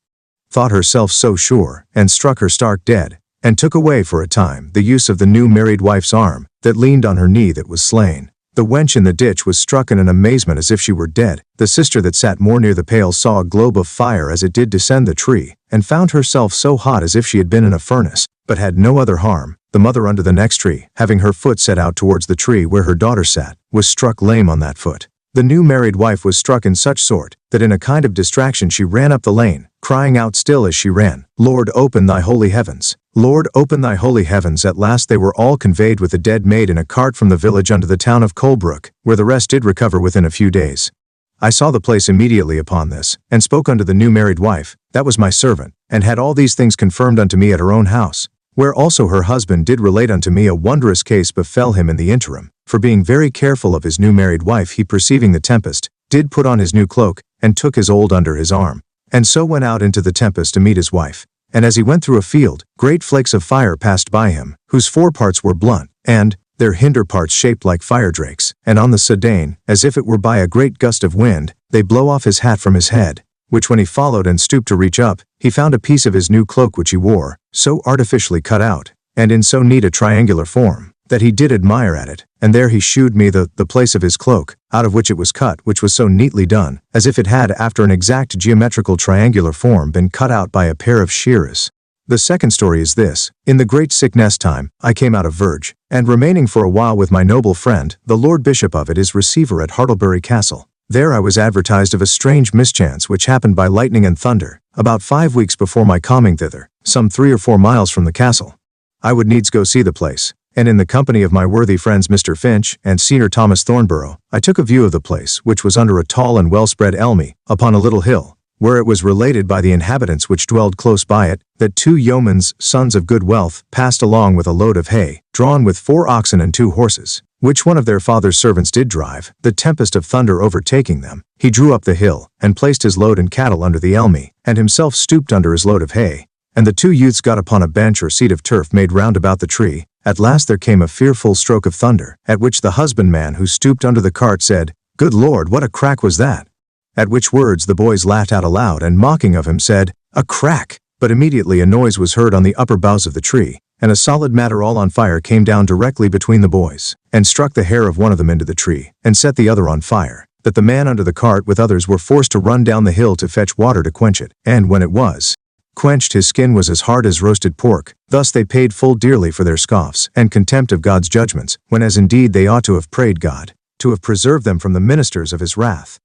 A: thought herself so sure, and struck her stark dead, and took away for a time the use of the new married wife's arm, that leaned on her knee that was slain. The wench in the ditch was struck in an amazement as if she were dead. The sister that sat more near the pale saw a globe of fire as it did descend the tree, and found herself so hot as if she had been in a furnace, but had no other harm. The mother under the next tree, having her foot set out towards the tree where her daughter sat, was struck lame on that foot. The new married wife was struck in such sort, that in a kind of distraction she ran up the lane, crying out still as she ran, Lord, open thy holy heavens. Lord, open thy holy heavens. At last they were all conveyed with the dead maid in a cart from the village unto the town of Colebrook, where the rest did recover within a few days. I saw the place immediately upon this, and spoke unto the new married wife, that was my servant, and had all these things confirmed unto me at her own house, where also her husband did relate unto me a wondrous case befell him in the interim. for being very careful of his new married wife, he perceiving the tempest, did put on his new cloak, and took his old under his arm, and so went out into the tempest to meet his wife. And as he went through a field, great flakes of fire passed by him, whose foreparts were blunt, and their hinder parts shaped like fire drakes, and on the sudden, as if it were by a great gust of wind, they blow off his hat from his head, which when he followed and stooped to reach up, he found a piece of his new cloak which he wore, so artificially cut out, and in so neat a triangular form, that he did admire at it, and there he shewed me the place of his cloak, out of which it was cut, which was so neatly done, as if it had after an exact geometrical triangular form been cut out by a pair of shearers. The second story is this: in the great sickness time, I came out of Verge, and remaining for a while with my noble friend, the Lord Bishop of it is receiver at Hartlebury Castle. There I was advertised of a strange mischance which happened by lightning and thunder, about 5 weeks before my coming thither, some 3 or 4 miles from the castle. I would needs go see the place, and in the company of my worthy friends Mr. Finch and Senior Thomas Thornborough, I took a view of the place, which was under a tall and well-spread elmy, upon a little hill, where it was related by the inhabitants which dwelled close by it, that 2 yeomen's sons of good wealth passed along with a load of hay, drawn with 4 oxen and 2 horses, which one of their father's servants did drive. The tempest of thunder overtaking them, he drew up the hill, and placed his load and cattle under the elmy, and himself stooped under his load of hay. And the 2 youths got upon a bench or seat of turf made round about the tree. At last there came a fearful stroke of thunder, at which the husbandman who stooped under the cart said, "Good Lord, what a crack was that?" At which words the boys laughed out aloud, and mocking of him said, "A crack!" But immediately a noise was heard on the upper boughs of the tree, and a solid matter all on fire came down directly between the boys, and struck the hair of one of them into the tree, and set the other on fire, that the man under the cart with others were forced to run down the hill to fetch water to quench it, and when it was quenched, his skin was as hard as roasted pork. Thus they paid full dearly for their scoffs and contempt of God's judgments, when as indeed they ought to have prayed God to have preserved them from the ministers of his wrath.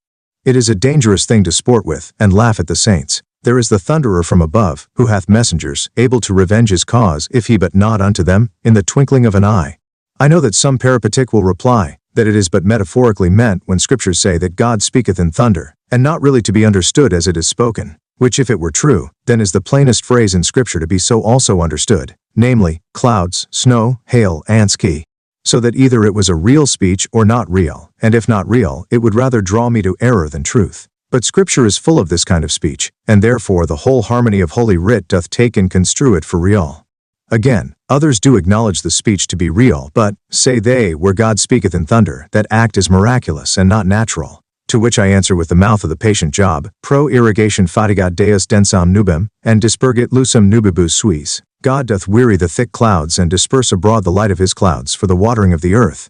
A: It is a dangerous thing to sport with and laugh at the saints. There is the thunderer from above, who hath messengers, able to revenge his cause, if he but nod unto them, in the twinkling of an eye. I know that some peripatetic will reply, that it is but metaphorically meant when scriptures say that God speaketh in thunder, and not really to be understood as it is spoken, which if it were true, then is the plainest phrase in scripture to be so also understood, namely, clouds, snow, hail, and ski. So that either it was a real speech or not real, and if not real, it would rather draw me to error than truth. But scripture is full of this kind of speech, and therefore the whole harmony of Holy Writ doth take and construe it for real. Again, others do acknowledge the speech to be real, but, say they, where God speaketh in thunder, that act is miraculous and not natural. To which I answer with the mouth of the patient Job, pro irrigation fatigat Deus densam nubem, and dispergit lucem nubibus suis. God doth weary the thick clouds and disperse abroad the light of his clouds for the watering of the earth.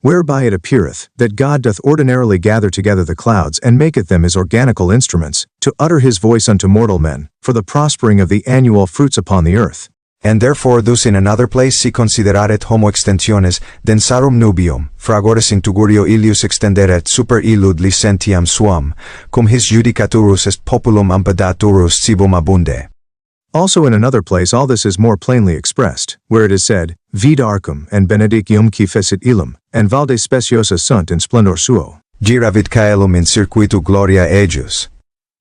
A: Whereby it appeareth, that God doth ordinarily gather together the clouds and maketh them his organical instruments, to utter his voice unto mortal men, for the prospering of the annual fruits upon the earth.
B: And therefore thus in another place si consideraret homo extensiones densarum nubium, fragores in tugurio illius extenderet super illud licentiam suam, cum his judicaturus est populum ampadaturus cibum abunde.
A: Also in another place all this is more plainly expressed, where it is said, Vid arcum and benedicium qui fecit illum, and valde speciosa sunt in splendor suo.
B: Giravit caelum in circuitu gloria ejus.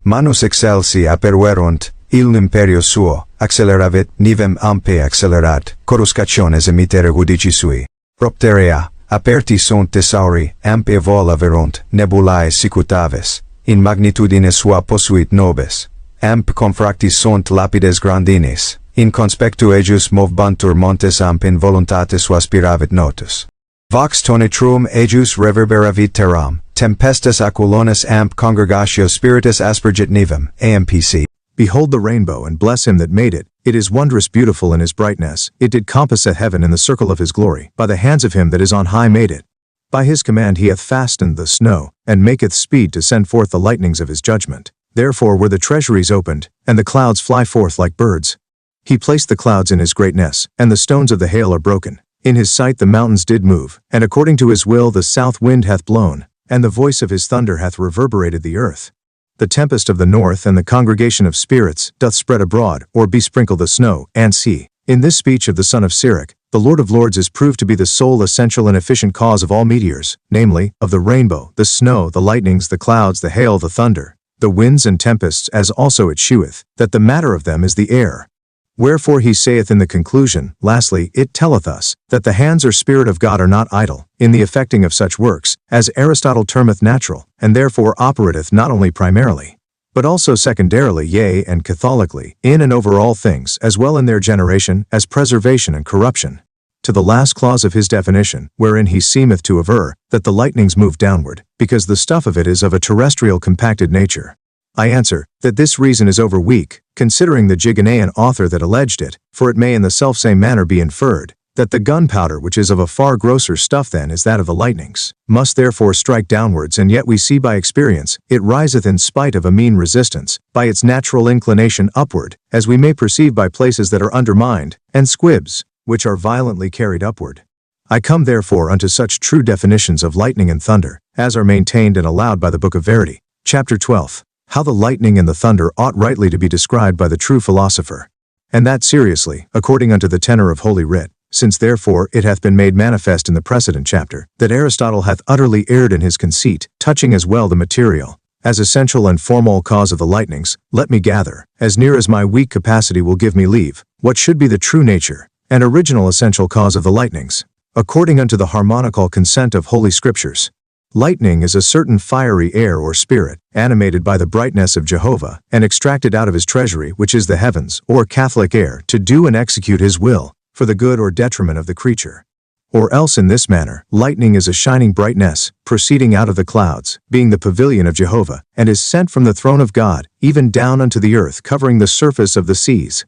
B: Manus excelsi aperuerunt, il imperio suo, acceleravit, nivem ampe accelerat, coruscationes emitere judici sui. Propterea, aperti sunt thesauri, ampe vola verunt, nebulae sicutaves, in magnitudine sua posuit nobis. Amp confractis sunt lapides grandinis, in conspectu ejus movebantur montes amp in voluntate sua spiravit notus. Vox tonitruum ejus reverberavit terram, tempestus aculonis amp congregatio spiritus aspergit nivem, AMPC.
A: Behold the rainbow, and bless him that made it. It is wondrous beautiful in his brightness. It did compass at heaven in the circle of his glory. By the hands of him that is on high made it. By his command he hath fastened the snow, and maketh speed to send forth the lightnings of his judgment. Therefore were the treasuries opened, and the clouds fly forth like birds. He placed the clouds in his greatness, and the stones of the hail are broken. In his sight the mountains did move, and according to his will the south wind hath blown, and the voice of his thunder hath reverberated the earth. The tempest of the north and the congregation of spirits doth spread abroad, or besprinkle the snow, and sea. In this speech of the son of Sirach, the Lord of Lords is proved to be the sole essential and efficient cause of all meteors, namely, of the rainbow, the snow, the lightnings, the clouds, the hail, the thunder, the winds and tempests, as also it sheweth, that the matter of them is the air. Wherefore he saith in the conclusion, lastly, it telleth us, that the hands or spirit of God are not idle, in the effecting of such works, as Aristotle termeth natural, and therefore operateth not only primarily, but also secondarily, yea, and catholically, in and over all things, as well in their generation, as preservation and corruption. To the last clause of his definition, wherein he seemeth to aver, that the lightnings move downward, because the stuff of it is of a terrestrial compacted nature. I answer, that this reason is over weak, considering the Gigonaean author that alleged it, for it may in the selfsame manner be inferred, that the gunpowder which is of a far grosser stuff than is that of the lightnings, must therefore strike downwards, and yet we see by experience, it riseth in spite of a mean resistance, by its natural inclination upward, as we may perceive by places that are undermined, and squibs, which are violently carried upward. I come therefore unto such true definitions of lightning and thunder, as are maintained and allowed by the Book of Verity, chapter 12. How the lightning and the thunder ought rightly to be described by the true philosopher, and that seriously, according unto the tenor of Holy Writ, since therefore it hath been made manifest in the precedent chapter, that Aristotle hath utterly erred in his conceit, touching as well the material, as essential and formal cause of the lightnings, let me gather, as near as my weak capacity will give me leave, what should be the true nature, and original essential cause of the lightnings, according unto the harmonical consent of Holy Scriptures. Lightning is a certain fiery air or spirit, animated by the brightness of Jehovah, and extracted out of his treasury, which is the heavens, or Catholic air, to do and execute his will, for the good or detriment of the creature. Or else in this manner, lightning is a shining brightness, proceeding out of the clouds, being the pavilion of Jehovah, and is sent from the throne of God, even down unto the earth, covering the surface of the seas.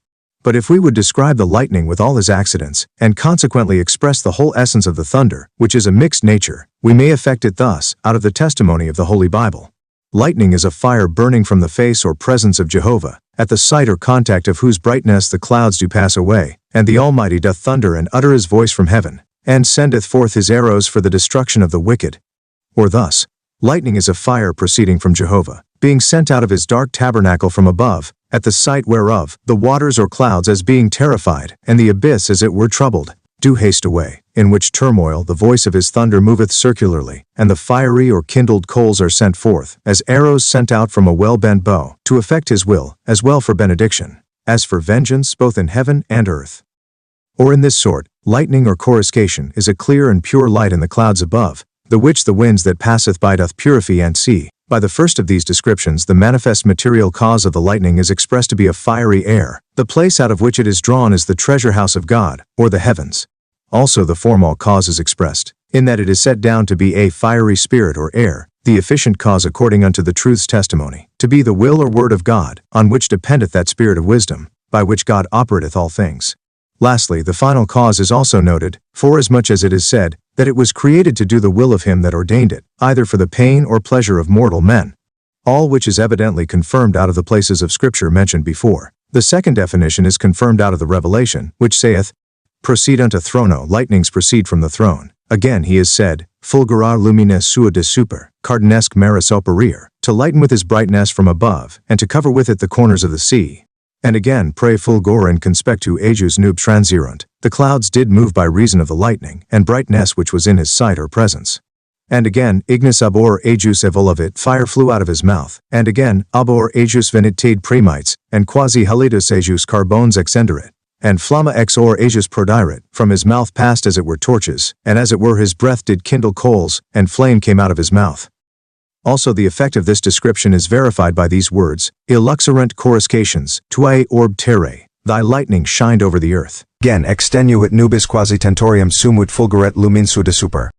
A: But if we would describe the lightning with all his accidents, and consequently express the whole essence of the thunder, which is a mixed nature, we may effect it thus, out of the testimony of the Holy Bible. Lightning is a fire burning from the face or presence of Jehovah, at the sight or contact of whose brightness the clouds do pass away, and the Almighty doth thunder and utter his voice from heaven, and sendeth forth his arrows for the destruction of the wicked. Or thus, lightning is a fire proceeding from Jehovah, being sent out of his dark tabernacle from above, at the sight whereof, the waters or clouds as being terrified, and the abyss as it were troubled, do haste away, in which turmoil the voice of his thunder moveth circularly, and the fiery or kindled coals are sent forth, as arrows sent out from a well-bent bow, to effect his will, as well for benediction, as for vengeance both in heaven and earth. Or in this sort, lightning or coruscation is a clear and pure light in the clouds above, the which the winds that passeth by doth purify and see. By the first of these descriptions, the manifest material cause of the lightning is expressed to be a fiery air. The place out of which it is drawn is the treasure house of God, or the heavens. Also the formal cause is expressed, in that it is set down to be a fiery spirit or air, the efficient cause according unto the truth's testimony, to be the will or word of God, on which dependeth that spirit of wisdom, by which God operateth all things. Lastly, the final cause is also noted, forasmuch as it is said, that it was created to do the will of him that ordained it, either for the pain or pleasure of mortal men. All which is evidently confirmed out of the places of Scripture mentioned before. The second definition is confirmed out of the Revelation, which saith, Proceed unto throno, lightnings proceed from the throne. Again he is said, Fulgurar lumines sua de super, cardinesque maris operir, to lighten with his brightness from above, and to cover with it the corners of the sea. And again, pre fulgor in conspectu ejus nub transirunt, the clouds did move by reason of the lightning, and brightness which was in his sight or presence. And again, ignis abor ejus evolavit, fire flew out of his mouth. And again, abor ejus venitade premites, and quasi halidus ejus carbones exenderit. And flamma ex or ejus prodirit, from his mouth passed as it were torches, and as it were his breath did kindle coals, and flame came out of his mouth. Also the effect of this description is verified by these words, Illuxerent coruscations, tuae orb terrae, thy lightning shined over the earth.
B: Gen extenuit nubis quasi tentorium sumut fulguret luminsu de super.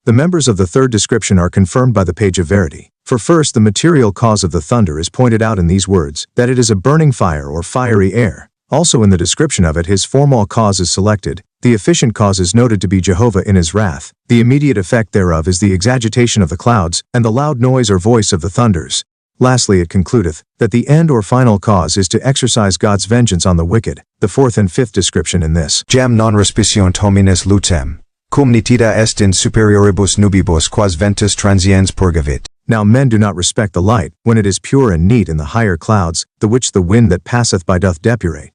A: The members of the third description are confirmed by the page of Verity. For first, the material cause of the thunder is pointed out in these words, that it is a burning fire or fiery air. Also in the description of it his formal cause is selected. The efficient cause is noted to be Jehovah in his wrath. The immediate effect thereof is the exagitation of the clouds, and the loud noise or voice of the thunders. Lastly it concludeth, that the end or final cause is to exercise God's vengeance on the wicked. The fourth and fifth description in this,
B: Jam non respicunt homines lutem, cum nitida est in superioribus nubibus quas ventus transiens purgavit.
A: Now men do not respect the light, when it is pure and neat in the higher clouds, the which the wind that passeth by doth depurate.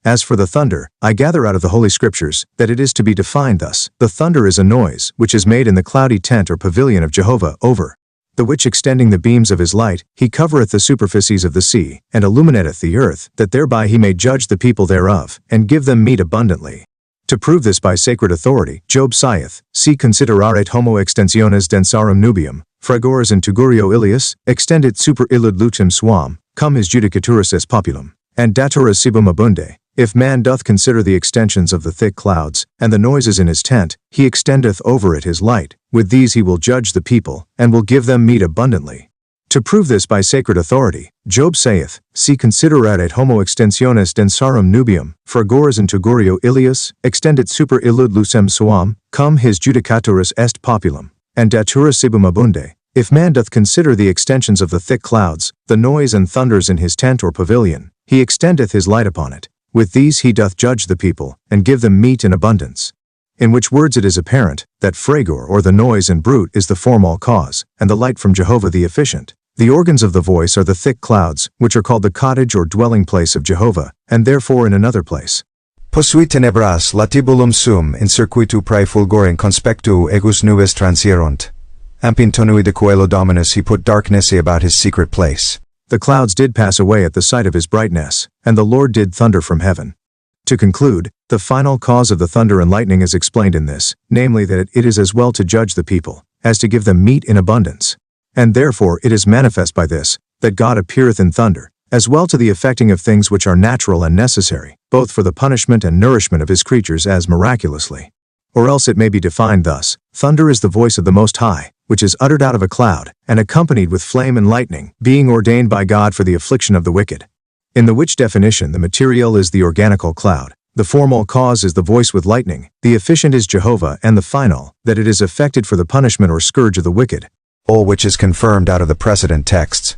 A: As for the thunder, I gather out of the Holy Scriptures, that it is to be defined thus, the thunder is a noise, which is made in the cloudy tent or pavilion of Jehovah over the which extending the beams of his light, he covereth the superficies of the sea, and illuminateth the earth, that thereby he may judge the people thereof, and give them meat abundantly. To prove this by sacred authority, Job saith, Si consideraret homo extensiones densarum nubium, fragores in tugurio ilius, extendit super illud lutem suam, cum his judicaturas est populum, and daturas sibum abunde. If man doth consider the extensions of the thick clouds, and the noises in his tent, he extendeth over it his light. With these he will judge the people, and will give them meat abundantly. To prove this by sacred authority, Job saith, Si consideraret homo extensiones densarum nubium, fragores in tugurio ilius, extendit super illud lucem suam, cum his judicaturas est populum, and daturas sibum abunde. If man doth consider the extensions of the thick clouds, the noise and thunders in his tent or pavilion, he extendeth his light upon it. With these he doth judge the people, and give them meat in abundance. In which words it is apparent, that fragor or the noise and brute is the formal cause, and the light from Jehovah the efficient. The organs of the voice are the thick clouds, which are called the cottage or dwelling place of Jehovah, and therefore in another place.
B: Posuit tenebras latibulum sum in circuitu prae fulgorem conspectu egus nubes transierunt. Ampin tonui de coelo dominus he put darkness about his secret place.
A: The clouds did pass away at the sight of his brightness, and the Lord did thunder from heaven. To conclude, the final cause of the thunder and lightning is explained in this, namely that it is as well to judge the people, as to give them meat in abundance. And therefore it is manifest by this, that God appeareth in thunder, as well to the effecting of things which are natural and necessary, both for the punishment and nourishment of his creatures as miraculously. Or else it may be defined thus, thunder is the voice of the Most High, which is uttered out of a cloud, and accompanied with flame and lightning, being ordained by God for the affliction of the wicked. In the which definition the material is the organical cloud, the formal cause is the voice with lightning, the efficient is Jehovah, and the final, that it is effected for the punishment or scourge of the wicked.
B: All which is confirmed out of the precedent texts.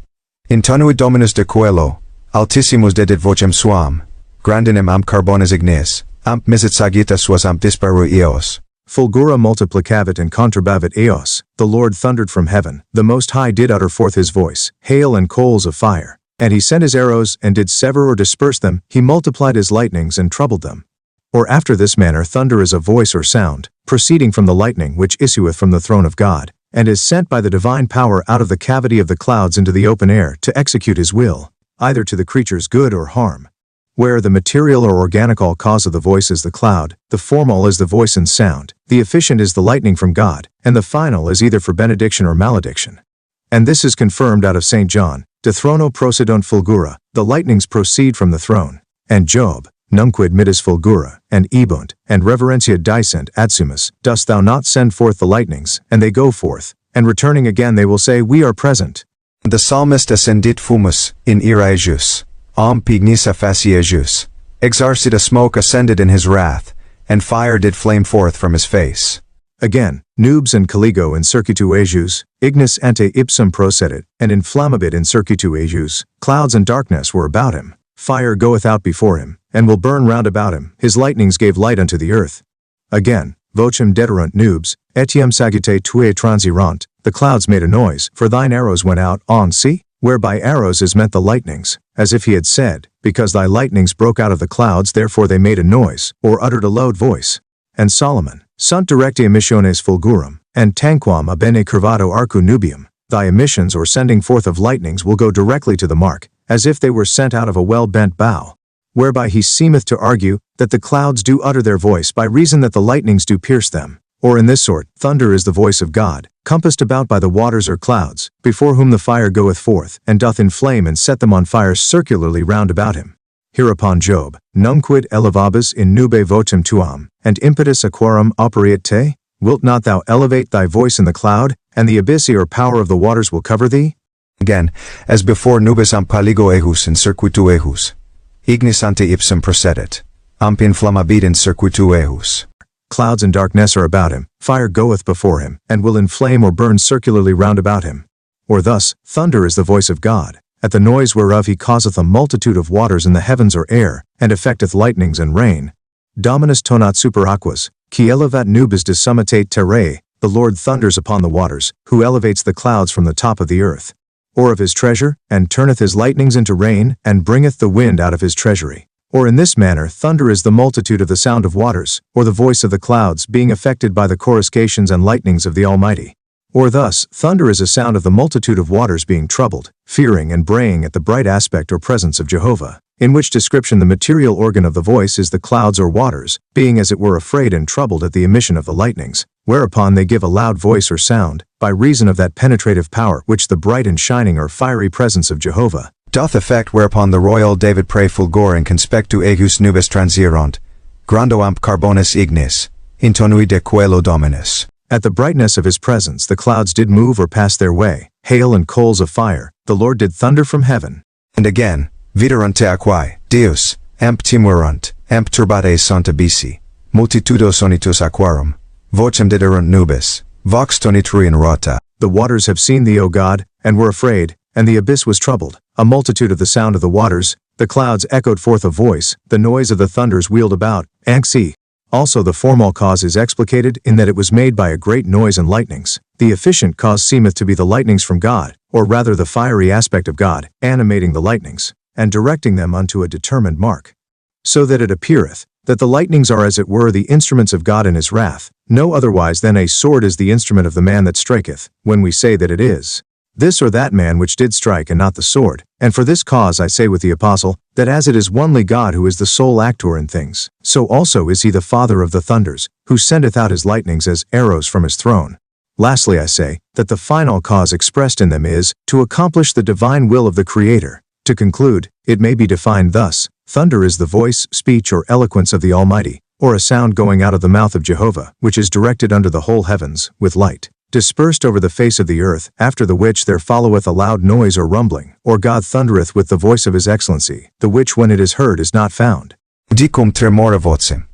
B: In tonuit dominus de coelo, altissimus dedit vocem suam, grandinem amp carbones ignis, amp misit sagitas suas amp disparu eos.
A: Fulgura multiplicavit and contrabavit eos, the Lord thundered from heaven, the Most High did utter forth his voice, hail and coals of fire. And he sent his arrows, and did sever or disperse them, he multiplied his lightnings and troubled them. Or after this manner thunder is a voice or sound, proceeding from the lightning which issueth from the throne of God, and is sent by the divine power out of the cavity of the clouds into the open air to execute his will, either to the creature's good or harm. Where the material or organical cause of the voice is the cloud, the formal is the voice and sound, the efficient is the lightning from God, and the final is either for benediction or malediction. And this is confirmed out of St. John, De throno procedunt fulgura, the lightnings proceed from the throne, and Job, nunquid mitis fulgura, and ebunt, and reverentia dicent adsumus, dost thou not send forth the lightnings, and they go forth, and returning again they will say, we are present.
B: The psalmist ascendit fumus, in ira ejus, pignisa facie ejus, exarcita smoke ascended in his wrath, and fire did flame forth from his face.
A: Again, nubes and caligo in circuitu ejus, ignis ante ipsum procedit, and inflammabit in circuitu ejus, clouds and darkness were about him. Fire goeth out before him, and will burn round about him, his lightnings gave light unto the earth. Again, vocem dederunt nubes, etiam sagite tuae transirant, the clouds made a noise, for thine arrows went out on sea, whereby arrows is meant the lightnings, as if he had said, because thy lightnings broke out of the clouds therefore they made a noise, or uttered a loud voice. And Solomon, sunt directe emissiones fulgurum, and tanquam a bene curvato arcu nubium, thy emissions or sending forth of lightnings will go directly to the mark, as if they were sent out of a well-bent bow. Whereby he seemeth to argue, that the clouds do utter their voice by reason that the lightnings do pierce them. Or in this sort, thunder is the voice of God, compassed about by the waters or clouds, before whom the fire goeth forth, and doth inflame and set them on fire circularly round about him. Hereupon Job, nunquid elevabis in nube votum tuam, and impetus aquarum operiat te? Wilt not thou elevate thy voice in the cloud, and the abyss or power of the waters will cover thee?
B: Again, as before nubes am paligo ejus in circuitu ejus. Ignis ante ipsum procedit. Amp inflammabit in circuitu ejus.
A: Clouds and darkness are about him, fire goeth before him, and will inflame or burn circularly round about him. Or thus, thunder is the voice of God, at the noise whereof he causeth a multitude of waters in the heavens or air, and effecteth lightnings and rain. Dominus tonat super aquas, qui elevat nubes de summitate terrae, the Lord thunders upon the waters, who elevates the clouds from the top of the earth. Or of his treasure, and turneth his lightnings into rain, and bringeth the wind out of his treasury. Or in this manner thunder is the multitude of the sound of waters, or the voice of the clouds being affected by the coruscations and lightnings of the Almighty. Or thus, thunder is a sound of the multitude of waters being troubled, fearing and braying at the bright aspect or presence of Jehovah, in which description the material organ of the voice is the clouds or waters, being as it were afraid and troubled at the emission of the lightnings, whereupon they give a loud voice or sound, by reason of that penetrative power which the bright and shining or fiery presence of Jehovah
B: doth effect, whereupon the royal David pray fulgor in conspectu ejus nubes transieront, grando amp carbonis ignis, intonui de coelo dominus.
A: At the brightness of his presence the clouds did move or pass their way, hail and coals of fire, the Lord did thunder from heaven.
B: And again, viderunt te aquae, Deus, amp timurunt, amp turbate santa bisi, multitudos onitus aquarum, vocem diderunt nubes, vox tonitruin rota.
A: The waters have seen thee, O God, and were afraid, and the abyss was troubled, a multitude of the sound of the waters, the clouds echoed forth a voice, the noise of the thunders wheeled about, XIII. Also the formal cause is explicated in that it was made by a great noise and lightnings. The efficient cause seemeth to be the lightnings from God, or rather the fiery aspect of God, animating the lightnings, and directing them unto a determined mark. So that it appeareth, that the lightnings are as it were the instruments of God in his wrath, no otherwise than a sword is the instrument of the man that striketh, when we say that it is this or that man which did strike and not the sword. And for this cause I say with the apostle, that as it is onely God who is the sole actor in things, so also is he the Father of the thunders, who sendeth out his lightnings as arrows from his throne. Lastly I say, that the final cause expressed in them is, to accomplish the divine will of the Creator. To conclude, it may be defined thus: thunder is the voice, speech or eloquence of the Almighty, or a sound going out of the mouth of Jehovah, which is directed under the whole heavens, with light, dispersed over the face of the earth, after the which there followeth a loud noise or rumbling, or God thundereth with the voice of his excellency, the which when it is heard is not found.
B: Dicum tremora vocem.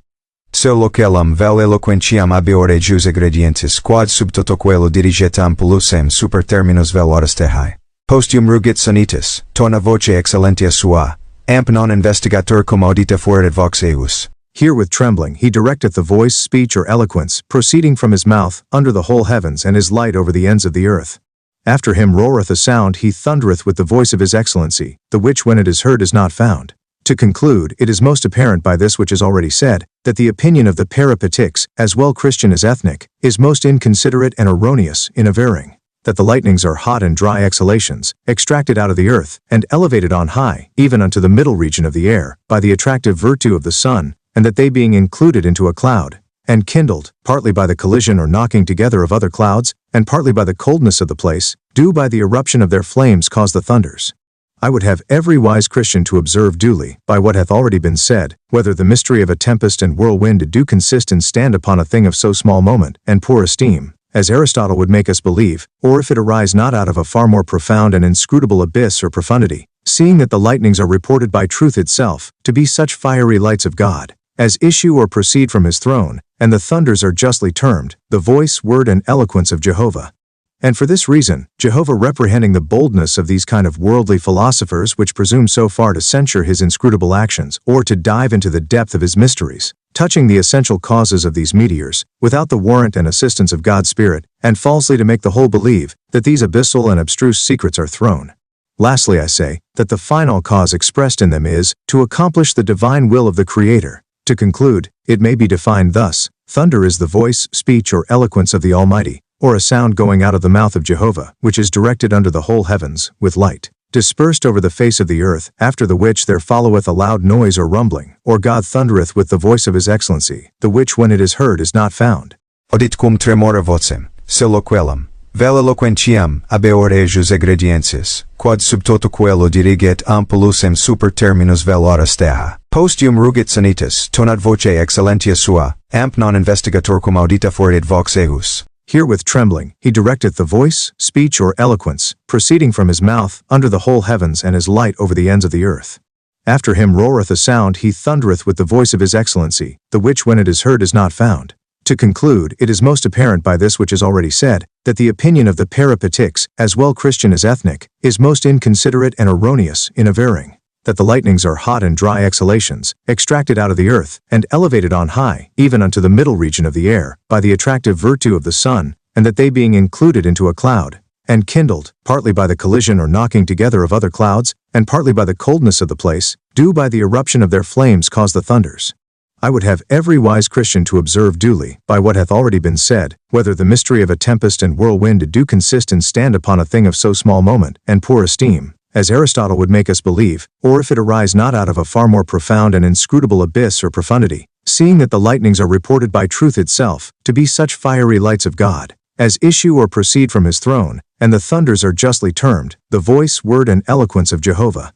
B: Pseo locelum vel eloquentiam abeore jus ingredientis quad sub toto coelo dirigetam pulusem super terminus vel horas terrae. Postium rugit sanitas, tona voce excellentia sua, amp non investigator cum audita fuerit vox eius.
A: Here with trembling he directeth the voice, speech or eloquence, proceeding from his mouth, under the whole heavens and his light over the ends of the earth. After him roareth a sound, he thundereth with the voice of his excellency, the which when it is heard is not found. To conclude, it is most apparent by this which is already said, that the opinion of the Peripatetics, as well Christian as ethnic, is most inconsiderate and erroneous in averring that the lightnings are hot and dry exhalations, extracted out of the earth, and elevated on high, even unto the middle region of the air, by the attractive virtue of the sun, and that they being included into a cloud, and kindled, partly by the collision or knocking together of other clouds, and partly by the coldness of the place, do by the eruption of their flames cause the thunders. I would have every wise Christian to observe duly, by what hath already been said, whether the mystery of a tempest and whirlwind do consist in stand upon a thing of so small moment, and poor esteem, as Aristotle would make us believe, or if it arise not out of a far more profound and inscrutable abyss or profundity, seeing that the lightnings are reported by truth itself, to be such fiery lights of God, as issue or proceed from his throne, and the thunders are justly termed, the voice, word and eloquence of Jehovah. And for this reason, Jehovah reprehending the boldness of these kind of worldly philosophers which presume so far to censure his inscrutable actions, or to dive into the depth of his mysteries, touching the essential causes of these meteors, without the warrant and assistance of God's Spirit, and falsely to make the whole believe, that these abyssal and abstruse secrets are thrown. Lastly I say, that the final cause expressed in them is, to accomplish the divine will of the Creator. To conclude, it may be defined thus: thunder is the voice, speech or eloquence of the Almighty, or a sound going out of the mouth of Jehovah, which is directed under the whole heavens, with light, dispersed over the face of the earth, after the which there followeth a loud noise or rumbling, or God thundereth with the voice of his excellency, the which when it is heard is not found.
B: Audit cum tremora vocem, se loquelum, vel eloquentiam abeore jus ingrediensis, quad sub toto coelo diriget ampulusem super terminus vel horas terrae. Postium rugit sanitas, tonat voce excellentia sua, amp non investigator cum audita fuerit vox eius.
A: Here with trembling he directeth the voice, speech or eloquence, proceeding from his mouth, under the whole heavens and his light over the ends of the earth. After him roareth a sound, he thundereth with the voice of his excellency, the which when it is heard is not found. To conclude, it is most apparent by this which is already said, that the opinion of the Peripatetics, as well Christian as ethnic, is most inconsiderate and erroneous in averring that the lightnings are hot and dry exhalations, extracted out of the earth, and elevated on high, even unto the middle region of the air, by the attractive virtue of the sun, and that they being included into a cloud, and kindled, partly by the collision or knocking together of other clouds, and partly by the coldness of the place, do by the eruption of their flames cause the thunders. I would have every wise Christian to observe duly, by what hath already been said, whether the mystery of a tempest and whirlwind do consist and stand upon a thing of so small moment, and poor esteem, as Aristotle would make us believe, or if it arise not out of a far more profound and inscrutable abyss or profundity, seeing that the lightnings are reported by truth itself, to be such fiery lights of God, as issue or proceed from his throne, and the thunders are justly termed, the voice, word, and eloquence of Jehovah.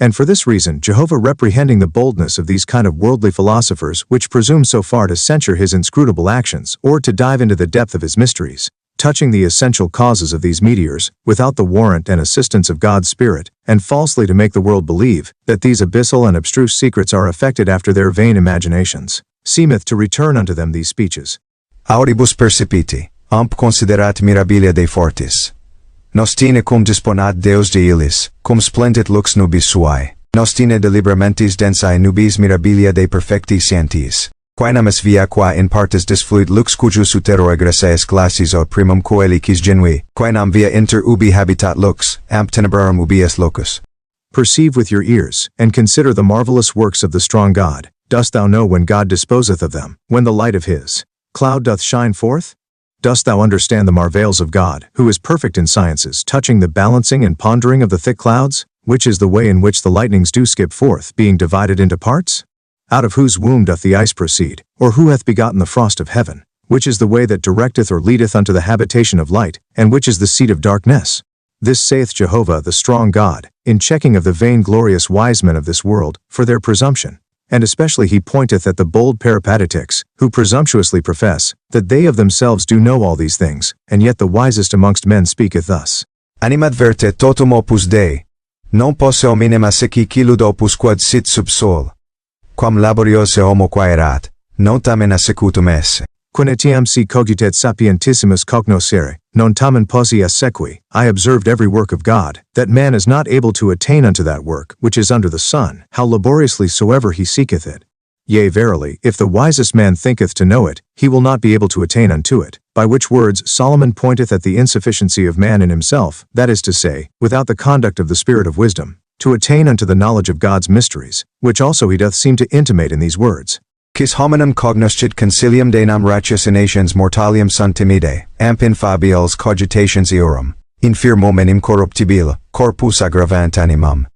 A: And for this reason Jehovah reprehending the boldness of these kind of worldly philosophers which presume so far to censure his inscrutable actions, or to dive into the depth of his mysteries, touching the essential causes of these meteors, without the warrant and assistance of God's Spirit, and falsely to make the world believe, that these abyssal and abstruse secrets are effected after their vain imaginations, seemeth to return unto them these speeches.
B: Auribus percipiti, considerat mirabilia Dei fortis. Nostine cum disponat Deus de illis, cum splendit lux nubis suae, nostine deliberamentis densae nubis mirabilia Dei perfecti scientis, quaenam es via qua in partes disfluit lux cujus utero egresseis classis o primum coelicis genui, quaenam via inter ubi habitat lux, amp tenebrarum ubi est locus.
A: Perceive with your ears, and consider the marvelous works of the strong God. Dost thou know when God disposeth of them, when the light of his cloud doth shine forth? Dost thou understand the marvels of God, who is perfect in sciences, touching the balancing and pondering of the thick clouds, which is the way in which the lightnings do skip forth, being divided into parts? Out of whose womb doth the ice proceed, or who hath begotten the frost of heaven? Which is the way that directeth or leadeth unto the habitation of light, and which is the seat of darkness? This saith Jehovah the strong God, in checking of the vainglorious wise men of this world, for their presumption. And especially he pointeth at the bold peripatetics, who presumptuously profess, that they of themselves do know all these things, and yet the wisest amongst men speaketh thus.
B: Animadverte totum opus Dei, non posse hominem aseci cilud opus quod sit sub sol. Quam laboriose homo quaerat, non tamen assecutum esse.
A: Quin etiam si cogitet sapientissimus cognoscere, non tamen posse assequi. I observed every work of God, that man is not able to attain unto that work which is under the sun, how laboriously soever he seeketh it. Yea, verily, if the wisest man thinketh to know it, he will not be able to attain unto it, by which words Solomon pointeth at the insufficiency of man in himself, that is to say, without the conduct of the Spirit of wisdom, to attain unto the knowledge of God's mysteries, which also he doth seem to intimate in these words.
B: Quis hominum cognoscit concilium denam ratiocinations mortalium sunt timide, amp in fabials cogitations eorum, infirmo menim corruptibile, corpus aggravant animam.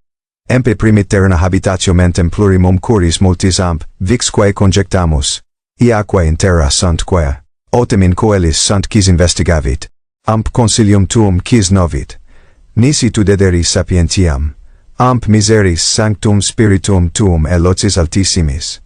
B: Empe primit terna habitatio mentem plurimum curis multis amp, vixque conjectamus. Iaque in terra sunt quae, otem in coelis sunt quis investigavit. Amp consilium tuum quis novit. Nisi tu dederi sapientiam. Amp miseris sanctum spiritum tuum elocis altissimis.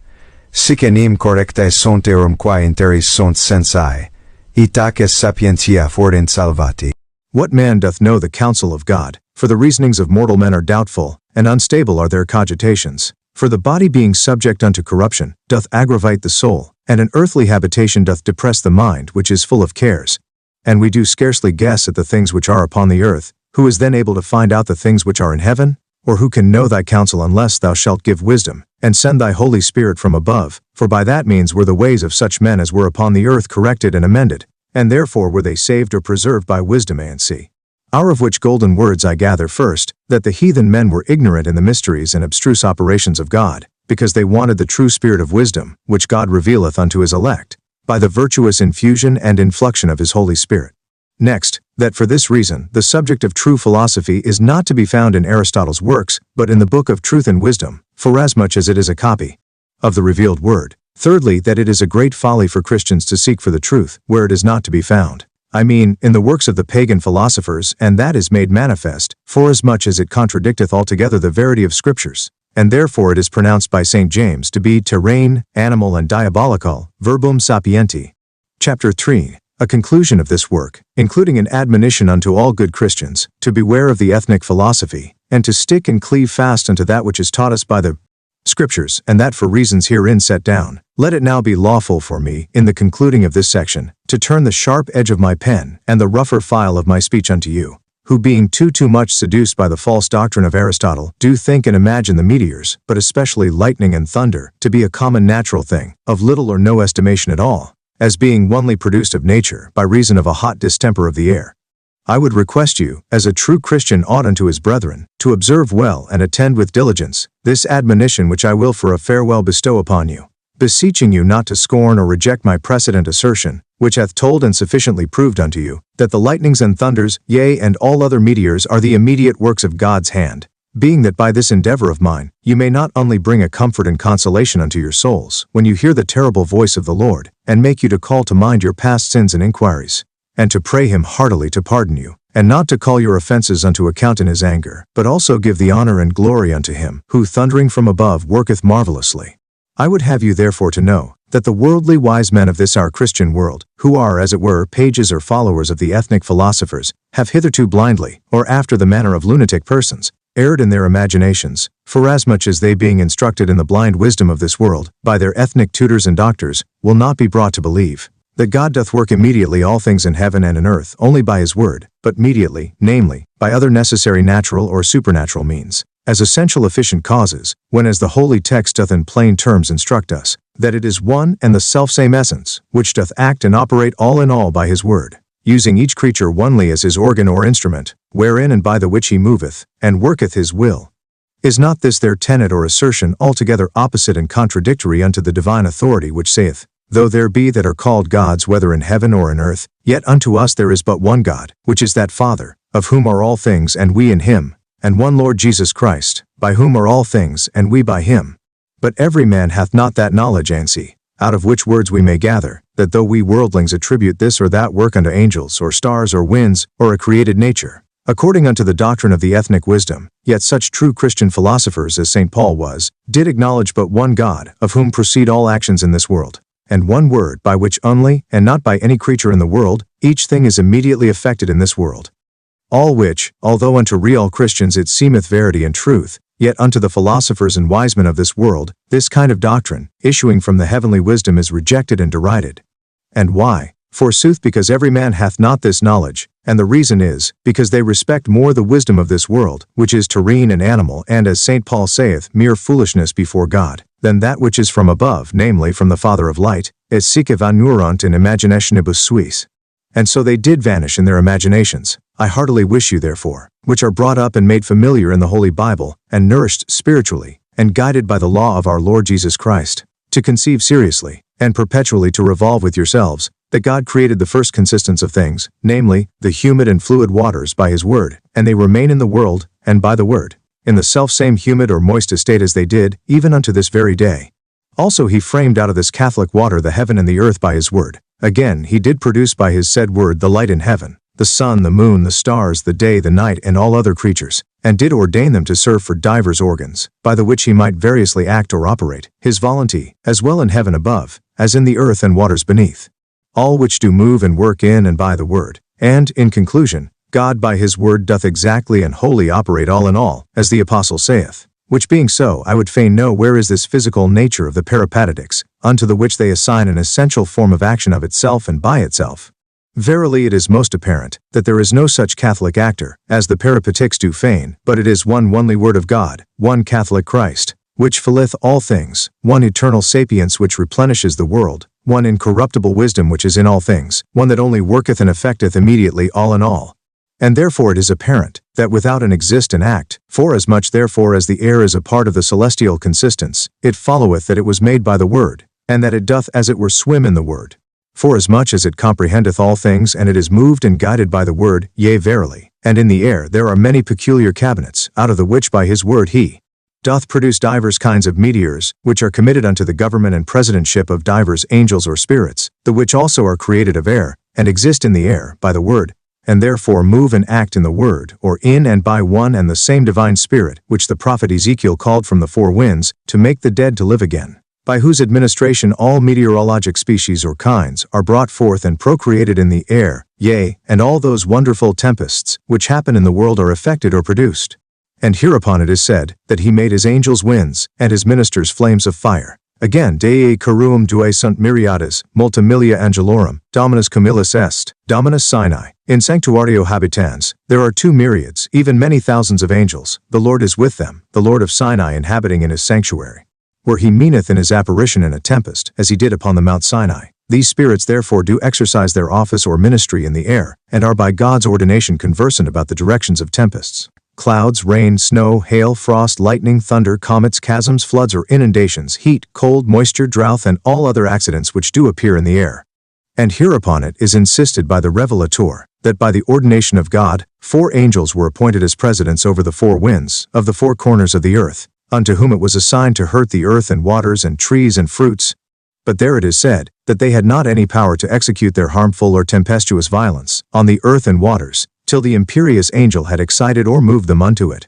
B: Sic enim correctae sunt eorum quae in terris sunt sensae, itaces sapientia forint salvati.
A: What man doth know the counsel of God? For the reasonings of mortal men are doubtful, and unstable are their cogitations. For the body being subject unto corruption, doth aggravate the soul, and an earthly habitation doth depress the mind which is full of cares. And we do scarcely guess at the things which are upon the earth, who is then able to find out the things which are in heaven? Or who can know thy counsel unless thou shalt give wisdom, and send thy Holy Spirit from above? For by that means were the ways of such men as were upon the earth corrected and amended, and therefore were they saved or preserved by wisdom. A&c. Our of which golden words I gather first, that the heathen men were ignorant in the mysteries and abstruse operations of God, because they wanted the true spirit of wisdom, which God revealeth unto his elect, by the virtuous infusion and influxion of his Holy Spirit. Next, that for this reason the subject of true philosophy is not to be found in Aristotle's works, but in the book of Truth and Wisdom, forasmuch as it is a copy of the revealed word. Thirdly, that it is a great folly for Christians to seek for the truth where it is not to be found. I mean, in the works of the pagan philosophers, and that is made manifest, forasmuch as it contradicteth altogether the verity of Scriptures, and therefore it is pronounced by St. James to be terrene, animal and diabolical, verbum sapienti. Chapter 3. A conclusion of this work, including an admonition unto all good Christians, to beware of the ethnic philosophy, and to stick and cleave fast unto that which is taught us by the Scriptures, and that for reasons herein set down. Let it now be lawful for me, in the concluding of this section, to turn the sharp edge of my pen, and the rougher file of my speech unto you, who being too much seduced by the false doctrine of Aristotle, do think and imagine the meteors, but especially lightning and thunder, to be a common natural thing, of little or no estimation at all, as being only produced of nature, by reason of a hot distemper of the air. I would request you, as a true Christian ought unto his brethren, to observe well and attend with diligence this admonition which I will for a farewell bestow upon you. beseeching you not to scorn or reject my precedent assertion, which hath told and sufficiently proved unto you, that the lightnings and thunders, yea, and all other meteors are the immediate works of God's hand, being that by this endeavor of mine, you may not only bring a comfort and consolation unto your souls, when you hear the terrible voice of the Lord, and make you to call to mind your past sins and inquiries, and to pray him heartily to pardon you, and not to call your offenses unto account in his anger, but also give the honor and glory unto him, who thundering from above worketh marvelously. I would have you therefore to know, that the worldly wise men of this our Christian world, who are as it were pages or followers of the ethnic philosophers, have hitherto blindly, or after the manner of lunatic persons, erred in their imaginations, forasmuch as they being instructed in the blind wisdom of this world, by their ethnic tutors and doctors, will not be brought to believe, that God doth work immediately all things in heaven and in earth only by his word, but mediately, namely, by other necessary natural or supernatural means, as essential efficient causes, when as the holy text doth in plain terms instruct us, that it is one and the selfsame essence, which doth act and operate all in all by his word, using each creature onely as his organ or instrument, wherein and by the which he moveth, and worketh his will. Is not this their tenet or assertion altogether opposite and contradictory unto the divine authority which saith, though there be that are called gods whether in heaven or in earth, yet unto us there is but one God, which is that Father, of whom are all things and we in him, and one Lord Jesus Christ, by whom are all things and we by him. But every man hath not that knowledge and see, out of which words we may gather, that though we worldlings attribute this or that work unto angels or stars or winds, or a created nature, according unto the doctrine of the ethnic wisdom, yet such true Christian philosophers as St. Paul was, did acknowledge but one God, of whom proceed all actions in this world, and one word by which only, and not by any creature in the world, each thing is immediately effected in this world. All which, although unto real Christians it seemeth verity and truth, yet unto the philosophers and wise men of this world, this kind of doctrine, issuing from the heavenly wisdom is rejected and derided. And why? Forsooth because every man hath not this knowledge, and the reason is, because they respect more the wisdom of this world, which is terrene and animal and as St. Paul saith, mere foolishness before God, than that which is from above, namely from the Father of light, et sic evanuerunt in imaginationibus suis. And so they did vanish in their imaginations. I heartily wish you therefore, which are brought up and made familiar in the Holy Bible, and nourished spiritually, and guided by the law of our Lord Jesus Christ, to conceive seriously, and perpetually to revolve with yourselves, that God created the first consistence of things, namely, the humid and fluid waters by his word, and they remain in the world, and by the word, in the selfsame humid or moist estate as they did, even unto this very day. Also he framed out of this Catholic water the heaven and the earth by his word. Again he did produce by his said word the light in heaven, the sun, the moon, the stars, the day, the night, and all other creatures, and did ordain them to serve for divers organs, by the which he might variously act or operate, his volunty, as well in heaven above, as in the earth and waters beneath. All which do move and work in and by the word. And, in conclusion, God by his word doth exactly and wholly operate all in all, as the Apostle saith. Which being so, I would fain know where is this physical nature of the Peripatetics, unto the which they assign an essential form of action of itself and by itself. Verily it is most apparent, that there is no such Catholic actor, as the Peripatetics do feign, but it is one only word of God, one Catholic Christ, which filleth all things, one eternal sapience which replenishes the world, one incorruptible wisdom which is in all things, one that only worketh and effecteth immediately all in all. And therefore it is apparent, that without an exist and act, forasmuch therefore as the air is a part of the celestial consistence, it followeth that it was made by the word, and that it doth as it were swim in the word. Forasmuch as it comprehendeth all things and it is moved and guided by the word, yea verily, and in the air there are many peculiar cabinets, out of the which by his word he doth produce divers kinds of meteors, which are committed unto the government and presidentship of divers angels or spirits, the which also are created of air, and exist in the air, by the word, and therefore move and act in the word, or in and by one and the same divine Spirit, which the prophet Ezekiel called from the four winds, to make the dead to live again, by whose administration all meteorologic species or kinds are brought forth and procreated in the air, yea, and all those wonderful tempests, which happen in the world are effected or produced. And hereupon it is said, that he made his angels winds, and his ministers flames of fire. Again, Dei caruum due sunt myriades, multa millia angelorum, Dominus cumulus est, Dominus Sinai. In sanctuario habitans, there are 2 myriads, even many thousands of angels, the Lord is with them, the Lord of Sinai inhabiting in his sanctuary. Where he meaneth in his apparition in a tempest, as he did upon the Mount Sinai. These spirits therefore do exercise their office or ministry in the air, and are by God's ordination conversant about the directions of tempests. clouds, rain, snow, hail, frost, lightning, thunder, comets, chasms, floods or inundations, heat, cold, moisture, drought, and all other accidents which do appear in the air. And hereupon it is insisted by the Revelator, that by the ordination of God, 4 angels were appointed as presidents over the 4 winds, of the 4 corners of the earth, unto whom it was assigned to hurt the earth and waters and trees and fruits. But there it is said, that they had not any power to execute their harmful or tempestuous violence, on the earth and waters, till the imperious angel had excited or moved them unto it.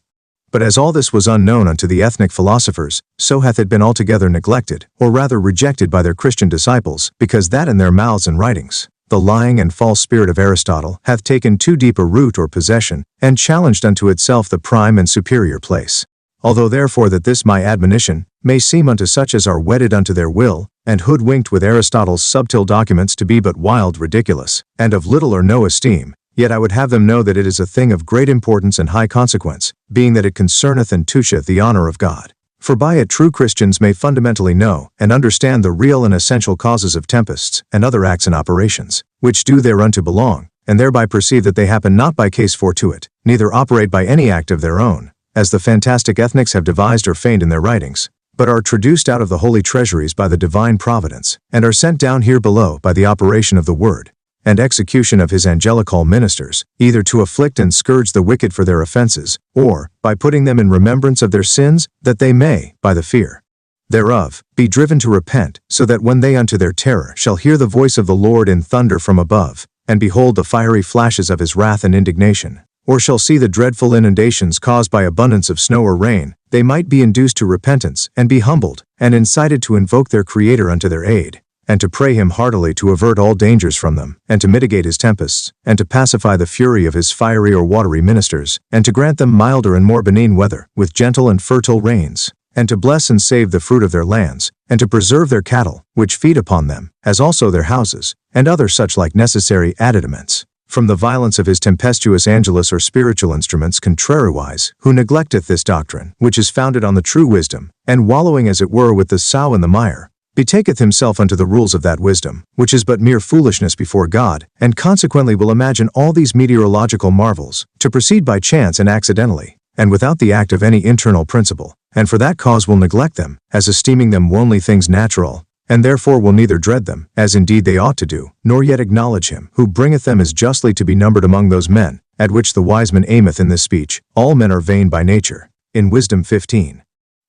A: But as all this was unknown unto the ethnic philosophers, so hath it been altogether neglected, or rather rejected by their Christian disciples, because that in their mouths and writings, the lying and false spirit of Aristotle hath taken too deep a root or possession, and challenged unto itself the prime and superior place. Although therefore that this my admonition may seem unto such as are wedded unto their will, and hoodwinked with Aristotle's subtle documents to be but wild ridiculous, and of little or no esteem, yet I would have them know that it is a thing of great importance and high consequence, being that it concerneth and toucheth the honor of God. For by it true Christians may fundamentally know and understand the real and essential causes of tempests and other acts and operations, which do thereunto belong, and thereby perceive that they happen not by case fortuit, neither operate by any act of their own, as the fantastic ethnics have devised or feigned in their writings, but are traduced out of the holy treasuries by the divine providence, and are sent down here below by the operation of the word, and execution of his angelical ministers, either to afflict and scourge the wicked for their offenses, or, by putting them in remembrance of their sins, that they may, by the fear thereof, be driven to repent, so that when they unto their terror shall hear the voice of the Lord in thunder from above, and behold the fiery flashes of his wrath and indignation, or shall see the dreadful inundations caused by abundance of snow or rain, they might be induced to repentance, and be humbled, and incited to invoke their Creator unto their aid, and to pray him heartily to avert all dangers from them, and to mitigate his tempests, and to pacify the fury of his fiery or watery ministers, and to grant them milder and more benign weather, with gentle and fertile rains, and to bless and save the fruit of their lands, and to preserve their cattle, which feed upon them, as also their houses, and other such like necessary additiaments, from the violence of his tempestuous angelus or spiritual instruments contrariwise, who neglecteth this doctrine, which is founded on the true wisdom, and wallowing as it were with the sow in the mire, betaketh himself unto the rules of that wisdom, which is but mere foolishness before God, and consequently will imagine all these meteorological marvels to proceed by chance and accidentally, and without the act of any internal principle, and for that cause will neglect them, as esteeming them only things natural, and therefore will neither dread them, as indeed they ought to do, nor yet acknowledge him, who bringeth them as justly to be numbered among those men, at which the wise man aimeth in this speech, all men are vain by nature, in Wisdom 15.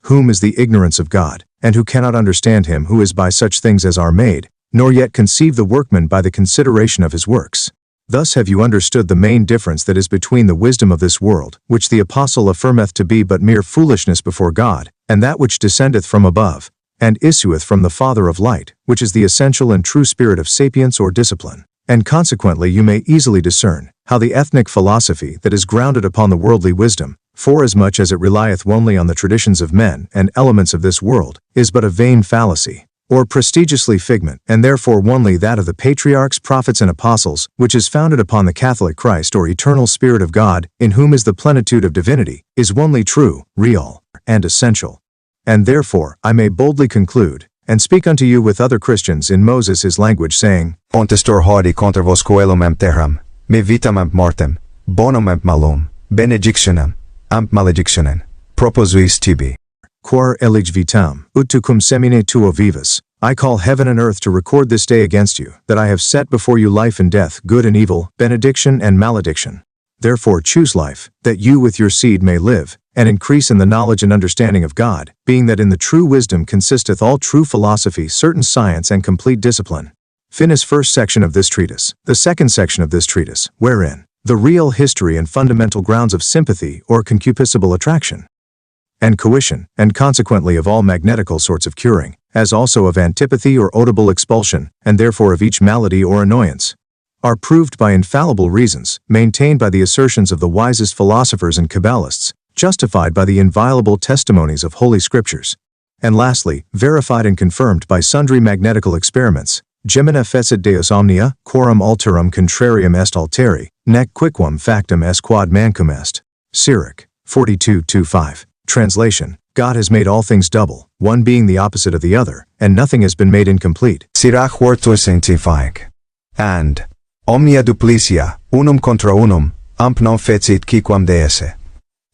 A: Whom is the ignorance of God, and who cannot understand him who is by such things as are made, nor yet conceive the workman by the consideration of his works. Thus have you understood the main difference that is between the wisdom of this world, which the apostle affirmeth to be but mere foolishness before God, and that which descendeth from above, and issueth from the Father of light, which is the essential and true spirit of sapience or discipline. And consequently you may easily discern how the ethnic philosophy that is grounded upon the worldly wisdom, forasmuch as it relieth only on the traditions of men and elements of this world, is but a vain fallacy, or prestigiously figment, and therefore only that of the patriarchs, prophets, and apostles, which is founded upon the Catholic Christ or eternal Spirit of God, in whom is the plenitude of divinity, is only true, real, and essential. And therefore I may boldly conclude, and speak unto you with other Christians in Moses' language, saying,
B: Ontestor haudi contra vos coelum em terram, me vitam em mortem, bonum em malum, benedictionem, am maledictionem, proposuis tibi.
A: Quar elige vitam, ut tu cum semine tuo vivas. I call heaven and earth to record this day against you, that I have set before you life and death, good and evil, benediction and malediction. Therefore choose life, that you with your seed may live, and increase in the knowledge and understanding of God, being that in the true wisdom consisteth all true philosophy, certain science, and complete discipline. Finis first section of this treatise, the second section of this treatise, wherein the real history and fundamental grounds of sympathy or concupiscible attraction, and coition, and consequently of all magnetical sorts of curing, as also of antipathy or audible expulsion, and therefore of each malady or annoyance, are proved by infallible reasons, maintained by the assertions of the wisest philosophers and Cabalists, justified by the inviolable testimonies of Holy Scriptures, and lastly, verified and confirmed by sundry magnetical experiments. Gemina fecit Deus omnia, quorum alterum contrarium est alteri, nec quicquam factum est quod mancum est. Sirach 42:25. Translation: God has made all things double, one being the opposite of the other, and nothing has been made incomplete.
B: Sirach sanctific. And omnia duplicia, unum contra unum, amp non fecit quicquam deesse.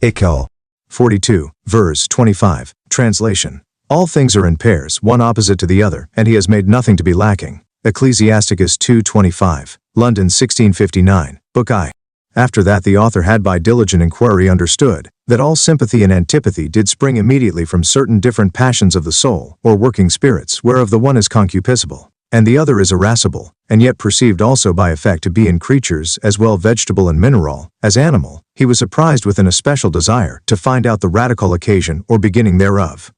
B: Ekel.
A: 42, verse 25, translation. All things are in pairs, one opposite to the other, and he has made nothing to be lacking. Ecclesiasticus 2:25, London 1659, Book I. After that the author had by diligent inquiry understood that all sympathy and antipathy did spring immediately from certain different passions of the soul, or working spirits, whereof the one is concupiscible, and the other is irascible, and yet perceived also by effect to be in creatures as well vegetable and mineral, as animal, he was surprised with an especial desire to find out the radical occasion or beginning thereof.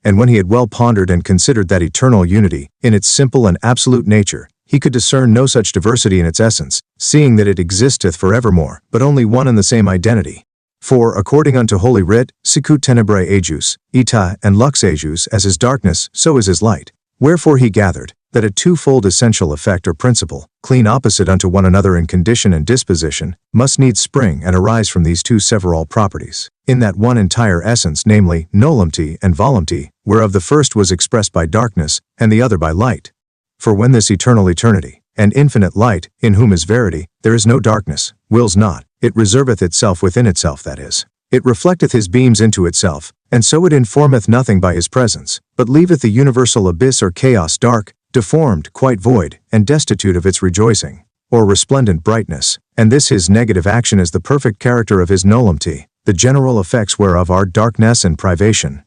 A: And when he had well pondered and considered that eternal unity, in its simple and absolute nature, he could discern no such diversity in its essence, seeing that it existeth forevermore, but only one and the same identity. For, according unto Holy Writ, sicut tenebrae ejus, eta and lux ejus, as is darkness, so is his light. Wherefore he gathered that a twofold essential effect or principle, clean opposite unto one another in condition and disposition, must needs spring and arise from these two several properties, in that one entire essence, namely, nullity and volupty, whereof the first was expressed by darkness, and the other by light. For when this eternal eternity, and infinite light, in whom is verity, there is no darkness, wills not, it reserveth itself within itself, that is, it reflecteth his beams into itself, and so it informeth nothing by his presence, but leaveth the universal abyss or chaos dark, deformed, quite void, and destitute of its rejoicing, or resplendent brightness, and this his negative action is the perfect character of his nullity, the general effects whereof are darkness and privation.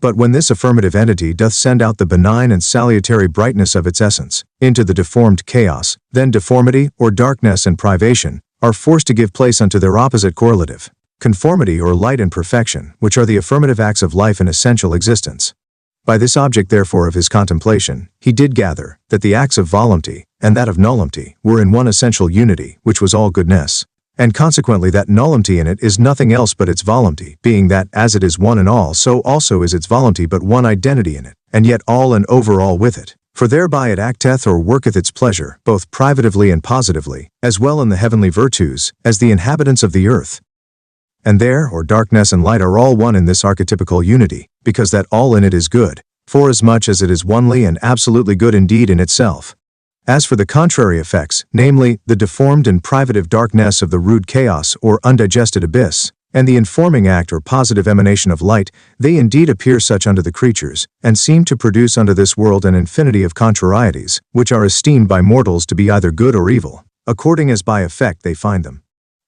A: But when this affirmative entity doth send out the benign and salutary brightness of its essence into the deformed chaos, then deformity, or darkness and privation, are forced to give place unto their opposite correlative, conformity or light and perfection, which are the affirmative acts of life and essential existence. By this object therefore of his contemplation, he did gather that the acts of volupty and that of nullity were in one essential unity, which was all goodness, and consequently that nullity in it is nothing else but its volupty, being that as it is one in all, so also is its volupty but one identity in it, and yet all and over all with it. For thereby it acteth or worketh its pleasure, both privatively and positively, as well in the heavenly virtues, as the inhabitants of the earth. And there, or darkness and light are all one in this archetypical unity, because that all in it is good, forasmuch as it is onely and absolutely good indeed in itself. As for the contrary effects, namely, the deformed and privative darkness of the rude chaos or undigested abyss, and the informing act or positive emanation of light, they indeed appear such unto the creatures, and seem to produce unto this world an infinity of contrarieties, which are esteemed by mortals to be either good or evil, according as by effect they find them.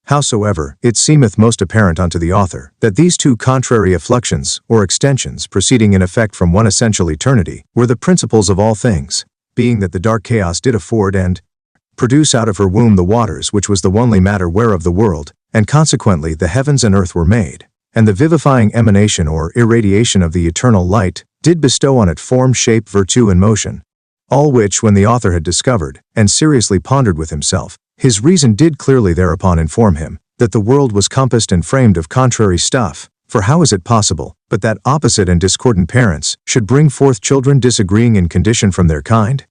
A: Howsoever, it seemeth most apparent unto the author that these two contrary effluxions, or extensions proceeding in effect from one essential eternity, were the principles of all things, being that the dark chaos did afford and produce out of her womb the waters which was the only matter whereof the world, and consequently the heavens and earth were made, and the vivifying emanation or irradiation of the eternal light did bestow on it form, shape, virtue, and motion. All which when the author had discovered, and seriously pondered with himself, his reason did clearly thereupon inform him that the world was compassed and framed of contrary stuff, for how is it possible but that opposite and discordant parents should bring forth children disagreeing in condition from their kind?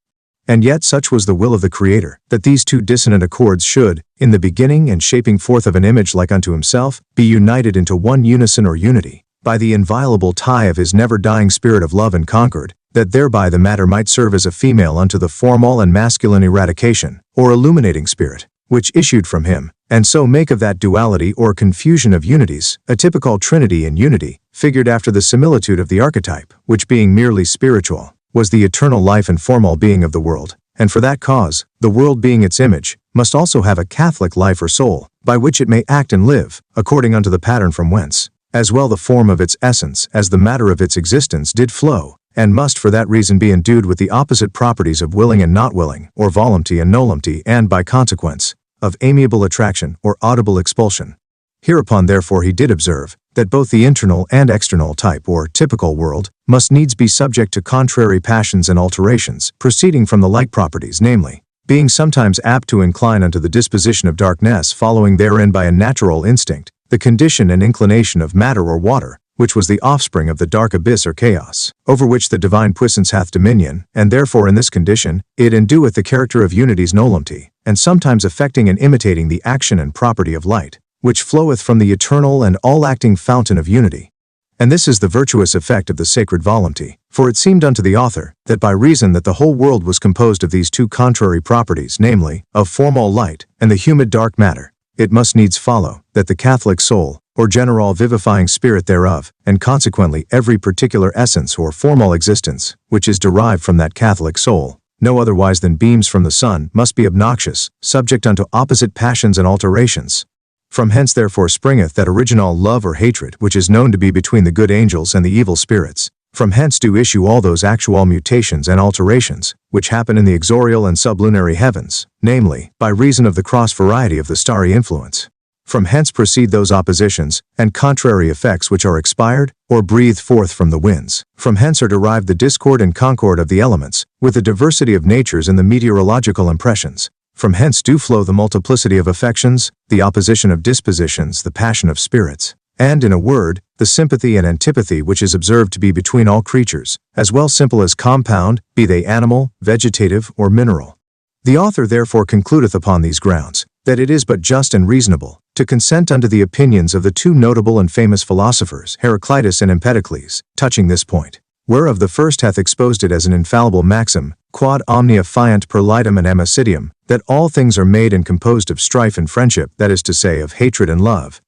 A: And yet such was the will of the Creator, that these two dissonant accords should, in the beginning and shaping forth of an image like unto himself, be united into one unison or unity, by the inviolable tie of his never-dying spirit of love and concord, that thereby the matter might serve as a female unto the formal and masculine eradication, or illuminating spirit, which issued from him, and so make of that duality or confusion of unities, a typical trinity in unity, figured after the similitude of the archetype, which being merely spiritual, was the eternal life and formal being of the world, and for that cause, the world being its image, must also have a Catholic life or soul, by which it may act and live, according unto the pattern from whence, as well the form of its essence as the matter of its existence did flow, and must for that reason be endued with the opposite properties of willing and not willing, or volupty and nullity, and, by consequence, of amiable attraction or audible expulsion. Hereupon therefore he did observe that both the internal and external type or typical world must needs be subject to contrary passions and alterations proceeding from the like properties, namely, being sometimes apt to incline unto the disposition of darkness following therein by a natural instinct, the condition and inclination of matter or water, which was the offspring of the dark abyss or chaos, over which the divine puissance hath dominion, and therefore in this condition, it endueth the character of unity's nullity, and sometimes affecting and imitating the action and property of light, which floweth from the eternal and all-acting fountain of unity. And this is the virtuous effect of the sacred volupty, for it seemed unto the author, that by reason that the whole world was composed of these two contrary properties, namely, of formal light, and the humid dark matter, it must needs follow, that the Catholic soul, or general vivifying spirit thereof, and consequently every particular essence or formal existence, which is derived from that Catholic soul, no otherwise than beams from the sun, must be obnoxious, subject unto opposite passions and alterations. From hence therefore springeth that original love or hatred which is known to be between the good angels and the evil spirits. From hence do issue all those actual mutations and alterations, which happen in the exorial and sublunary heavens, namely, by reason of the cross variety of the starry influence. From hence proceed those oppositions and contrary effects which are expired or breathed forth from the winds. From hence are derived the discord and concord of the elements, with the diversity of natures in the meteorological impressions. From hence do flow the multiplicity of affections, the opposition of dispositions, the passion of spirits, and, in a word, the sympathy and antipathy which is observed to be between all creatures, as well simple as compound, be they animal, vegetative, or mineral. The author therefore concludeth upon these grounds, that it is but just and reasonable, to consent unto the opinions of the two notable and famous philosophers, Heraclitus and Empedocles, touching this point, whereof the first hath exposed it as an infallible maxim, quod omnia fiant per litem and amicidium, that all things are made and composed of strife and friendship, that is to say, of hatred and love.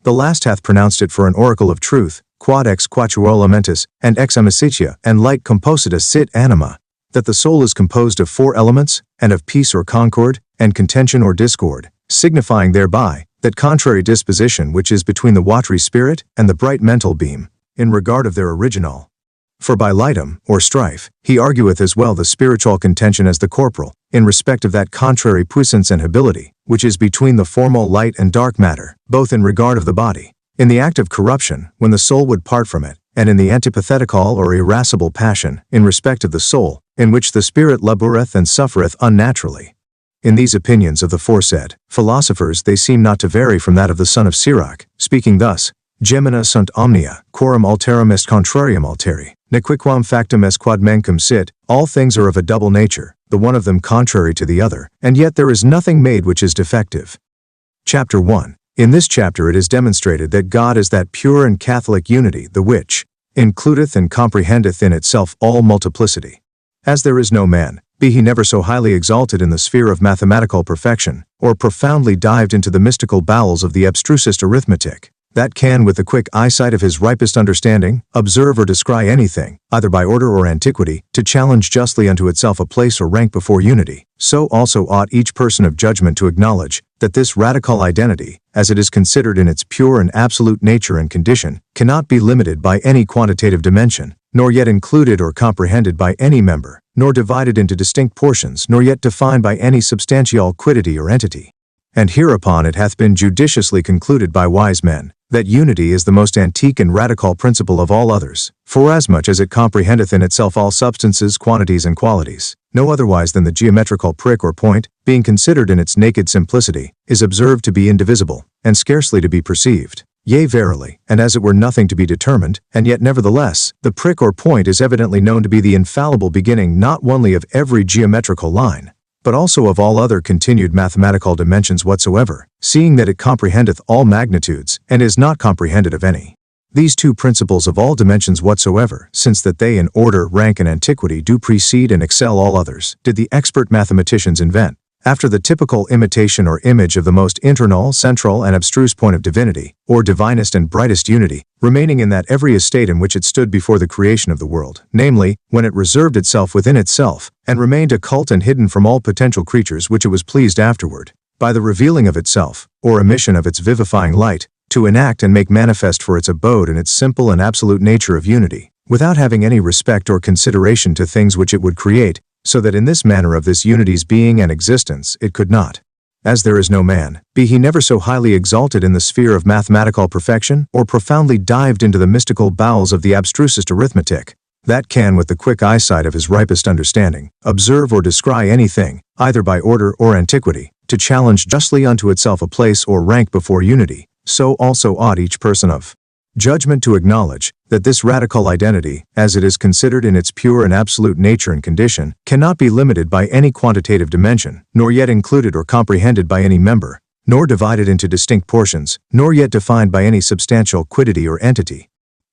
A: The last hath pronounced it for an oracle of truth, quod ex quatuola mentis, and ex amicitia, and light composita sit anima, that the soul is composed of four elements, and of peace or concord, and contention or discord, signifying thereby that contrary disposition which is between the watery spirit and the bright mental beam, in regard of their original. For by litem, or strife, he argueth as well the spiritual contention as the corporal, in respect of that contrary puissance and hability, which is between the formal light and dark matter, both in regard of the body, in the act of corruption, when the soul would part from it, and in the antipathetical or irascible passion, in respect of the soul, in which the spirit laboureth and suffereth unnaturally. In these opinions of the foresaid philosophers they seem not to vary from that of the son of Sirach, speaking thus, Gemina sunt omnia, quorum alterum est contrarium alteri, nequiquam factum est quod mencum sit, all things are of a double nature, the one of them contrary to the other, and yet there is nothing made which is defective. Chapter 1. In this chapter it is demonstrated that God is that pure and Catholic unity, the which includeth and comprehendeth in itself all multiplicity. As there is no man, be he never so highly exalted in the sphere of mathematical perfection, or profoundly dived into the mystical bowels of the abstrusest arithmetic, that can, with the quick eyesight of his ripest understanding, observe or descry anything, either by order or antiquity, to challenge justly unto itself a place or rank before unity, so also ought each person of judgment to acknowledge that this radical identity, as it is considered in its pure and absolute nature and condition, cannot be limited by any quantitative dimension, nor yet included or comprehended by any member, nor divided into distinct portions, nor yet defined by any substantial quiddity or entity. And hereupon it hath been judiciously concluded by wise men, that unity is the most antique and radical principle of all others, forasmuch as it comprehendeth in itself all substances, quantities, and qualities, no otherwise than the geometrical prick or point, being considered in its naked simplicity, is observed to be indivisible, and scarcely to be perceived. Yea, verily, and as it were nothing to be determined, and yet nevertheless, the prick or point is evidently known to be the infallible beginning not only of every geometrical line, but also of all other continued mathematical dimensions whatsoever, seeing that it comprehendeth all magnitudes, and is not comprehended of any. These two principles of all dimensions whatsoever, since that they in order, rank, and antiquity do precede and excel all others, did the expert mathematicians invent, after the typical imitation or image of the most internal, central, and abstruse point of divinity, or divinest and brightest unity, remaining in that every estate in which it stood before the creation of the world, namely, when it reserved itself within itself, and remained occult and hidden from all potential creatures which it was pleased afterward, by the revealing of itself, or emission of its vivifying light, to enact and make manifest for its abode in its simple and absolute nature of unity, without having any respect or consideration to things which it would create, so that in this manner of this unity's being and existence it could not. As there is no man, be he never so highly exalted in the sphere of mathematical perfection, or profoundly dived into the mystical bowels of the abstrusest arithmetic, that can, with the quick eyesight of his ripest understanding, observe or descry anything, either by order or antiquity, to challenge justly unto itself a place or rank before unity, so also ought each person of judgment to acknowledge that this radical identity, as it is considered in its pure and absolute nature and condition, cannot be limited by any quantitative dimension, nor yet included or comprehended by any member, nor divided into distinct portions, nor yet defined by any substantial quiddity or entity.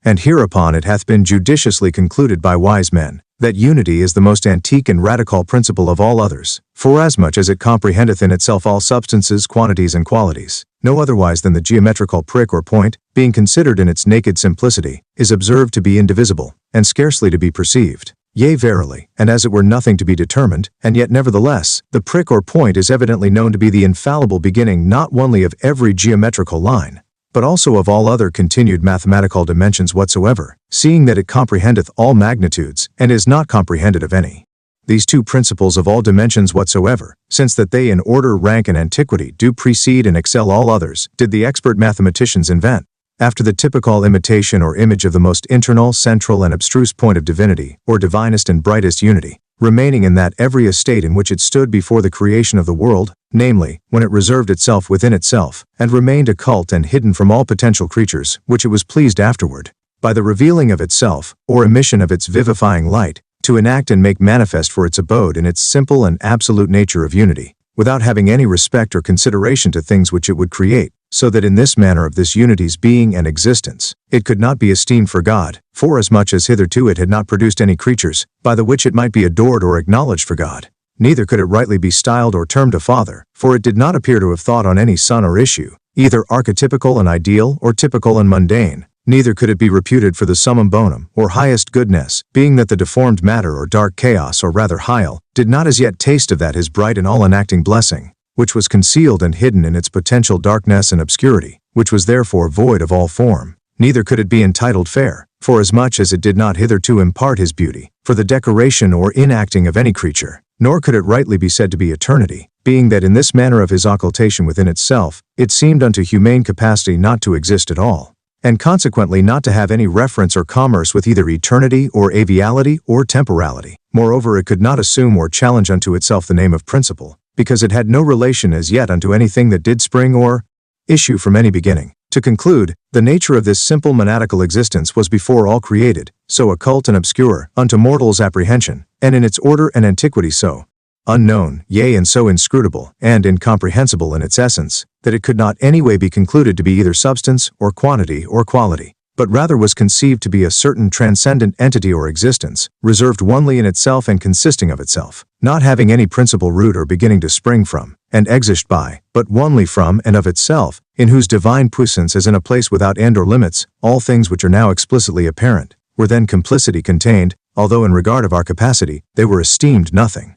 A: And hereupon it hath been judiciously concluded by wise men, that unity is the most antique and radical principle of all others, forasmuch as it comprehendeth in itself all substances, quantities, and qualities, no otherwise than the geometrical prick or point, being considered in its naked simplicity, is observed to be indivisible, and scarcely to be perceived. Yea, verily, and as it were nothing to be determined, and yet nevertheless, the prick or point is evidently known to be the infallible beginning not only of every geometrical line, but also of all other continued mathematical dimensions whatsoever, seeing that it comprehendeth all magnitudes, and is not comprehended of any. These two principles of all dimensions whatsoever, since that they in order, rank, and antiquity do precede and excel all others, did the expert mathematicians invent, after the typical imitation or image of the most internal, central, and abstruse point of divinity, or divinest and brightest unity, remaining in that every estate in which it stood before the creation of the world, namely, when it reserved itself within itself, and remained occult and hidden from all potential creatures, which it was pleased afterward, by the revealing of itself, or emission of its vivifying light, to enact and make manifest for its abode in its simple and absolute nature of unity, without having any respect or consideration to things which it would create, so that in this manner of this unity's being and existence, it could not be esteemed for God, forasmuch as hitherto it had not produced any creatures, by the which it might be adored or acknowledged for God. Neither could it rightly be styled or termed a father, for it did not appear to have thought on any son or issue, either archetypical and ideal or typical and mundane. Neither could it be reputed for the summum bonum, or highest goodness, being that the deformed matter or dark chaos, or rather Hyle, did not as yet taste of that his bright and all-enacting blessing, which was concealed and hidden in its potential darkness and obscurity, which was therefore void of all form. Neither could it be entitled fair, forasmuch as it did not hitherto impart his beauty, for the decoration or inacting of any creature, nor could it rightly be said to be eternity, being that in this manner of his occultation within itself, it seemed unto humane capacity not to exist at all, and consequently not to have any reference or commerce with either eternity or aviality or temporality. Moreover, it could not assume or challenge unto itself the name of principle, because it had no relation as yet unto anything that did spring or issue from any beginning. To conclude, the nature of this simple monadical existence was before all created, so occult and obscure, unto mortals' apprehension, and in its order and antiquity so unknown, yea, and so inscrutable and incomprehensible in its essence, that it could not any way be concluded to be either substance, or quantity, or quality, but rather was conceived to be a certain transcendent entity or existence, reserved only in itself and consisting of itself, not having any principal root or beginning to spring from, and exist by, but only from and of itself, in whose divine puissance as in a place without end or limits, all things which are now explicitly apparent, were then complicity contained, although in regard of our capacity, they were esteemed nothing.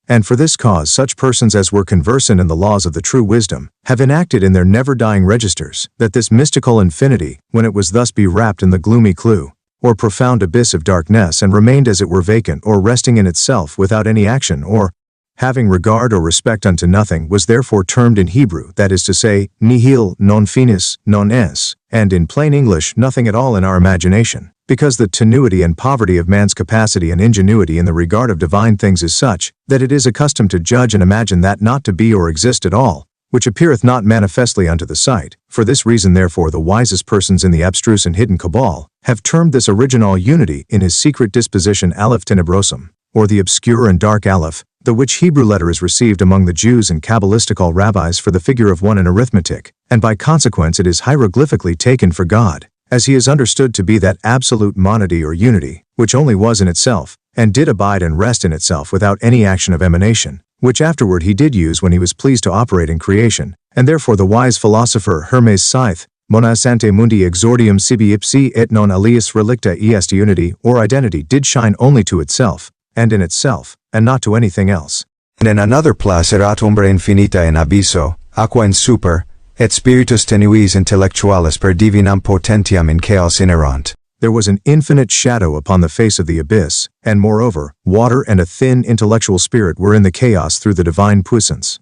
A: And for this cause such persons as were conversant in the laws of the true wisdom, have enacted in their never-dying registers, that this mystical infinity, when it was thus bewrapped in the gloomy clue, or profound abyss of darkness and remained as it were vacant or resting in itself without any action or having regard or respect unto nothing, was therefore termed in Hebrew, that is to say, nihil non finis non es, and in plain English, nothing at all in our imagination, because the tenuity and poverty of man's capacity and ingenuity in the regard of divine things is such, that it is accustomed to judge and imagine that not to be or exist at all, which appeareth not manifestly unto the sight. For this reason therefore the wisest persons in the abstruse and hidden Cabal have termed this original unity in his secret disposition Aleph Tenebrosum, or the obscure and dark Aleph, the which Hebrew letter is received among the Jews and Kabbalistical rabbis for the figure of 1 in arithmetic, and by consequence it is hieroglyphically taken for God, as he is understood to be that absolute monody or unity, which only was in itself, and did abide and rest in itself without any action of emanation, which afterward he did use when he was pleased to operate in creation, and therefore the wise philosopher Hermes Scythe, Monas ante mundi exordium sibi ipsi et non alias relicta est unity or identity did shine only to itself, and in itself, and not to anything else.
B: And in another place erat umbra infinita in abysso, aqua in super, et spiritus tenuis intellectualis per divinam potentiam in chaos inerant.
A: There was an infinite shadow upon the face of the abyss, and moreover, water and a thin intellectual spirit were in the chaos through the divine puissance.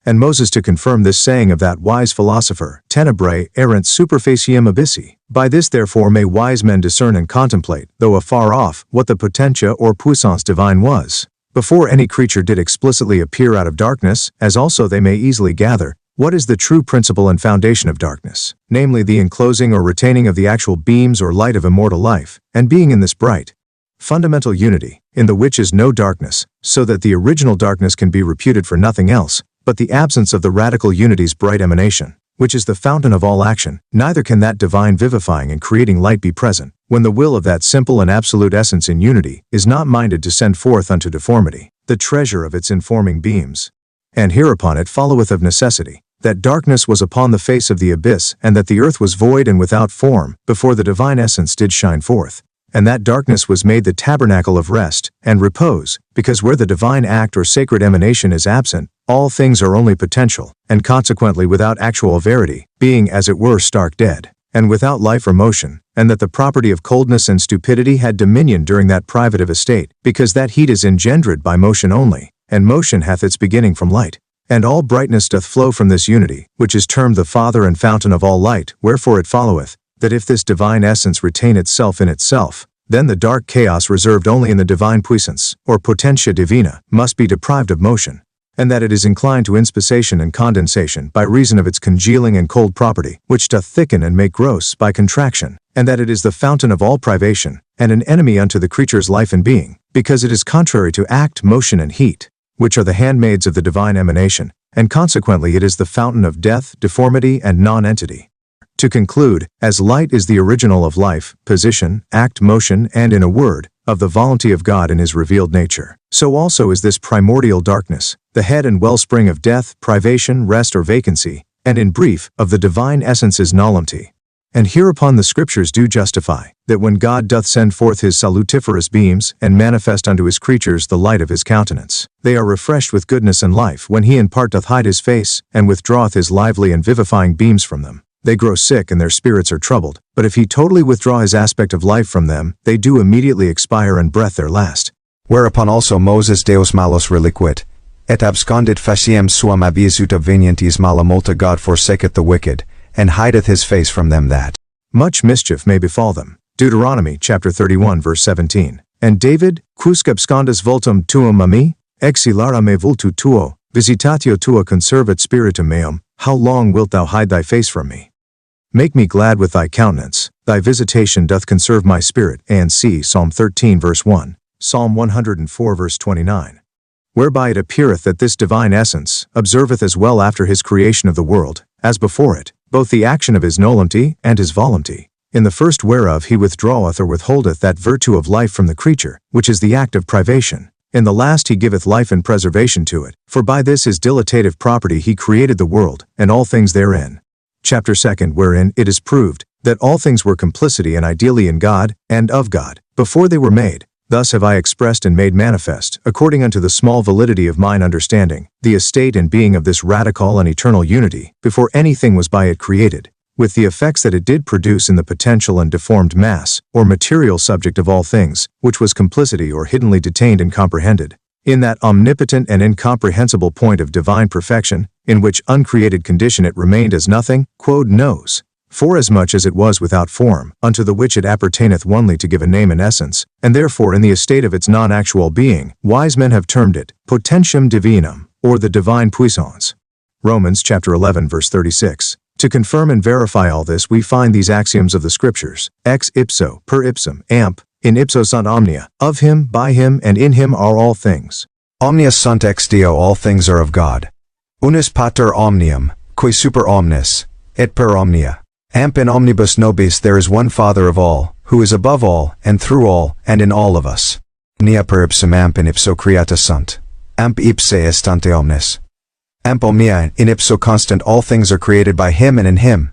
A: And Moses to confirm this saying of that wise philosopher, tenebrae erant superfaciam abyssi. By this therefore may wise men discern and contemplate, though afar off, what the potentia or puissance divine was, before any creature did explicitly appear out of darkness, as also they may easily gather, what is the true principle and foundation of darkness, namely the enclosing or retaining of the actual beams or light of immortal life, and being in this bright, fundamental unity, in the which is no darkness, so that the original darkness can be reputed for nothing else, but the absence of the radical unity's bright emanation, which is the fountain of all action, neither can that divine vivifying and creating light be present, when the will of that simple and absolute essence in unity is not minded to send forth unto deformity the treasure of its informing beams. And hereupon it followeth of necessity, that darkness was upon the face of the abyss, and that the earth was void and without form, before the divine essence did shine forth. And that darkness was made the tabernacle of rest and repose, because where the divine act or sacred emanation is absent, all things are only potential, and consequently without actual verity, being as it were stark dead, and without life or motion, and that the property of coldness and stupidity had dominion during that privative estate, because that heat is engendered by motion only, and motion hath its beginning from light. And all brightness doth flow from this unity, which is termed the Father and fountain of all light, wherefore it followeth, that if this divine essence retain itself in itself, then the dark chaos reserved only in the divine puissance, or potentia divina, must be deprived of motion, and that it is inclined to inspissation and condensation by reason of its congealing and cold property, which doth thicken and make gross by contraction, and that it is the fountain of all privation, and an enemy unto the creature's life and being, because it is contrary to act, motion, and heat, which are the handmaids of the divine emanation, and consequently it is the fountain of death, deformity, and non-entity. To conclude, as light is the original of life, position, act, motion, and in a word, of the volunty of God in his revealed nature, so also is this primordial darkness, the head and wellspring of death, privation, rest or vacancy, and in brief, of the divine essence's nullity. And hereupon the Scriptures do justify, that when God doth send forth his salutiferous beams, and manifest unto his creatures the light of his countenance, they are refreshed with goodness and life. When he in part doth hide his face, and withdraweth his lively and vivifying beams from them, they grow sick and their spirits are troubled. But if he totally withdraw his aspect of life from them, they do immediately expire and breath their last.
B: Whereupon also Moses Deus malos reliquit, et abscondit faciem suam abies ut venientis mala multa. God forsaketh the wicked, and hideth his face from them that
A: much mischief may befall them. Deuteronomy chapter 31 verse 17. And David, quusque abscondas voltum tuum a me, exilara me vultu tuo, visitatio tua conservat spiritum meum, how long wilt thou hide thy face from me? Make me glad with thy countenance, thy visitation doth conserve my spirit. And see Psalm 13 verse 1, Psalm 104 verse 29. Whereby it appeareth that this divine essence observeth as well after his creation of the world, as before it, both the action of his nullity and his volunty, in the first whereof he withdraweth or withholdeth that virtue of life from the creature, which is the act of privation. In the last he giveth life and preservation to it, for by this his dilatative property he created the world, and all things therein. Chapter 2, wherein it is proved, that all things were complicity and ideally in God, and of God, before they were made. Thus have I expressed and made manifest, according unto the small validity of mine understanding, the estate and being of this radical and eternal unity, before anything was by it created, with the effects that it did produce in the potential and deformed mass, or material subject of all things, which was complicity or hiddenly detained and comprehended, in that omnipotent and incomprehensible point of divine perfection, in which uncreated condition it remained as nothing, quod nos, forasmuch as it was without form, unto the which it appertaineth only to give a name and essence, and therefore in the estate of its non-actual being, wise men have termed it potentium divinum, or the divine puissance. Romans chapter 11 verse 36. To confirm and verify all this we find these axioms of the Scriptures, ex ipso, per ipsum, amp, in ipso sunt omnia, of him, by him, and in him are all things.
B: Omnia sunt ex Deo, all things are of God. Unus pater omnium, qui super omnis, et per omnia. Amp in omnibus nobis, there is one Father of all, who is above all, and through all, and in all of us. Omnia per ipsum amp in ipso creata sunt. Amp ipse est ante omnes. Amp omnia in ipso constant, all things are created by him and in him.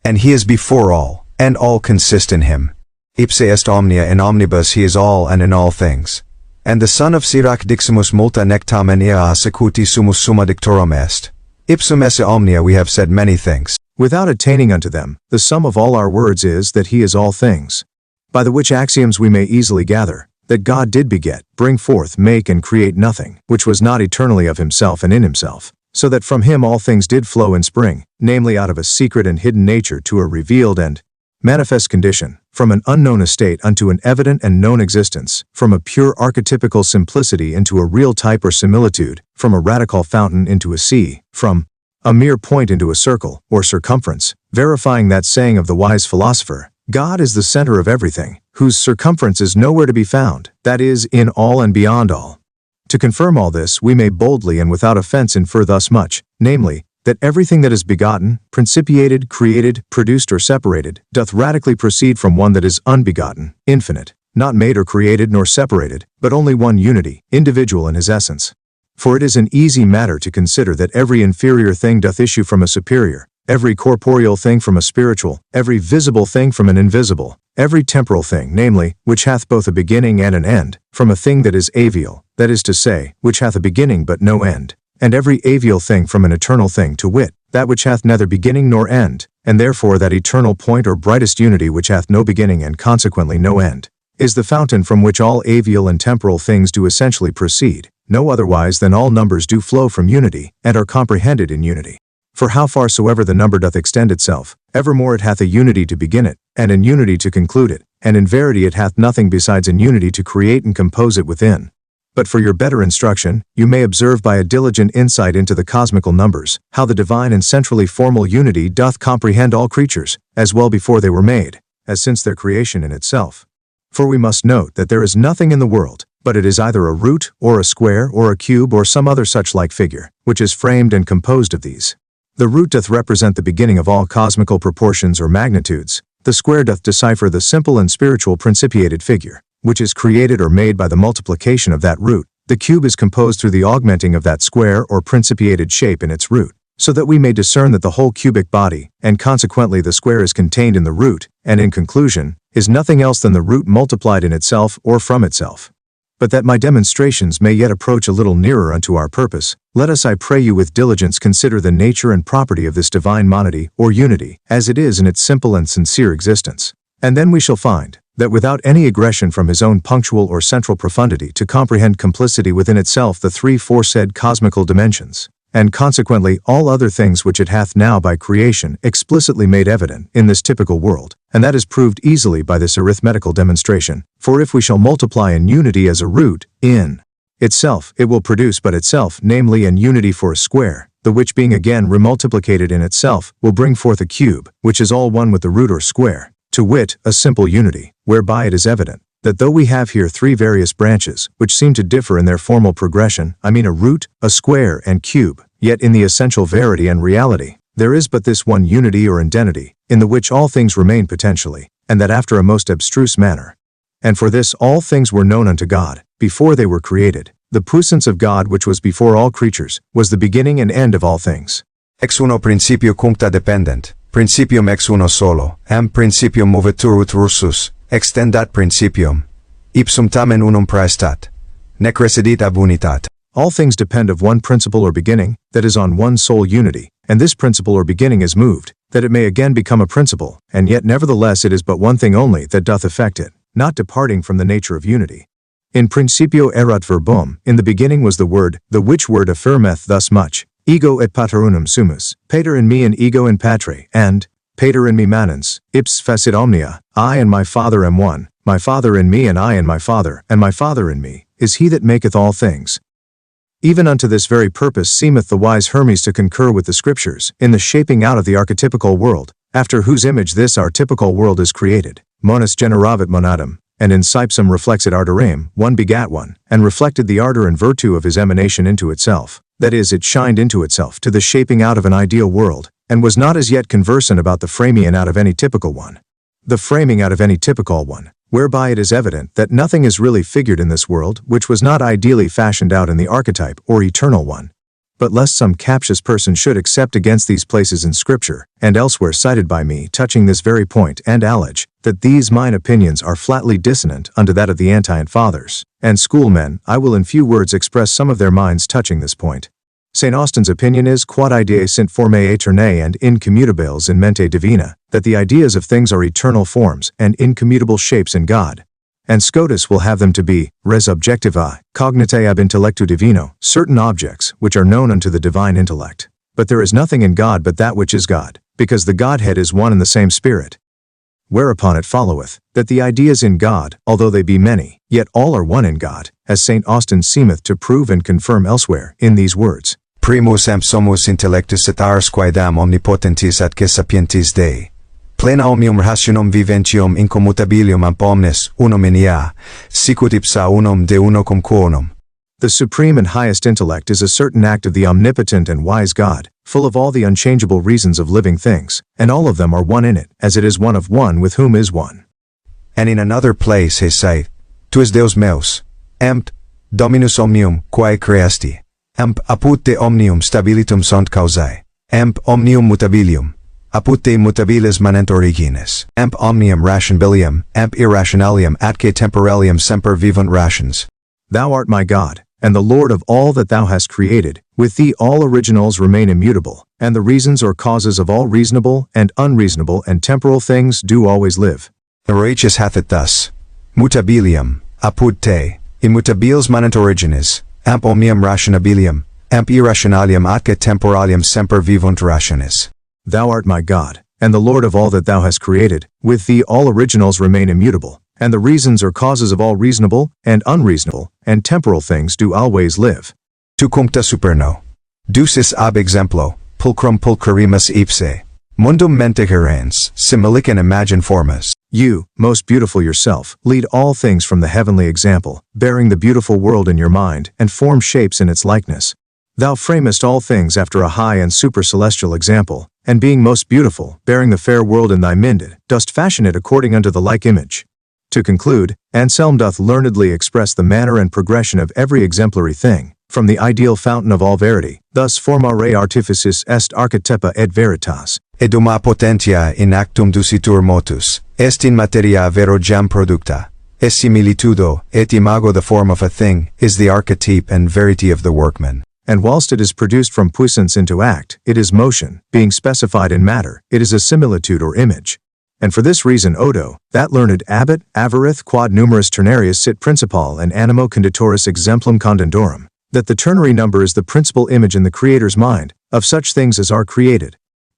B: And he is before all, and all consist in him. Ipse est omnia in omnibus, he is all and in all things. And the son of Sirach diximus multa nectamen ea secuti sumus summa dictorum est. Ipsum esse omnia, we have said many things,
A: without attaining unto them. The sum of all our words is that he is all things. By the which axioms we may easily gather, that God did beget, bring forth, make and create nothing, which was not eternally of himself and in himself, so that from him all things did flow and spring, namely out of a secret and hidden nature to a revealed and manifest condition, from an unknown estate unto an evident and known existence, from a pure archetypical simplicity into a real type or similitude, from a radical fountain into a sea, from a mere point into a circle, or circumference, verifying that saying of the wise philosopher, God is the center of everything, whose circumference is nowhere to be found, that is, in all and beyond all. To confirm all this we may boldly and without offense infer thus much, namely, that everything that is begotten, principiated, created, produced or separated, doth radically proceed from one that is unbegotten, infinite, not made or created nor separated, but only one unity, individual in his essence. For it is an easy matter to consider that every inferior thing doth issue from a superior, every corporeal thing from a spiritual, every visible thing from an invisible, every temporal thing, namely, which hath both a beginning and an end, from a thing that is avial, that is to say, which hath a beginning but no end, and every avial thing from an eternal thing, to wit, that which hath neither beginning nor end, and therefore that eternal point or brightest unity which hath no beginning and consequently no end, is the fountain from which all avial and temporal things do essentially proceed, no otherwise than all numbers do flow from unity, and are comprehended in unity. For how far soever the number doth extend itself, evermore it hath a unity to begin it, and an unity to conclude it, and in verity it hath nothing besides an unity to create and compose it within. But for your better instruction, you may observe by a diligent insight into the cosmical numbers, how the divine and centrally formal unity doth comprehend all creatures, as well before they were made, as since their creation in itself. For we must note that there is nothing in the world, but it is either a root, or a square, or a cube, or some other such like figure, which is framed and composed of these. The root doth represent the beginning of all cosmical proportions or magnitudes, the square doth decipher the simple and spiritual principiated figure, which is created or made by the multiplication of that root, the cube is composed through the augmenting of that square or principiated shape in its root, so that we may discern that the whole cubic body, and consequently the square is contained in the root, and in conclusion, is nothing else than the root multiplied in itself or from itself. But that my demonstrations may yet approach a little nearer unto our purpose, let us, I pray you, with diligence consider the nature and property of this divine monody, or unity, as it is in its simple and sincere existence. And then we shall find that without any aggression from his own punctual or central profundity to comprehend complicity within itself the three foresaid cosmical dimensions, and consequently all other things which it hath now by creation explicitly made evident in this typical world, and that is proved easily by this arithmetical demonstration. For if we shall multiply in unity as a root, in itself, it will produce but itself, namely an unity for a square, the which being again remultiplicated in itself, will bring forth a cube, which is all one with the root or square, to wit, a simple unity, whereby it is evident that though we have here three various branches, which seem to differ in their formal progression, I mean a root, a square, and cube, yet in the essential verity and reality, there is but this one unity or identity, in the which all things remain potentially, and that after a most abstruse manner. And for this all things were known unto God, before they were created. The puissance of God which was before all creatures, was the beginning and end of all things.
B: Ex uno principio cuncta dependent, principium ex uno solo, principium movetur ut russus, extendat principium, ipsum tamen unum praestat, nec residit ab unitat.
A: All things depend of one principle or beginning, that is on one sole unity, and this principle or beginning is moved, that it may again become a principle, and yet nevertheless it is but one thing only that doth effect it, not departing from the nature of unity. In principio erat verbum, in the beginning was the word, the which word affirmeth thus much, ego et pater unum sumus, pater in me and ego in patre, and pater in me manens, ips facit omnia, I and my Father am one, my Father in me and I in my Father, and my Father in me, is he that maketh all things. Even unto this very purpose seemeth the wise Hermes to concur with the Scriptures, in the shaping out of the archetypical world, after whose image this our typical world is created, monas generavit monadam, and in Cypsum reflexit arterem, one begat one, and reflected the ardor and virtue of his emanation into itself, that is, it shined into itself to the shaping out of an ideal world, and was not as yet conversant about the framing out of any typical one. The framing out of any typical one, whereby it is evident that nothing is really figured in this world which was not ideally fashioned out in the archetype or eternal one. But lest some captious person should accept against these places in Scripture, and elsewhere cited by me touching this very point, and allege, that these mine opinions are flatly dissonant unto that of the antient fathers and schoolmen, I will in few words express some of their minds touching this point. St. Austin's opinion is, quod ideae sint formae aeternae and incommutables in mente divina, that the ideas of things are eternal forms and incommutable shapes in God. And Scotus will have them to be, res objectiva, cognitae ab intellectu divino, certain objects which are known unto the divine intellect. But there is nothing in God but that which is God, because the Godhead is one and the same Spirit. Whereupon it followeth, that the ideas in God, although they be many, yet all are one in God, as St. Austin seemeth to prove and confirm elsewhere, in these words.
B: Primus sumus intellectus et ars quaedam omnipotentis atque sapientis Dei. Plena omnium rationum viventium incommutabilium ab omnes unum in ea, sicut ipsa unum de uno cum quonum.
A: The supreme and highest intellect is a certain act of the omnipotent and wise God, full of all the unchangeable reasons of living things, and all of them are one in it, as it is one of one with whom is one.
B: And in another place he saith, Tu es Deus meus, empt, Dominus omnium, quae creasti, apud te omnium stabilitum sunt causae, omnium mutabilium, apud te mutabilis manent origines, omnium rationabilium, irrationalium atque temporalium semper vivunt rations.
A: Thou art my God, and the Lord of all that thou hast created. With thee all originals remain immutable, and the reasons or causes of all reasonable and unreasonable and temporal things do always live.
B: Horatius hath it thus, Mutabilium, apud te, immutabiles manent origines, omnium rationabilium, irrationalium atque temporalium semper vivunt rationes.
A: Thou art my God, and the Lord of all that thou hast created. With thee all originals remain immutable, and the reasons or causes of all reasonable and unreasonable and temporal things do always live.
B: Tu cuncta superno. Ducis ab exemplo, pulchrum pulchrimus ipse. Mundum mente herens, similican imagine formas.
A: You, most beautiful yourself, lead all things from the heavenly example, bearing the beautiful world in your mind, and form shapes in its likeness. Thou framest all things after a high and supercelestial example, and being most beautiful, bearing the fair world in thy mind, dost fashion it according unto the like image. To conclude, Anselm doth learnedly express the manner and progression of every exemplary thing, from the ideal fountain of all verity, thus formare artificis est archetypa et veritas.
B: Eduma potentia in actum ducitur motus, est in materia vero jam producta. Es similitudo, et imago the form of a thing, is the archetype and verity of the workman.
A: And whilst it is produced from puissance into act, it is motion, being specified in matter, it is a similitude or image. And for this reason Odo, that learned abbot, avarith quod numerus ternarius sit principal and animo conditoris exemplum condendorum, that the ternary number is the principal image in the Creator's mind, of such things as are created.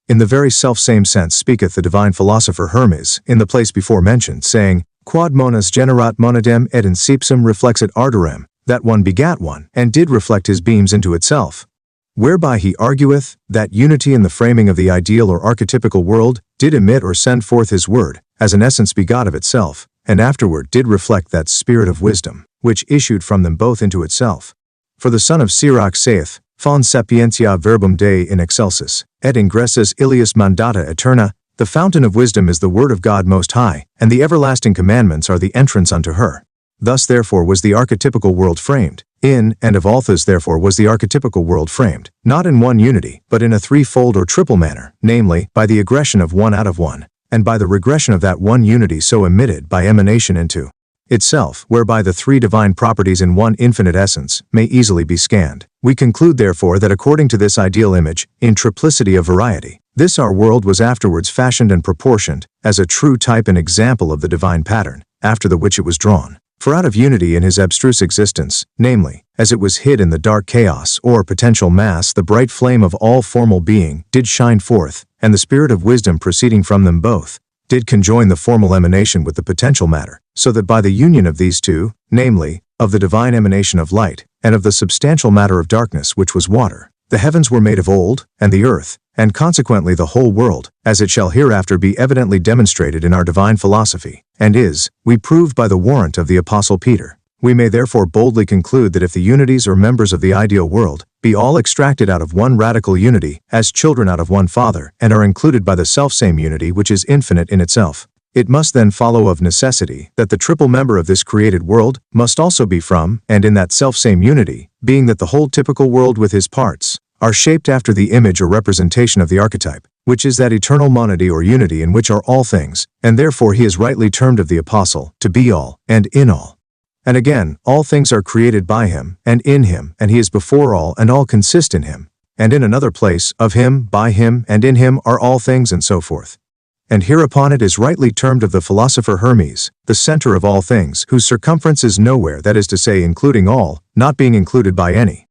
A: In the very self-same sense speaketh the divine philosopher Hermes, in the place before mentioned, saying, Quod monas generat monadem et in seipsum reflexit ardorem, that one begat one, and did reflect his beams into itself. Whereby he argueth, that unity in the framing of the ideal or archetypical world, did emit or send forth his word, as an essence begot of itself, and afterward did reflect that spirit of wisdom, which issued from them both into itself. For the son of Sirach saith, Fons sapientia verbum Dei in excelsis, et ingressus ilius mandata eterna, the fountain of wisdom is the word of God most high, and the everlasting commandments are the entrance unto her. Thus therefore was the archetypical world framed, in and of Althus therefore was the archetypical world framed, not in one unity, but in a threefold or triple manner, namely, by the aggression of one out of one, and by the regression of that one unity so emitted by emanation into itself, whereby the three divine properties in one infinite essence may easily be scanned. We conclude therefore that according to this ideal image, in triplicity of variety, this our world was afterwards fashioned and proportioned, as a true type and example of the divine pattern, after the which it was drawn. For out of unity in his abstruse existence, namely, as it was hid in the dark chaos or potential mass, the bright flame of all formal being did shine forth, and the spirit of wisdom proceeding from them both did conjoin the formal emanation with the potential matter, so that by the union of these two, namely, of the divine emanation of light, and of the substantial matter of darkness which was water, the heavens were made of old, and the earth, and consequently the whole world, as it shall hereafter be evidently demonstrated in our divine philosophy, and is, we prove by the warrant of the Apostle Peter. We may therefore boldly conclude that if the unities or members of the ideal world be all extracted out of one radical unity, as children out of one Father, and are included by the selfsame unity which is infinite in itself, it must then follow of necessity that the triple member of this created world must also be from, and in that selfsame unity, being that the whole typical world with his parts are shaped after the image or representation of the archetype, which is that eternal monody or unity in which are all things, and therefore he is rightly termed of the Apostle, to be all, and in all. And again, all things are created by him, and in him, and he is before all, and all consist in him. And in another place, of him, by him, and in him are all things, and so forth. And hereupon it is rightly termed of the philosopher Hermes, the center of all things, whose circumference is nowhere, that is to say including all, not being included by any.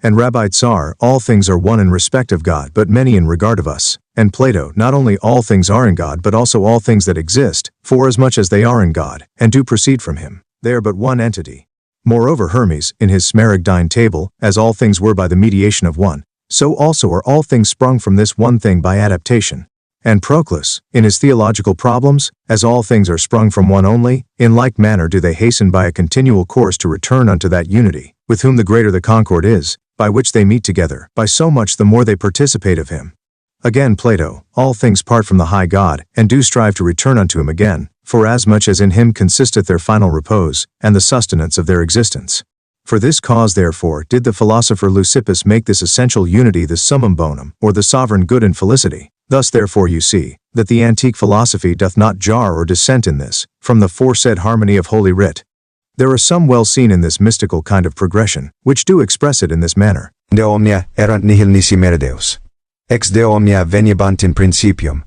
A: And Rabbi Tsar, all things are one in respect of God, but many in regard of us. And Plato, not only all things are in God, but also all things that exist, forasmuch as they are in God, and do proceed from him. They are but one entity. Moreover Hermes, in his Smaragdine table, as all things were by the mediation of one, so also are all things sprung from this one thing by adaptation. And Proclus, in his theological problems, as all things are sprung from one only, in like manner do they hasten by a continual course to return unto that unity, with whom the greater the concord is, by which they meet together, by so much the more they participate of him. Again Plato, all things part from the high God, and do strive to return unto him again, forasmuch as in him consisteth their final repose, and the sustenance of their existence. For this cause therefore did the philosopher Leucippus make this essential unity the summum bonum, or the sovereign good and felicity. Thus therefore you see, that the antique philosophy doth not jar or dissent in this, from the foresaid harmony of Holy Writ. There are some well seen in this mystical kind of progression, which do express it in this manner.
B: De omnia erant nihil nisi meredeus. Ex de omnia venibant in principium,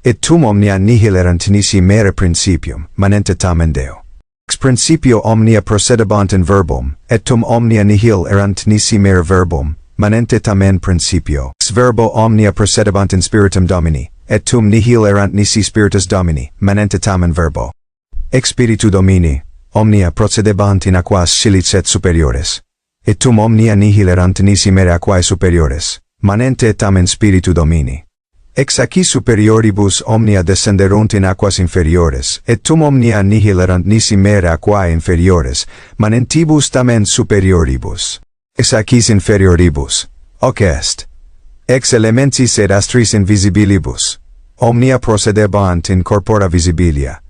B: et tum omnia nihil erant nisi mere principium, manente tamen Deo. Ex principio omnia procedebant in verbum, et tum omnia nihil erant nisi mere verbum, manente tamen principio. Ex verbo omnia procedebant in spiritum Domini, et tum nihil erant nisi spiritus Domini, manente tamen verbo. Ex spiritu Domini, omnia procedebant in aquas silicet superiores, et tum omnia nihil erant nisi mere aquae superiores, manente tamen spiritu Domini. Ex aci superioribus omnia descenderunt in aquas inferiores, et tum omnia nihil erant nisi mere aquae inferiores, manentibus tamen superioribus. Ex acis inferioribus, hoc est. Ex elementis et astris invisibilibus, omnia procedebant in corpora visibilia,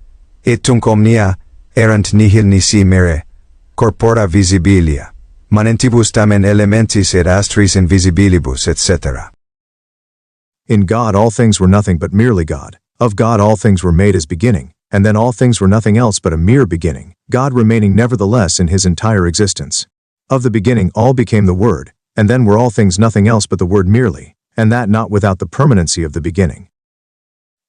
B: et tunc omnia erant nihil nisi mere corpora visibilia, manentibus tamen elementis et astris invisibilibus, etc.
A: In God all things were nothing but merely God. Of God all things were made as beginning, and then all things were nothing else but a mere beginning, God remaining nevertheless in his entire existence. Of the beginning all became the Word, and then were all things nothing else but the Word merely, and that not without the permanency of the beginning.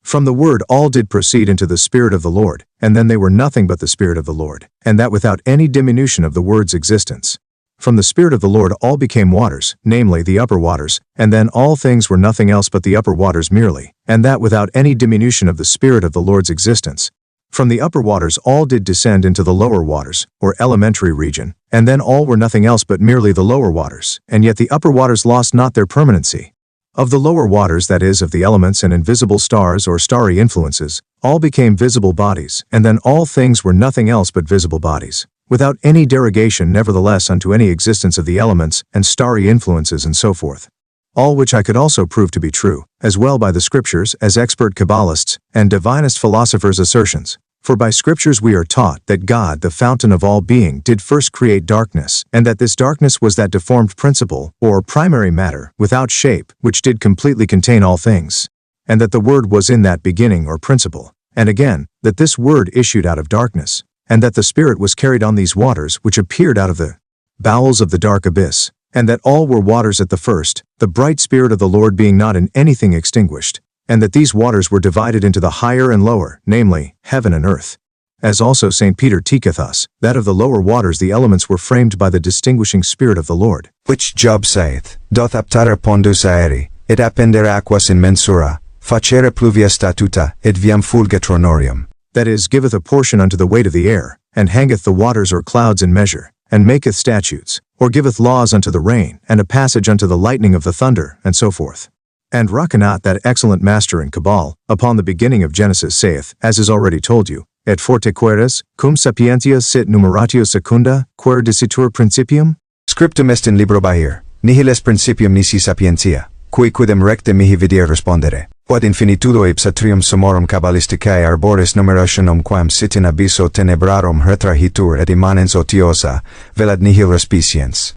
A: From the Word all did proceed into the Spirit of the Lord, and then they were nothing but the Spirit of the Lord, and that without any diminution of the Word's existence. From the Spirit of the Lord all became waters, namely the upper waters, and then all things were nothing else but the upper waters merely, and that without any diminution of the Spirit of the Lord's existence. From the upper waters all did descend into the lower waters, or elementary region, and then all were nothing else but merely the lower waters, and yet the upper waters lost not their permanency. Of the lower waters, that is, of the elements and invisible stars or starry influences, all became visible bodies, and then all things were nothing else but visible bodies, without any derogation nevertheless unto any existence of the elements and starry influences and so forth. All which I could also prove to be true, as well by the Scriptures as expert Cabalists and divinist philosophers' assertions. For by Scriptures we are taught that God, the fountain of all being, did first create darkness, and that this darkness was that deformed principle, or primary matter, without shape, which did completely contain all things, and that the Word was in that beginning or principle, and again, that this Word issued out of darkness, and that the Spirit was carried on these waters which appeared out of the bowels of the dark abyss, and that all were waters at the first, the bright Spirit of the Lord being not in anything extinguished, and that these waters were divided into the higher and lower, namely, heaven and earth. As also St. Peter teacheth us, that of the lower waters the elements were framed by the distinguishing Spirit of the Lord.
B: Which Job saith, doth aptare pondus aeri, et appendere aquas in mensura, facere pluvia statuta, et viam fulge tronorium.
A: That is, giveth a portion unto the weight of the air, and hangeth the waters or clouds in measure, and maketh statutes, or giveth laws unto the rain, and a passage unto the lightning of the thunder, and so forth. And Rachanat, that excellent master in Cabal, upon the beginning of Genesis saith, as is already told you, et forte queres, cum sapientia sit numeratio secunda, quer dicitur principium?
B: Scriptum est in libro Bahir, nihil est principium nisi sapientia, cui quidem recte mihi vidir respondere. Quod infinitudo ipsa trium sumorum cabalisticae arboris numerationum quam sit in abysso tenebrarum retrahitur et immanens otiosa, velad nihil respiciens.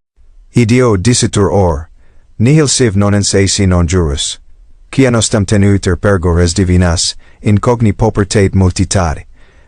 B: Ideo dicitur or, nihil siv nonens esi non jurus. Quia nostam tenuiter pergo res divinas, incogni popertate multitari,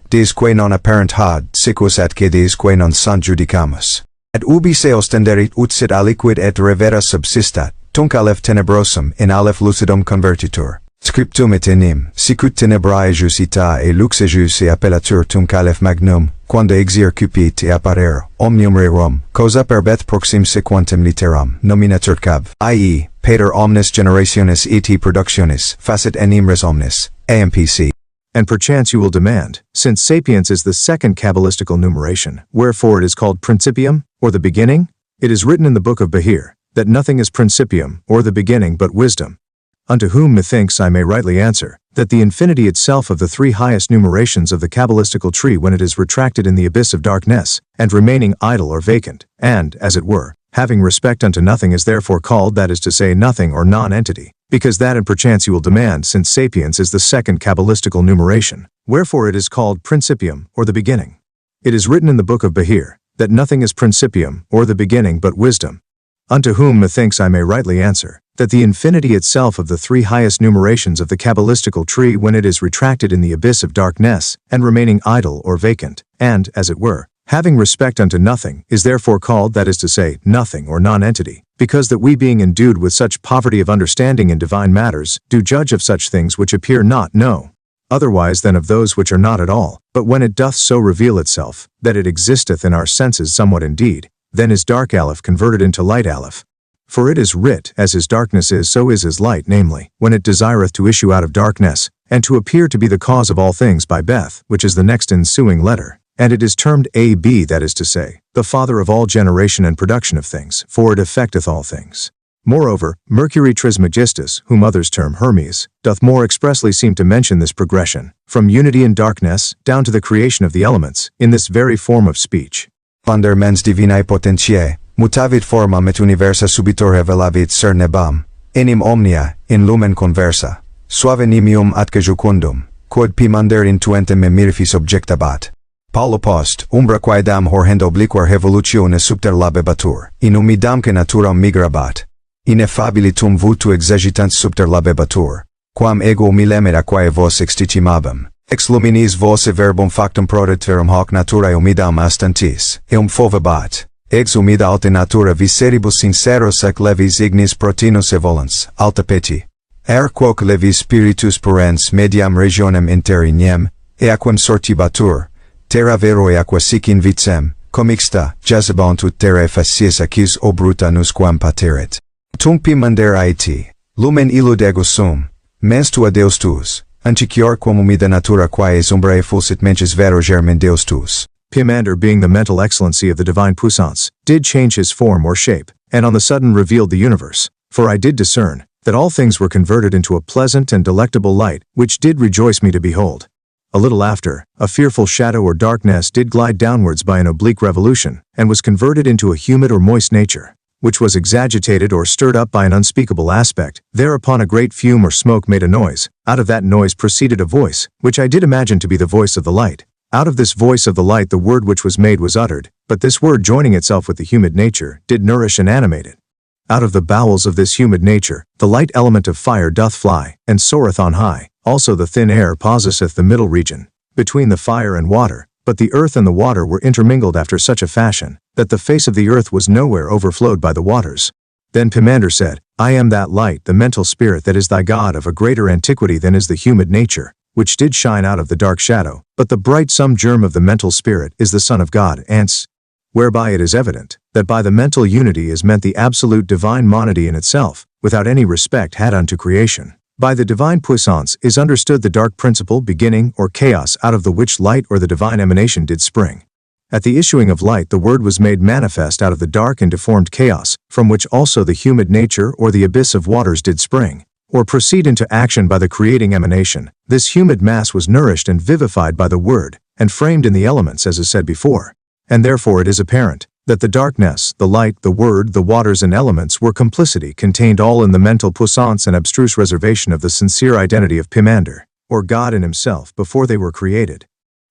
B: dis quae non apparent had, siquus atque dis quae non sant judicamus. Et ubi se ostenderit ut sit aliquid et revera subsistat, tunc aleph tenebrosum in aleph lucidum convertitur. Scriptum et enim, sicut tenebrae jus ita e lux ejus e appellatur tunc aleph magnum, quando exir cupit e apparere, omnium rerum, cosa perbeth proxim sequantem litteram, nominatur cab, i.e., pater omnis generationis et productionis, facit enim res omnis, AMPC.
A: And perchance you will demand, since sapiens is the second Kabbalistical numeration, wherefore it is called principium, or the beginning? It is written in the book of Bahir, that nothing is principium, or the beginning, but wisdom. Unto whom methinks I may rightly answer, that the infinity itself of the three highest numerations of the Kabbalistical tree when it is retracted in the abyss of darkness, and remaining idle or vacant, and, as it were, having respect unto nothing is therefore called, that is to say, nothing or non-entity, because that and perchance you will demand, since sapiens is the second Kabbalistical numeration, wherefore it is called principium, or the beginning. It is written in the book of Bahir, that nothing is principium, or the beginning, but wisdom. Unto whom methinks I may rightly answer, that the infinity itself of the three highest numerations of the Kabbalistical tree when it is retracted in the abyss of darkness, and remaining idle or vacant, and, as it were, having respect unto nothing, is therefore called, that is to say, nothing or non-entity, because that we being endued with such poverty of understanding in divine matters, do judge of such things which appear not, no, otherwise than of those which are not at all, but when it doth so reveal itself, that it existeth in our senses somewhat indeed, then is dark Aleph converted into light Aleph. For it is writ, as his darkness is, so is his light, namely, when it desireth to issue out of darkness, and to appear to be the cause of all things by Beth, which is the next ensuing letter, and it is termed AB, that is to say, the father of all generation and production of things, for it effecteth all things. Moreover, Mercury Trismegistus, whom others term Hermes, doth more expressly seem to mention this progression, from unity in darkness, down to the creation of the elements, in this very form of speech.
B: Pander mens divinae potentiae, mutavit formam et universa subitor revelavit ser nebam, enim omnia, in lumen conversa, suave nimium atque jucundum, quod pimander intuentem me mirfis objectabat. Paulo post, umbra quaedam horrendo obliquar revolutione subter labebatur, in umidamque naturam migrabat. Ineffabilitum vutu exegitant subter labebatur, quam ego milemera quae vos exticimabam. Ex luminis vos verbum factum proditverum hoc naturae umidam astantis, eum fovebat. Ex humida alta natura viseribus sinceros ec levis ignis protinus evolens, alta peti. Quoque levis spiritus purens mediam regionem interignem, eaquam sortibatur, terra vero eaqua sic in vicem, comixta, jazabant ut terrae facies acquis obruta nusquam pateret. Tum pimander aeti, lumen illud ego sum, mens tua Deus tuus, anticior quam humida natura quae umbrae fulsit mentis vero germen Deus tuus.
A: Pimander, being the mental excellency of the divine puissance, did change his form or shape, and on the sudden revealed the universe. For I did discern, that all things were converted into a pleasant and delectable light, which did rejoice me to behold. A little after, a fearful shadow or darkness did glide downwards by an oblique revolution, and was converted into a humid or moist nature, which was exagitated or stirred up by an unspeakable aspect. Thereupon a great fume or smoke made a noise. Out of that noise proceeded a voice, which I did imagine to be the voice of the light. Out of this voice of the light the word which was made was uttered, but this word joining itself with the humid nature, did nourish and animate it. Out of the bowels of this humid nature, the light element of fire doth fly, and soareth on high. Also the thin air possesseth the middle region, between the fire and water, but the earth and the water were intermingled after such a fashion, that the face of the earth was nowhere overflowed by the waters. Then Pimander said, I am that light, the mental spirit that is thy God of a greater antiquity than is the humid nature, which did shine out of the dark shadow, but the bright sum germ of the mental spirit is the Son of God, ants. Whereby it is evident, that by the mental unity is meant the absolute divine monody in itself, without any respect had unto creation. By the divine puissance is understood the dark principle beginning or chaos out of the which light or the divine emanation did spring. At the issuing of light the word was made manifest out of the dark and deformed chaos, from which also the humid nature or the abyss of waters did spring, or proceed into action by the creating emanation. This humid mass was nourished and vivified by the word, and framed in the elements as is said before. And therefore it is apparent, that the darkness, the light, the word, the waters and elements were complicity contained all in the mental puissance and abstruse reservation of the sincere identity of Pimander, or God in himself before they were created.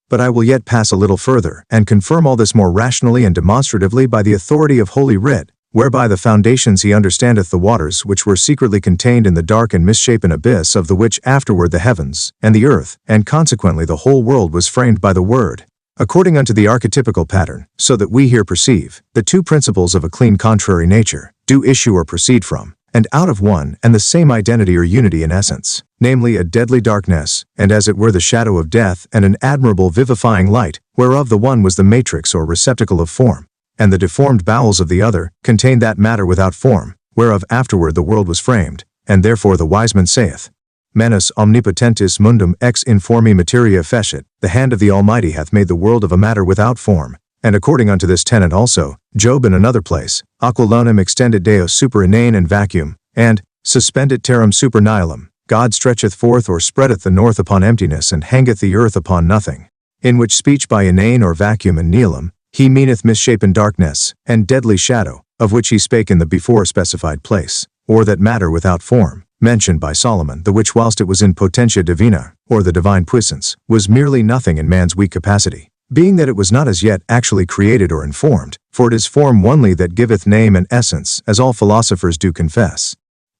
A: But I will yet pass a little further, and confirm all this more rationally and demonstratively by the authority of Holy Writ, whereby the foundations he understandeth the waters which were secretly contained in the dark and misshapen abyss of the which afterward the heavens, and the earth, and consequently the whole world was framed by the word, according unto the archetypical pattern, so that we here perceive, the two principles of a clean contrary nature, do issue or proceed from, and out of one and the same identity or unity in essence, namely a deadly darkness, and as it were the shadow of death, and an admirable vivifying light, whereof the one was the matrix or receptacle of form, and the deformed bowels of the other contained that matter without form, whereof afterward the world was framed, and therefore the wise man saith, Manus omnipotentis mundum ex informi materia fecit, the hand of the Almighty hath made the world of a matter without form. And according unto this tenet also, Job in another place, Aquilonum extended Deus super inane and vacuum, and, Suspendit terram super nihilum, God stretcheth forth or spreadeth the north upon emptiness and hangeth the earth upon nothing. In which speech by inane or vacuum and nihilum, he meaneth misshapen darkness, and deadly shadow, of which he spake in the before specified place, or that matter without form, mentioned by Solomon, the which whilst it was in potentia divina, or the divine puissance, was merely nothing in man's weak capacity, being that it was not as yet actually created or informed, for it is form only that giveth name and essence, as all philosophers do confess.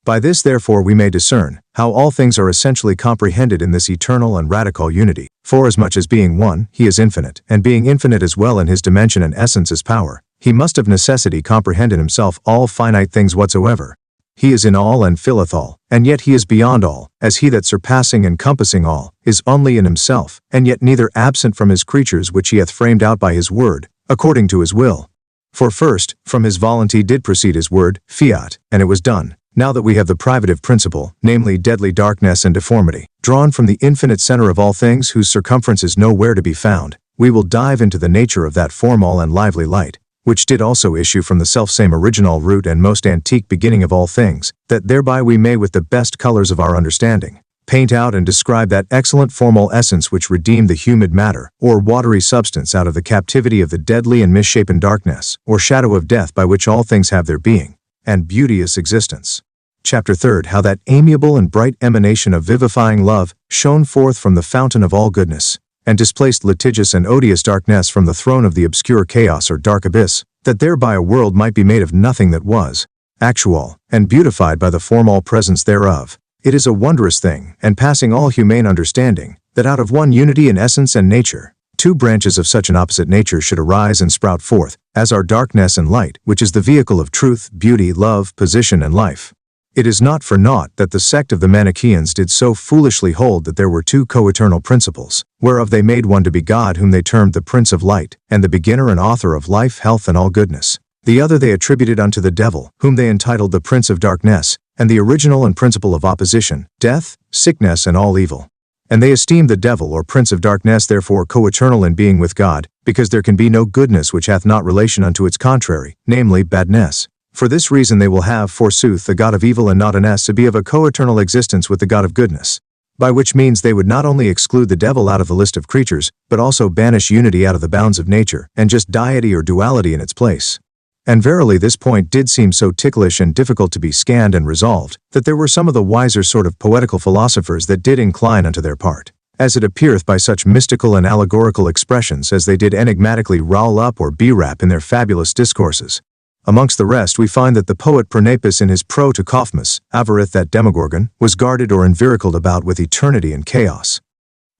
A: By this therefore we may discern, how all things are essentially comprehended in this eternal and radical unity, forasmuch as being one, he is infinite, and being infinite as well in his dimension and essence as power, he must of necessity comprehend in himself all finite things whatsoever. He is in all and filleth all, and yet he is beyond all, as he that surpassing and compassing all, is only in himself, and yet neither absent from his creatures which he hath framed out by his word, according to his will. For first, from his volunty did proceed his word, fiat, and it was done. Now that we have the privative principle, namely deadly darkness and deformity, drawn from the infinite center of all things whose circumference is nowhere to be found, we will dive into the nature of that formal and lively light, which did also issue from the selfsame original root and most antique beginning of all things, that thereby we may with the best colors of our understanding, paint out and describe that excellent formal essence which redeemed the humid matter, or watery substance out of the captivity of the deadly and misshapen darkness, or shadow of death by which all things have their being, and beauteous existence. Chapter 3. How that amiable and bright emanation of vivifying love shone forth from the fountain of all goodness, and displaced litigious and odious darkness from the throne of the obscure chaos or dark abyss, that thereby a world might be made of nothing that was, actual, and beautified by the formal presence thereof. It is a wondrous thing, and passing all humane understanding, that out of one unity in essence and nature, two branches of such an opposite nature should arise and sprout forth, as are darkness and light, which is the vehicle of truth, beauty, love, position, and life. It is not for naught that the sect of the Manichaeans did so foolishly hold that there were two co-eternal principles, whereof they made one to be God whom they termed the Prince of Light, and the beginner and author of life, health, and all goodness. The other they attributed unto the devil, whom they entitled the Prince of Darkness, and the original and principle of opposition, death, sickness, and all evil. And they esteemed the devil or Prince of Darkness therefore co-eternal in being with God, because there can be no goodness which hath not relation unto its contrary, namely badness. For this reason they will have, forsooth, the God of evil and not an s to be of a co-eternal existence with the God of goodness. By which means they would not only exclude the devil out of the list of creatures, but also banish unity out of the bounds of nature, and just deity or duality in its place. And verily this point did seem so ticklish and difficult to be scanned and resolved, that there were some of the wiser sort of poetical philosophers that did incline unto their part, as it appeareth by such mystical and allegorical expressions as they did enigmatically rowl up or bewrap in their fabulous discourses. Amongst the rest we find that the poet Pronapus in his Pro to Cophmus averreth that Demogorgon was guarded or enviricled about with eternity and chaos,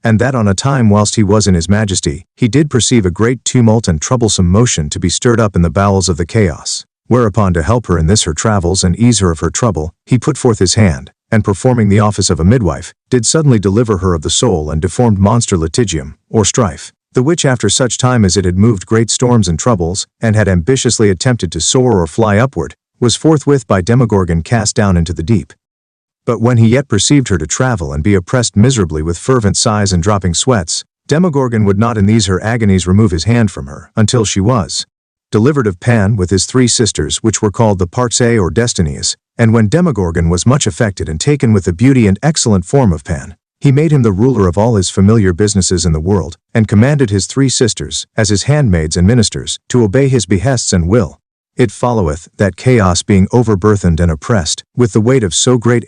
A: and that on a time whilst he was in his majesty, he did perceive a great tumult and troublesome motion to be stirred up in the bowels of the chaos, whereupon to help her in this her travels and ease her of her trouble, he put forth his hand, and performing the office of a midwife, did suddenly deliver her of the soul and deformed monster litigium, or strife, the which after such time as it had moved great storms and troubles, and had ambitiously attempted to soar or fly upward, was forthwith by Demogorgon cast down into the deep. But when he yet perceived her to travel and be oppressed miserably with fervent sighs and dropping sweats, Demogorgon would not in these her agonies remove his hand from her, until she was delivered of Pan with his three sisters which were called the Parts or Destinies, and when Demogorgon was much affected and taken with the beauty and excellent form of Pan, he made him the ruler of all his familiar businesses in the world, and commanded his three sisters, as his handmaids and ministers, to obey his behests and will. It followeth, that chaos being overburthened and oppressed, with the weight of so great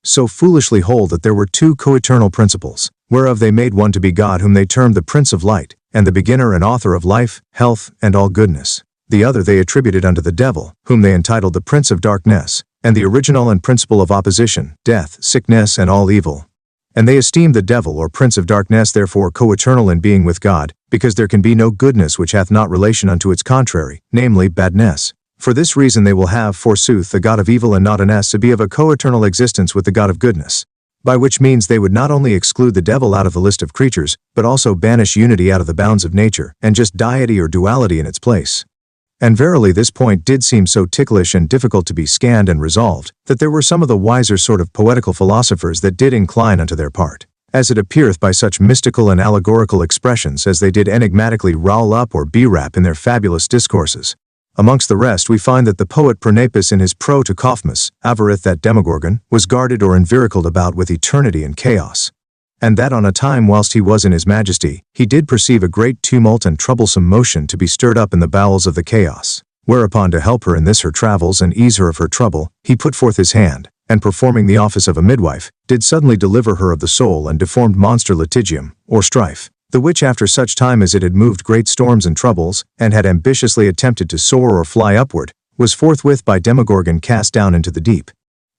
A: so foolishly hold that there were two co-eternal principles, whereof they made one to be God whom they termed the Prince of Light, and the beginner and author of life, health, and all goodness. The other they attributed unto the devil, whom they entitled the Prince of Darkness, and the original and principle of opposition, death, sickness, and all evil. And they esteemed the devil or Prince of Darkness therefore co-eternal in being with God, because there can be no goodness which hath not relation unto its contrary, namely badness. For this reason they will have, forsooth, the God of evil and not an s to be of a co-eternal existence with the God of goodness. By which means they would not only exclude the devil out of the list of creatures, but also banish unity out of the bounds of nature, and just deity or duality in its place. And verily this point did seem so ticklish and difficult to be scanned and resolved, that there were some of the wiser sort of poetical philosophers that did incline unto their part, as it appeareth by such mystical and allegorical expressions as they did enigmatically rowl up or bewrap in their fabulous discourses. Amongst the rest we find that the poet Pronapus in his Pro to Kaphmus averreth that Demogorgon was guarded or enviricled about with eternity and chaos. And that on a time whilst he was in his majesty, he did perceive a great tumult and troublesome motion to be stirred up in the bowels of the chaos. Whereupon to help her in this her travels and ease her of her trouble, he put forth his hand, and performing the office of a midwife, did suddenly deliver her of the soul and deformed monster litigium, or strife, the which after such time as it had moved great storms and troubles, and had ambitiously attempted to soar or fly upward, was forthwith by Demogorgon cast down into the deep.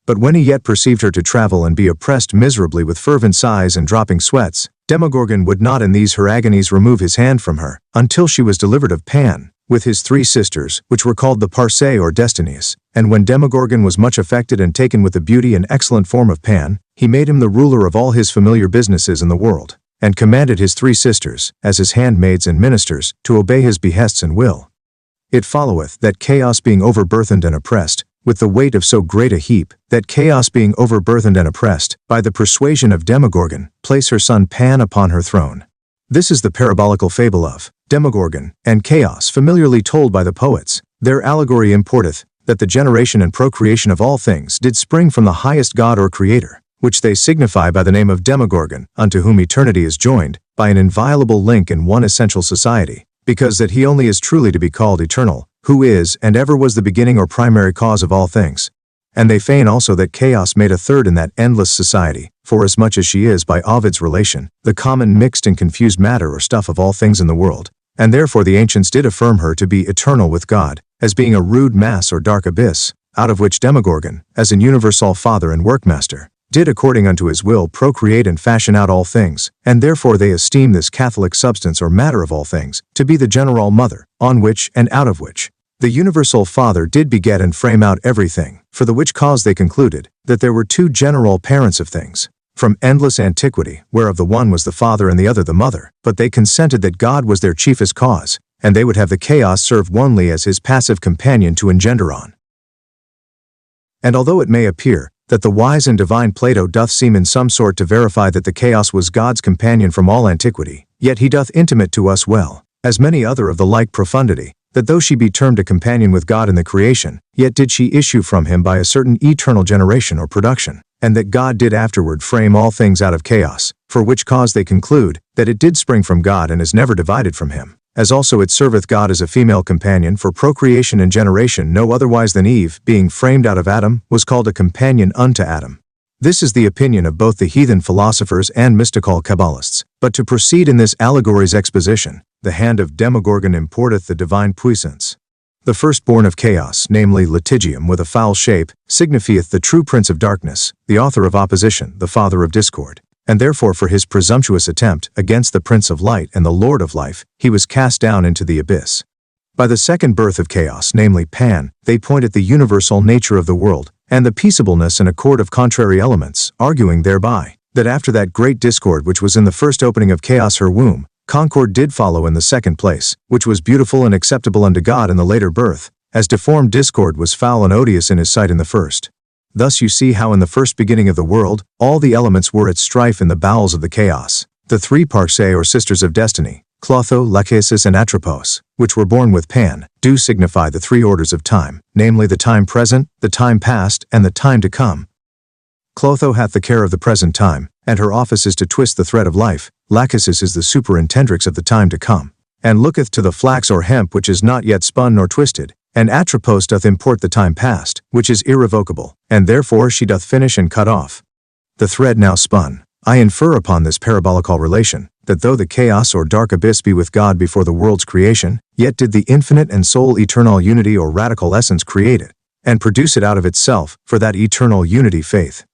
A: But when he yet perceived her to travel and be oppressed miserably with fervent sighs and dropping sweats, Demogorgon would not in these her agonies remove his hand from her, until she was delivered of Pan, with his 3 sisters, which were called the Parsae or Destinies. And when Demogorgon was much affected and taken with the beauty and excellent form of Pan, he made him the ruler of all his familiar businesses in the world, and commanded his 3 sisters, as his handmaids and ministers, to obey his behests and will. It followeth that Chaos being overburthened and oppressed, with the weight of so great a heap, that Chaos being overburthened and oppressed, by the persuasion of Demogorgon, place her son Pan upon her throne. This is the parabolical fable of Demogorgon and Chaos familiarly told by the poets. Their allegory importeth, that the generation and procreation of all things did spring from the highest God or Creator, which they signify by the name of Demogorgon, unto whom eternity is joined, by an inviolable link in one essential society, because that he only is truly to be called eternal, who is and ever was the beginning or primary cause of all things. And they feign also that Chaos made a third in that endless society, forasmuch as she is, by Ovid's relation, the common mixed and confused matter or stuff of all things in the world, and therefore the ancients did affirm her to be eternal with God, as being a rude mass or dark abyss, out of which Demogorgon, as an universal father and workmaster, did according unto his will procreate and fashion out all things, and therefore they esteem this Catholic substance or matter of all things, to be the general mother, on which and out of which the universal Father did beget and frame out everything, for the which cause they concluded, that there were 2 general parents of things, from endless antiquity, whereof the one was the father and the other the mother, but they consented that God was their chiefest cause, and they would have the Chaos serve only as his passive companion to engender on. And although it may appear that the wise and divine Plato doth seem in some sort to verify that the Chaos was God's companion from all antiquity, yet he doth intimate to us well, as many other of the like profundity, that though she be termed a companion with God in the creation, yet did she issue from him by a certain eternal generation or production, and that God did afterward frame all things out of chaos, for which cause they conclude that it did spring from God and is never divided from him, as also it serveth God as a female companion for procreation and generation, no otherwise than Eve, being framed out of Adam, was called a companion unto Adam. This is the opinion of both the heathen philosophers and mystical Kabbalists. But to proceed in this allegory's exposition, the hand of Demogorgon importeth the divine puissance. The firstborn of chaos, namely litigium with a foul shape, signifieth the true prince of darkness, the author of opposition, the father of discord. And therefore for his presumptuous attempt against the Prince of Light and the Lord of Life, he was cast down into the abyss. By the second birth of chaos, namely Pan, they point at the universal nature of the world, and the peaceableness and accord of contrary elements, arguing thereby, that after that great discord which was in the first opening of chaos her womb, concord did follow in the second place, which was beautiful and acceptable unto God in the later birth, as deformed discord was foul and odious in his sight in the first. Thus you see how in the first beginning of the world, all the elements were at strife in the bowels of the chaos. The 3 Parsae or sisters of destiny, Clotho, Lachesis and Atropos, which were born with Pan, do signify the 3 orders of time, namely the time present, the time past, and the time to come. Clotho hath the care of the present time, and her office is to twist the thread of life. Lachesis is the superintendrix of the time to come, and looketh to the flax or hemp which is not yet spun nor twisted. And Atropos doth import the time past, which is irrevocable, and therefore she doth finish and cut off the thread now spun. I infer upon this parabolical relation, that though the chaos or dark abyss be with God before the world's creation, yet did the infinite and sole eternal unity or radical essence create it, and produce it out of itself, for that eternal unity faith.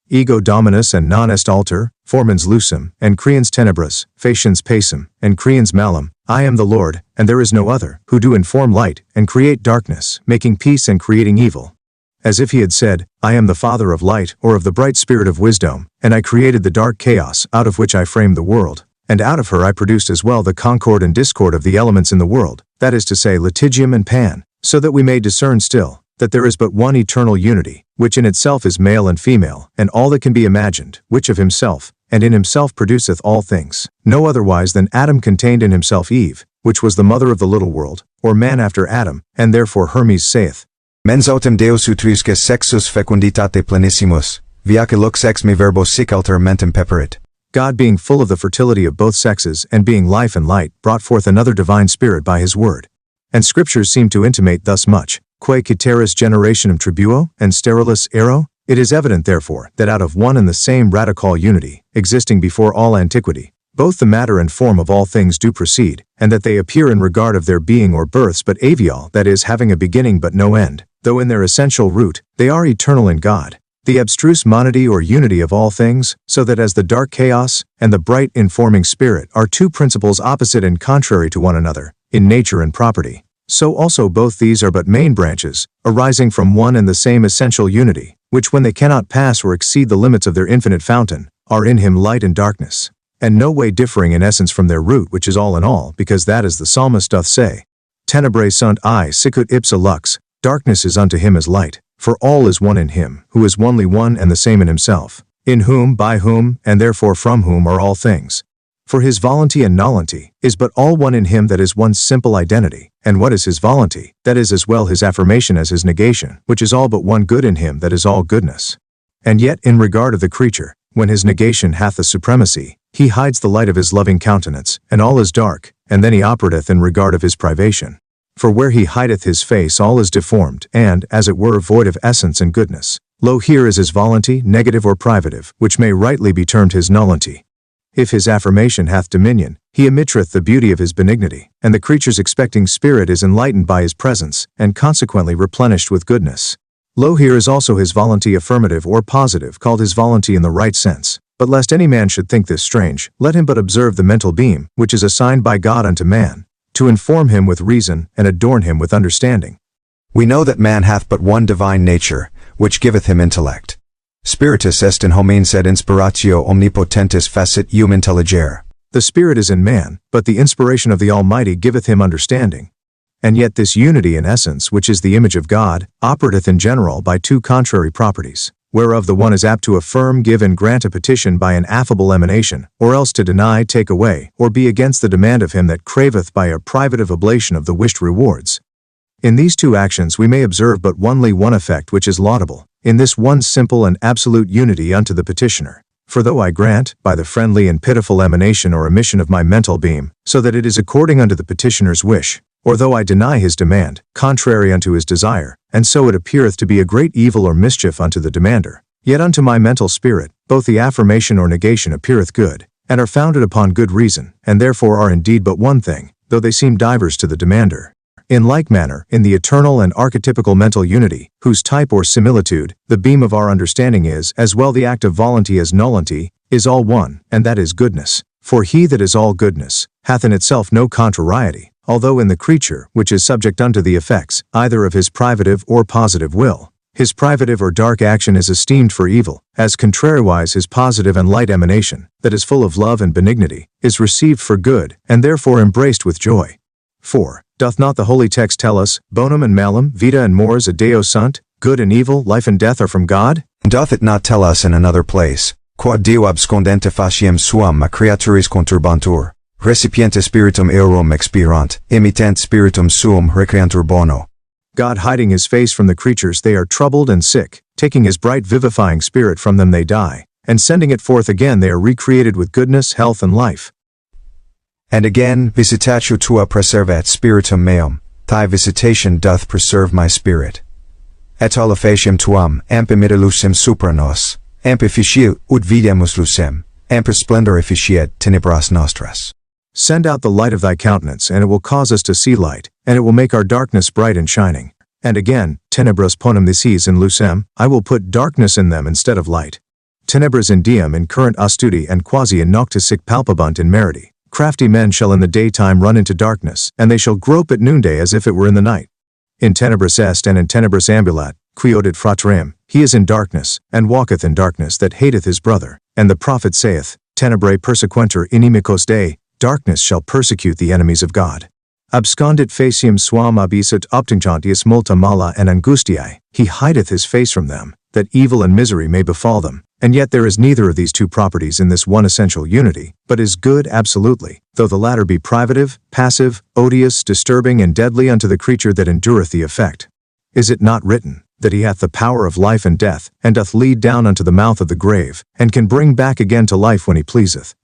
A: Ego dominus and non est alter, formans lucem, and creans tenebras, faciens pacem, and creans malum. I am the Lord, and there is no other, who do inform light, and create darkness, making peace and creating evil. As if he had said, I am the Father of light, or of the bright spirit of wisdom, and I created the dark chaos, out of which I framed the world, and out of her I produced as well the concord and discord of the elements in the world, that is to say litigium and Pan, so that we may discern still, that there is but one eternal unity, which in itself is male and female, and all that can be imagined, which of himself, and in himself produceth all things, no otherwise than Adam contained in himself Eve, which was the mother of the little world, or man after Adam, and therefore Hermes saith,
B: Mens autem Deus utriusque sexus fecunditate plenissimus, viaque lux ex me verbo sic alter mentem peperit.
A: God being full of the fertility of both sexes and being life and light brought forth another divine spirit by his word. And scriptures seem to intimate thus much, quae cateris generationem tribuo, and sterilis ero. It is evident therefore that out of one and the same radical unity, existing before all antiquity, both the matter and form of all things do proceed, and that they appear in regard of their being or births but avial, that is, having a beginning but no end, though in their essential root, they are eternal in God, the abstruse monody or unity of all things, so that as the dark chaos and the bright informing spirit are two principles opposite and contrary to one another, in nature and property, so also both these are but main branches, arising from one and the same essential unity, which when they cannot pass or exceed the limits of their infinite fountain, are in him light and darkness, and no way differing in essence from their root, which is all in all, because that as the psalmist doth say, Tenebrae sunt I sicut ipsa lux, darkness is unto him as light, for all is one in him, who is only one and the same in himself, in whom, by whom, and therefore from whom are all things. For his volunty and nullity is but all one in him, that is one simple identity. And what is his volunty? That is as well his affirmation as his negation, which is all but one good in him, that is all goodness. And yet in regard of the creature, when his negation hath the supremacy, he hides the light of his loving countenance, and all is dark, and then he operateth in regard of his privation. For where he hideth his face all is deformed, and, as it were, void of essence and goodness. Lo, here is his volunty, negative or privative, which may rightly be termed his nullity. If his affirmation hath dominion, he emittreth the beauty of his benignity, and the creature's expecting spirit is enlightened by his presence, and consequently replenished with goodness. Lo, here is also his volunty affirmative or positive, called his volunty in the right sense. But lest any man should think this strange, let him but observe the mental beam, which is assigned by God unto man, to inform him with reason, and adorn him with understanding.
B: We know that man hath but one divine nature, which giveth him intellect. Spiritus est in homine sed inspiratio omnipotentis facit eum intelligere.
A: The Spirit is in man, but the inspiration of the Almighty giveth him understanding. And yet this unity in essence, which is the image of God, operateth in general by two contrary properties, whereof the one is apt to affirm, give, and grant a petition by an affable emanation, or else to deny, take away, or be against the demand of him that craveth by a privative oblation of the wished rewards. In these two actions we may observe but onely one effect which is laudable, in this one simple and absolute unity unto the petitioner. For though I grant, by the friendly and pitiful emanation or emission of my mental beam, so that it is according unto the petitioner's wish, or though I deny his demand, contrary unto his desire, and so it appeareth to be a great evil or mischief unto the demander, yet unto my mental spirit, both the affirmation or negation appeareth good, and are founded upon good reason, and therefore are indeed but one thing, though they seem divers to the demander. In like manner, in the eternal and archetypical mental unity, whose type or similitude, the beam of our understanding is, as well the act of volunty as nullity, is all one, and that is goodness. For he that is all goodness, hath in itself no contrariety, although in the creature, which is subject unto the effects, either of his privative or positive will, his privative or dark action is esteemed for evil, as contrariwise his positive and light emanation, that is full of love and benignity, is received for good, and therefore embraced with joy. 4. Doth not the holy text tell us, bonum and malum, vita and mors ad Deo sunt, good and evil, life and death are from God?
B: Doth it not tell us in another place, quod Deo abscondente faciem suam a creaturis conturbantur, recipiente spiritum eorum expirant, imitent spiritum suum recreantur bono.
A: God hiding his face from the creatures they are troubled and sick, taking his bright vivifying spirit from them they die, and sending it forth again they are recreated with goodness, health and life.
B: And again, visitatio tua preservat spiritum meum, thy visitation doth preserve my spirit. Et alla faciem tuam, ampe mita lucem supra nos, ampe ficil ut videmus lucem, ampe splendore ficiet tenebras nostras.
A: Send out the light of thy countenance, and it will cause us to see light, and it will make our darkness bright and shining. And again, tenebras ponem dices in lucem, I will put darkness in them instead of light. Tenebras in diem incurrent astudi and quasi in noctis sic palpabunt in meriti. Crafty men shall in the daytime run into darkness, and they shall grope at noonday as if it were in the night. In tenebris est and in tenebris ambulat, qui odit fratrem, he is in darkness, and walketh in darkness that hateth his brother. And the prophet saith, Tenebrae persequentur inimicos Dei, darkness shall persecute the enemies of God. Abscondit faciem suam abisut obtingentius multa mala and angustiae, he hideth his face from them, that evil and misery may befall them, And yet there is neither of these two properties in this one essential unity, but is good absolutely, though the latter be privative, passive, odious, disturbing, and deadly unto the creature that endureth the effect. Is it not written, that he hath the power of life and death, and doth lead down unto the mouth of the grave, and can bring back again to life when he pleaseth?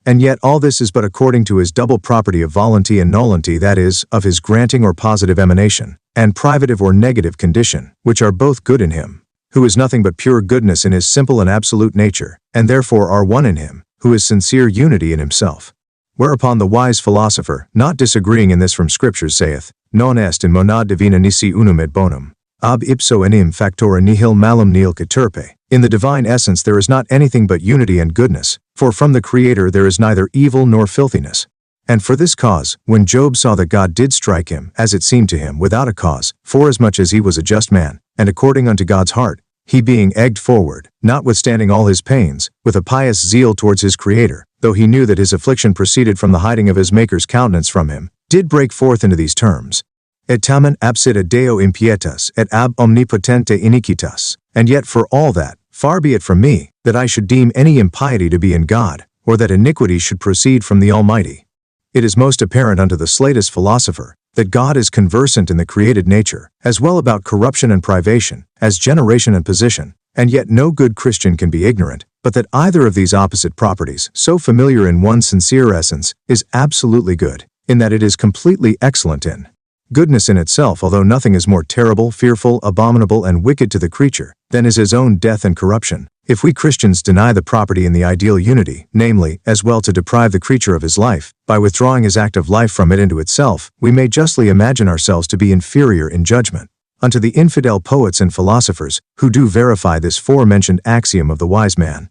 A: And yet all this is but according to his double property of volunty and nullity, that is, of his granting or positive emanation, and privative or negative condition, which are both good in him, who is nothing but pure goodness in his simple and absolute nature, and therefore are one in him, who is sincere unity in himself. Whereupon the wise philosopher, not disagreeing in this from Scriptures, saith, Non est in monad divina nisi unum et bonum, ab ipso enim factora nihil malum nihil caterpe. In the divine essence there is not anything but unity and goodness, for from the Creator there is neither evil nor filthiness. And for this cause, when Job saw that God did strike him, as it seemed to him, without a cause, forasmuch as he was a just man, and according unto God's heart, he being egged forward, notwithstanding all his pains, with a pious zeal towards his Creator, though he knew that his affliction proceeded from the hiding of his Maker's countenance from him, did break forth into these terms, Et tamen absit ad Deo impietas et ab omnipotente iniquitas. And yet for all that, far be it from me, that I should deem any impiety to be in God, or that iniquity should proceed from the Almighty. It is most apparent unto the slightest philosopher, that God is conversant in the created nature, as well about corruption and privation, as generation and position, and yet no good Christian can be ignorant, but that either of these opposite properties, so familiar in one sincere essence, is absolutely good, in that it is completely excellent in goodness in itself, although nothing is more terrible, fearful, abominable, and wicked to the creature than is his own death and corruption. If we Christians deny the property in the ideal unity, namely, as well to deprive the creature of his life, by withdrawing his active life from it into itself, we may justly imagine ourselves to be inferior in judgment unto the infidel poets and philosophers, who do verify this forementioned axiom of the wise man.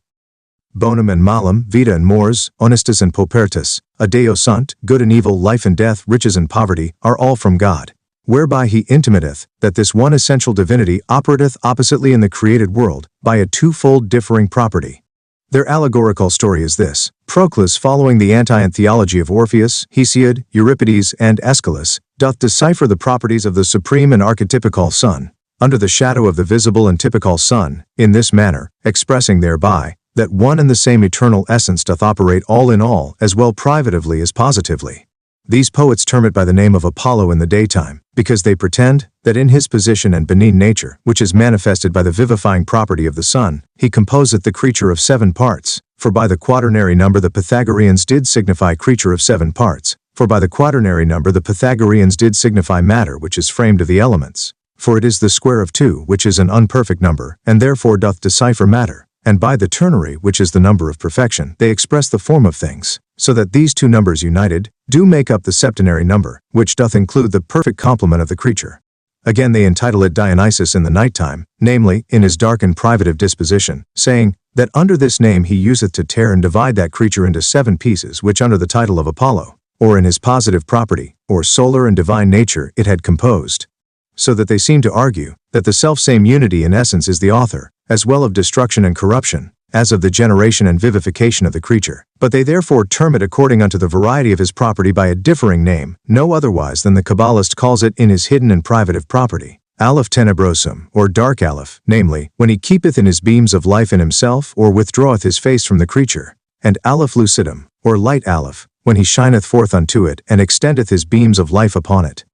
A: Bonum and malum, vita and mors, honestus and paupertas, adeo sunt, good and evil, life and death, riches and poverty, are all from God, whereby he intimateth that this one essential divinity operateth oppositely in the created world, by a twofold differing property. Their allegorical story is this. Proclus, following the Antient theology of Orpheus, Hesiod, Euripides, and Aeschylus, doth decipher the properties of the supreme and archetypical sun, under the shadow of the visible and typical sun, in this manner, expressing thereby, that one and the same eternal essence doth operate all in all, as well privatively as positively. These poets term it by the name of Apollo in the daytime, because they pretend that in his position and benign nature, which is manifested by the vivifying property of the sun, he composeth the creature of 7 parts, for by the quaternary number the Pythagoreans did signify creature of 7 parts, for by the quaternary number the Pythagoreans did signify matter which is framed of the elements, for it is the square of 2 which is an unperfect number, and therefore doth decipher matter. And by the ternary, which is the number of perfection, they express the form of things, so that these two numbers united do make up the septenary number, which doth include the perfect complement of the creature. Again they entitle it Dionysus in the night-time, namely, in his dark and privative disposition, saying, that under this name he useth to tear and divide that creature into 7 pieces which under the title of Apollo, or in his positive property, or solar and divine nature, it had composed. So that they seem to argue, that the self-same unity in essence is the author, as well of destruction and corruption, as of the generation and vivification of the creature. But they therefore term it according unto the variety of his property by a differing name, no otherwise than the Kabbalist calls it in his hidden and privative property, Aleph tenebrosum, or dark Aleph, namely, when he keepeth in his beams of life in himself, or withdraweth his face from the creature, and Aleph lucidum, or light Aleph, when he shineth forth unto it, and extendeth his beams of life upon it.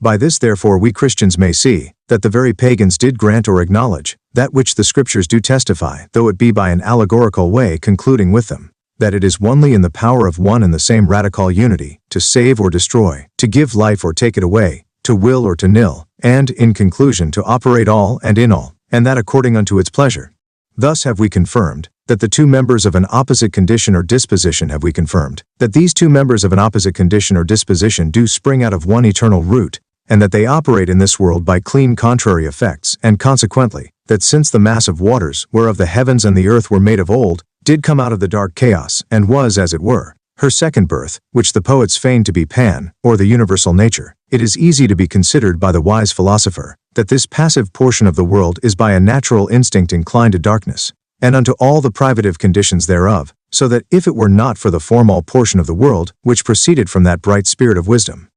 A: By this therefore we Christians may see, that the very pagans did grant or acknowledge, that which the Scriptures do testify, though it be by an allegorical way, concluding with them, that it is only in the power of one and the same radical unity, to save or destroy, to give life or take it away, to will or to nill, and, in conclusion, to operate all and in all, and that according unto its pleasure. Thus have we confirmed, that the two members of an opposite condition or disposition have we confirmed, that these two members of an opposite condition or disposition do spring out of one eternal root, and that they operate in this world by clean contrary effects, and consequently, that since the mass of waters, whereof the heavens and the earth were made of old, did come out of the dark chaos, and was, as it were, her second birth, which the poets feign to be Pan, or the universal nature, it is easy to be considered by the wise philosopher, that this passive portion of the world is by a natural instinct inclined to darkness, and unto all the privative conditions thereof, so that if it were not for the formal portion of the world, which proceeded from that bright spirit of wisdom,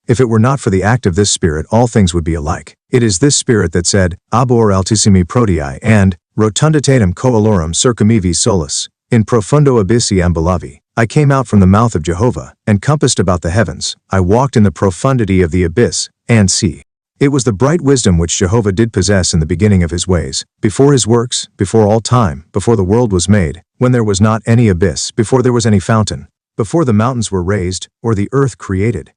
A: If it were not for the act of this Spirit, all things would be alike. It is this Spirit that said, Abor altissimi prodii, and rotunditatem coalorum circumivi solus, in profundo abyssi ambulavi. I came out from the mouth of Jehovah, and compassed about the heavens. I walked in the profundity of the abyss, and see. It was the bright wisdom which Jehovah did possess in the beginning of his ways, before his works, before all time, before the world was made, when there was not any abyss, before there was any fountain, before the mountains were raised, or the earth created.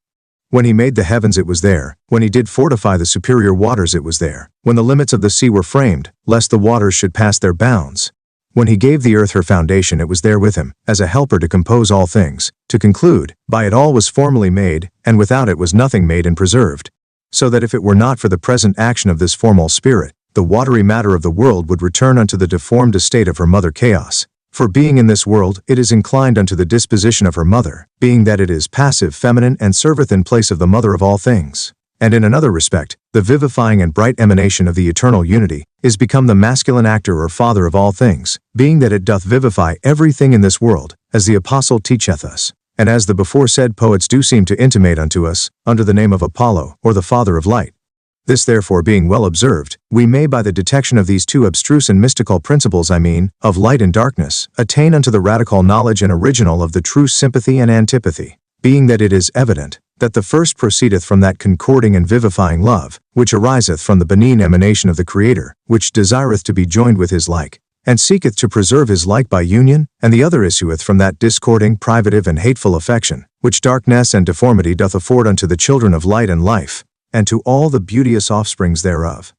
A: When he made the heavens it was there, when he did fortify the superior waters it was there, when the limits of the sea were framed, lest the waters should pass their bounds. When he gave the earth her foundation it was there with him, as a helper to compose all things, to conclude, by it all was formerly made, and without it was nothing made and preserved. So that if it were not for the present action of this formal Spirit, the watery matter of the world would return unto the deformed estate of her mother Chaos. For being in this world, it is inclined unto the disposition of her mother, being that it is passive, feminine, and serveth in place of the mother of all things. And in another respect, the vivifying and bright emanation of the eternal unity is become the masculine actor or father of all things, being that it doth vivify everything in this world, as the Apostle teacheth us, and as the beforesaid poets do seem to intimate unto us, under the name of Apollo, or the father of light. This therefore being well observed, we may by the detection of these two abstruse and mystical principles, of light and darkness, attain unto the radical knowledge and original of the true sympathy and antipathy, being that it is evident, that the first proceedeth from that concording and vivifying love, which ariseth from the benign emanation of the Creator, which desireth to be joined with his like, and seeketh to preserve his like by union, and the other issueth from that discording, privative, and hateful affection, which darkness and deformity doth afford unto the children of light and life, and to all the beauteous offsprings thereof.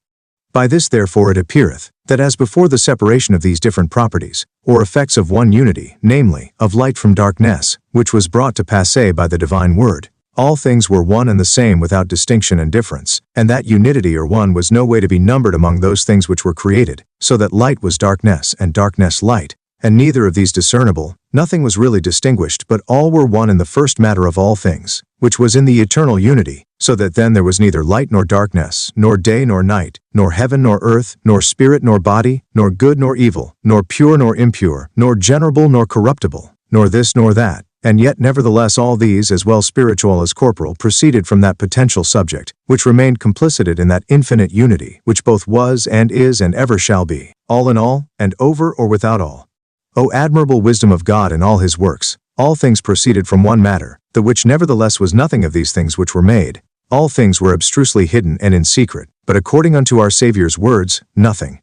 A: By this therefore it appeareth, that as before the separation of these different properties, or effects of one unity, namely, of light from darkness, which was brought to passe by the divine word, all things were one and the same without distinction and difference, and that unity or one was no way to be numbered among those things which were created, so that light was darkness and darkness light, and neither of these discernible, nothing was really distinguished, but all were one in the first matter of all things, which was in the eternal unity, so that then there was neither light nor darkness, nor day nor night, nor heaven nor earth, nor spirit nor body, nor good nor evil, nor pure nor impure, nor generable nor corruptible, nor this nor that, and yet nevertheless all these, as well spiritual as corporal, proceeded from that potential subject, which remained complicited in that infinite unity, which both was and is and ever shall be, all in all, and over or without all. O admirable wisdom of God in all his works, all things proceeded from one matter, the which nevertheless was nothing of these things which were made. All things were abstrusely hidden and in secret, but according unto our Saviour's words, nothing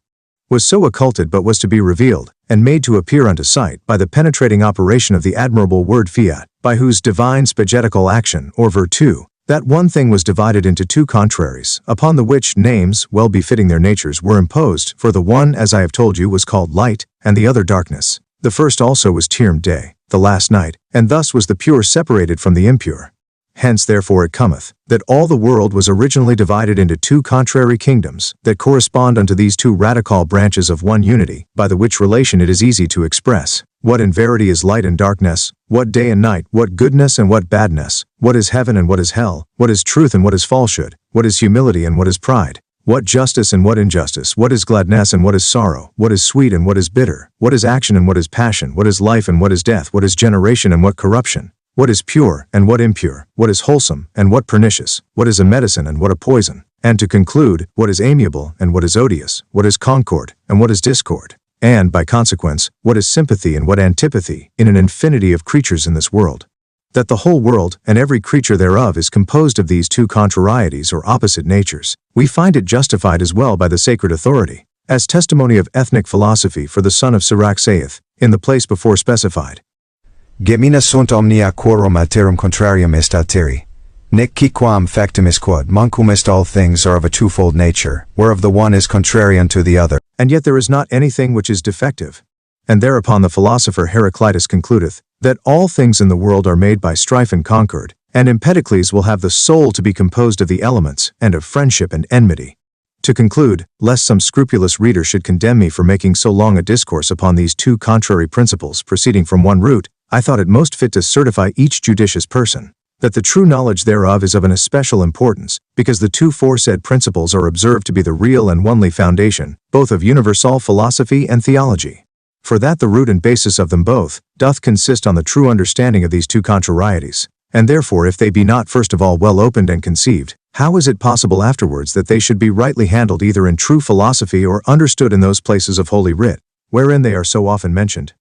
A: was so occulted but was to be revealed, and made to appear unto sight by the penetrating operation of the admirable word fiat, by whose divine spagetical action, or virtue, that one thing was divided into two contraries, upon the which names, well befitting their natures, were imposed, for the one, as I have told you, was called light, and the other darkness. The first also was termed day, the last night, and thus was the pure separated from the impure. Hence therefore it cometh, that all the world was originally divided into two contrary kingdoms, that correspond unto these two radical branches of one unity, by the which relation it is easy to express, what in verity is light and darkness, what day and night, what goodness and what badness, what is heaven and what is hell, what is truth and what is falsehood, what is humility and what is pride, what justice and what injustice, what is gladness and what is sorrow, what is sweet and what is bitter, what is action and what is passion, what is life and what is death, what is generation and what corruption, what is pure and what impure, what is wholesome and what pernicious, what is a medicine and what a poison, and to conclude, what is amiable and what is odious, what is concord and what is discord, and, by consequence, what is sympathy and what antipathy, in an infinity of creatures in this world. That the whole world, and every creature thereof, is composed of these two contrarieties or opposite natures, we find it justified as well by the sacred authority, as testimony of ethnic philosophy, for the son of Sirach saith, in the place before specified,
B: Gemina sunt omnia quorum alterum contrarium est alteri. Nec quicquam factum is quod mancum est, all things are of a twofold nature, whereof the one is contrary unto the other.
A: And yet there is not anything which is defective. And thereupon the philosopher Heraclitus concludeth, that all things in the world are made by strife and concord, and Empedocles will have the soul to be composed of the elements, and of friendship and enmity. To conclude, lest some scrupulous reader should condemn me for making so long a discourse upon these two contrary principles proceeding from one root, I thought it most fit to certify each judicious person, that the true knowledge thereof is of an especial importance, because the two foresaid principles are observed to be the real and only foundation, both of universal philosophy and theology. For that the root and basis of them both doth consist on the true understanding of these two contrarieties, And therefore if they be not first of all well opened and conceived, how is it possible afterwards that they should be rightly handled either in true philosophy or understood in those places of Holy Writ, wherein they are so often mentioned?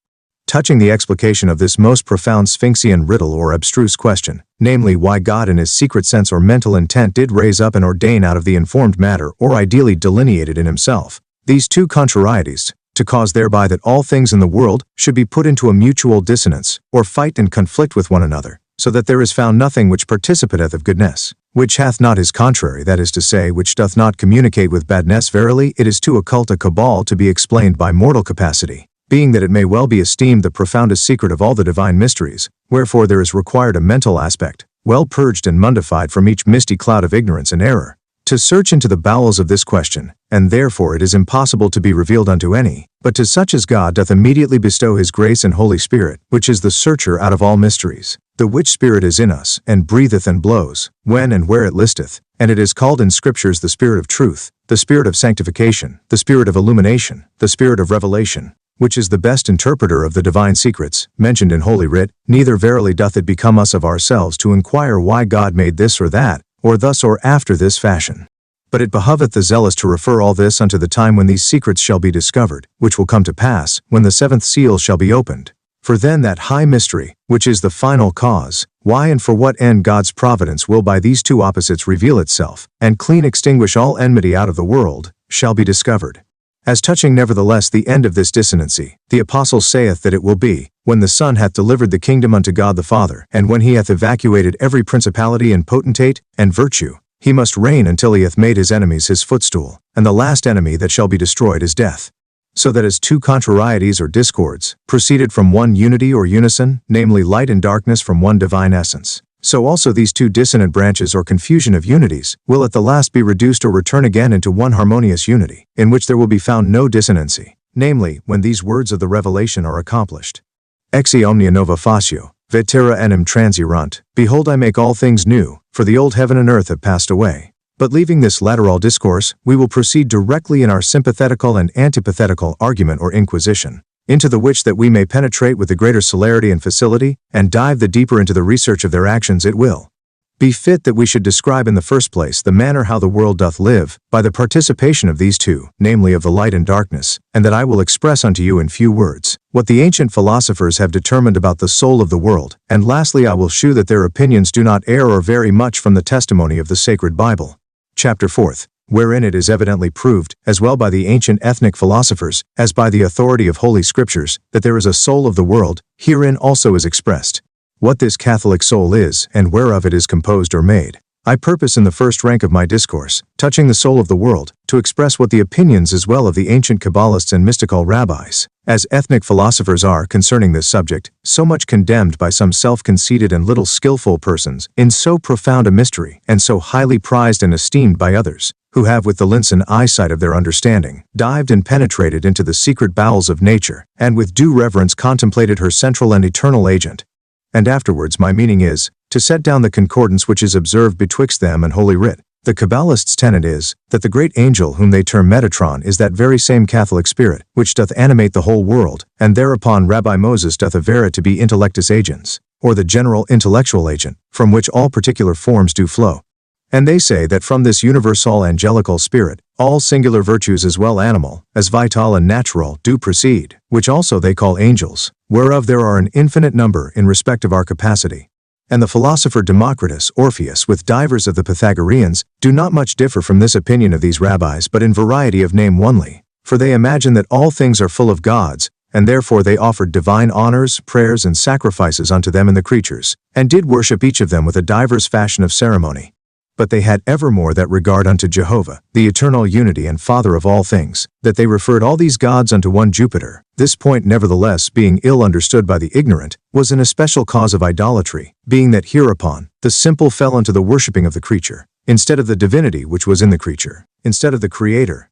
A: Touching the explication of this most profound Sphinxian riddle or abstruse question, namely why God in his secret sense or mental intent did raise up and ordain out of the informed matter or ideally delineated in himself, these two contrarieties, to cause thereby that all things in the world should be put into a mutual dissonance, or fight and conflict with one another, so that there is found nothing which participateth of goodness, which hath not his contrary, that is to say, which doth not communicate with badness. Verily, it is too occult a cabal to be explained by mortal capacity, being that it may well be esteemed the profoundest secret of all the divine mysteries, wherefore there is required a mental aspect, well purged and mundified from each misty cloud of ignorance and error, to search into the bowels of this question, and therefore it is impossible to be revealed unto any, but to such as God doth immediately bestow his grace and Holy Spirit, which is the searcher out of all mysteries, the which Spirit is in us, and breatheth and blows, when and where it listeth, and it is called in Scriptures the Spirit of truth, the Spirit of sanctification, the Spirit of illumination, the Spirit of revelation, which is the best interpreter of the divine secrets, mentioned in Holy Writ. Neither verily doth it become us of ourselves to inquire why God made this or that, or thus or after this fashion. But it behoveth the zealous to refer all this unto the time when these secrets shall be discovered, which will come to pass, when the seventh seal shall be opened. For then that high mystery, which is the final cause, why and for what end God's providence will by these two opposites reveal itself, and clean extinguish all enmity out of the world, shall be discovered. As touching nevertheless the end of this dissonancy, the Apostle saith that it will be, when the Son hath delivered the kingdom unto God the Father, and when he hath evacuated every principality and potentate, and virtue, he must reign until he hath made his enemies his footstool, and the last enemy that shall be destroyed is death. So that as two contrarieties or discords proceeded from one unity or unison, namely light and darkness from one divine essence, so also these two dissonant branches or confusion of unities will at the last be reduced or return again into one harmonious unity, in which there will be found no dissonancy, namely, when these words of the revelation are accomplished. Exi omnia nova facio, vetera enim transirunt, behold I make all things new, for the old heaven and earth have passed away. But leaving this lateral discourse, we will proceed directly in our sympathetical and antipathetical argument or inquisition, into the which that we may penetrate with the greater celerity and facility, and dive the deeper into the research of their actions. It will be fit that we should describe in the first place the manner how the world doth live, by the participation of these two, namely of the light and darkness, and that I will express unto you in few words, what the ancient philosophers have determined about the soul of the world, and lastly I will shew that their opinions do not err or vary much from the testimony of the sacred Bible. Chapter 4, wherein it is evidently proved, as well by the ancient ethnic philosophers, as by the authority of Holy Scriptures, that there is a soul of the world. Herein also is expressed what this Catholic soul is, and whereof it is composed or made. I purpose in the first rank of my discourse, touching the soul of the world, to express what the opinions as well of the ancient Cabalists and mystical rabbis, as ethnic philosophers are concerning this subject, so much condemned by some self-conceited and little skillful persons, in so profound a mystery, and so highly prized and esteemed by others, who have with the linsen eyesight of their understanding, dived and penetrated into the secret bowels of nature, and with due reverence contemplated her central and eternal agent. And afterwards my meaning is, to set down the concordance which is observed betwixt them and Holy Writ. The Cabalists' tenet is, that the great angel whom they term Metatron is that very same Catholic spirit, which doth animate the whole world, and thereupon Rabbi Moses doth aver it to be intellectus agens, or the general intellectual agent, from which all particular forms do flow. And they say that from this universal angelical spirit, all singular virtues as well animal, as vital and natural, do proceed, which also they call angels, whereof there are an infinite number in respect of our capacity. And the philosopher Democritus, Orpheus, with divers of the Pythagoreans, do not much differ from this opinion of these rabbis, but in variety of name only, for they imagine that all things are full of gods, and therefore they offered divine honors, prayers, and sacrifices unto them and the creatures, and did worship each of them with a divers fashion of ceremony. But they had evermore that regard unto Jehovah, the eternal unity and Father of all things, that they referred all these gods unto one Jupiter. This point nevertheless, being ill understood by the ignorant, was an especial cause of idolatry, being that hereupon the simple fell unto the worshipping of the creature, instead of the divinity which was in the creature, instead of the Creator.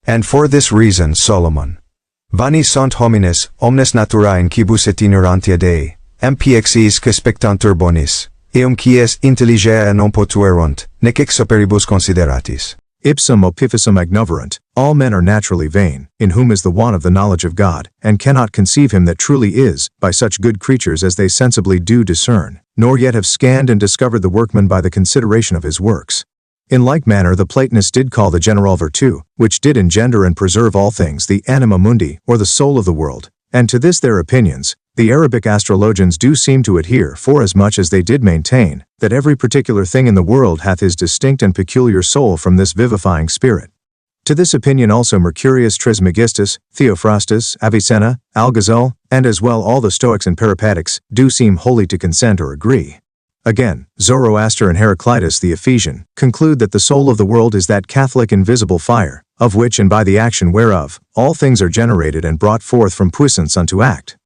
B: And for this reason Solomon, Vani sunt homines, omnes naturae in quibus et ignorantia Dei, mpxis que spectantur bonis, eum quies intelligere non potuerunt, nec ex operibus consideratis.
A: Ipsum opificum ignoverant, all men are naturally vain, in whom is the want of the knowledge of God, and cannot conceive him that truly is, by such good creatures as they sensibly do discern, nor yet have scanned and discovered the workman by the consideration of his works. In like manner the Platonists did call the general virtue, which did engender and preserve all things, the anima mundi, or the soul of the world, and to this their opinions, the Arabic astrologians do seem to adhere, forasmuch as they did maintain, that every particular thing in the world hath his distinct and peculiar soul from this vivifying spirit. To this opinion also Mercurius Trismegistus, Theophrastus, Avicenna, Algazal, and as well all the Stoics and Peripatetics, do seem wholly to consent or agree. Again, Zoroaster and Heraclitus the Ephesian conclude that the soul of the world is that Catholic invisible fire, of which and by the action whereof, all things are generated and brought forth from puissance unto act.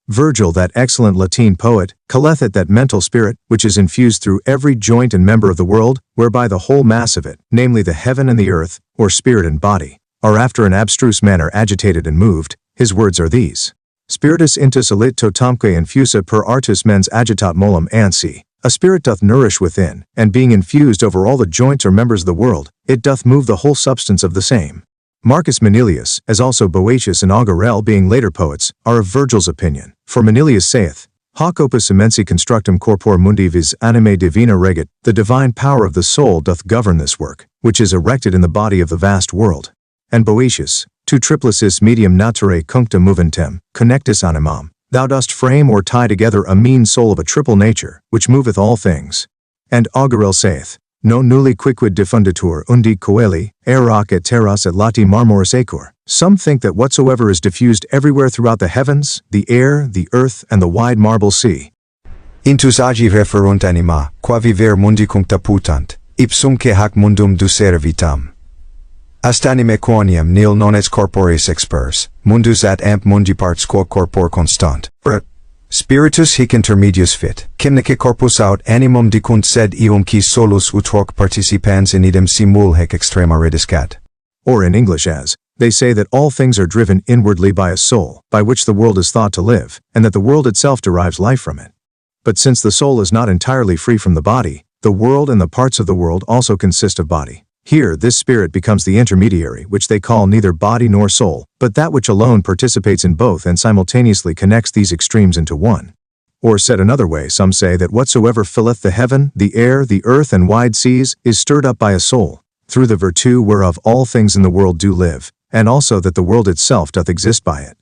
A: Virgil, that excellent Latin poet, calleth it that mental spirit, which is infused through every joint and member of the world, whereby the whole mass of it, namely the heaven and the earth, or spirit and body, are after an abstruse manner agitated and moved. His words are these: Spiritus intus alit totamque infusa per artis mens agitat molem ansi. A spirit doth nourish within, and being infused over all the joints or members of the world, it doth move the whole substance of the same. Marcus Manilius, as also Boetius and Augerel being later poets, are of Virgil's opinion. For Manilius saith, Hoc opus immensi constructum corpore mundi vis anime divina regit, the divine power of the soul doth govern this work, which is erected in the body of the vast world. And Boetius, tu triplicis medium naturae cuncta moventem, connectus animam, thou dost frame or tie together a mean soul of a triple nature, which moveth all things. And Augerel saith, non nulli quicquid diffunditur undi coeli, aeroc et terras et lati marmoris acor. Some think that whatsoever is diffused everywhere throughout the heavens, the air, the earth, and the wide marble sea.
B: Intus agi referunt anima, qua viver mundi cuncta putant, ipsumque hac mundum ducere vitam. Ast anime quoniam nil non est corporis expers, mundus at amp mundi parts quo corpor constant. Spiritus hic intermedius fit, cymnice corpus aut animum dicunt sed eum qui solus ut hoc participans in idem simul haec extrema rediscat.
A: Or in English as, they say that all things are driven inwardly by a soul, by which the world is thought to live, and that the world itself derives life from it. But since the soul is not entirely free from the body, the world and the parts of the world also consist of body. Here this spirit becomes the intermediary, which they call neither body nor soul, but that which alone participates in both and simultaneously connects these extremes into one. Or said another way, some say that whatsoever filleth the heaven, the air, the earth, and wide seas, is stirred up by a soul, through the virtue whereof all things in the world do live, and also that the world itself doth exist by it.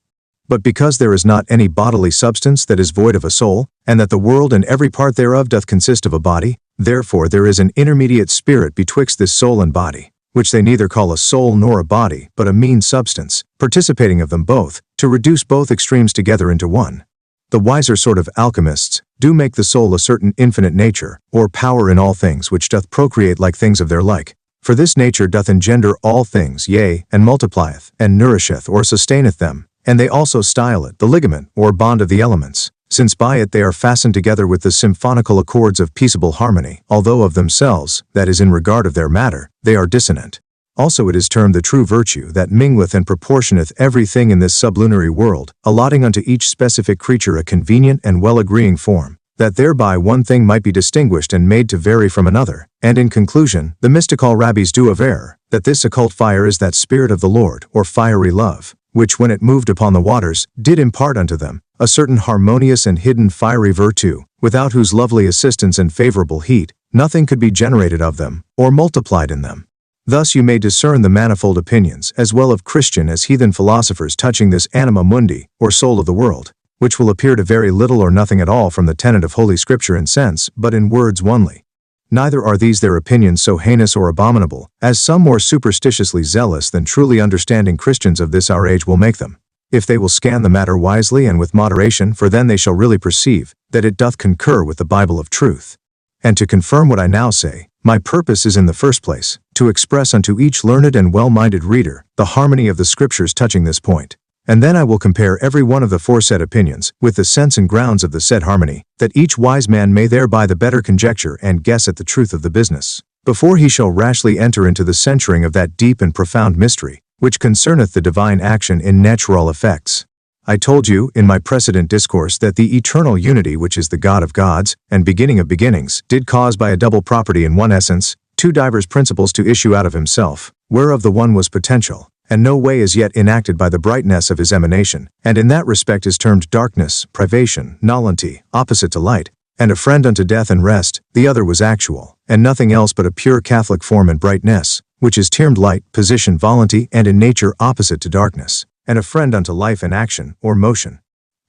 A: But because there is not any bodily substance that is void of a soul, and that the world and every part thereof doth consist of a body, therefore there is an intermediate spirit betwixt this soul and body, which they neither call a soul nor a body, but a mean substance, participating of them both, to reduce both extremes together into one. The wiser sort of alchemists do make the soul a certain infinite nature, or power in all things which doth procreate like things of their like. For this nature doth engender all things, yea, and multiplieth, and nourisheth or sustaineth them, and they also style it the ligament or bond of the elements, since by it they are fastened together with the symphonical accords of peaceable harmony, although of themselves, that is in regard of their matter, they are dissonant. Also it is termed the true virtue that mingleth and proportioneth everything in this sublunary world, allotting unto each specific creature a convenient and well-agreeing form, that thereby one thing might be distinguished and made to vary from another. And in conclusion, the mystical rabbis do aver, that this occult fire is that spirit of the Lord, or fiery love, which when it moved upon the waters, did impart unto them a certain harmonious and hidden fiery virtue, without whose lovely assistance and favorable heat, nothing could be generated of them, or multiplied in them. Thus you may discern the manifold opinions, as well of Christian as heathen philosophers touching this anima mundi, or soul of the world, which will appear to vary little or nothing at all from the tenet of Holy Scripture in sense, but in words only. Neither are these their opinions so heinous or abominable, as some more superstitiously zealous than truly understanding Christians of this our age will make them, if they will scan the matter wisely and with moderation, for then they shall really perceive that it doth concur with the Bible of truth. And to confirm what I now say, my purpose is in the first place, to express unto each learned and well-minded reader the harmony of the Scriptures touching this point. And then I will compare every one of the foresaid opinions with the sense and grounds of the said harmony, that each wise man may thereby the better conjecture and guess at the truth of the business, before he shall rashly enter into the censuring of that deep and profound mystery, which concerneth the divine action in natural effects. I told you, in my precedent discourse, that the eternal unity which is the God of gods, and beginning of beginnings, did cause by a double property in one essence, two divers principles to issue out of himself, whereof the one was potential, and no way is yet enacted by the brightness of his emanation, and in that respect is termed darkness, privation, nullity, opposite to light, and a friend unto death and rest. The other was actual, and nothing else but a pure Catholic form and brightness, which is termed light, position, volunty, and in nature opposite to darkness, and a friend unto life and action, or motion.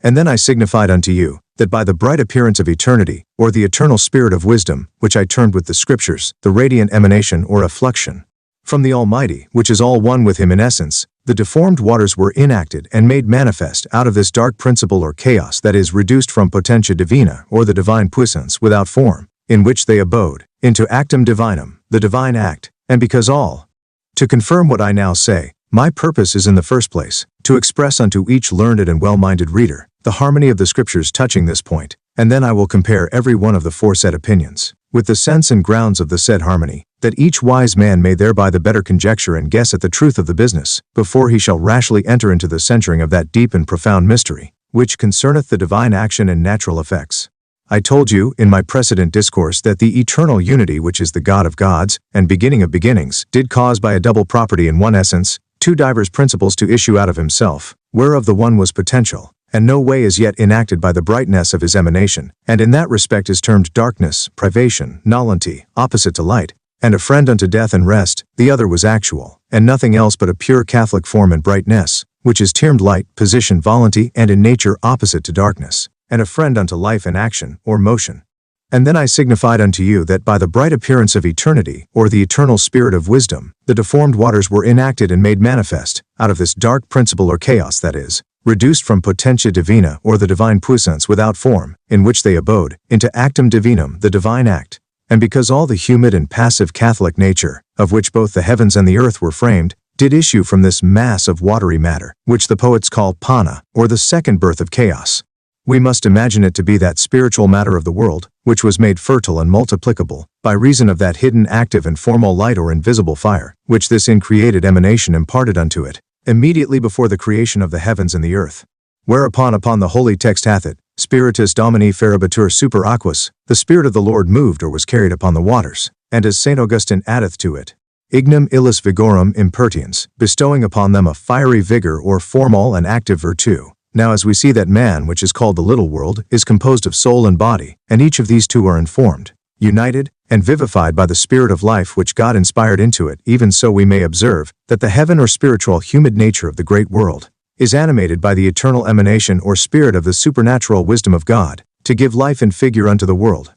A: And then I signified unto you, that by the bright appearance of eternity, or the eternal spirit of wisdom, which I termed with the Scriptures, the radiant emanation or effluxion, from the Almighty, which is all one with him in essence, the deformed waters were enacted and made manifest out of this dark principle or chaos that is reduced from potentia divina, or the divine puissance without form, in which they abode, into actum divinum, the divine act, and because all. To confirm what I now say, my purpose is in the first place, to express unto each learned and well-minded reader, the harmony of the Scriptures touching this point, and then I will compare every one of the foresaid opinions, with the sense and grounds of the said harmony, that each wise man may thereby the better conjecture and guess at the truth of the business, before he shall rashly enter into the censuring of that deep and profound mystery, which concerneth the divine action and natural effects. I told you, in my precedent discourse, that the eternal unity which is the God of gods, and beginning of beginnings, did cause by a double property in one essence, two divers principles to issue out of himself, whereof the one was potential, and no way is yet enacted by the brightness of his emanation, and in that respect is termed darkness, privation, nullity, opposite to light, and a friend unto death and rest. The other was actual, and nothing else but a pure Catholic form and brightness, which is termed light, position, volunty, and in nature opposite to darkness, and a friend unto life and action, or motion. And then I signified unto you that by the bright appearance of eternity, or the eternal spirit of wisdom, the deformed waters were enacted and made manifest, out of this dark principle or chaos that is, reduced from potentia divina, or the divine puissance without form, in which they abode, into actum divinum, the divine act. And because all the humid and passive Catholic nature, of which both the heavens and the earth were framed, did issue from this mass of watery matter, which the poets call pana, or the second birth of chaos, we must imagine it to be that spiritual matter of the world, which was made fertile and multiplicable, by reason of that hidden active and formal light or invisible fire, which this increated emanation imparted unto it, immediately before the creation of the heavens and the earth. Whereupon upon the holy text hath it, Spiritus Domini ferebitur super aquas, the Spirit of the Lord moved or was carried upon the waters, and as St. Augustine addeth to it, Ignum illis vigorum impertiens, bestowing upon them a fiery vigor or formal and active virtue. Now as we see that man, which is called the little world, is composed of soul and body, and each of these two are informed, united, and vivified by the spirit of life which God inspired into it, even so we may observe that the heaven or spiritual humid nature of the great world is animated by the eternal emanation or spirit of the supernatural wisdom of God, to give life and figure unto the world.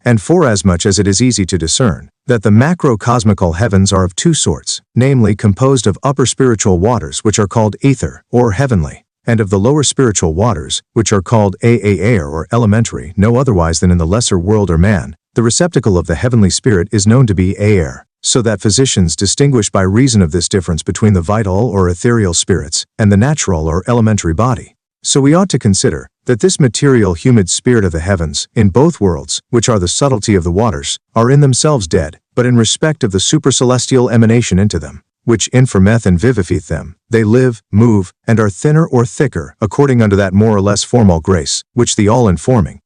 A: And forasmuch as it is easy to discern that the macrocosmical heavens are of two sorts, namely composed of upper spiritual waters which are called ether, or heavenly, and of the lower spiritual waters, which are called air or elementary, no otherwise than in the lesser world or man, the receptacle of the heavenly spirit is known to be air, so that physicians distinguish by reason of this difference between the vital or ethereal spirits, and the natural or elementary body. So we ought to consider that this material humid spirit of the heavens, in both worlds, which are the subtlety of the waters, are in themselves dead, but in respect of the supercelestial emanation into them, which informeth and vivifieth them, they live, move, and are thinner or thicker, according unto that more or less formal grace, which the all-informing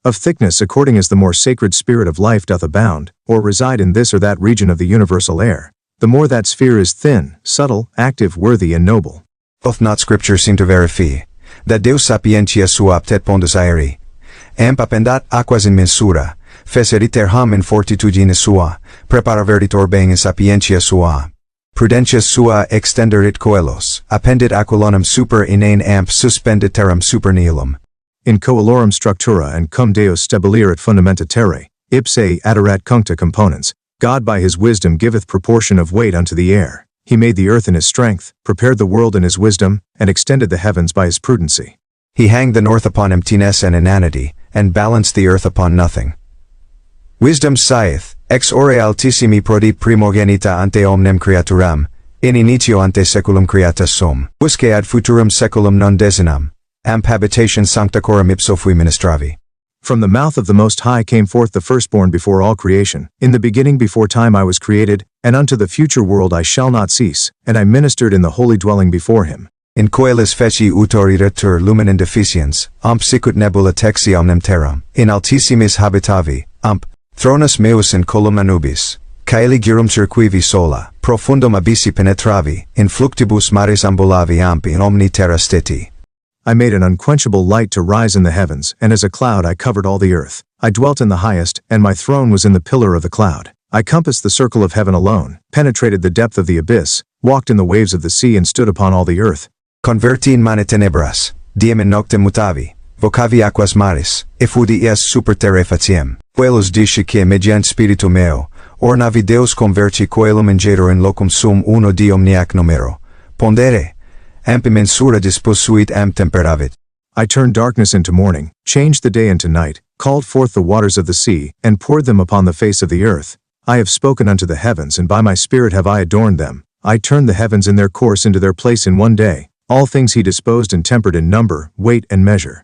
A: of thickness according as the more sacred spirit of life doth abound, or reside in this or that region of the universal air, the more that sphere is thin, subtle, active, worthy, and noble.
B: Doth not Scripture seem to verify that Deus sapientia sua aptet pondus aeri, em papendat aquas in mensura, fecerit ham in fortitudine sua, preparavertitor bene in sapientia sua. Prudentia sua extenderit coelos, appendit aquilonum super inane amp suspendit terram super nihilum.
A: In coelorum structura and cum Deus stabiliret fundamenta terrae, ipse adorat cuncta componens, God by his wisdom giveth proportion of weight unto the air. He made the earth in his strength, prepared the world in his wisdom, and extended the heavens by his prudency.
B: He hanged the north upon emptiness and inanity, and balanced the earth upon nothing. Wisdom saith, ex ore altissimi prodit primogenita ante omnem creaturam, in initio ante seculum creata sum, usque ad futurum seculum non desinam, amp habitation sancta coram ipso fui ministravi.
A: From the mouth of the Most High came forth the firstborn before all creation. In the beginning before time I was created, and unto the future world I shall not cease, and I ministered in the holy dwelling before him.
B: In coelis feci utoriretur lumen deficiens, amp sicut nebula texi omnem terram, in altissimis habitavi, amp, thronus meus in columna nubis, Caeli girum cirquivi sola, profundum abyssi penetravi, in fluctibus maris ambulavi ampi in omni terra steti.
A: I made an unquenchable light to rise in the heavens, and as a cloud I covered all the earth. I dwelt in the highest, and my throne was in the pillar of the cloud. I compassed the circle of heaven alone, penetrated the depth of the abyss, walked in the waves of the sea and stood upon all the earth.
B: Converti in mane tenebras, diem in noctem mutavi, vocavi aquas maris, effudi es super terrae faciem. Coelos dice che mediant spiritu meo, ornavi Deus converti coelum in gero in locum sum uno di omniac numero. Pondere, ampi mensura disposuit am temperavit.
A: I turned darkness into morning, changed the day into night, called forth the waters of the sea, and poured them upon the face of the earth. I have spoken unto the heavens, and by my spirit have I adorned them. I turned the heavens in their course into their place in one day. All things he disposed and tempered in number, weight, and measure.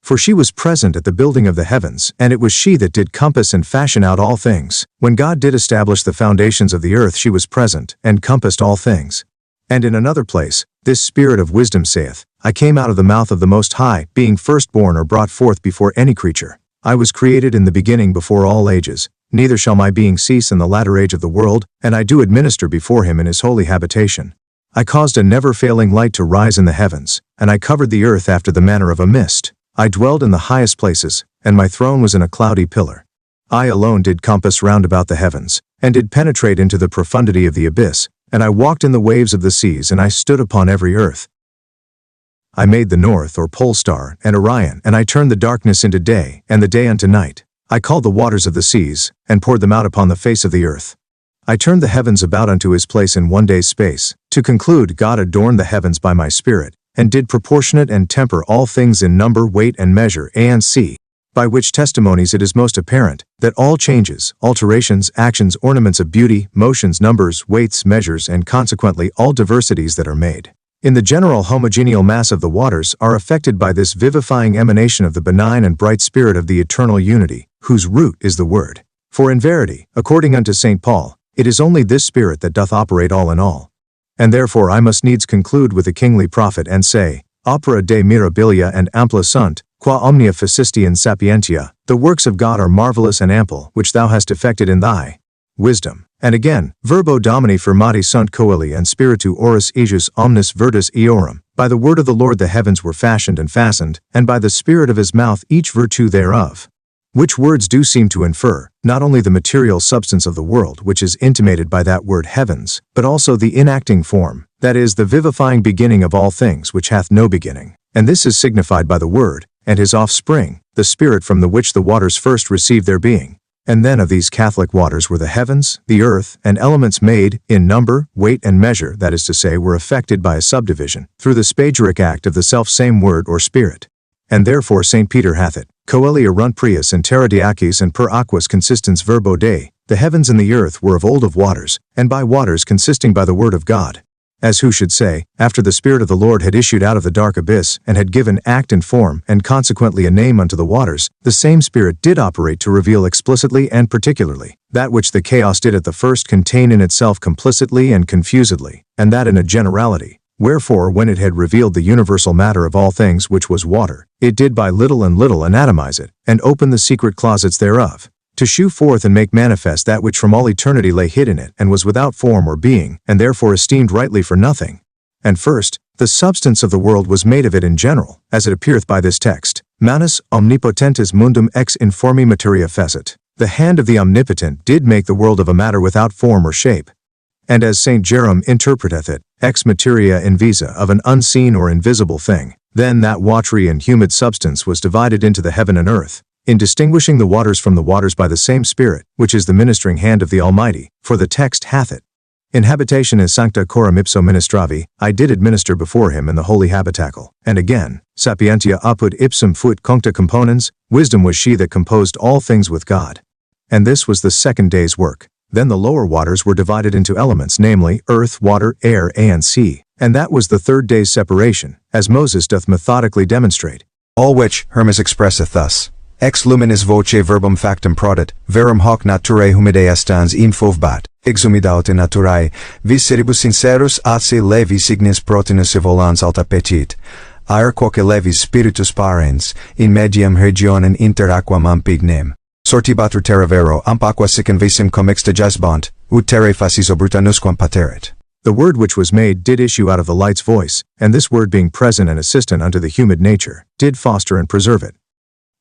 A: For she was present at the building of the heavens, and it was she that did compass and fashion out all things. When God did establish the foundations of the earth, she was present, and compassed all things. And in another place, this Spirit of wisdom saith, I came out of the mouth of the Most High, being firstborn or brought forth before any creature. I was created in the beginning before all ages, neither shall my being cease in the latter age of the world, and I do administer before him in his holy habitation. I caused a never-failing light to rise in the heavens, and I covered the earth after the manner of a mist. I dwelled in the highest places, and my throne was in a cloudy pillar. I alone did compass round about the heavens, and did penetrate into the profundity of the abyss, and I walked in the waves of the seas, and I stood upon every earth. I made the north or pole star, and Orion, and I turned the darkness into day, and the day unto night. I called the waters of the seas, and poured them out upon the face of the earth. I turned the heavens about unto his place in one day's space. To conclude, God adorned the heavens by my spirit, and did proportionate and temper all things in number, weight, and measure, A and C, by which testimonies it is most apparent, that all changes, alterations, actions, ornaments of beauty, motions, numbers, weights, measures, and consequently all diversities that are made in the general homogeneal mass of the waters are affected by this vivifying emanation of the benign and bright spirit of the eternal unity, whose root is the Word. For in verity, according unto St. Paul, it is only this spirit that doth operate all in all. And therefore I must needs conclude with the kingly prophet and say, Opera de mirabilia and ampla sunt, qua omnia facisti in sapientia, the works of God are marvelous and ample, which thou hast effected in thy wisdom. And again, Verbo Domini firmati sunt coeli and spiritu oris ejus omnis virtus eorum. By the word of the Lord the heavens were fashioned and fastened, and by the spirit of his mouth each virtue thereof. Which words do seem to infer, not only the material substance of the world which is intimated by that word heavens, but also the inacting form, that is, the vivifying beginning of all things which hath no beginning. And this is signified by the Word, and his offspring, the Spirit from the which the waters first received their being. And then of these Catholic waters were the heavens, the earth, and elements made, in number, weight, and measure, that is to say, were affected by a subdivision, through the spagyric act of the self-same Word or Spirit. And therefore St. Peter hath it, Coeli erunt prius and terra diacis and per aquas consistens verbo Dei, the heavens and the earth were of old of waters, and by waters consisting by the word of God. As who should say, after the Spirit of the Lord had issued out of the dark abyss, and had given act and form, and consequently a name unto the waters, the same Spirit did operate to reveal explicitly and particularly that which the chaos did at the first contain in itself complicitly and confusedly, and that in a generality. Wherefore when it had revealed the universal matter of all things which was water, it did by little and little anatomize it, and open the secret closets thereof, to shew forth and make manifest that which from all eternity lay hid in it, and was without form or being, and therefore esteemed rightly for nothing. And first, the substance of the world was made of it in general, as it appeareth by this text, Manus omnipotentis mundum ex informi materia fecit. The hand of the Omnipotent did make the world of a matter without form or shape. And as St. Jerome interpreteth it, ex materia invisa, of an unseen or invisible thing, then that watery and humid substance was divided into the heaven and earth, in distinguishing the waters from the waters by the same Spirit, which is the ministering hand of the Almighty, for the text hath it, In habitation is sancta coram ipso ministravi, I did administer before him in the holy habitacle. And again, sapientia apud ipsum fuit concta componens, wisdom was she that composed all things with God. And this was the second day's work. Then the lower waters were divided into elements, namely, earth, water, air, and sea. And that was the third day's separation, as Moses doth methodically demonstrate.
B: All which Hermes expresseth thus. Ex luminis voce verbum factum prodit, verum hoc naturae humidae astans infovbat, exhumidaut in naturae, vis seribus sincerus atse levi signis protinus evolans alta petit, aer quoque levis spiritus parens, in medium regionem inter aquam ampignem. Sortibatru terravero ampaqua siconvisim comixtajas bont, ut terre facis obrutanusquam pateret.
A: The Word which was made did issue out of the light's voice, and this Word being present and assistant unto the humid nature, did foster and preserve it.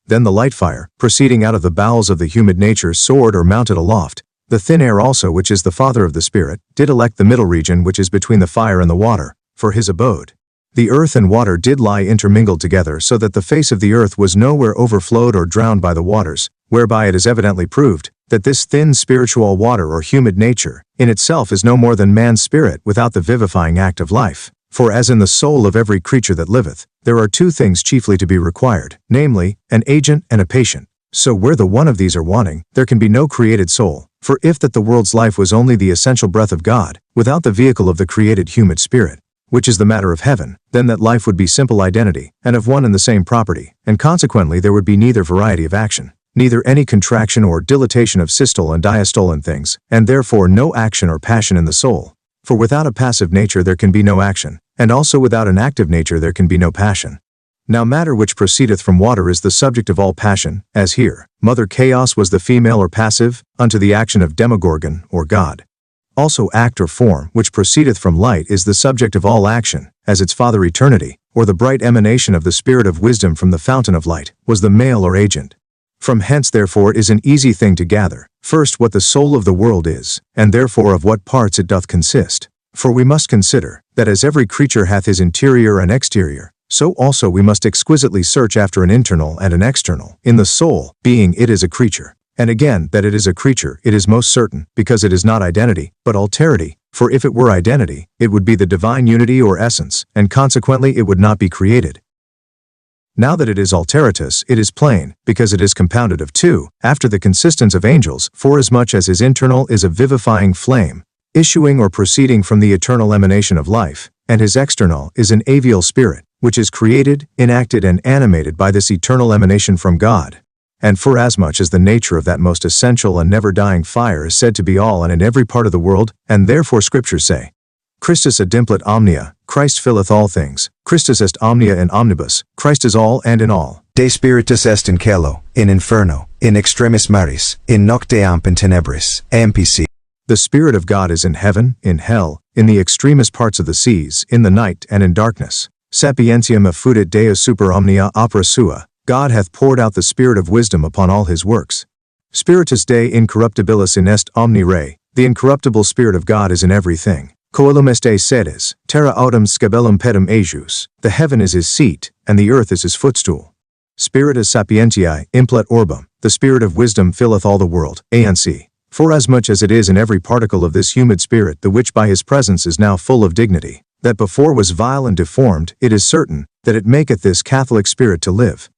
A: Then the light fire, proceeding out of the bowels of the humid nature soared or mounted aloft. The thin air also which is the father of the spirit, did elect the middle region which is between the fire and the water, for his abode. The earth and water did lie intermingled together so that the face of the earth was nowhere overflowed or drowned by the waters, whereby it is evidently proved, that this thin spiritual water or humid nature, in itself is no more than man's spirit without the vivifying act of life. For as in the soul of every creature that liveth, there are two things chiefly to be required, namely, an agent and a patient. So where the one of these are wanting, there can be no created soul. For if that the world's life was only the essential breath of God, without the vehicle of the created humid spirit, which is the matter of heaven, then that life would be simple identity, and of one and the same property, and consequently there would be neither variety of action, neither any contraction or dilatation of systole and diastole in things, and therefore no action or passion in the soul. For without a passive nature there can be no action, and also without an active nature there can be no passion. Now matter which proceedeth from water is the subject of all passion, as here, Mother Chaos was the female or passive, unto the action of Demogorgon, or God. Also act or form, which proceedeth from light is the subject of all action, as its father eternity, or the bright emanation of the spirit of wisdom from the fountain of light, was the male or agent. From hence therefore it is an easy thing to gather, first what the soul of the world is, and therefore of what parts it doth consist. For we must consider, that as every creature hath his interior and exterior, so also we must exquisitely search after an internal and an external, in the soul, being it is a creature. And again, that it is a creature, it is most certain, because it is not identity, but alterity, for if it were identity, it would be the divine unity or essence, and consequently it would not be created. Now that it is alteritas, it is plain, because it is compounded of two, after the consistence of angels, forasmuch as his internal is a vivifying flame, issuing or proceeding from the eternal emanation of life, and his external is an avial spirit, which is created, enacted and animated by this eternal emanation from God. And forasmuch as the nature of that most essential and never-dying fire is said to be all and in every part of the world, and therefore scriptures say, Christus adimplet omnia, Christ filleth all things, Christus est omnia in omnibus, Christ is all and in all.
B: De spiritus est in caelo, in inferno, in extremis maris, in nocte amp in tenebris, ampc.
A: The Spirit of God is in heaven, in hell, in the extremest parts of the seas, in the night and in darkness. Sapientiam effudit Deus super omnia opera sua. God hath poured out the Spirit of wisdom upon all his works. Spiritus Dei incorruptibilis in est omni re, the incorruptible Spirit of God is in everything. Coelum est sedes, terra autem scabellum pedum ejus, the heaven is his seat, and the earth is his footstool. Spiritus sapientiae implet orbum, the Spirit of wisdom filleth all the world, ANC. Forasmuch as it is in every particle of this humid spirit the which by his presence is now full of dignity, that before was vile and deformed, it is certain, that it maketh this Catholic spirit to live.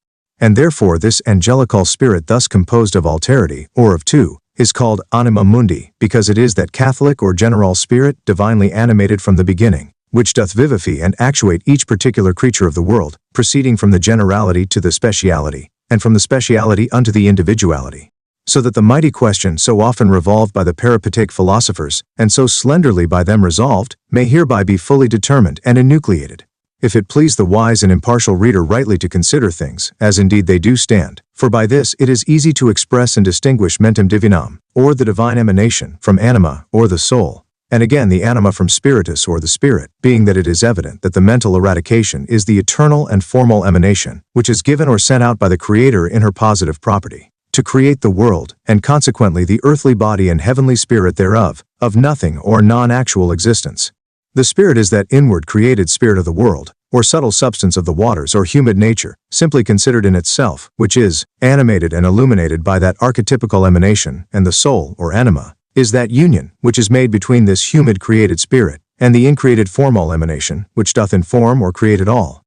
A: And therefore this angelical spirit thus composed of alterity, or of two, is called anima mundi, because it is that Catholic or general spirit, divinely animated from the beginning, which doth vivify and actuate each particular creature of the world, proceeding from the generality to the speciality, and from the speciality unto the individuality. So that the mighty question so often revolved by the peripatetic philosophers, and so slenderly by them resolved, may hereby be fully determined and enucleated. If it please the wise and impartial reader rightly to consider things, as indeed they do stand, for by this it is easy to express and distinguish mentem divinam, or the divine emanation, from anima, or the soul, and again the anima from spiritus or the spirit, being that it is evident that the mental eradication is the eternal and formal emanation, which is given or sent out by the Creator in her positive property, to create the world, and consequently the earthly body and heavenly spirit thereof, of nothing or non-actual existence. The spirit is that inward created spirit of the world, or subtle substance of the waters or humid nature, simply considered in itself, which is animated and illuminated by that archetypical emanation, and the soul, or anima, is that union, which is made between this humid created spirit, and the increated formal emanation, which doth inform or create it all.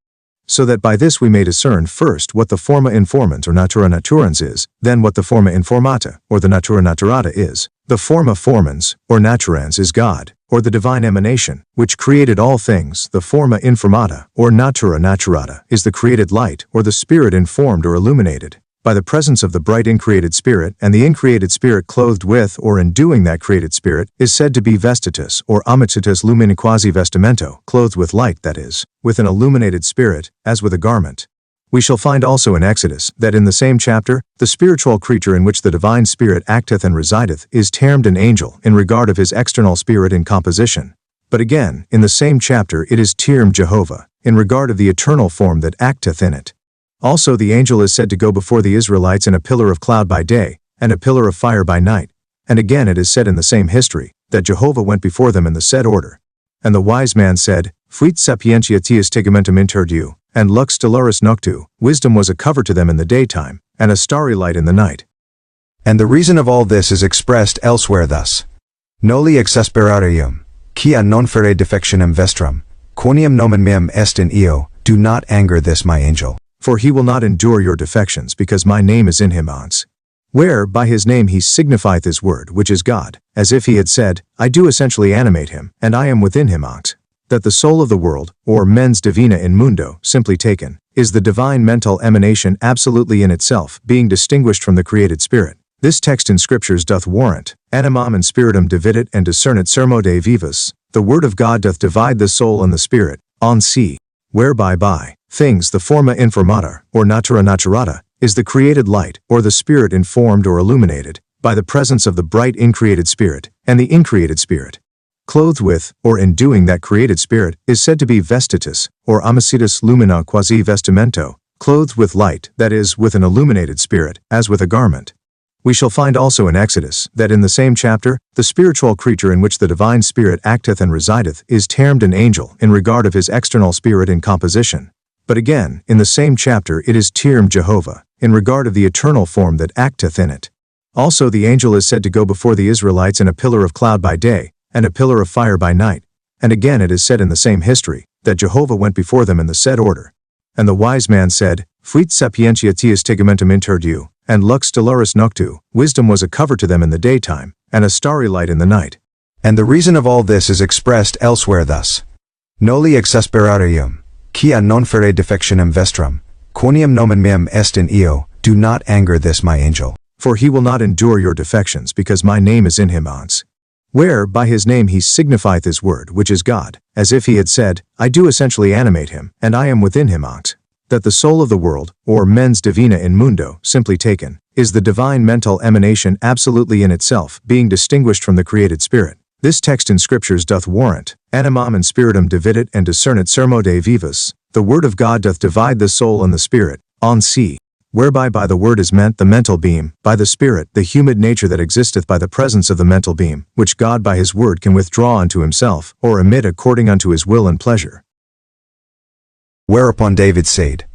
A: So that by this we may discern first what the forma informant or natura naturans is, then what the forma informata, or the natura naturata is. The forma formans, or naturans is God, or the divine emanation, which created all things. The forma informata, or natura naturata, is the created light, or the spirit informed or illuminated, by the presence of the bright increated spirit, and the increated spirit clothed with or enduing that created spirit, is said to be vestitus, or amixitus lumini quasi vestimento, clothed with light, that is, with an illuminated spirit, as with a garment. We shall find also in Exodus that in the same chapter, the spiritual creature in which the divine spirit acteth and resideth is termed an angel in regard of his external spirit in composition. But again, in the same chapter it is termed Jehovah, in regard of the eternal form that acteth in it. Also the angel is said to go before the Israelites in a pillar of cloud by day, and a pillar of fire by night. And again it is said in the same history, that Jehovah went before them in the said order. And the wise man said, Fuit sapientia tius tegamentum inter and lux stellaris noctu, wisdom was a cover to them in the daytime, and a starry light in the night.
B: And the reason of all this is expressed elsewhere thus. Noli exasperarium, quia non fere defectionem vestram, quoniam nomen meum est in eo, do not anger this my angel.
A: For he will not endure your defections, because my name is in him once. Where, by his name he signifieth his word, which is God, as if he had said, I do essentially animate him, and I am within him once. That the soul of the world, or mens divina in mundo, simply taken, is the divine mental emanation absolutely in itself, being distinguished from the created spirit. This text in scriptures doth warrant, animam and spiritum dividit and discernit sermo de vivus, the word of God doth divide the soul and the spirit, on si, whereby by things the forma informata, or natura naturata, is the created light, or the spirit informed or illuminated, by the presence of the bright increated spirit, and the increated spirit. Clothed with, or enduing that created spirit, is said to be vestitus, or amicitus lumina quasi vestimento, clothed with light, that is, with an illuminated spirit, as with a garment. We shall find also in Exodus, that in the same chapter, the spiritual creature in which the divine spirit acteth and resideth is termed an angel in regard of his external spirit in composition. But again, in the same chapter it is termed Jehovah, in regard of the eternal form that acteth in it. Also the angel is said to go before the Israelites in a pillar of cloud by day, and a pillar of fire by night. And again it is said in the same history, that Jehovah went before them in the said order. And the wise man said, Fuit sapientia tius tegamentum inter and lux stellaris noctu, wisdom was a cover to them in the daytime, and a starry light in the night.
B: And the reason of all this is expressed elsewhere thus. Noli exasperarium, quia non fere defectionem vestram, quoniam nomen meum est in eo, do not anger this my angel.
A: For he will not endure your defections, because my name is in him once. Where, by his name he signifieth his word, which is God, as if he had said, I do essentially animate him, and I am within him once. That the soul of the world, or mens divina in mundo, simply taken, is the divine mental emanation absolutely in itself, being distinguished from the created spirit. This text in scriptures doth warrant, animam and spiritum dividit and discernit sermo de vivus, the word of God doth divide the soul and the spirit, on si, whereby by the word is meant the mental beam, by the spirit the humid nature that existeth by the presence of the mental beam, which God by his word can withdraw unto himself, or emit according unto his will and pleasure.
B: Whereupon David said,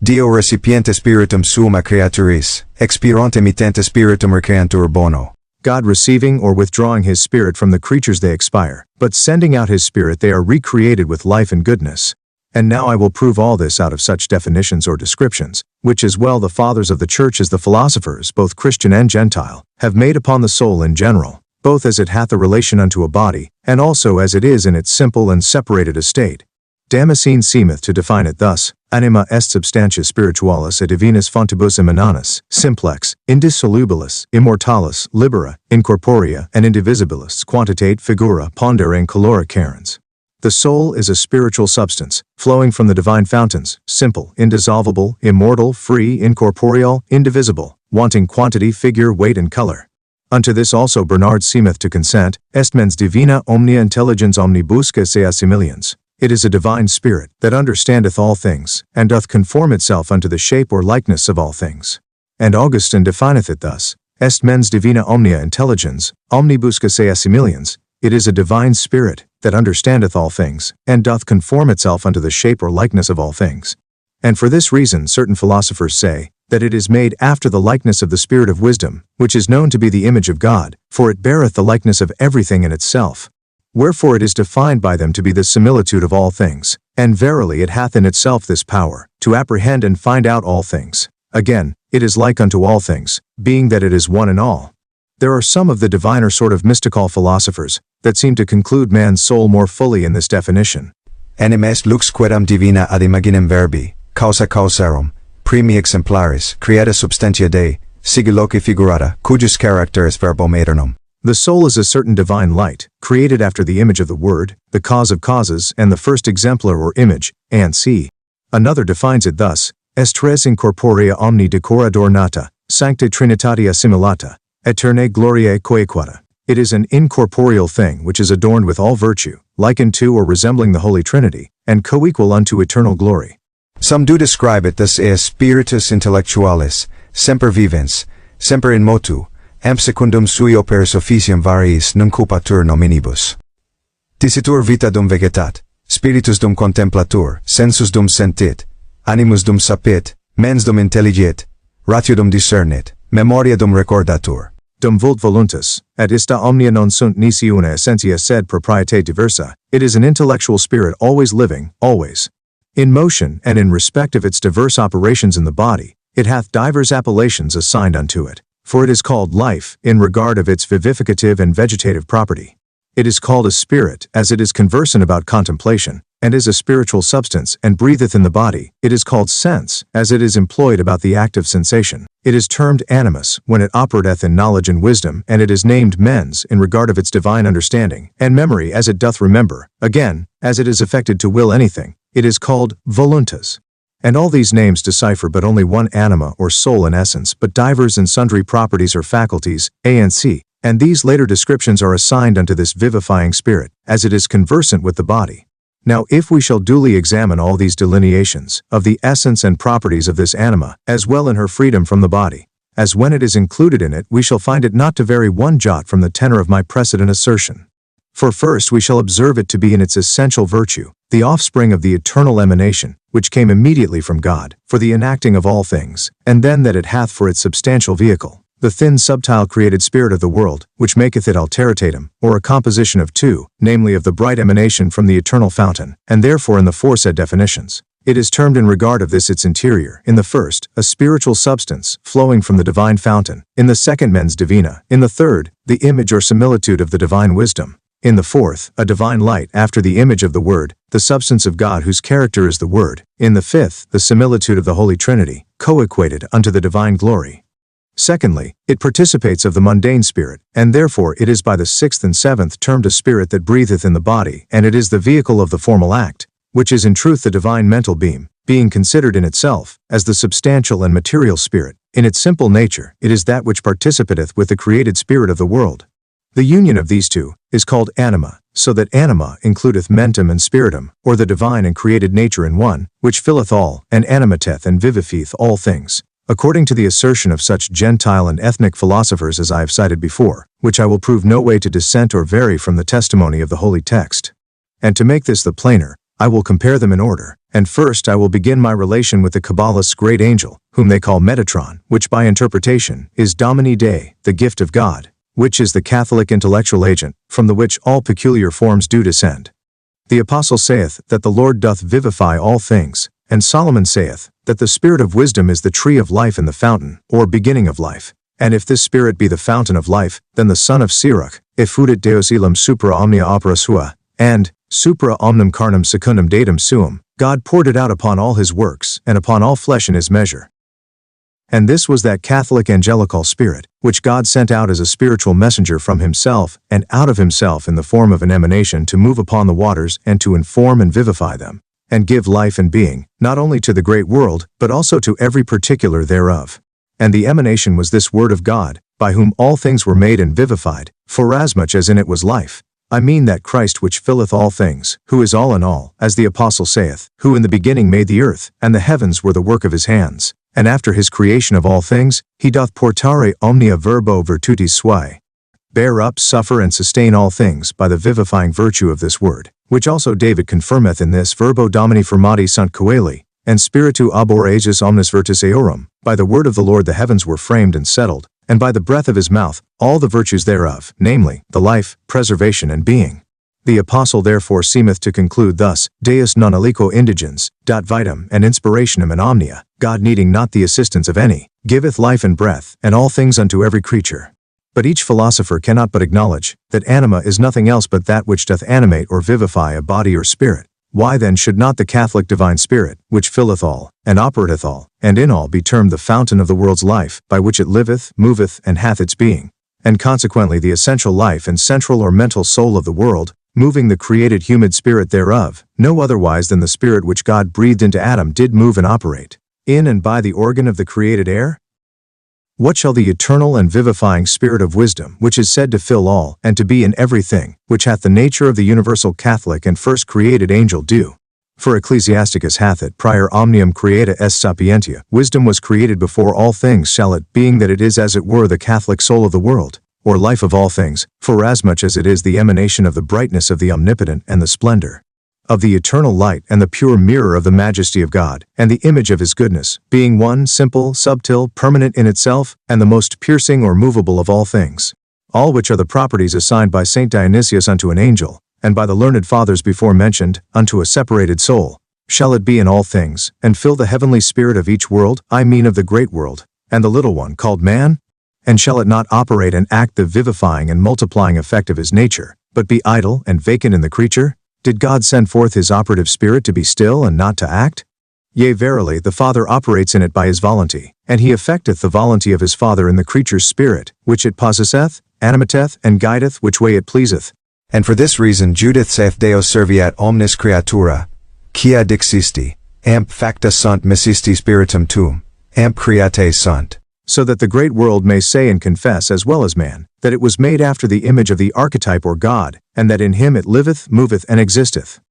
B: Dio recipiente spiritum suum a creaturis, expirante mitente spiritum recreantur bono.
A: God receiving or withdrawing his spirit from the creatures they expire, but sending out his spirit they are recreated with life and goodness. And now I will prove all this out of such definitions or descriptions, which as well the fathers of the church as the philosophers, both Christian and Gentile, have made upon the soul in general, both as it hath a relation unto a body, and also as it is in its simple and separated estate. Damascene seemeth to define it thus, anima est substantia spiritualis et divinus fontibus emananis, simplex, indissolubilis, immortalis, libera, incorporea, and indivisibilis, quantitate figura pondere and calora carens. The soul is a spiritual substance, flowing from the divine fountains, simple, indissoluble, immortal, free, incorporeal, indivisible, wanting quantity, figure, weight, and color. Unto this also Bernard seemeth to consent, est mens divina omnia intelligens omnibusca sea similians. It is a divine spirit, that understandeth all things, and doth conform itself unto the shape or likeness of all things. And Augustine defineth it thus, est mens divina omnia intelligens, omnibusca sea similians. It is a divine spirit, that understandeth all things, and doth conform itself unto the shape or likeness of all things. And for this reason certain philosophers say, that it is made after the likeness of the spirit of wisdom, which is known to be the image of God, for it beareth the likeness of everything in itself. Wherefore it is defined by them to be the similitude of all things, and verily it hath in itself this power, to apprehend and find out all things. Again, it is like unto all things, being that it is one in all. There are some of the diviner sort of mystical philosophers, that seem to conclude man's soul more fully in this definition.
B: Enim est lux quedam divina ad imaginem verbi, causa causarum, primi exemplaris, creata substantia Dei, sigiloque figurata, cujus characteris verbum aeternum.
A: The soul is a certain divine light, created after the image of the Word, the cause of causes, and the first exemplar or image, and c. Another defines it thus, est res incorporea omni decora adornata, sancta trinitatia simulata, aeternae gloriae coequata. It is an incorporeal thing which is adorned with all virtue, likened to or resembling the Holy Trinity, and coequal unto eternal glory.
B: Some do describe it thus as spiritus intellectualis, semper vivens, semper in motu, amp secundum sui operis officium variis nunc cupatur nominibus. Dicitur vita dum vegetat, spiritus dum contemplatur, sensus dum sentit, animus dum sapit, mens dum intelligit, ratio dum discernit, memoria dum recordatur.
A: Dum vult voluntas, et ista omnia non sunt nisi una essentia sed proprietae diversa. It is an intellectual spirit always living, always in motion, and in respect of its diverse operations in the body, it hath divers appellations assigned unto it. For it is called life, in regard of its vivificative and vegetative property. It is called a spirit, as it is conversant about contemplation, and is a spiritual substance, and breatheth in the body. It is called sense, as it is employed about the act of sensation. It is termed animus, when it operateth in knowledge and wisdom, and it is named mens, in regard of its divine understanding, and memory, as it doth remember. Again, as it is affected to will anything, it is called voluntas. And all these names decipher but only one anima or soul in essence, but divers and sundry properties or faculties, A and C, and these later descriptions are assigned unto this vivifying spirit, as it is conversant with the body. Now if we shall duly examine all these delineations, of the essence and properties of this anima, as well in her freedom from the body, as when it is included in it, we shall find it not to vary one jot from the tenor of my precedent assertion. For first we shall observe it to be in its essential virtue, the offspring of the eternal emanation, which came immediately from God, for the enacting of all things, and then that it hath for its substantial vehicle, the thin subtile created spirit of the world, which maketh it alteritatum, or a composition of two, namely of the bright emanation from the eternal fountain, and therefore in the foresaid definitions. It is termed in regard of this its interior, in the first, a spiritual substance, flowing from the divine fountain, in the second mens divina, in the third, the image or similitude of the divine wisdom, in the fourth, a divine light after the image of the Word, the substance of God whose character is the Word, in the fifth, the similitude of the Holy Trinity, coequated unto the divine glory. Secondly, it participates of the mundane spirit, and therefore it is by the sixth and seventh termed a spirit that breatheth in the body, and it is the vehicle of the formal act, which is in truth the divine mental beam, being considered in itself, as the substantial and material spirit. In its simple nature, it is that which participateth with the created spirit of the world. The union of these two is called anima, so that anima includeth mentum and spiritum, or the divine and created nature in one, which filleth all, and animateth and vivifieth all things, according to the assertion of such Gentile and ethnic philosophers as I have cited before, which I will prove no way to dissent or vary from the testimony of the holy text. And to make this the plainer, I will compare them in order, and first I will begin my relation with the Cabalists' great angel, whom they call Metatron, which by interpretation is Domini Dei, the gift of God, which is the Catholic intellectual agent, from the which all peculiar forms do descend. The Apostle saith that the Lord doth vivify all things, and Solomon saith that the spirit of wisdom is the tree of life and the fountain, or beginning of life. And if this spirit be the fountain of life, then the son of Sirach, effudit Deus elam supra omnia opera sua, and supra omnem carnem secundum datum suum, God poured it out upon all his works, and upon all flesh in his measure. And this was that Catholic angelical spirit, which God sent out as a spiritual messenger from himself, and out of himself in the form of an emanation to move upon the waters and to inform and vivify them, and give life and being, not only to the great world, but also to every particular thereof. And the emanation was this word of God, by whom all things were made and vivified, forasmuch as in it was life. I mean that Christ which filleth all things, who is all in all, as the Apostle saith, who in the beginning made the earth, and the heavens were the work of his hands. And after his creation of all things, he doth portare omnia verbo virtutis suae, bear up, suffer, and sustain all things by the vivifying virtue of this word, which also David confirmeth in this verbo Domini formati sunt coeli, and spiritu abor aegis omnis virtus eorum, by the word of the Lord the heavens were framed and settled, and by the breath of his mouth, all the virtues thereof, namely, the life, preservation, and being. The Apostle therefore seemeth to conclude thus, Deus non aliquo indigens, dat vitam and inspirationem in omnia, God needing not the assistance of any, giveth life and breath, and all things unto every creature. But each philosopher cannot but acknowledge, that anima is nothing else but that which doth animate or vivify a body or spirit. Why then should not the Catholic divine spirit, which filleth all, and operateth all, and in all be termed the fountain of the world's life, by which it liveth, moveth, and hath its being, and consequently the essential life and central or mental soul of the world, moving the created humid spirit thereof, no otherwise than the spirit which God breathed into Adam did move and operate. in and by the organ of the created air? What shall the eternal and vivifying Spirit of wisdom, which is said to fill all, and to be in everything, which hath the nature of the universal Catholic and first created angel, do? For Ecclesiasticus hath it, prior omnium creata est sapientia, wisdom was created before all things, shall it, being that it is as it were the Catholic soul of the world, or life of all things, forasmuch as it is the emanation of the brightness of the omnipotent and the splendor of the eternal light and the pure mirror of the majesty of God, and the image of his goodness, being one, simple, subtle, permanent in itself, and the most piercing or movable of all things. All which are the properties assigned by Saint Dionysius unto an angel, and by the learned fathers before mentioned, unto a separated soul, shall it be in all things, and fill the heavenly spirit of each world, I mean of the great world, and the little one called man? And shall it not operate and act the vivifying and multiplying effect of his nature, but be idle and vacant in the creature? Did God send forth his operative spirit to be still and not to act? Yea, verily, the Father operates in it by his volunty, and he effecteth the volunty of his Father in the creature's spirit, which it possesseth, animateth, and guideth which way it pleaseth.
B: And for this reason Judith saith Deo serviat omnis creatura, quia dixisti, amp facta sunt missisti spiritum tuum, amp create sunt.
A: So that the great world may say and confess as well as man, that it was made after the image of the archetype or God, and that in him it liveth, moveth, and existeth.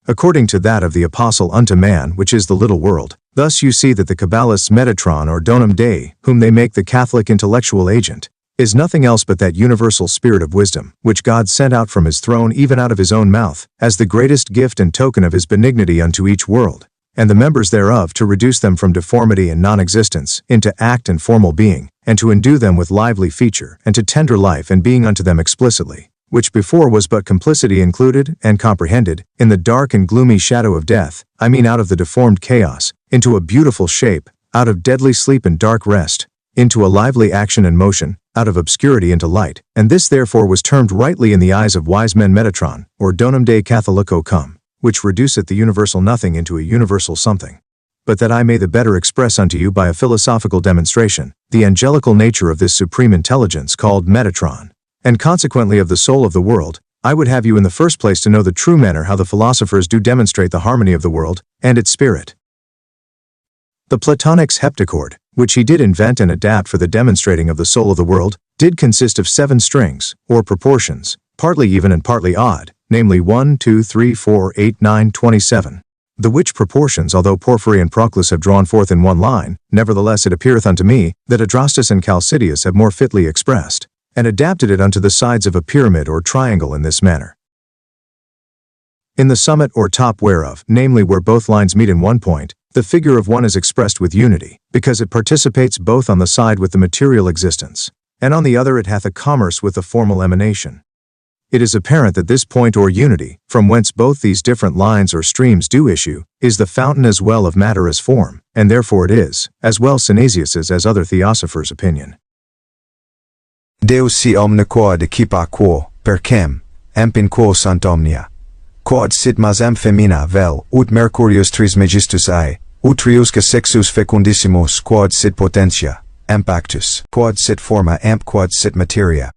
A: According to that of the Apostle unto man, which is the little world. Thus you see that the Cabalists' Metatron or Donum Dei, whom they make the Catholic intellectual agent, is nothing else but that universal spirit of wisdom, which God sent out from his throne even out of his own mouth, as the greatest gift and token of his benignity unto each world, and the members thereof to reduce them from deformity and non-existence, into act and formal being, and to endue them with lively feature, and to tender life and being unto them explicitly, which before was but complicity included, and comprehended, in the dark and gloomy shadow of death, I mean out of the deformed chaos, into a beautiful shape, out of deadly sleep and dark rest, into a lively action and motion, out of obscurity into light, and this therefore was termed rightly in the eyes of wise men Metatron, or Donum Dei Catholico cum, which reduceth the universal nothing into a universal something. But that I may the better express unto you by a philosophical demonstration, the angelical nature of this supreme intelligence called Metatron, and consequently of the soul of the world, I would have you in the first place to know the true manner how the philosophers do demonstrate the harmony of the world, and its spirit. The Platonic's heptachord, which he did invent and adapt for the demonstrating of the soul of the world, did consist of 7 strings, or proportions, partly even and partly odd, namely 1, 2, 3, 4, 8, 9, 27. The which proportions, although Porphyry and Proclus have drawn forth in one line, nevertheless it appeareth unto me, that Adrastus and Chalcidius have more fitly expressed, and adapted it unto the sides of a pyramid or triangle in this manner. In the summit or top whereof, namely where both lines meet in one point, the figure of 1 is expressed with unity, because it participates both on the side with the material existence, and on the other it hath a commerce with the formal emanation. It is apparent that this point or unity, from whence both these different lines or streams do issue, is the fountain as well of matter as form, and therefore it is, as well Synesius's as other theosophers' opinion.
B: Deus si omne quod equipa quo, percem, amp in quo sunt omnia. Quod sit masam femina vel, ut Mercurius trismegistus ae, ut triusque sexus fecundissimus quod sit potentia, amp actus, quod sit forma amp quod sit materia.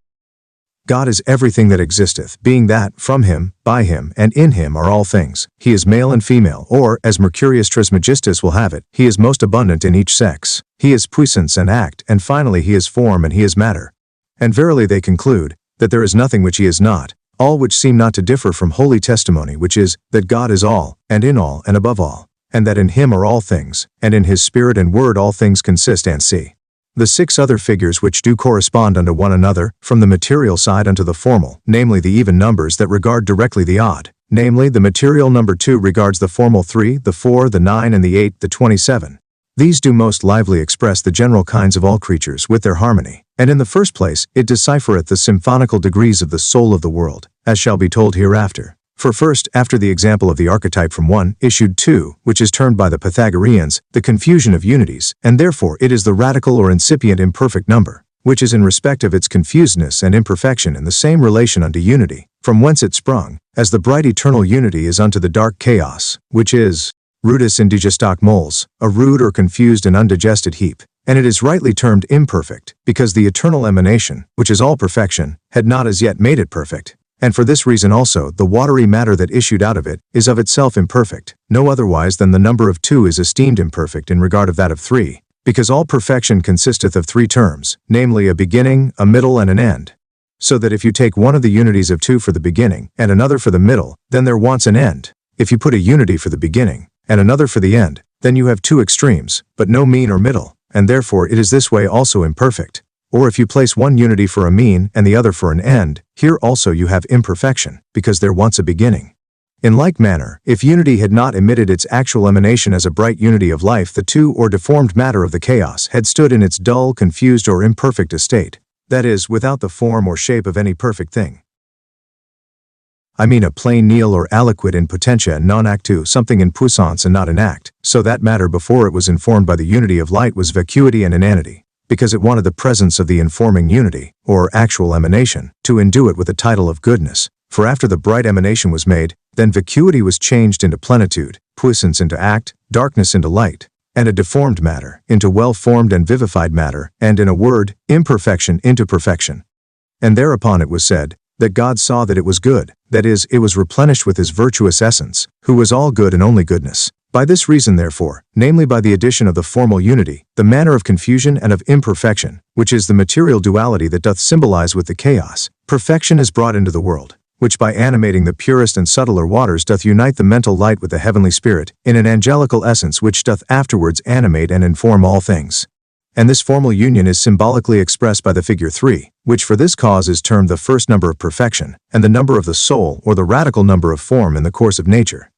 A: God is everything that existeth, being that, from him, by him, and in him are all things. He is male and female, or, as Mercurius Trismegistus will have it, he is most abundant in each sex. He is puissance and act, and finally he is form and he is matter. And verily they conclude, that there is nothing which he is not, all which seem not to differ from holy testimony, which is, that God is all, and in all, and above all, and that in him are all things, and in his spirit and word all things consist and see. The 6 other figures which do correspond unto one another, from the material side unto the formal, namely the even numbers that regard directly the odd, namely the material number 2 regards the formal 3, the 4, the 9, and the 8, the 27. These do most lively express the general kinds of all creatures with their harmony, and in the first place, it deciphereth the symphonical degrees of the soul of the world, as shall be told hereafter. For first, after the example of the archetype from 1, issued 2, which is termed by the Pythagoreans, the confusion of unities, and therefore it is the radical or incipient imperfect number, which is in respect of its confusedness and imperfection in the same relation unto unity, from whence it sprung, as the bright eternal unity is unto the dark chaos, which is rudis indigestat moles, a rude or confused and undigested heap, and it is rightly termed imperfect, because the eternal emanation, which is all perfection, had not as yet made it perfect, And for this reason also, the watery matter that issued out of it is of itself imperfect, no otherwise than the number of 2 is esteemed imperfect in regard of that of 3, because all perfection consisteth of 3 terms, namely a beginning, a middle, and an end. So that if you take one of the unities of 2 for the beginning, and another for the middle, then there wants an end. If you put a unity for the beginning, and another for the end, then you have 2 extremes, but no mean or middle, and therefore it is this way also imperfect. Or if you place one unity for a mean and the other for an end, here also you have imperfection, because there wants a beginning. In like manner, if unity had not emitted its actual emanation as a bright unity of life, the 2 or deformed matter of the chaos had stood in its dull, confused, or imperfect estate, that is, without the form or shape of any perfect thing. I mean a plain nihil or aliquid in potentia and non-actu, something in puissance and not in act, so that matter before it was informed by the unity of light was vacuity and inanity, because it wanted the presence of the informing unity, or actual emanation, to endue it with the title of goodness. For after the bright emanation was made, then vacuity was changed into plenitude, puissance into act, darkness into light, and a deformed matter into well-formed and vivified matter, and in a word, imperfection into perfection. And thereupon it was said, that God saw that it was good, that is, it was replenished with his virtuous essence, who was all good and only goodness. By this reason therefore, namely by the addition of the formal unity, the manner of confusion and of imperfection, which is the material duality that doth symbolize with the chaos, perfection is brought into the world, which by animating the purest and subtler waters doth unite the mental light with the heavenly spirit, in an angelical essence which doth afterwards animate and inform all things. And this formal union is symbolically expressed by the figure 3, which for this cause is termed the first number of perfection, and the number of the soul or the radical number of form in the course of nature.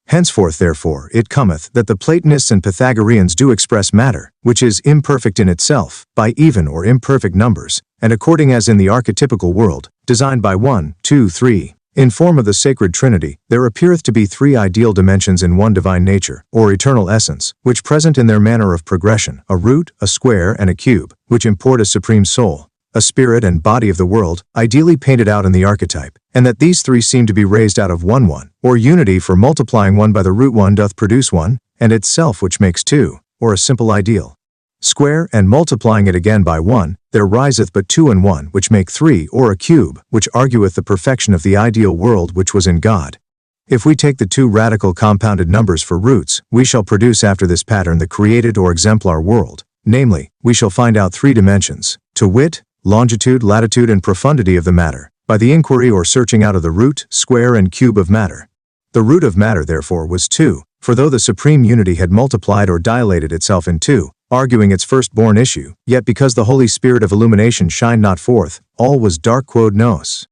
A: Henceforth therefore it cometh that the Platonists and Pythagoreans do express matter, which is imperfect in itself, by even or imperfect numbers, and according as in the archetypical world, designed by 1, 2, 3, in form of the sacred Trinity, there appeareth to be 3 ideal dimensions in one divine nature, or eternal essence, which present in their manner of progression, a root, a square, and a cube, which import a supreme soul, a spirit and body of the world, ideally painted out in the archetype, and that these 3 seem to be raised out of one, or unity, for multiplying 1 by the root 1 doth produce 1, and itself which makes 2, or a simple ideal. Square, and multiplying it again by 1, there riseth but 2 and 1, which make 3, or a cube, which argueth the perfection of the ideal world which was in God. If we take the 2 radical compounded numbers for roots, we shall produce after this pattern the created or exemplar world, namely, we shall find out 3 dimensions, to wit, longitude, latitude, and profundity of the matter, by the inquiry or searching out of the root, square, and cube of matter. The root of matter therefore was 2, for though the supreme unity had multiplied or dilated itself in 2, arguing its firstborn issue, yet because the Holy Spirit of illumination shined not forth, all was dark quod nos.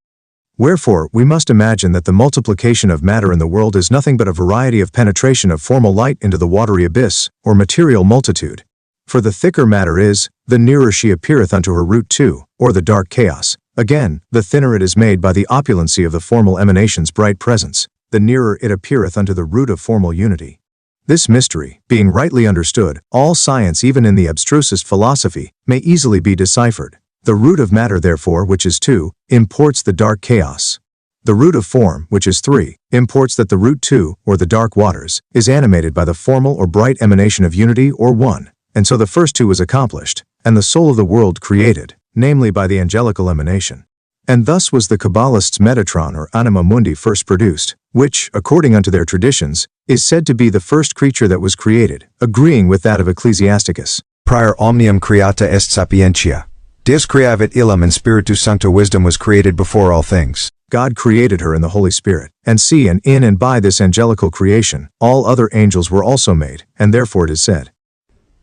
A: Wherefore, we must imagine that the multiplication of matter in the world is nothing but a variety of penetration of formal light into the watery abyss, or material multitude. For the thicker matter is, the nearer she appeareth unto her root 2, or the dark chaos. Again, the thinner it is made by the opulency of the formal emanation's bright presence, the nearer it appeareth unto the root of formal unity. This mystery, being rightly understood, all science, even in the abstrusest philosophy, may easily be deciphered. The root of matter therefore, which is 2, imports the dark chaos. The root of form, which is 3, imports that the root 2, or the dark waters, is animated by the formal or bright emanation of unity, or 1, and so the first 2 is accomplished, and the soul of the world created, namely by the angelical emanation. And thus was the Kabbalists' Metatron or Anima Mundi first produced, which, according unto their traditions, is said to be the first creature that was created, agreeing with that of Ecclesiasticus.
B: Prior omnium creata est sapientia. Deus creavit illam in spiritu sancto, wisdom was created before all things.
A: God created her in the Holy Spirit, and see, and in and by this angelical creation, all other angels were also made, and therefore it is said,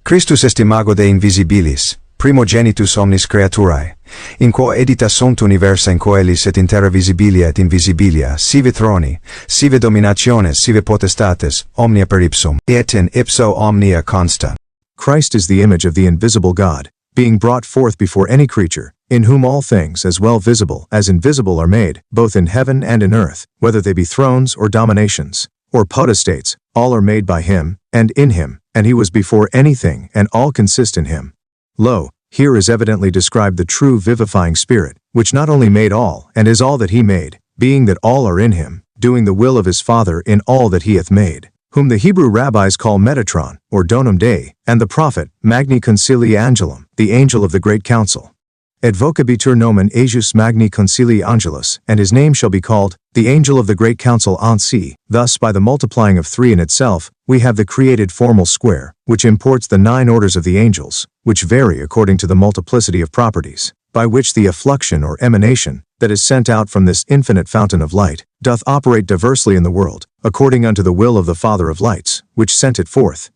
B: Christus est imago Dei invisibilis, primogenitus omnis creaturae, in quo edita sunt universa, in coelis et in terra visibilia et invisibilia, sive throni, sive dominationes, sive potestates, omnia per ipsum, et in ipso omnia consta.
A: Christ is the image of the invisible God, being brought forth before any creature, in whom all things, as well visible as invisible, are made, both in heaven and in earth, whether they be thrones or dominations, or potestates, all are made by him, and in him, and he was before anything, and all consist in him. Lo, here is evidently described the true vivifying Spirit, which not only made all, and is all that he made, being that all are in him, doing the will of his Father in all that he hath made, whom the Hebrew rabbis call Metatron, or Donum Dei, and the prophet, Magni Concilia Angelum, the angel of the great council. Et vocabitur nomen ejus magni concilii angelus, and his name shall be called, the angel of the great council ansi. Thus, by the multiplying of 3 in itself, we have the created formal square, which imports the 9 orders of the angels, which vary according to the multiplicity of properties, by which the effluxion or emanation, that is sent out from this infinite fountain of light, doth operate diversely in the world, according unto the will of the Father of lights, which sent it forth.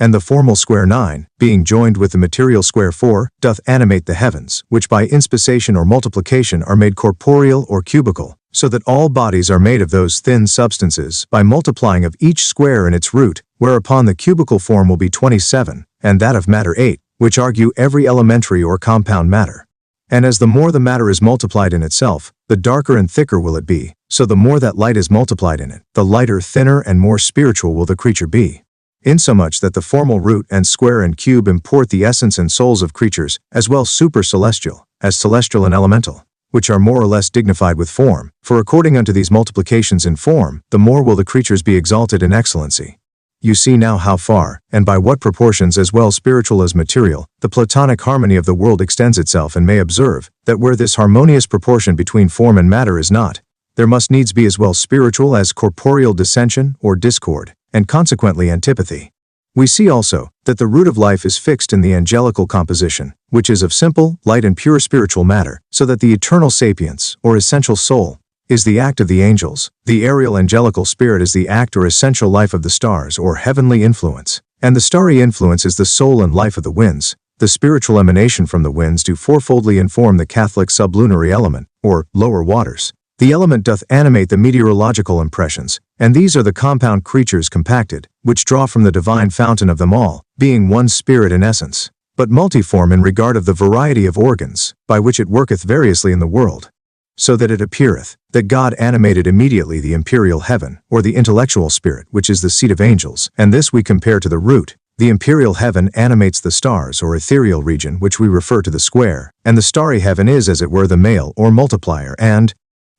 A: And the formal square 9, being joined with the material square 4, doth animate the heavens, which by inspissation or multiplication are made corporeal or cubical, so that all bodies are made of those thin substances, by multiplying of each square in its root, whereupon the cubical form will be 27, and that of matter 8, which argue every elementary or compound matter. And as the more the matter is multiplied in itself, the darker and thicker will it be, so the more that light is multiplied in it, the lighter, thinner, and more spiritual will the creature be. Insomuch that the formal root and square and cube import the essence and souls of creatures, as well super-celestial, as celestial and elemental, which are more or less dignified with form, for according unto these multiplications in form, the more will the creatures be exalted in excellency. You see now how far, and by what proportions as well spiritual as material, the Platonic harmony of the world extends itself, and may observe, that where this harmonious proportion between form and matter is not, there must needs be as well spiritual as corporeal dissension or discord, and consequently antipathy. We see also, that the root of life is fixed in the angelical composition, which is of simple, light and pure spiritual matter, so that the eternal sapience, or essential soul, is the act of the angels, the aerial angelical spirit is the act or essential life of the stars or heavenly influence, and the starry influence is the soul and life of the winds. The spiritual emanation from the winds do fourfoldly inform the Catholic sublunary element, or lower waters. The element doth animate the meteorological impressions, and these are the compound creatures compacted, which draw from the divine fountain of them all, being one spirit in essence, but multiform in regard of the variety of organs, by which it worketh variously in the world. So that it appeareth, that God animated immediately the imperial heaven, or the intellectual spirit, which is the seat of angels, and this we compare to the root. The imperial heaven animates the stars or ethereal region, which we refer to the square, and the starry heaven is as it were the male or multiplier and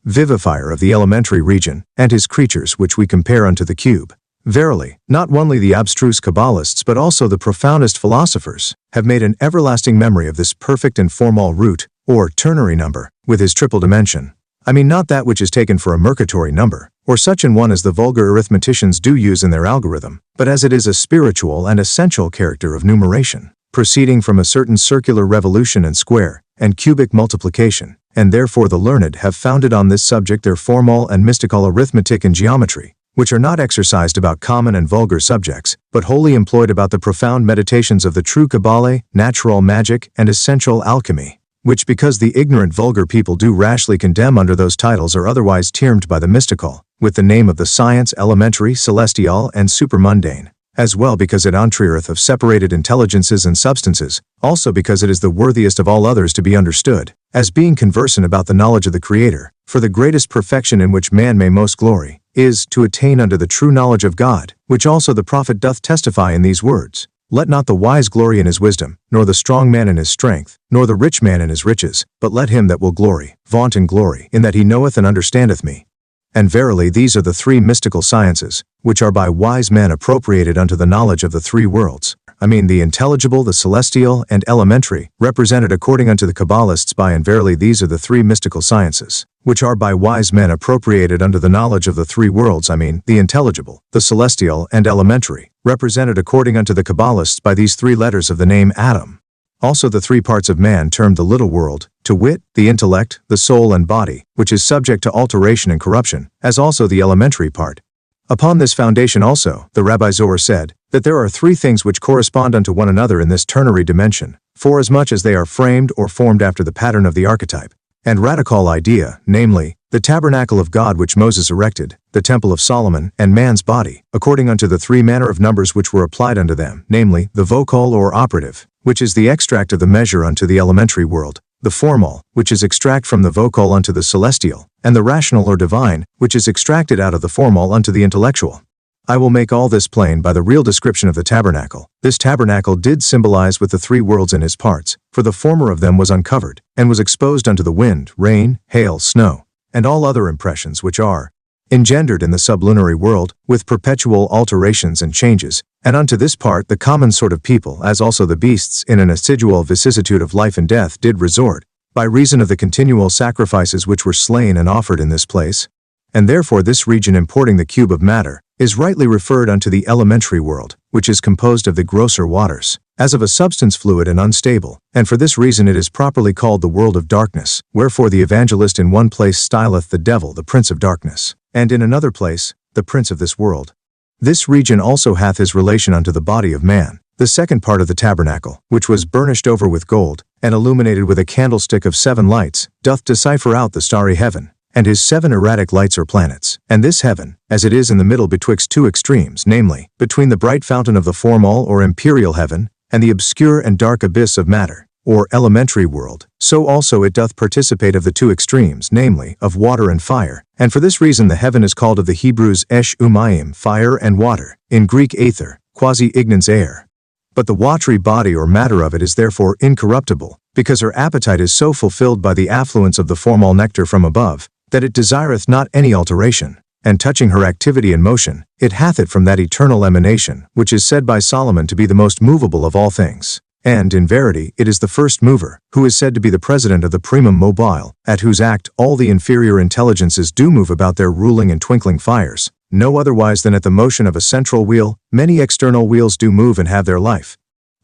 A: vivifier of the elementary region, and his creatures, which we compare unto the cube. Verily, not only the abstruse Cabalists but also the profoundest philosophers have made an everlasting memory of this perfect and formal root, or ternary number, with his triple dimension. I mean not that which is taken for a mercatory number, or such an one as the vulgar arithmeticians do use in their algorithm, but as it is a spiritual and essential character of numeration, proceeding from a certain circular revolution and square, and cubic multiplication, and therefore the learned have founded on this subject their formal and mystical arithmetic and geometry, which are not exercised about common and vulgar subjects, but wholly employed about the profound meditations of the true Cabale, natural magic, and essential alchemy, which because the ignorant vulgar people do rashly condemn under those titles are otherwise termed by the mystical, with the name of the science elementary, celestial, and supermundane, as well because it entreareth of separated intelligences and substances, also because it is the worthiest of all others to be understood, as being conversant about the knowledge of the Creator, for the greatest perfection in which man may most glory, is, to attain unto the true knowledge of God, which also the prophet doth testify in these words, Let not the wise glory in his wisdom, nor the strong man in his strength, nor the rich man in his riches, but let him that will glory, vaunt and glory, in that he knoweth and understandeth me. And verily these are the 3 mystical sciences, which are by wise men appropriated unto the knowledge of the 3 worlds. I mean the intelligible, the celestial, and elementary, represented according unto the Cabalists by and verily these are the 3 mystical sciences, which are by wise men appropriated unto the knowledge of the 3 worlds. I mean the intelligible, the celestial, and elementary, represented according unto the Cabalists by these 3 letters of the name Adam. Also the 3 parts of man termed the little world, to wit, the intellect, the soul and body, which is subject to alteration and corruption, as also the elementary part. Upon this foundation also, the Rabbi Zohar said, that there are 3 things which correspond unto one another in this ternary dimension, forasmuch as they are framed or formed after the pattern of the archetype and radical idea, namely, the tabernacle of God which Moses erected, the temple of Solomon, and man's body, according unto the 3 manner of numbers which were applied unto them, namely, the vocal or operative, which is the extract of the measure unto the elementary world, the formal, which is extract from the vocal unto the celestial, and the rational or divine, which is extracted out of the formal unto the intellectual. I will make all this plain by the real description of the tabernacle. This tabernacle did symbolize with the 3 worlds in his parts, for the former of them was uncovered, and was exposed unto the wind, rain, hail, snow, and all other impressions which are engendered in the sublunary world, with perpetual alterations and changes, and unto this part the common sort of people, as also the beasts, in an assidual vicissitude of life and death, did resort, by reason of the continual sacrifices which were slain and offered in this place. And therefore this region importing the cube of matter, is rightly referred unto the elementary world, which is composed of the grosser waters, as of a substance fluid and unstable, and for this reason it is properly called the world of darkness, wherefore the evangelist in one place styleth the devil the prince of darkness, and in another place, the prince of this world. This region also hath his relation unto the body of man, the second part of the tabernacle, which was burnished over with gold, and illuminated with a candlestick of 7 lights, doth decipher out the starry heaven, and his 7 erratic lights or planets. And this heaven, as it is in the middle betwixt 2 extremes, namely, between the bright fountain of the formal or imperial heaven, and the obscure and dark abyss of matter, or elementary world, so also it doth participate of the 2 extremes, namely, of water and fire, and for this reason the heaven is called of the Hebrews esh umayim, fire and water, in Greek aether, quasi-ignans air. But the watery body or matter of it is therefore incorruptible, because her appetite is so fulfilled by the affluence of the formal nectar from above, that it desireth not any alteration, and touching her activity and motion, it hath it from that eternal emanation, which is said by Solomon to be the most movable of all things. And, in verity, it is the first mover, who is said to be the president of the primum mobile, at whose act all the inferior intelligences do move about their ruling and twinkling fires. No otherwise than at the motion of a central wheel, many external wheels do move and have their life.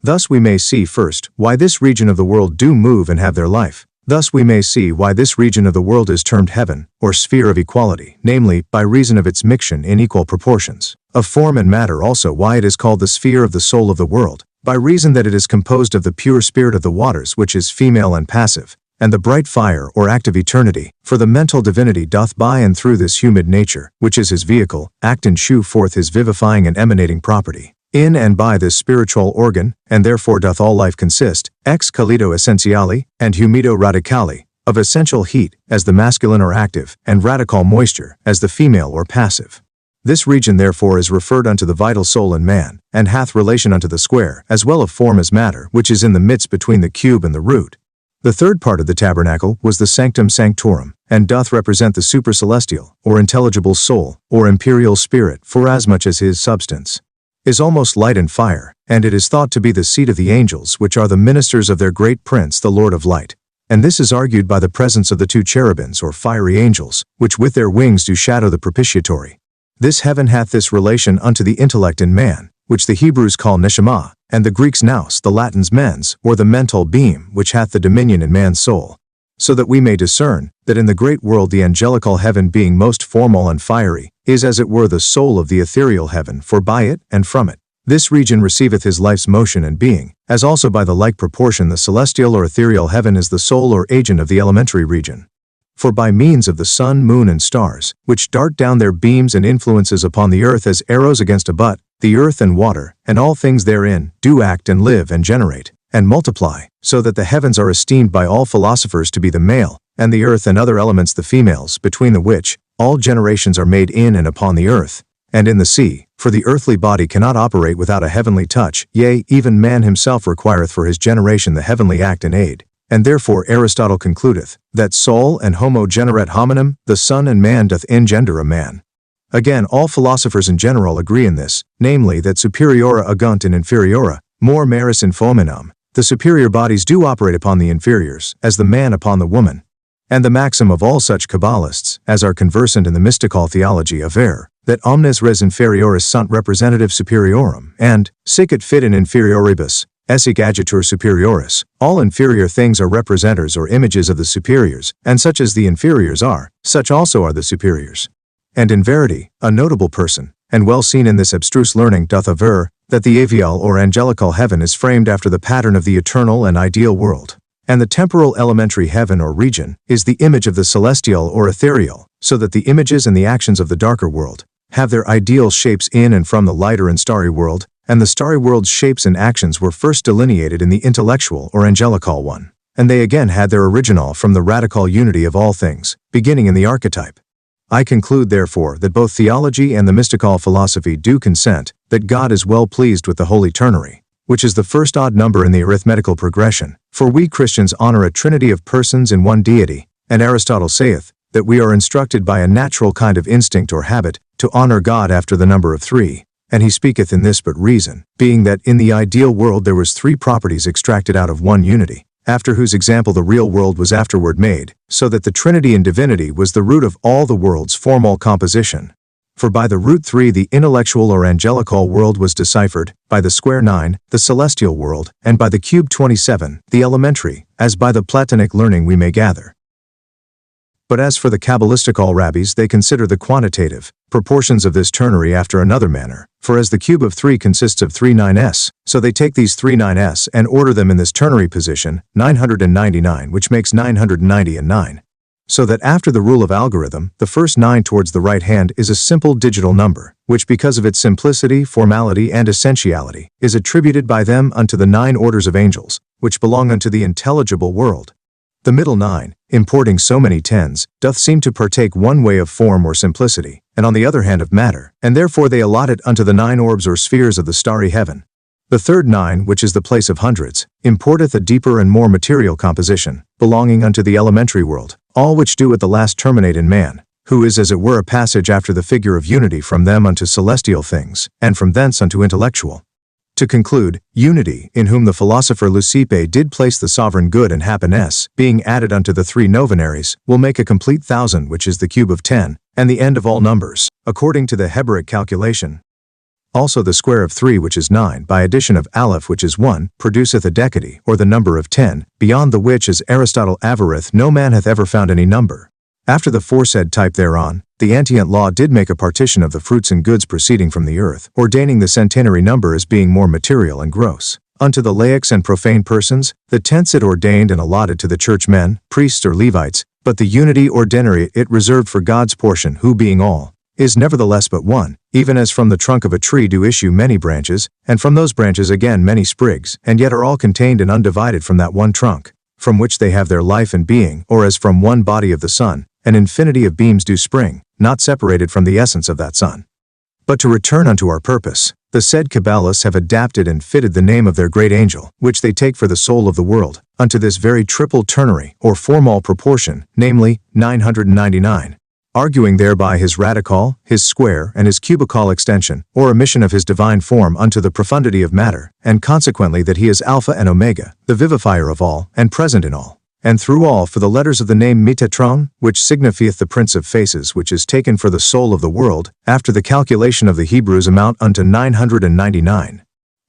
A: Thus we may see first, why this region of the world do move and have their life. Thus we may see why this region of the world is termed heaven, or sphere of equality, namely, by reason of its mixtion in equal proportions, of form and matter, also why it is called the sphere of the soul of the world, by reason that it is composed of the pure spirit of the waters which is female and passive, and the bright fire or act of eternity, for the mental divinity doth by and through this humid nature, which is his vehicle, act and shew forth his vivifying and emanating property. In and by this spiritual organ, and therefore doth all life consist, ex calido essentiali, and humido radicali, of essential heat, as the masculine or active, and radical moisture, as the female or passive. This region therefore is referred unto the vital soul in man, and hath relation unto the square, as well of form as matter, which is in the midst between the cube and the root. The third part of the tabernacle was the sanctum sanctorum, and doth represent the supercelestial, or intelligible soul, or imperial spirit, forasmuch as his substance is almost light and fire, and it is thought to be the seat of the angels, which are the ministers of their great prince the Lord of light. And this is argued by the presence of the 2 cherubims or fiery angels, which with their wings do shadow the propitiatory. This heaven hath this relation unto the intellect in man, which the Hebrews call neshama, and the Greeks nous, the Latins mens, or the mental beam, which hath the dominion in man's soul. So that we may discern, that in the great world the angelical heaven being most formal and fiery, is as it were the soul of the ethereal heaven, for by it, and from it, this region receiveth his life's motion and being, as also by the like proportion the celestial or ethereal heaven is the soul or agent of the elementary region. For by means of the sun, moon, and stars, which dart down their beams and influences upon the earth as arrows against a butt, the earth and water, and all things therein, do act and live and generate, and multiply, so that the heavens are esteemed by all philosophers to be the male, and the earth and other elements the females, between the which, all generations are made in and upon the earth, and in the sea, for the earthly body cannot operate without a heavenly touch, yea, even man himself requireth for his generation the heavenly act and aid. And therefore Aristotle concludeth, that sol and homo generat hominum, the son and man doth engender a man. Again, all philosophers in general agree in this, namely that superiora agunt in inferiora, more maris in fominam, the superior bodies do operate upon the inferiors, as the man upon the woman. And the maxim of all such Cabalists, as are conversant in the mystical theology, aver, that omnes res inferioris sunt representative superiorum, and, sic et fit in inferioribus, Esic agitur superioris, all inferior things are representers or images of the superiors, and such as the inferiors are, such also are the superiors. And in verity, a notable person, and well seen in this abstruse learning, doth aver, that the avial or angelical heaven is framed after the pattern of the eternal and ideal world, and the temporal elementary heaven or region is the image of the celestial or ethereal, so that the images and the actions of the darker world have their ideal shapes in and from the lighter and starry world, and the starry world's shapes and actions were first delineated in the intellectual or angelical one, and they again had their original from the radical unity of all things, beginning in the archetype. I conclude therefore that both theology and the mystical philosophy do consent that God is well pleased with the holy ternary, which is the first odd number in the arithmetical progression, for we Christians honor a trinity of persons in one deity, and Aristotle saith that we are instructed by a natural kind of instinct or habit to honor God after the number of 3. And he speaketh in this but reason, being that in the ideal world there was 3 properties extracted out of one unity, after whose example the real world was afterward made, so that the Trinity in divinity was the root of all the world's formal composition. For by the root 3 the intellectual or angelical world was deciphered, by the square 9, the celestial world, and by the cube 27, the elementary, as by the Platonic learning we may gather. But as for the Kabbalistical rabbis, they consider the quantitative proportions of this ternary after another manner, for as the cube of 3 consists of 3 9s, so they take these 3 9s and order them in this ternary position, 999, which makes 990 and 9. So that after the rule of algorithm, the first 9 towards the right hand is a simple digital number, which because of its simplicity, formality, and essentiality, is attributed by them unto the 9 orders of angels, which belong unto the intelligible world. The middle 9, importing so many tens, doth seem to partake one way of form or simplicity, and on the other hand of matter, and therefore they allot it unto the 9 orbs or spheres of the starry heaven. The third 9, which is the place of hundreds, importeth a deeper and more material composition, belonging unto the elementary world, all which do at the last terminate in man, who is as it were a passage after the figure of unity from them unto celestial things, and from thence unto intellectual. To conclude, unity, in whom the philosopher Leucippe did place the sovereign good and happiness, being added unto the 3 novenaries, will make a complete 1,000, which is the cube of 10, and the end of all numbers, according to the Hebraic calculation. Also the square of 3, which is 9, by addition of aleph, which is 1, produceth a decady, or the number of 10, beyond the which, as Aristotle averreth, no man hath ever found any number. After the foresaid type thereon, the antient law did make a partition of the fruits and goods proceeding from the earth, ordaining the centenary number as being more material and gross. Unto the laics and profane persons, the tenths it ordained and allotted to the churchmen, priests or Levites, but the unity ordinary it reserved for God's portion, who being all, is nevertheless but one, even as from the trunk of a tree do issue many branches, and from those branches again many sprigs, and yet are all contained and undivided from that one trunk, from which they have their life and being, or as from one body of the sun, an infinity of beams do spring, not separated from the essence of that sun. But to return unto our purpose, the said Cabalists have adapted and fitted the name of their great angel, which they take for the soul of the world, unto this very triple ternary, or formal proportion, namely, 999. Arguing thereby his radical, his square, and his cubical extension, or emission of his divine form unto the profundity of matter, and consequently that he is Alpha and Omega, the vivifier of all, and present in all, and through all for the letters of the name Metatron, which signifieth the Prince of Faces, which is taken for the soul of the world, after the calculation of the Hebrews amount unto 999.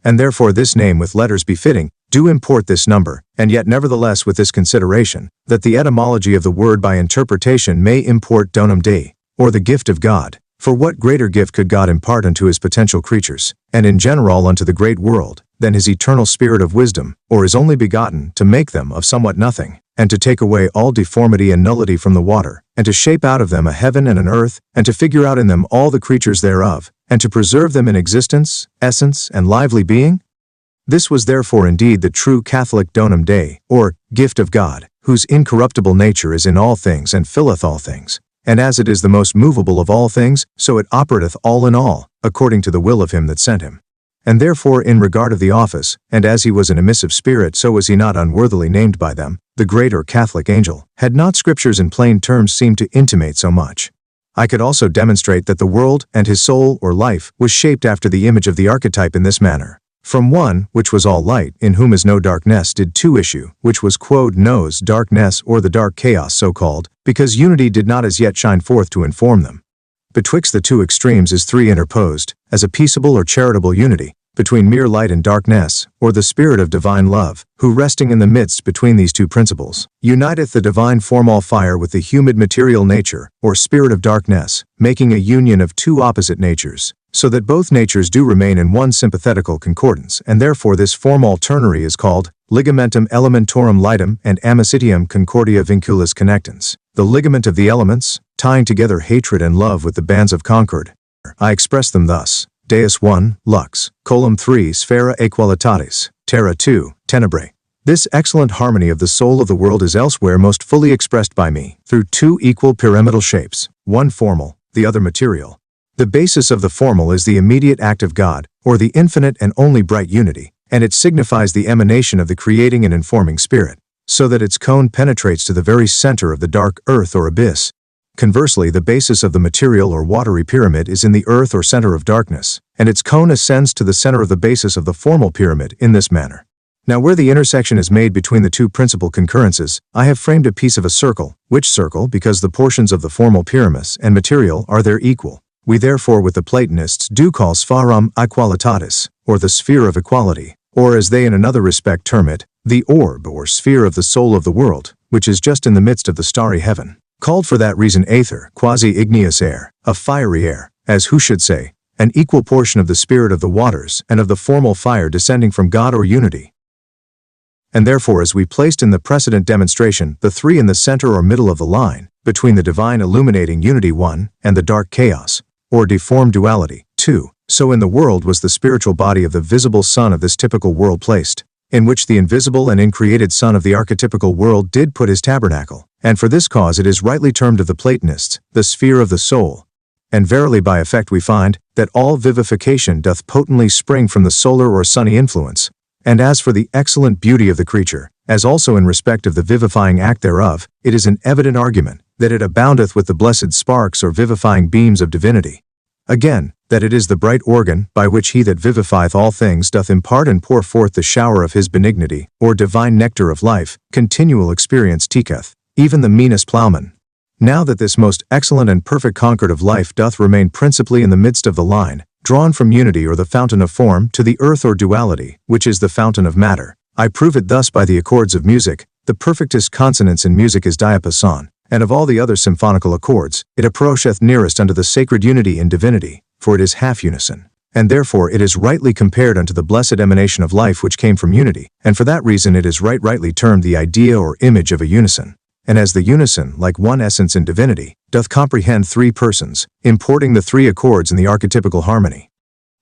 A: And therefore this name with letters befitting, do import this number, and yet nevertheless with this consideration, that the etymology of the word by interpretation may import donum Dei, or the gift of God. For what greater gift could God impart unto his potential creatures, and in general unto the great world, than his eternal spirit of wisdom, or his only begotten, to make them of somewhat nothing, and to take away all deformity and nullity from the water, and to shape out of them a heaven and an earth, and to figure out in them all the creatures thereof, and to preserve them in existence, essence, and lively being? This was therefore indeed the true Catholic donum Dei, or gift of God, whose incorruptible nature is in all things and filleth all things. And as it is the most movable of all things, so it operateth all in all, according to the will of him that sent him. And therefore in regard of the office, and as he was an emissive spirit, so was he not unworthily named by them, the great or Catholic angel, had not scriptures in plain terms seemed to intimate so much. I could also demonstrate that the world, and his soul or life, was shaped after the image of the archetype in this manner. From one, which was all light, in whom is no darkness, did 2 issue, which was quod nos darkness, or the dark chaos so called, because unity did not as yet shine forth to inform them. Betwixt the 2 extremes is 3 interposed, as a peaceable or charitable unity, between mere light and darkness, or the spirit of divine love, who resting in the midst between these 2 principles, uniteth the divine formal fire with the humid material nature, or spirit of darkness, making a union of 2 opposite natures, so that both natures do remain in one sympathetical concordance, and therefore this formal ternary is called ligamentum elementorum lightum and amicitium concordia vinculus connectans, the ligament of the elements, tying together hatred and love with the bands of concord. I express them thus: Deus 1, lux, column 3, sphera equalitatis, terra 2, tenebrae. This excellent harmony of the soul of the world is elsewhere most fully expressed by me, through 2 equal pyramidal shapes, one formal, the other material. The basis of the formal is the immediate act of God, or the infinite and only bright unity, and it signifies the emanation of the creating and informing spirit, so that its cone penetrates to the very center of the dark earth or abyss. Conversely, the basis of the material or watery pyramid is in the earth or center of darkness, and its cone ascends to the center of the basis of the formal pyramid in this manner. Now where the intersection is made between the two principal concurrences, I have framed a piece of a circle, which circle, because the portions of the formal pyramus and material are there equal, we therefore with the Platonists do call spharum equalitatis, or the sphere of equality, or as they in another respect term it, the orb or sphere of the soul of the world, which is just in the midst of the starry heaven, called for that reason aether, quasi-igneous air, a fiery air, as who should say, an equal portion of the spirit of the waters and of the formal fire descending from God or unity. And therefore as we placed in the precedent demonstration the three in the center or middle of the line, between the divine illuminating unity 1 and the dark chaos, or deformed duality 2, so in the world was the spiritual body of the visible Son of this typical world placed, in which the invisible and increated Son of the archetypical world did put his tabernacle, and for this cause it is rightly termed of the Platonists, the sphere of the soul. And verily by effect we find, that all vivification doth potently spring from the solar or sunny influence. And as for the excellent beauty of the creature, as also in respect of the vivifying act thereof, it is an evident argument, that it aboundeth with the blessed sparks or vivifying beams of divinity. Again, that it is the bright organ, by which he that vivifieth all things doth impart and pour forth the shower of his benignity, or divine nectar of life, continual experience teacheth, even the meanest plowman. Now that this most excellent and perfect concord of life doth remain principally in the midst of the line, drawn from unity or the fountain of form to the earth or duality, which is the fountain of matter, I prove it thus by the accords of music. The perfectest consonance in music is diapason, and of all the other symphonical accords, it approacheth nearest unto the sacred unity in divinity, for it is half unison, and therefore it is rightly compared unto the blessed emanation of life which came from unity, and for that reason it is rightly termed the idea or image of a unison. And as the unison, like one essence in divinity, doth comprehend three persons, importing the three accords in the archetypical harmony,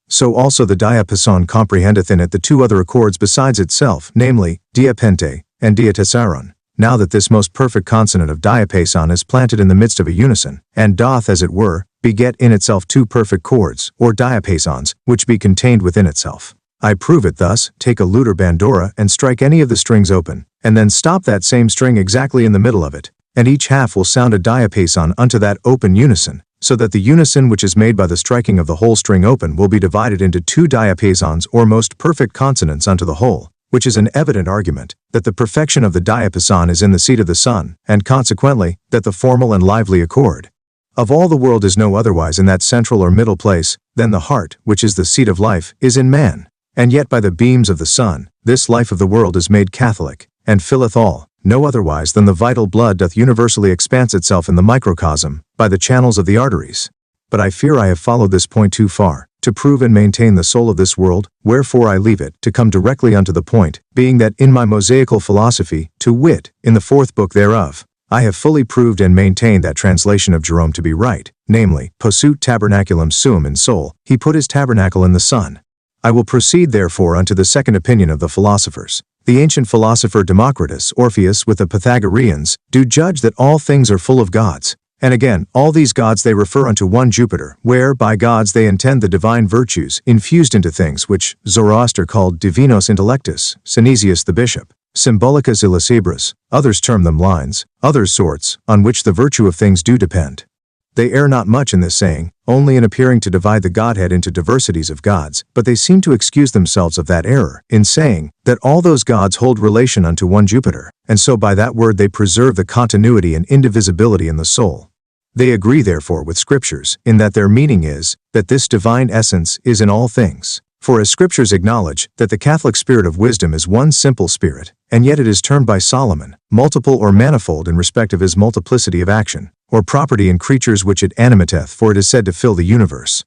A: so also the diapason comprehendeth in it the two other accords besides itself, namely, diapente and diatesaron. Now that this most perfect consonant of diapason is planted in the midst of a unison, and doth, as it were, beget in itself two perfect chords, or diapasons, which be contained within itself. I prove it thus: take a lute or bandora and strike any of the strings open, and then stop that same string exactly in the middle of it, and each half will sound a diapason unto that open unison, so that the unison which is made by the striking of the whole string open will be divided into two diapasons or most perfect consonants unto the whole, which is an evident argument, that the perfection of the diapason is in the seat of the Son, and consequently, that the formal and lively accord of all the world is no otherwise in that central or middle place, than the heart, which is the seat of life, is in man. And yet by the beams of the sun, this life of the world is made Catholic, and filleth all, no otherwise than the vital blood doth universally expance itself in the microcosm, by the channels of the arteries. But I fear I have followed this point too far, to prove and maintain the soul of this world, wherefore I leave it, to come directly unto the point, being that in my Mosaical philosophy, to wit, in the 4th book thereof, I have fully proved and maintained that translation of Jerome to be right, namely, posuit tabernaculum suum in soul, he put his tabernacle in the sun. I will proceed therefore unto the second opinion of the philosophers. The ancient philosopher Democritus, Orpheus with the Pythagoreans, do judge that all things are full of gods. And again, all these gods they refer unto one Jupiter, where by gods they intend the divine virtues infused into things which Zoroaster called divinos intellectus, Synesius the bishop, symbolicus illacebris, others term them lines, others sorts, on which the virtue of things do depend. They err not much in this saying, only in appearing to divide the Godhead into diversities of gods, but they seem to excuse themselves of that error, in saying, that all those gods hold relation unto one Jupiter, and so by that word they preserve the continuity and indivisibility in the soul. They agree therefore with Scriptures, in that their meaning is, that this divine essence is in all things. For as Scriptures acknowledge, that the Catholic spirit of wisdom is one simple spirit, and yet it is termed by Solomon, multiple or manifold in respect of his multiplicity of action, or property in creatures which it animateth, for it is said to fill the universe.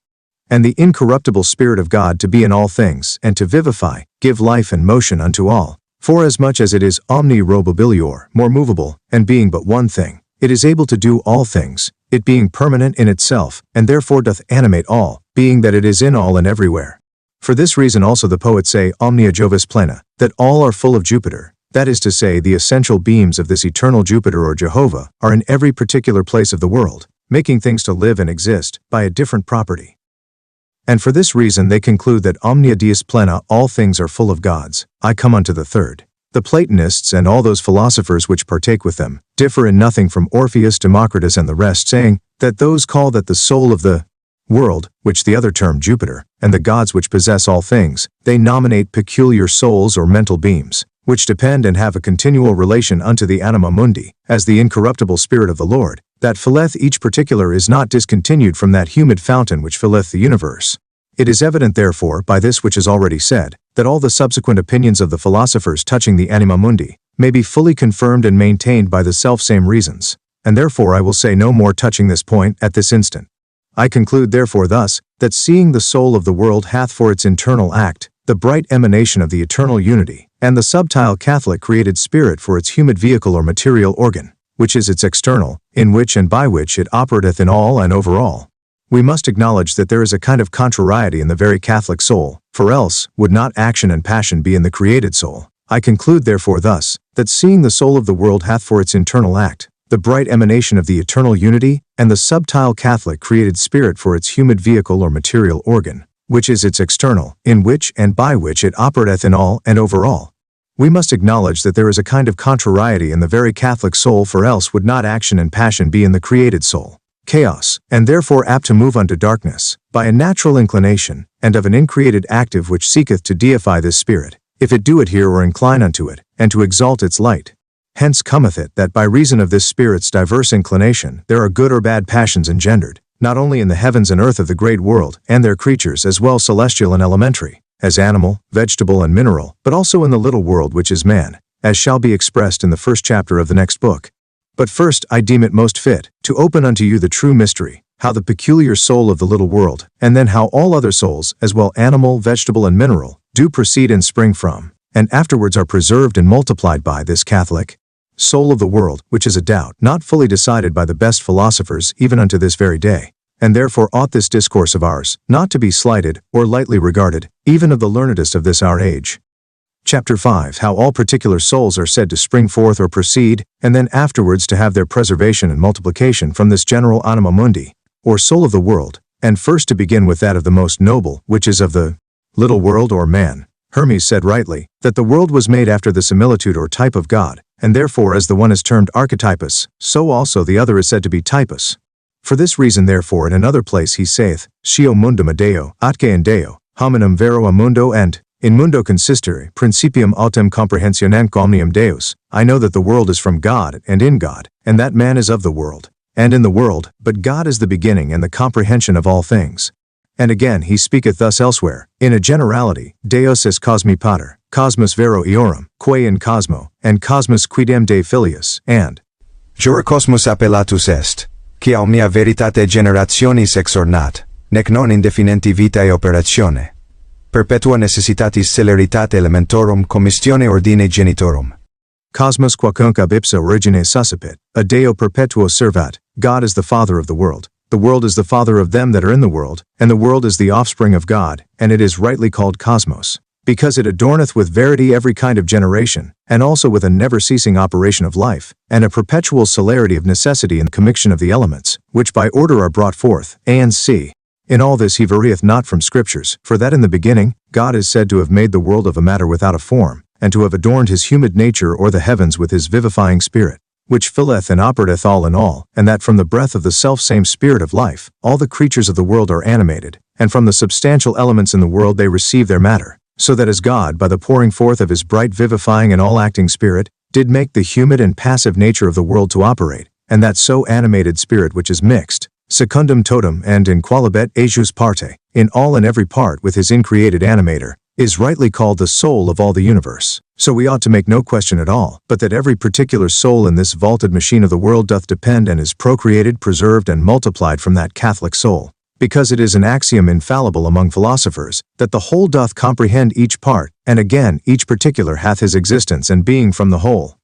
A: And the incorruptible Spirit of God to be in all things, and to vivify, give life and motion unto all. Forasmuch as it is omni robabilior, more movable, and being but one thing, it is able to do all things, it being permanent in itself, and therefore doth animate all, being that it is in all and everywhere. For this reason also the poets say omnia Jovis plena, that all are full of Jupiter. That is to say, the essential beams of this eternal Jupiter or Jehovah are in every particular place of the world, making things to live and exist by a different property. And for this reason they conclude that omnia dies plena, all things are full of gods. I come unto the third. The Platonists and all those philosophers which partake with them differ in nothing from Orpheus, Democritus and the rest, saying that those call that the soul of the world, which the other term Jupiter, and the gods which possess all things, they nominate peculiar souls or mental beings, which depend and have a continual relation unto the anima mundi, as the incorruptible spirit of the Lord, that filleth each particular is not discontinued from that humid fountain which filleth the universe. It is evident therefore, by this which is already said, that all the subsequent opinions of the philosophers touching the anima mundi may be fully confirmed and maintained by the selfsame reasons, and therefore I will say no more touching this point at this instant. I conclude therefore thus, that seeing the soul of the world hath for its internal act the bright emanation of the eternal unity, and the subtile Catholic created spirit for its humid vehicle or material organ, which is its external, in which and by which it operateth in all and over all. We must acknowledge that there is a kind of contrariety in the very Catholic soul, for else would not action and passion be in the created soul. I conclude therefore thus, that seeing the soul of the world hath for its internal act the bright emanation of the eternal unity, and the subtile Catholic created spirit for its humid vehicle or material organ, which is its external, in which and by which it operateth in all and over all. We must acknowledge that there is a kind of contrariety in the very Catholic soul, for else would not action and passion be in the created soul. Chaos, and therefore apt to move unto darkness, by a natural inclination, and of an increated active which seeketh to deify this spirit, if it do adhere or incline unto it, and to exalt its light. Hence cometh it that by reason of this spirit's diverse inclination there are good or bad passions engendered, not only in the heavens and earth of the great world, and their creatures as well celestial and elementary, as animal, vegetable and mineral, but also in the little world which is man, as shall be expressed in the first chapter of the next book. But first I deem it most fit to open unto you the true mystery, how the peculiar soul of the little world, and then how all other souls, as well animal, vegetable and mineral, do proceed and spring from, and afterwards are preserved and multiplied by this Catholic soul of the world, which is a doubt not fully decided by the best philosophers even unto this very day, and therefore ought this discourse of ours not to be slighted or lightly regarded, even of the learnedest of this our age. Chapter 5. How all particular souls are said to spring forth or proceed, and then afterwards to have their preservation and multiplication from this general anima mundi, or soul of the world, and first to begin with that of the most noble, which is of the little world or man. Hermes said rightly, that the world was made after the similitude or type of God, and therefore as the one is termed archetypus, so also the other is said to be typus. For this reason therefore in another place he saith, Scio mundum a Deo, atque in Deo, hominum vero a mundo, and in mundo consistere, principium autem comprehensionant omnium Deus, I know that the world is from God, and in God, and that man is of the world, and in the world, but God is the beginning and the comprehension of all things. And again he speaketh thus elsewhere, in a generality, Deus es cosmi pater, cosmos vero eorum, quae in cosmo, and cosmos quidem de filius, and
B: Jura cosmos appellatus est, qui omnia veritate generationis exornat, nec non indefinenti vitae operatione. Perpetua necessitatis celeritate elementorum commistione ordine genitorum.
A: Cosmos quacunque ab ipsa origine suscipit, a Deo perpetuo servat, God is the Father of the world. The world is the father of them that are in the world, and the world is the offspring of God, and it is rightly called cosmos, because it adorneth with verity every kind of generation, and also with a never-ceasing operation of life, and a perpetual celerity of necessity in the commixtion of the elements, which by order are brought forth, A and C. In all this he varieth not from Scriptures, for that in the beginning, God is said to have made the world of a matter without a form, and to have adorned his humid nature or the heavens with his vivifying spirit, which filleth and operateth all in all, and that from the breath of the self-same spirit of life, all the creatures of the world are animated, and from the substantial elements in the world they receive their matter, so that as God, by the pouring forth of his bright vivifying and all-acting spirit, did make the humid and passive nature of the world to operate, and that so animated spirit which is mixed, secundum totum and in qualibet ejus parte, in all and every part with his increated animator, is rightly called the soul of all the universe. So we ought to make no question at all, but that every particular soul in this vaulted machine of the world doth depend and is procreated, preserved, and multiplied from that Catholic soul, because it is an axiom infallible among philosophers, that the whole doth comprehend each part, and again each particular hath his existence and being from the whole.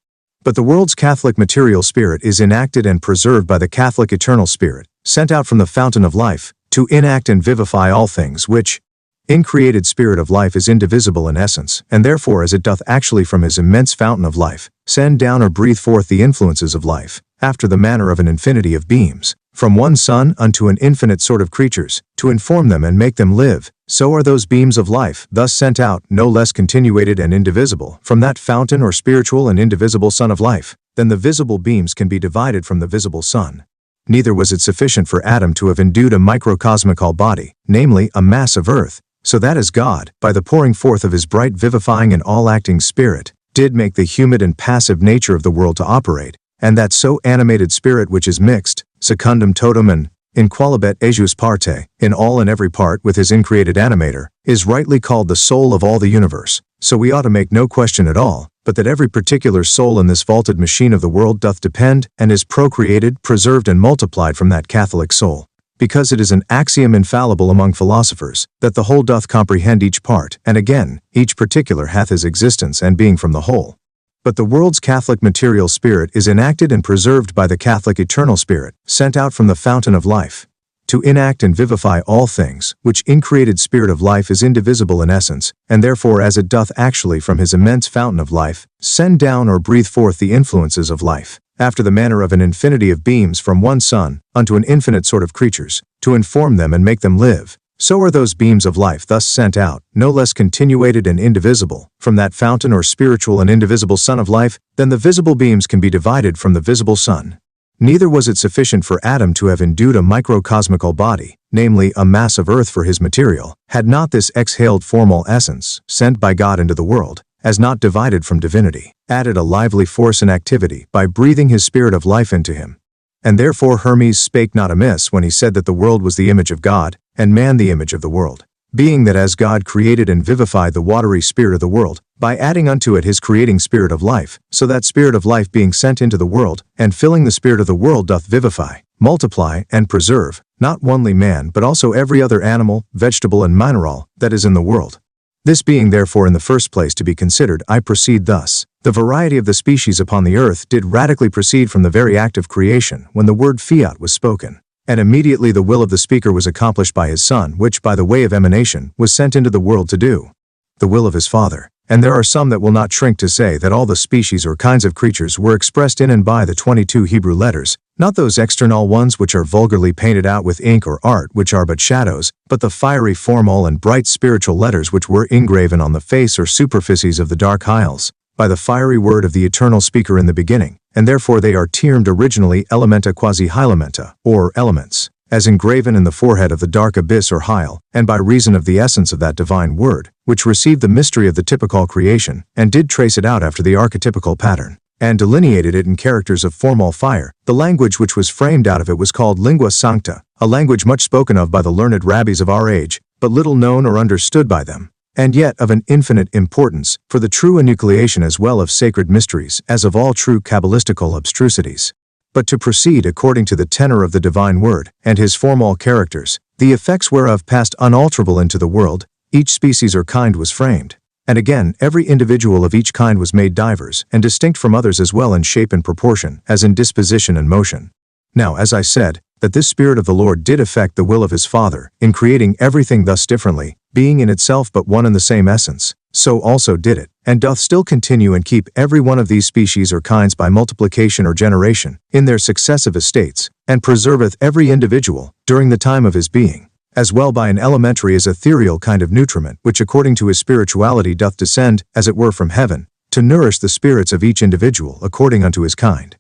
A: But the world's Catholic material spirit is enacted and preserved by the Catholic eternal spirit, sent out from the fountain of life, to enact and vivify all things, which increated spirit of life is indivisible in essence, and therefore as it doth actually from his immense fountain of life, send down or breathe forth the influences of life, after the manner of an infinity of beams, from one sun unto an infinite sort of creatures, to inform them and make them live, so are those beams of life, thus sent out, no less continuated and indivisible, from that fountain or spiritual and indivisible sun of life, than the visible beams can be divided from the visible sun. neither was it sufficient for Adam to have endued a microcosmical body, namely, a mass of earth, so that as God, by the pouring forth of his bright vivifying and all-acting spirit, did make the humid and passive nature of the world to operate, and that so animated spirit which is mixed, secundum totum and in qualibet ejus parte, in all and every part with his increated animator, is rightly called the soul of all the universe, so we ought to make no question at all, but that every particular soul in this vaulted machine of the world doth depend, and is procreated, preserved and multiplied from that Catholic soul. Because it is an axiom infallible among philosophers, that the whole doth comprehend each part, and again, each particular hath his existence and being from the whole. But the world's Catholic material spirit is enacted and preserved by the Catholic eternal spirit, sent out from the fountain of life, to enact and vivify all things, which increated spirit of life is indivisible in essence, and therefore as it doth actually from his immense fountain of life, send down or breathe forth the influences of life, after the manner of an infinity of beams from one sun, unto an infinite sort of creatures, to inform them and make them live. So are those beams of life thus sent out, no less continuated and indivisible, from that fountain or spiritual and indivisible sun of life, than the visible beams can be divided from the visible sun. Neither was it sufficient for Adam to have endued a microcosmical body, namely a mass of earth for his material, had not this exhaled formal essence, sent by God into the world, as not divided from divinity, added a lively force and activity by breathing his spirit of life into him. And therefore Hermes spake not amiss when he said that the world was the image of God, and man the image of the world. Being that as God created and vivified the watery spirit of the world, by adding unto it his creating spirit of life, so that spirit of life being sent into the world, and filling the spirit of the world doth vivify, multiply, and preserve, not only man but also every other animal, vegetable and mineral, that is in the world. This being therefore in the first place to be considered, I proceed thus. The variety of the species upon the earth did radically proceed from the very act of creation, when the word fiat was spoken. And immediately the will of the speaker was accomplished by his Son, which by the way of emanation was sent into the world to do the will of his Father. And there are some that will not shrink to say that all the species or kinds of creatures were expressed in and by the 22 Hebrew letters, not those external ones which are vulgarly painted out with ink or art which are but shadows, but the fiery formal and bright spiritual letters which were engraven on the face or superficies of the dark hiles, by the fiery word of the eternal speaker in the beginning, and therefore they are termed originally elementa quasi hylamenta, or elements, as engraven in the forehead of the dark abyss or hyle, and by reason of the essence of that divine word, which received the mystery of the typical creation, and did trace it out after the archetypical pattern, and delineated it in characters of formal fire. The language which was framed out of it was called lingua sancta, a language much spoken of by the learned rabbis of our age, but little known or understood by them, and yet of an infinite importance for the true enucleation as well of sacred mysteries as of all true Kabbalistical abstrusities. But to proceed according to the tenor of the divine word, and his formal characters, the effects whereof passed unalterable into the world, each species or kind was framed. And again, every individual of each kind was made divers, and distinct from others as well in shape and proportion, as in disposition and motion. Now, as I said, that this Spirit of the Lord did effect the will of his Father, in creating everything thus differently, being in itself but one and the same essence, so also did it, and doth still continue and keep every one of these species or kinds by multiplication or generation, in their successive estates, and preserveth every individual, during the time of his being, as well by an elementary as ethereal kind of nutriment, which according to his spirituality doth descend, as it were from heaven, to nourish the spirits of each individual according unto his kind.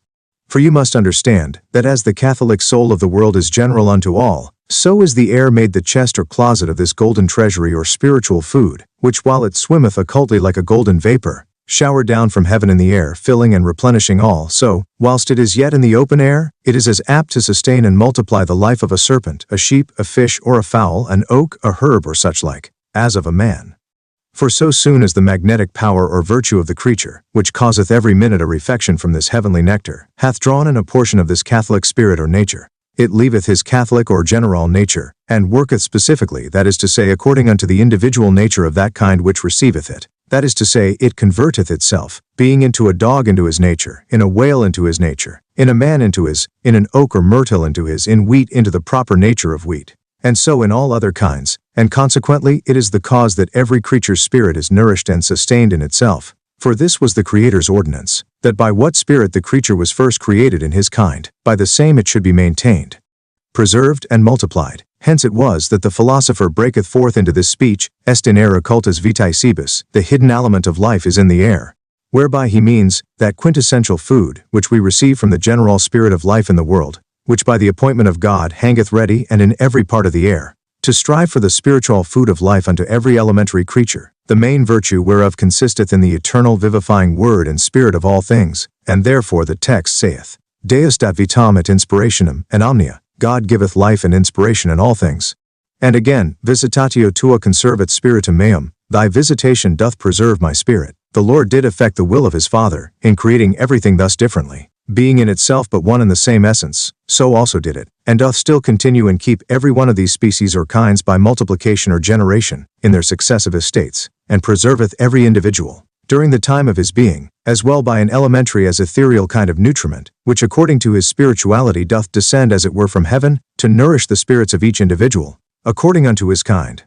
A: For you must understand, that as the Catholic soul of the world is general unto all, so is the air made the chest or closet of this golden treasury or spiritual food, which while it swimmeth occultly like a golden vapor, showered down from heaven in the air, filling and replenishing all, so, whilst it is yet in the open air, it is as apt to sustain and multiply the life of a serpent, a sheep, a fish, or a fowl, an oak, a herb, or such like, as of a man. For so soon as the magnetic power or virtue of the creature, which causeth every minute a refection from this heavenly nectar, hath drawn in a portion of this Catholic spirit or nature, it leaveth his Catholic or general nature, and worketh specifically, that is to say, according unto the individual nature of that kind which receiveth it. That is to say, it converteth itself, being into a dog into his nature, in a whale into his nature, in a man into his, in an oak or myrtle into his, in wheat into the proper nature of wheat, and so in all other kinds, and consequently it is the cause that every creature's spirit is nourished and sustained in itself. For this was the Creator's ordinance, that by what spirit the creature was first created in his kind, by the same it should be maintained, preserved, and multiplied. Hence it was that the philosopher breaketh forth into this speech, est in air occultus vitae cibus, the hidden element of life is in the air, whereby he means, that quintessential food, which we receive from the general spirit of life in the world, which by the appointment of God hangeth ready and in every part of the air, to strive for the spiritual food of life unto every elementary creature, the main virtue whereof consisteth in the eternal vivifying word and spirit of all things, and therefore the text saith, Deus dat vitam et inspirationem and omnia, God giveth life and inspiration in all things. And again, visitatio tua conservat spiritum meum, thy visitation doth preserve my spirit. The Lord did effect the will of his Father, in creating everything thus differently, being in itself but one and the same essence, so also did it, and doth still continue and keep every one of these species or kinds by multiplication or generation, in their successive estates, and preserveth every individual, during the time of his being, as well by an elementary as ethereal kind of nutriment, which according to his spirituality doth descend as it were from heaven, to nourish the spirits of each individual, according unto his kind.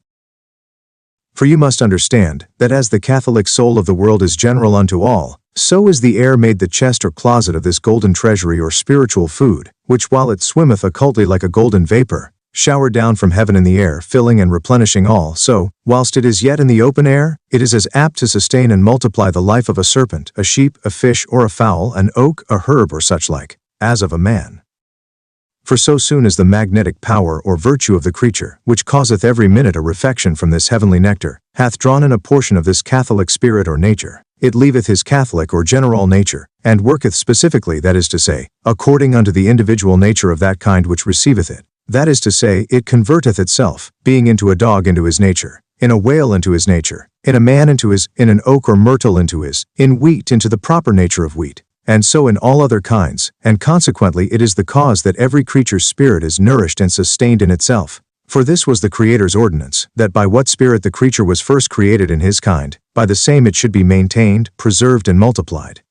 A: For you must understand, that as the Catholic soul of the world is general unto all, so is the air made the chest or closet of this golden treasury or spiritual food, which while it swimmeth occultly like a golden vapor, showered down from heaven in the air, filling and replenishing all, so, whilst it is yet in the open air, it is as apt to sustain and multiply the life of a serpent, a sheep, a fish, or a fowl, an oak, a herb, or such like, as of a man. For so soon as the magnetic power or virtue of the creature, which causeth every minute a refection from this heavenly nectar, hath drawn in a portion of this Catholic spirit or nature, it leaveth his Catholic or general nature, and worketh specifically, that is to say, according unto the individual nature of that kind which receiveth it. That is to say, it converteth itself, being into a dog into his nature, in a whale into his nature, in a man into his, in an oak or myrtle into his, in wheat into the proper nature of wheat, and so in all other kinds, and consequently it is the cause that every creature's spirit is nourished and sustained in itself. For this was the Creator's ordinance, that by what spirit the creature was first created in his kind, by the same it should be maintained, preserved and multiplied.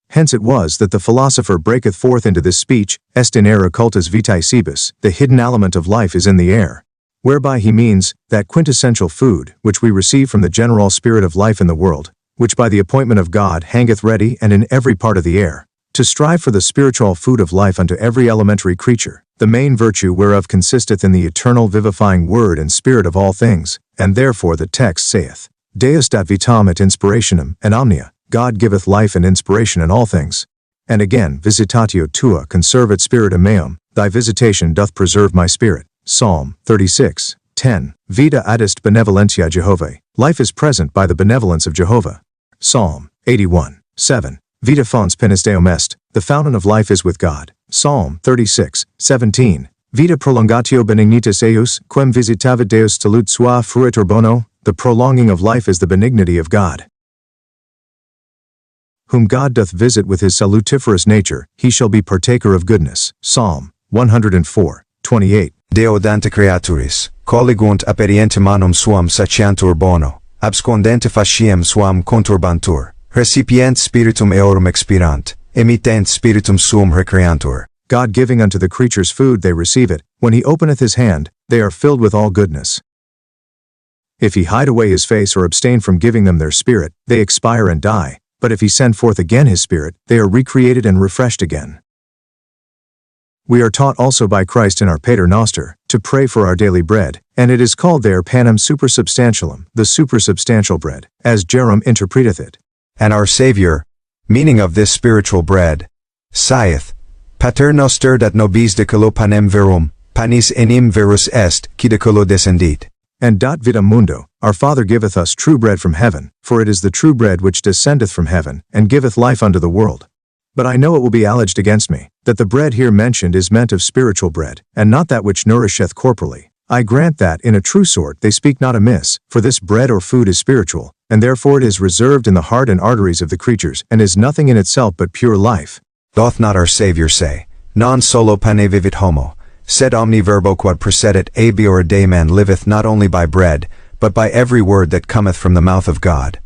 A: Hence it was that the philosopher breaketh forth into this speech, est in air occultus vitae cibus, the hidden element of life is in the air, whereby he means, that quintessential food, which we receive from the general spirit of life in the world, which by the appointment of God hangeth ready and in every part of the air, to strive for the spiritual food of life unto every elementary creature, the main virtue whereof consisteth in the eternal vivifying word and spirit of all things, and therefore the text saith, Deus dat vitam et inspirationem and omnia, God giveth life and inspiration in all things. And again, visitatio tua conservat spiritum meum, thy visitation doth preserve my spirit. Psalm 36, 10. Vita adest benevolentia Jehovah, life is present by the benevolence of Jehovah. Psalm 81, 7. Vita fons penis Deum est, the fountain of life is with God. Psalm 36, 17. Vita prolongatio benignitas eius, quem visitavit Deus salute sua fruitur bono, the prolonging of life is the benignity of God. Whom God doth visit with his salutiferous nature, he shall be partaker of goodness. Psalm 104, 28.
B: Deo dante creaturis, colligunt aperientem manum suam saciantur bono, abscondente faciem suam conturbantur, recipient spiritum eorum expirant, emittent spiritum suum recreantur.
A: God giving unto the creatures food they receive it, when he openeth his hand, they are filled with all goodness. If he hide away his face or abstain from giving them their spirit, they expire and die, but if he send forth again his spirit, they are recreated and refreshed again. We are taught also by Christ in our Pater Noster, to pray for our daily bread, and it is called there panem supersubstantialum, the supersubstantial bread, as Jerome interpreteth it.
B: And our Savior, meaning of this spiritual bread, saith, Pater noster dat nobis decolo panem verum, panis enim verus est, qui decolo descendit.
A: And vitam mundo, our Father giveth us true bread from heaven, for it is the true bread which descendeth from heaven, and giveth life unto the world. But I know it will be alleged against me, that the bread here mentioned is meant of spiritual bread, and not that which nourisheth corporally. I grant that, in a true sort, they speak not amiss, for this bread or food is spiritual, and therefore it is reserved in the heart and arteries of the creatures, and is nothing in itself but pure life.
B: Doth not our Savior say, Non solo pane vivit homo, sed omni verbo quod procedit ab or day man liveth not only by bread, but by every word that cometh from the mouth of God.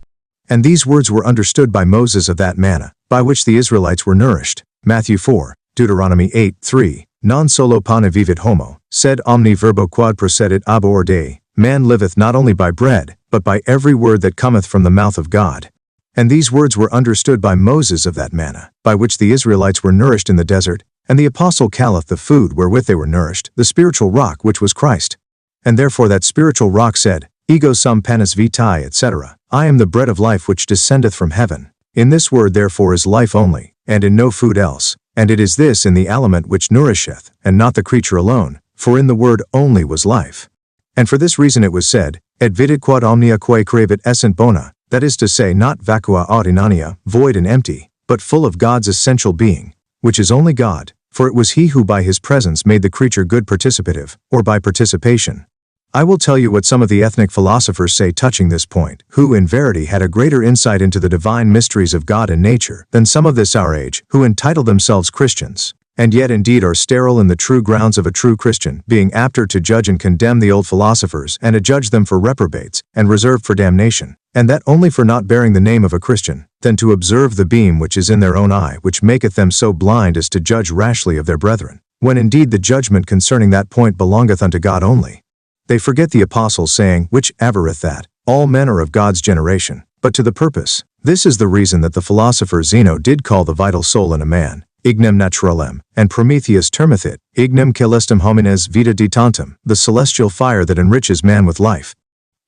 A: And these words were understood by Moses of that manna, by which the Israelites were nourished. Matthew 4, Deuteronomy 8, 3. Non solo pane vivit homo, sed omni verbo quod procedit ab or day, man liveth not only by bread, but by every word that cometh from the mouth of God. And these words were understood by Moses of that manna, by which the Israelites were nourished in the desert, and the apostle calleth the food wherewith they were nourished, the spiritual rock which was Christ. And therefore that spiritual rock said, Ego sum panis vitae, etc. I am the bread of life which descendeth from heaven. In this word therefore is life only, and in no food else. And it is this in the aliment which nourisheth, and not the creature alone, for in the word only was life. And for this reason it was said, et videt quod omnia quae cravit essent bona, that is to say, not vacua aut inania, void and empty, but full of God's essential being, which is only God, for it was he who by his presence made the creature good participative, or by participation. I will tell you what some of the ethnic philosophers say touching this point, who in verity had a greater insight into the divine mysteries of God and nature than some of this our age, who entitle themselves Christians, and yet indeed are sterile in the true grounds of a true Christian, being apter to judge and condemn the old philosophers, and adjudge them for reprobates, and reserved for damnation, and that only for not bearing the name of a Christian, than to observe the beam which is in their own eye, which maketh them so blind as to judge rashly of their brethren, when indeed the judgment concerning that point belongeth unto God only. They forget the apostle's saying, which averreth that all men are of God's generation, but to the purpose. This is the reason that the philosopher Zeno did call the vital soul in a man ignem naturalem, and Prometheus termeth it ignem celestem homines vita ditantum, the celestial fire that enriches man with life.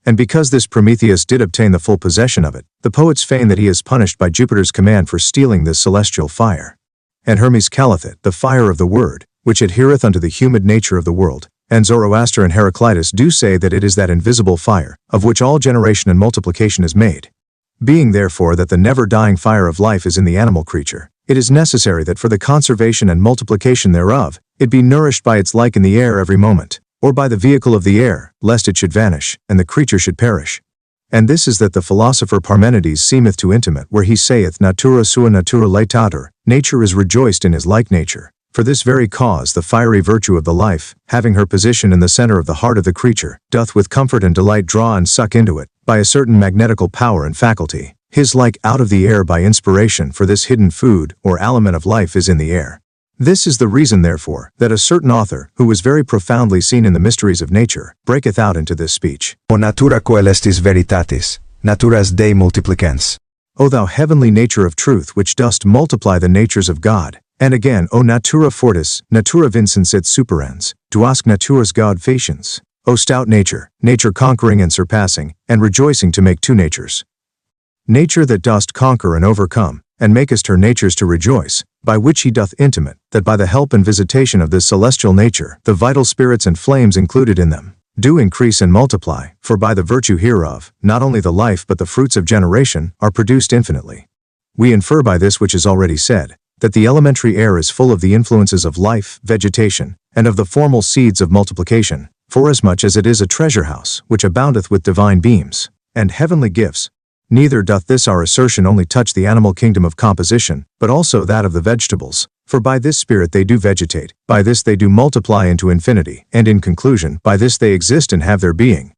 A: And because this Prometheus did obtain the full possession of it, the poets feign that he is punished by Jupiter's command for stealing this celestial fire. And Hermes calleth it the fire of the word, which adhereth unto the humid nature of the world. And Zoroaster and Heraclitus do say that it is that invisible fire, of which all generation and multiplication is made. Being therefore that the never-dying fire of life is in the animal creature, it is necessary that for the conservation and multiplication thereof, it be nourished by its like in the air every moment, or by the vehicle of the air, lest it should vanish, and the creature should perish. And this is that the philosopher Parmenides seemeth to intimate, where he saith natura sua natura laetatur, nature is rejoiced in his like nature. For this very cause the fiery virtue of the life, having her position in the center of the heart of the creature, doth with comfort and delight draw and suck into it, by a certain magnetical power and faculty, his like out of the air by inspiration, for this hidden food, or aliment of life is in the air. This is the reason therefore, that a certain author, who was very profoundly seen in the mysteries of nature, breaketh out into this speech.
B: O natura coelestis veritatis, naturas Dei multiplicans.
A: O thou heavenly nature of truth which dost multiply the natures of God. And again, O natura fortis, natura vincens et superans, duasque naturas God faciens. O stout nature, nature conquering and surpassing, and rejoicing to make two natures. Nature that dost conquer and overcome, and makest her natures to rejoice, by which he doth intimate, that by the help and visitation of this celestial nature, the vital spirits and flames included in them, do increase and multiply, for by the virtue hereof, not only the life but the fruits of generation, are produced infinitely. We infer by this which is already said, that the elementary air is full of the influences of life, vegetation, and of the formal seeds of multiplication, forasmuch as it is a treasure house, which aboundeth with divine beams, and heavenly gifts. Neither doth this our assertion only touch the animal kingdom of composition, but also that of the vegetables, for by this spirit they do vegetate, by this they do multiply into infinity, and in conclusion, by this they exist and have their being.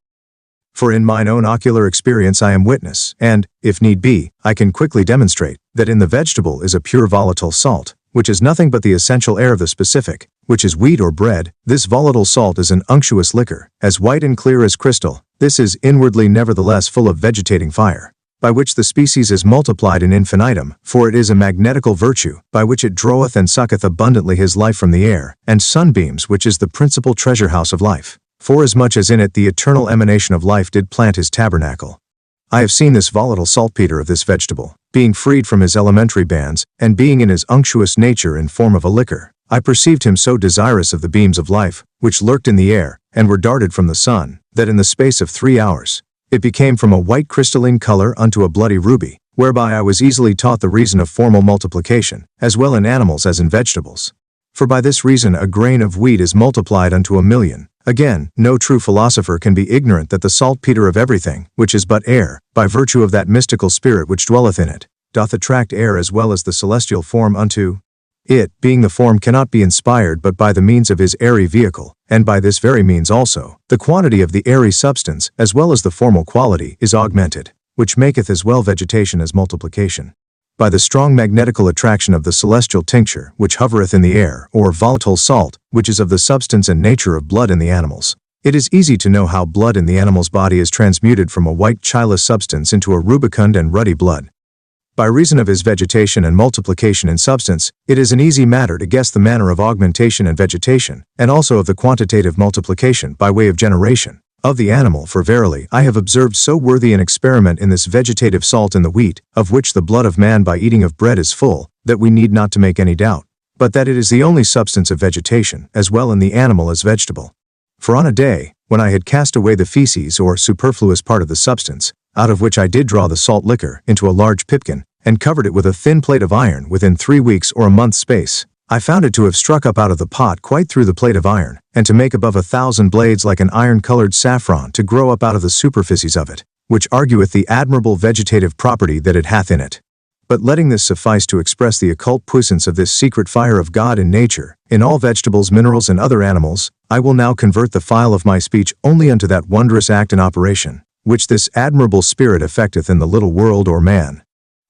A: For in mine own ocular experience I am witness, and, if need be, I can quickly demonstrate, that in the vegetable is a pure volatile salt, which is nothing but the essential air of the specific, which is wheat or bread. This volatile salt is an unctuous liquor, as white and clear as crystal. This is inwardly nevertheless full of vegetating fire, by which the species is multiplied in infinitum, for it is a magnetical virtue, by which it draweth and sucketh abundantly his life from the air, and sunbeams, which is the principal treasure house of life, forasmuch as in it the eternal emanation of life did plant his tabernacle. I have seen this volatile saltpeter of this vegetable, being freed from his elementary bands, and being in his unctuous nature in form of a liquor, I perceived him so desirous of the beams of life, which lurked in the air, and were darted from the sun, that in the space of 3 hours, it became from a white crystalline color unto a bloody ruby, whereby I was easily taught the reason of formal multiplication, as well in animals as in vegetables. For by this reason a grain of wheat is multiplied unto 1,000,000. Again, no true philosopher can be ignorant that the saltpeter of everything, which is but air, by virtue of that mystical spirit which dwelleth in it, doth attract air as well as the celestial form unto it, being the form cannot be inspired but by the means of his airy vehicle, and by this very means also, the quantity of the airy substance, as well as the formal quality, is augmented, which maketh as well vegetation as multiplication. By the strong magnetical attraction of the celestial tincture, which hovereth in the air, or volatile salt, which is of the substance and nature of blood in the animals. It is easy to know how blood in the animal's body is transmuted from a white chylous substance into a rubicund and ruddy blood. By reason of his vegetation and multiplication in substance, it is an easy matter to guess the manner of augmentation and vegetation, and also of the quantitative multiplication by way of generation of the animal, for verily I have observed so worthy an experiment in this vegetative salt in the wheat, of which the blood of man by eating of bread is full, that we need not to make any doubt, but that it is the only substance of vegetation, as well in the animal as vegetable. For on a day, when I had cast away the feces or superfluous part of the substance, out of which I did draw the salt liquor into a large pipkin, and covered it with a thin plate of iron within 3 weeks or a month's space, I found it to have struck up out of the pot quite through the plate of iron, and to make above 1,000 blades like an iron-colored saffron to grow up out of the superficies of it, which argueth the admirable vegetative property that it hath in it. But letting this suffice to express the occult puissance of this secret fire of God in nature, in all vegetables, minerals, and other animals, I will now convert the file of my speech only unto that wondrous act and operation, which this admirable spirit effecteth in the little world or man.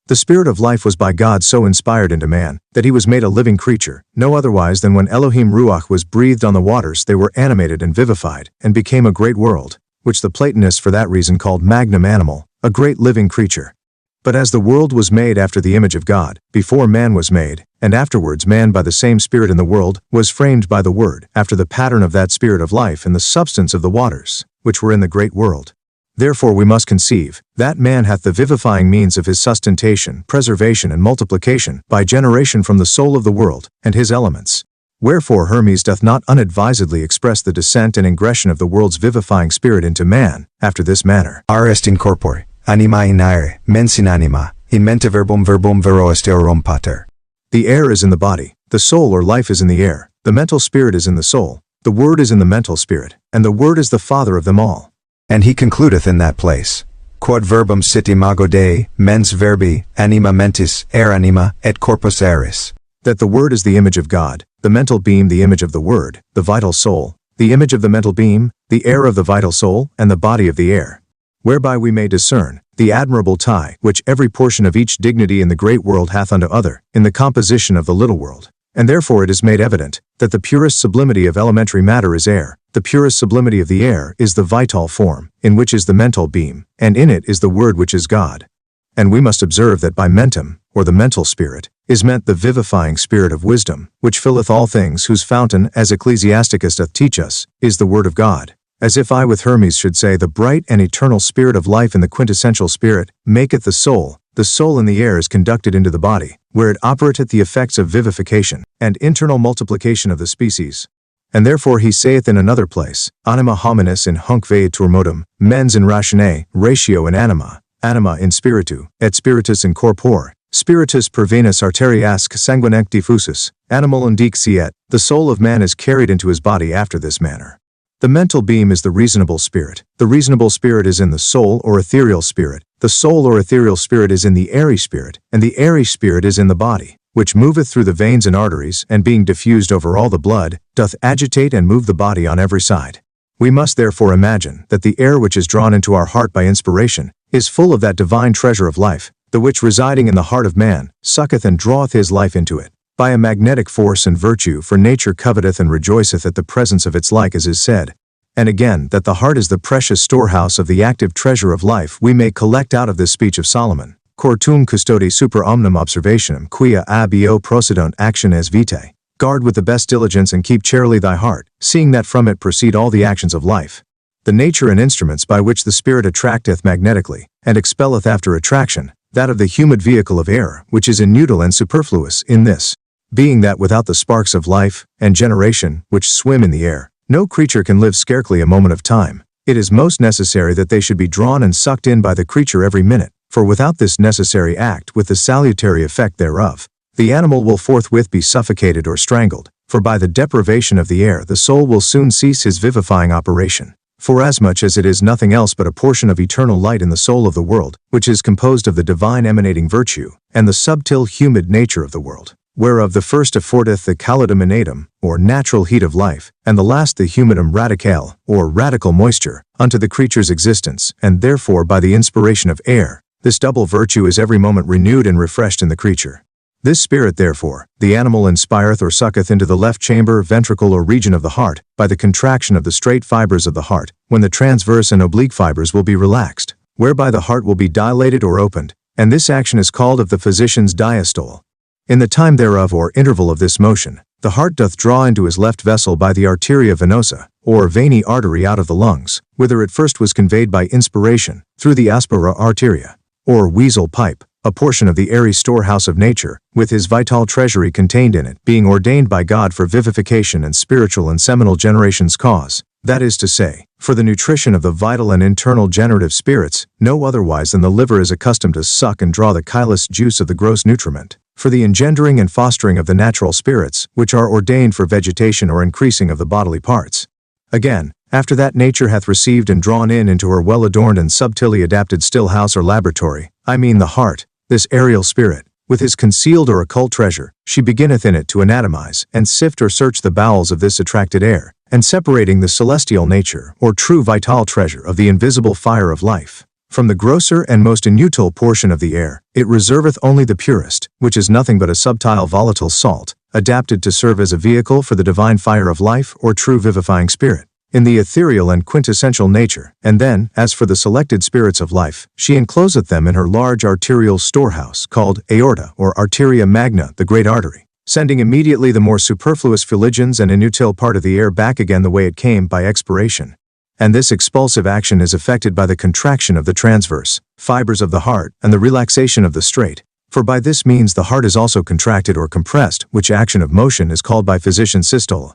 A: The spirit of life was by God so inspired into man, that he was made a living creature, no otherwise than when Elohim Ruach was breathed on the waters they were animated and vivified, and became a great world, which the Platonists for that reason called magnum animal, a great living creature. But as the world was made after the image of God, before man was made, and afterwards man by the same Spirit in the world, was framed by the Word, after the pattern of that Spirit of life in the substance of the waters, which were in the great world. Therefore we must conceive, that man hath the vivifying means of his sustentation, preservation, and multiplication, by generation from the soul of the world, and his elements. Wherefore Hermes doth not unadvisedly express the descent and ingression of the world's vivifying spirit into man, after this manner.
B: Est in corpore, anima in aere, mens in anima, in mente verbum vero est eorum pater.
A: The air is in the body, the soul or life is in the air, the mental spirit is in the soul, the word is in the mental spirit, and the word is the father of them all.
B: And he concludeth in that place, quod verbum sit imago Dei, mens verbi, anima mentis, aer anima, et corpus aeris.
A: That the word is the image of God, the mental beam the image of the word, the vital soul, the image of the mental beam, the air of the vital soul, and the body of the air. Whereby we may discern the admirable tie which every portion of each dignity in the great world hath unto other, in the composition of the little world. And therefore it is made evident, that the purest sublimity of elementary matter is air, the purest sublimity of the air is the vital form, in which is the mental beam, and in it is the word which is God. And we must observe that by mentum, or the mental spirit, is meant the vivifying spirit of wisdom, which filleth all things, whose fountain, as Ecclesiasticus doth teach us, is the word of God. As if I with Hermes should say the bright and eternal spirit of life in the quintessential spirit, maketh the soul in the air is conducted into the body, where it operateth the effects of vivification, and internal multiplication of the species. And therefore he saith in another place, anima hominis in hunc veitur modum, mens in ratione, ratio in anima, anima in spiritu, et spiritus in corpore, spiritus per venus arteriasque sanguinec diffusus, animal indixiet, the soul of man is carried into his body after this manner. The mental beam is the reasonable spirit is in the soul or ethereal spirit, the soul or ethereal spirit is in the airy spirit, and the airy spirit is in the body, which moveth through the veins and arteries, and being diffused over all the blood, doth agitate and move the body on every side. We must therefore imagine that the air which is drawn into our heart by inspiration, is full of that divine treasure of life, the which residing in the heart of man, sucketh and draweth his life into it, by a magnetic force and virtue, for nature coveteth and rejoiceth at the presence of its like, as is said. And again, that the heart is the precious storehouse of the active treasure of life we may collect out of this speech of Solomon. Cor tum custodi super omnem observationem quia abo procedunt actiones vitae. Guard with the best diligence and keep charily thy heart, seeing that from it proceed all the actions of life. The nature and instruments by which the spirit attracteth magnetically, and expelleth after attraction, that of the humid vehicle of air, which is inutile and superfluous in this, being that without the sparks of life and generation which swim in the air, no creature can live scarcely a moment of time. It is most necessary that they should be drawn and sucked in by the creature every minute, for without this necessary act with the salutary effect thereof, the animal will forthwith be suffocated or strangled, for by the deprivation of the air the soul will soon cease his vivifying operation. Forasmuch as it is nothing else but a portion of eternal light in the soul of the world, which is composed of the divine emanating virtue, and the subtile humid nature of the world, whereof the first affordeth the calidum innatum, or natural heat of life, and the last the humidum radicale, or radical moisture, unto the creature's existence, and therefore by the inspiration of air, this double virtue is every moment renewed and refreshed in the creature. This spirit therefore, the animal inspireth or sucketh into the left chamber, ventricle or region of the heart, by the contraction of the straight fibers of the heart, when the transverse and oblique fibers will be relaxed, whereby the heart will be dilated or opened, and this action is called of the physician's diastole. In the time thereof or interval of this motion, the heart doth draw into his left vessel by the arteria venosa, or veiny artery out of the lungs, whither it first was conveyed by inspiration, through the aspera arteria, or weasel pipe, a portion of the airy storehouse of nature, with his vital treasury contained in it, being ordained by God for vivification and spiritual and seminal generation's cause, that is to say, for the nutrition of the vital and internal generative spirits, no otherwise than the liver is accustomed to suck and draw the chylous juice of the gross nutriment, for the engendering and fostering of the natural spirits, which are ordained for vegetation or increasing of the bodily parts. Again, after that nature hath received and drawn in into her well-adorned and subtilly adapted still house or laboratory, I mean the heart, this aerial spirit, with his concealed or occult treasure, she beginneth in it to anatomize, and sift or search the bowels of this attracted air, and separating the celestial nature, or true vital treasure of the invisible fire of life, from the grosser and most inutile portion of the air, it reserveth only the purest, which is nothing but a subtile volatile salt, adapted to serve as a vehicle for the divine fire of life or true vivifying spirit, in the ethereal and quintessential nature, and then, as for the selected spirits of life, she encloseth them in her large arterial storehouse, called aorta or arteria magna, the great artery, sending immediately the more superfluous fuligens and inutile part of the air back again the way it came by expiration. And this expulsive action is effected by the contraction of the transverse fibers of the heart and the relaxation of the straight, for by this means the heart is also contracted or compressed, which action of motion is called by physicians systole.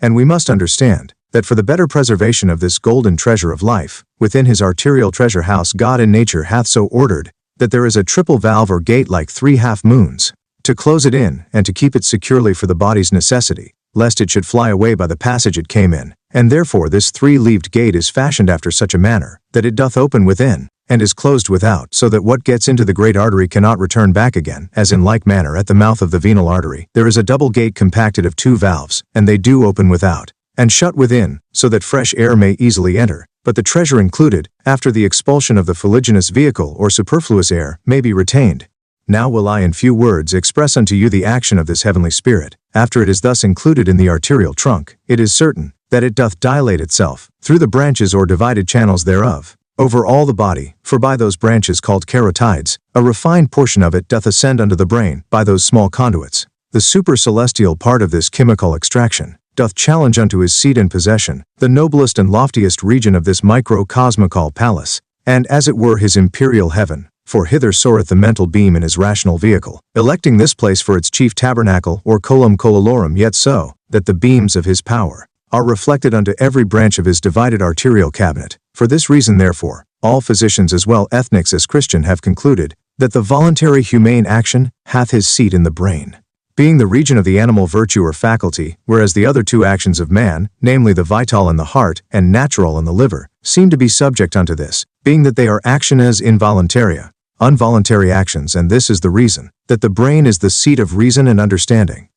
A: And we must understand that for the better preservation of this golden treasure of life, within his arterial treasure house God in nature hath so ordered, that there is a triple valve or gate like 3 half-moons, to close it in, and to keep it securely for the body's necessity, lest it should fly away by the passage it came in, and therefore this 3-leaved gate is fashioned after such a manner, that it doth open within, and is closed without, so that what gets into the great artery cannot return back again, as in like manner at the mouth of the venal artery, there is a double gate compacted of 2 valves, and they do open without, and shut within, so that fresh air may easily enter, but the treasure included, after the expulsion of the fuliginous vehicle or superfluous air, may be retained. Now will I in few words express unto you the action of this heavenly spirit. After it is thus included in the arterial trunk, it is certain that it doth dilate itself, through the branches or divided channels thereof, over all the body, for by those branches called carotides, a refined portion of it doth ascend unto the brain, by those small conduits. The super-celestial part of this chemical extraction doth challenge unto his seat and possession, the noblest and loftiest region of this microcosmical palace, and as it were his imperial heaven, for hither soareth the mental beam in his rational vehicle, electing this place for its chief tabernacle or colum cololorum, yet so, that the beams of his power are reflected unto every branch of his divided arterial cabinet. For this reason therefore, all physicians as well ethnics as Christian have concluded, that the voluntary humane action hath his seat in the brain, being the region of the animal virtue or faculty, whereas the other 2 actions of man, namely the vital in the heart, and natural in the liver, seem to be subject unto this, being that they are actiones involuntaria, involuntary actions, and this is the reason, that the brain is the seat of reason and understanding.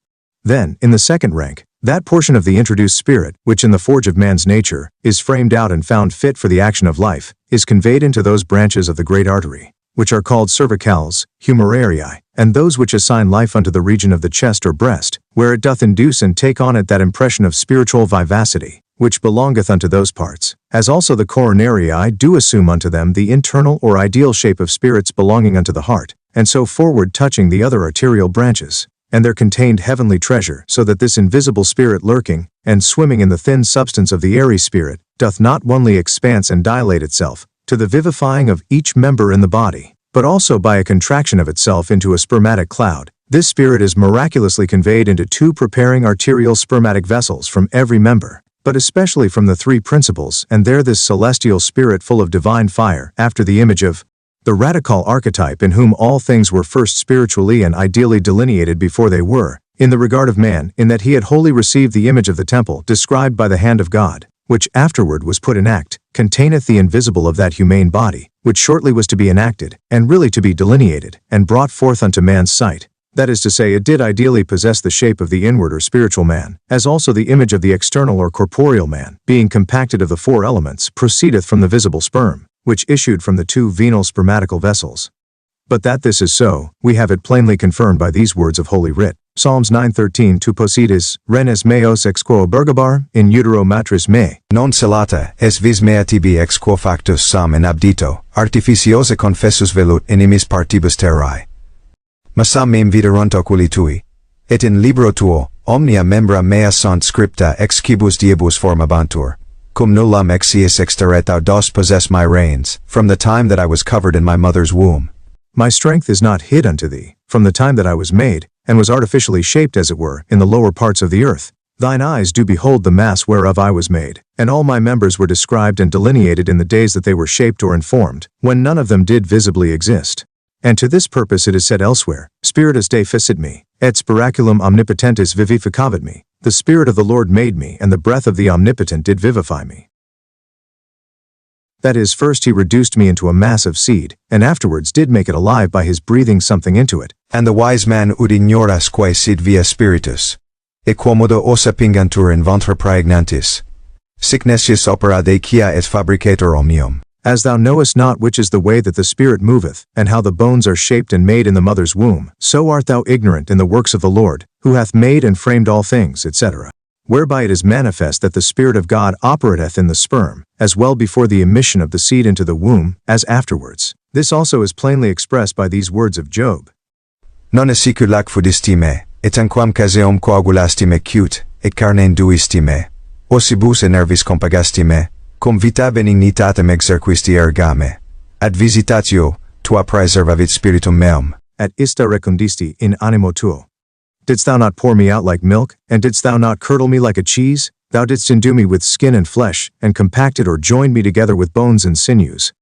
A: Then, in the second rank, that portion of the introduced spirit, which in the forge of man's nature, is framed out and found fit for the action of life, is conveyed into those branches of the great artery, which are called cervicales, humerarii, and those which assign life unto the region of the chest or breast, where it doth induce and take on it that impression of spiritual vivacity, which belongeth unto those parts, as also the coronarii do assume unto them the internal or ideal shape of spirits belonging unto the heart, and so forward touching the other arterial branches, and their contained heavenly treasure, so that this invisible spirit lurking, and swimming in the thin substance of the airy spirit, doth not only expanse and dilate itself, to the vivifying of each member in the body, but also by a contraction of itself into a spermatic cloud. This spirit is miraculously conveyed into 2 preparing arterial spermatic vessels from every member, but especially from the 3 principles, and there this celestial spirit full of divine fire, after the image of the radical archetype in whom all things were first spiritually and ideally delineated before they were, in the regard of man, in that he had wholly received the image of the temple described by the hand of God, which afterward was put in act, containeth the invisible of that humane body, which shortly was to be enacted, and really to be delineated, and brought forth unto man's sight. That is to say, it did ideally possess the shape of the inward or spiritual man, as also the image of the external or corporeal man, being compacted of the 4 elements, proceedeth from the visible sperm, which issued from the 2 venal spermatical vessels. But that this is so, we have it plainly confirmed by these words of Holy Writ. Psalms 9:13 Tu possidis, renes meos ex quo bergabar, in utero matris me.
B: Non celata, es vis mea tibi ex quo factus sam in abdito, artificiosa confessus velut inimis partibus terrae. Masam mem viderunt oculi tui. Et in libro tuo, omnia membra mea sunt scripta ex cibus diebus formabantur. Cum nullam ex iis exterret thou dost possess my reins, from the time that I was covered in my mother's womb.
A: My strength is not hid unto thee, from the time that I was made, and was artificially shaped as it were, in the lower parts of the earth. Thine eyes do behold the mass whereof I was made, and all my members were described and delineated in the days that they were shaped or informed, when none of them did visibly exist. And to this purpose it is said elsewhere, Spiritus Dei fecit me, et spiraculum omnipotentis vivificavit me. The Spirit of the Lord made me, and the breath of the Omnipotent did vivify me. That is, first he reduced me into a mass of seed, and afterwards did make it alive by his breathing something into it.
B: And the wise man ud ignoras quae sit via spiritus. E quomodo ossa pingantur in ventre praegnantis. Sicknessis opera de quia et fabricator omnium.
A: As thou knowest not which is the way that the Spirit moveth, and how the bones are shaped and made in the mother's womb, so art thou ignorant in the works of the Lord, who hath made and framed all things, etc. Whereby it is manifest that the Spirit of God operateth in the sperm, as well before the emission of the seed into the womb, as afterwards. This also is plainly expressed by these words of Job.
B: Non sicut lac fudisti me, et tanquam caseum coagulasti me cute, et carnem duisti me. Ossibus et nervis compagasti me, cum vita benignitatem exerquisti ergame. Ad visitatio, tua praeservavit spiritum meum.
A: At ista recundisti in animo tuo. Didst thou not pour me out like milk, and didst thou not curdle me like a cheese? Thou didst endue me with skin and flesh, and compacted or joined me together with bones and sinews.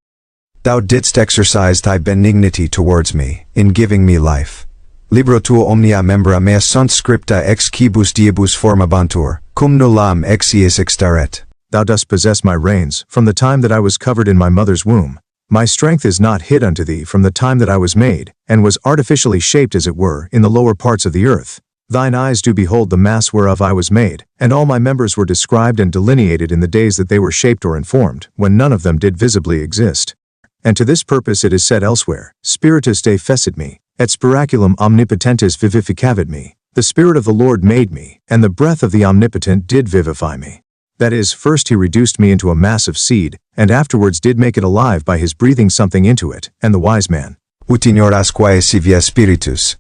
B: Thou didst exercise thy benignity towards me, in giving me life. Libro tuo omnia membra mea sunt scripta ex quibus diebus formabantur, cum nullam ex iis extaret.
A: Thou dost possess my reins, from the time that I was covered in my mother's womb. My strength is not hid unto thee from the time that I was made, and was artificially shaped as it were, in the lower parts of the earth. Thine eyes do behold the mass whereof I was made, and all my members were described and delineated in the days that they were shaped or informed, when none of them did visibly exist. And to this purpose it is said elsewhere, Spiritus Dei fecit me, et spiraculum omnipotentis vivificavit me. The Spirit of the Lord made me, and the breath of the Omnipotent did vivify me. That is, first he reduced me into a mass of seed, and afterwards did make it alive by his breathing something into it, and the wise man.
B: Ut ignoras quae si via spiritus.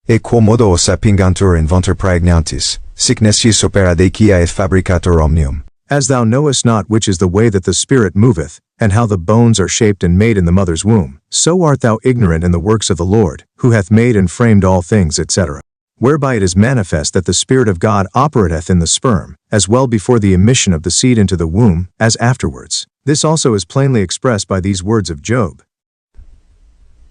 B: E quomodo ossa pingantur in ventre praegnantis, sicknessis opera de quia et fabricator omnium.
A: As thou knowest not which is the way that the Spirit moveth, and how the bones are shaped and made in the mother's womb, so art thou ignorant in the works of the Lord, who hath made and framed all things, etc. Whereby it is manifest that the Spirit of God operateth in the sperm, as well before the emission of the seed into the womb, as afterwards. This also is plainly expressed by these words of Job.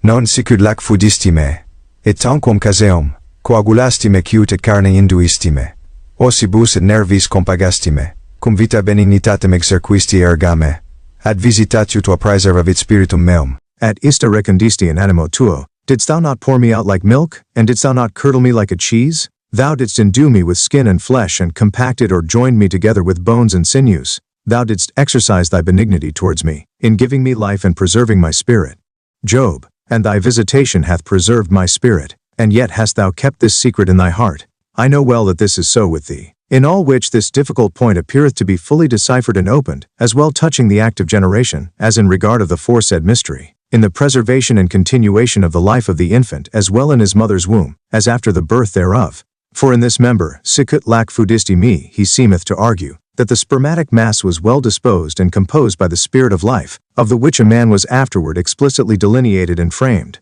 B: Non sicut lac fudisti me, et tanquam caseum, coagulasti me cute et carne induisti me. Ossibus et nervis compagasti me, cum vita benignitatem exerquisti ergame. Ad visitatio tua praeservavit spiritum meum.
A: At ista recundisti in animo tuo. Didst thou not pour me out like milk, and didst thou not curdle me like a cheese? Thou didst endue me with skin and flesh, and compacted or joined me together with bones and sinews. Thou didst exercise thy benignity towards me, in giving me life and preserving my spirit. Job, and thy visitation hath preserved my spirit, and yet hast thou kept this secret in thy heart. I know well that this is so with thee. In all which this difficult point appeareth to be fully deciphered and opened, as well touching the act of generation, as in regard of the foresaid mystery. In the preservation and continuation of the life of the infant as well in his mother's womb, as after the birth thereof. For in this member, sicut lac fudisti me, he seemeth to argue, that the spermatic mass was well disposed and composed by the Spirit of life, of the which a man was afterward explicitly delineated and framed.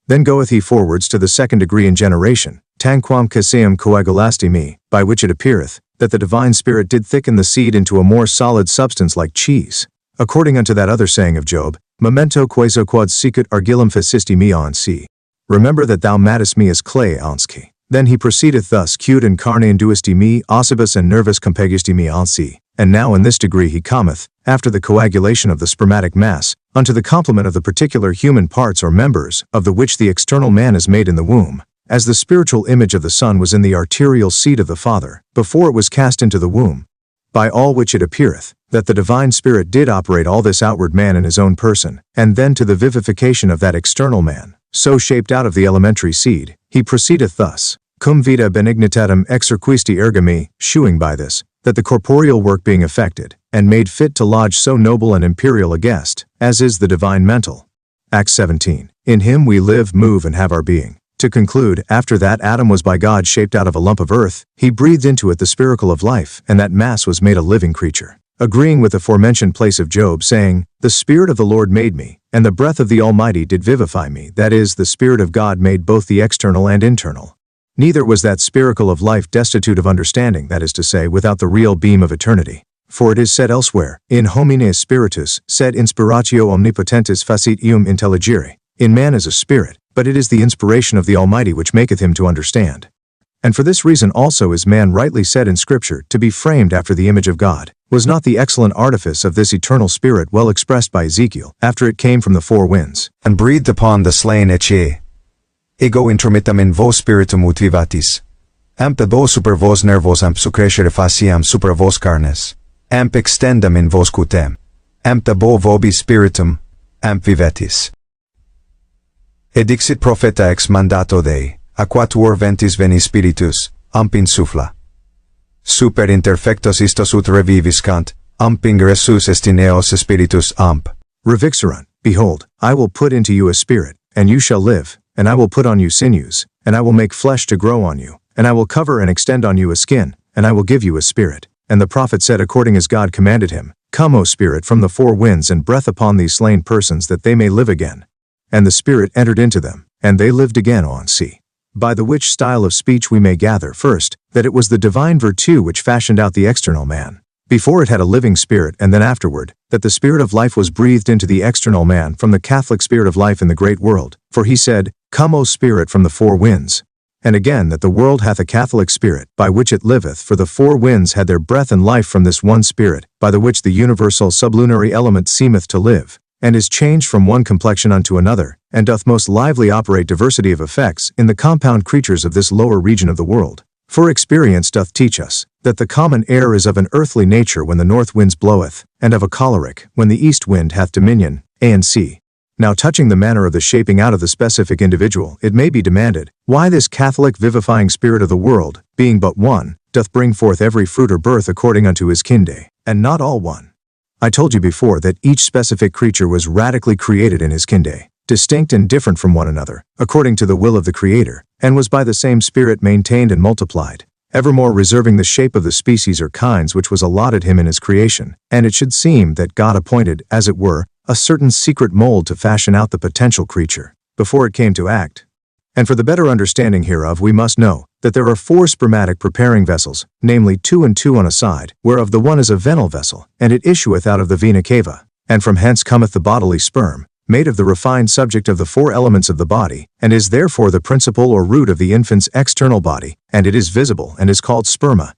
A: Then goeth he forwards to the second degree in generation, tanquam caseum coagulasti me, by which it appeareth, that the divine Spirit did thicken the seed into a more solid substance like cheese. According unto that other saying of Job, Memento queso quod sicut argillum fecisti me ansi. Remember that thou madest me as clay anski. Then he proceedeth thus, cute and carne induisti me, ossibus and nervus compegisti me ansi. And now in this degree he cometh, after the coagulation of the spermatic mass, unto the complement of the particular human parts or members, of the which the external man is made in the womb, as the spiritual image of the Son was in the arterial seed of the Father, before it was cast into the womb. By all which it appeareth, that the divine Spirit did operate all this outward man in his own person, and then to the vivification of that external man, so shaped out of the elementary seed, he proceedeth thus, cum vita benignitatem exerquisti ergami, shewing by this, that the corporeal work being effected, and made fit to lodge so noble and imperial a guest, as is the divine mental. Acts 17. In him we live, move, and have our being. To conclude, after that Adam was by God shaped out of a lump of earth, he breathed into it the spiracle of life, and that mass was made a living creature. agreeing with the aforementioned place of Job, saying, "The Spirit of the Lord made me, and the breath of the Almighty did vivify me," that is, the Spirit of God made both the external and internal. Neither was that spiracle of life destitute of understanding, that is to say, without the real beam of eternity. For it is said elsewhere, "In homine spiritus, sed inspiratio omnipotentis facit eum intelligere." In man is a spirit, but it is the inspiration of the Almighty which maketh him to understand. And for this reason also is man rightly said in Scripture to be framed after the image of God. Was not the excellent artifice of this eternal spirit well expressed by Ezekiel, after it came from the four winds,
B: and breathed upon the slain ecce? Ego intromittam in vos spiritum ut vivatis. Amp do super vos nervos amp succrescere faciam super vos carnes. Amp extendam in vos cutem. Amp bo vobis spiritum. Amp vivetis. Edixit propheta ex mandato Dei, aquatur ventis veni spiritus, amp insufla. Super interfectos istos ut reviviscant, amp ingressus est in eos spiritus amp.
A: Revixerunt, behold, I will put into you a spirit, and you shall live, and I will put on you sinews, and I will make flesh to grow on you, and I will cover and extend on you a skin, and I will give you a spirit. And the prophet said according as God commanded him, "Come, O Spirit, from the four winds, and breath upon these slain persons, that they may live again." And the Spirit entered into them, and they lived again on sea. By the which style of speech we may gather, first, that it was the divine virtue which fashioned out the external man. Before it had a living spirit, and then afterward, that the spirit of life was breathed into the external man from the Catholic spirit of life in the great world. For he said, "Come, O Spirit, from the four winds." And again that the world hath a Catholic spirit, by which it liveth, for the four winds had their breath and life from this one spirit, by the which the universal sublunary element seemeth to live, and is changed from one complexion unto another, and doth most lively operate diversity of effects in the compound creatures of this lower region of the world. For experience doth teach us, that the common air is of an earthly nature when the north winds bloweth, and of a choleric, when the east wind hath dominion. A and C. Now touching the manner of the shaping out of the specific individual, it may be demanded, why this Catholic vivifying spirit of the world, being but one, doth bring forth every fruit or birth according unto his kinde, and not all one? I told you before that each specific creature was radically created in his kinde, distinct and different from one another, according to the will of the Creator, and was by the same Spirit maintained and multiplied, evermore reserving the shape of the species or kinds which was allotted him in his creation. And it should seem that God appointed, as it were, a certain secret mold to fashion out the potential creature, before it came to act. And for the better understanding hereof we must know, that there are four spermatic preparing vessels, namely 2 and 2 on a side, whereof the one is a venal vessel, and it issueth out of the vena cava, and from hence cometh the bodily sperm, made of the refined subject of the four elements of the body, and is therefore the principle or root of the infant's external body, and it is visible and is called sperma.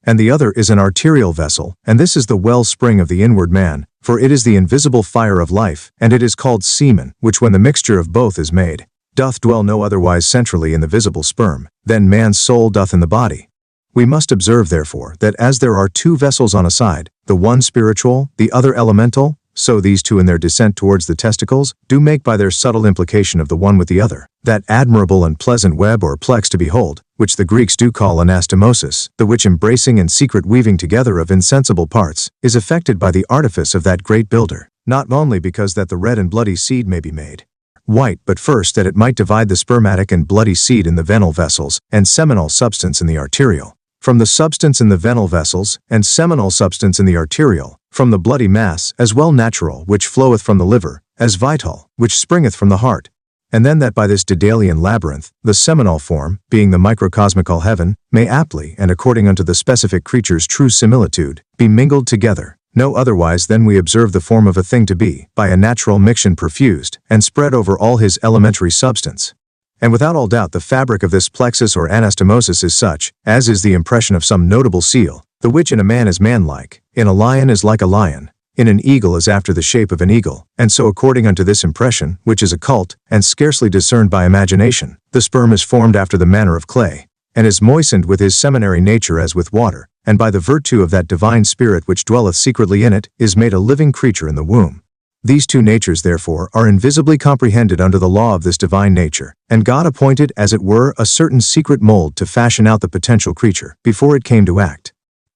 A: And the other is an arterial vessel, and this is the well-spring of the inward man, for it is the invisible fire of life, and it is called semen, which when the mixture of both is made, doth dwell no otherwise centrally in the visible sperm, than man's soul doth in the body. We must observe therefore that as there are two vessels on a side, the one spiritual, the other elemental, so these two in their descent towards the testicles do make by their subtle implication of the one with the other, that admirable and pleasant web or plex to behold, which the Greeks do call anastomosis, the which embracing and secret weaving together of insensible parts, is effected by the artifice of that great builder, not only because that the red and bloody seed may be made white, but first that it might divide the spermatic and bloody seed in the venal vessels, and seminal substance in the arterial, from the substance in the venal vessels, and seminal substance in the arterial, from the bloody mass, as well natural, which floweth from the liver, as vital, which springeth from the heart. And then that by this Daedalian labyrinth, the seminal form, being the microcosmical heaven, may aptly, and according unto the specific creature's true similitude, be mingled together, no otherwise than we observe the form of a thing to be, by a natural mixtion perfused, and spread over all his elementary substance. And without all doubt the fabric of this plexus or anastomosis is such, as is the impression of some notable seal, the which in a man is manlike, in a lion is like a lion, in an eagle is after the shape of an eagle, and so according unto this impression, which is occult, and scarcely discerned by imagination, the sperm is formed after the manner of clay, and is moistened with his seminary nature as with water, and by the virtue of that divine spirit which dwelleth secretly in it, is made a living creature in the womb. These two natures therefore are invisibly comprehended under the law of this divine nature, and God appointed as it were a certain secret mold to fashion out the potential creature, before it came to act.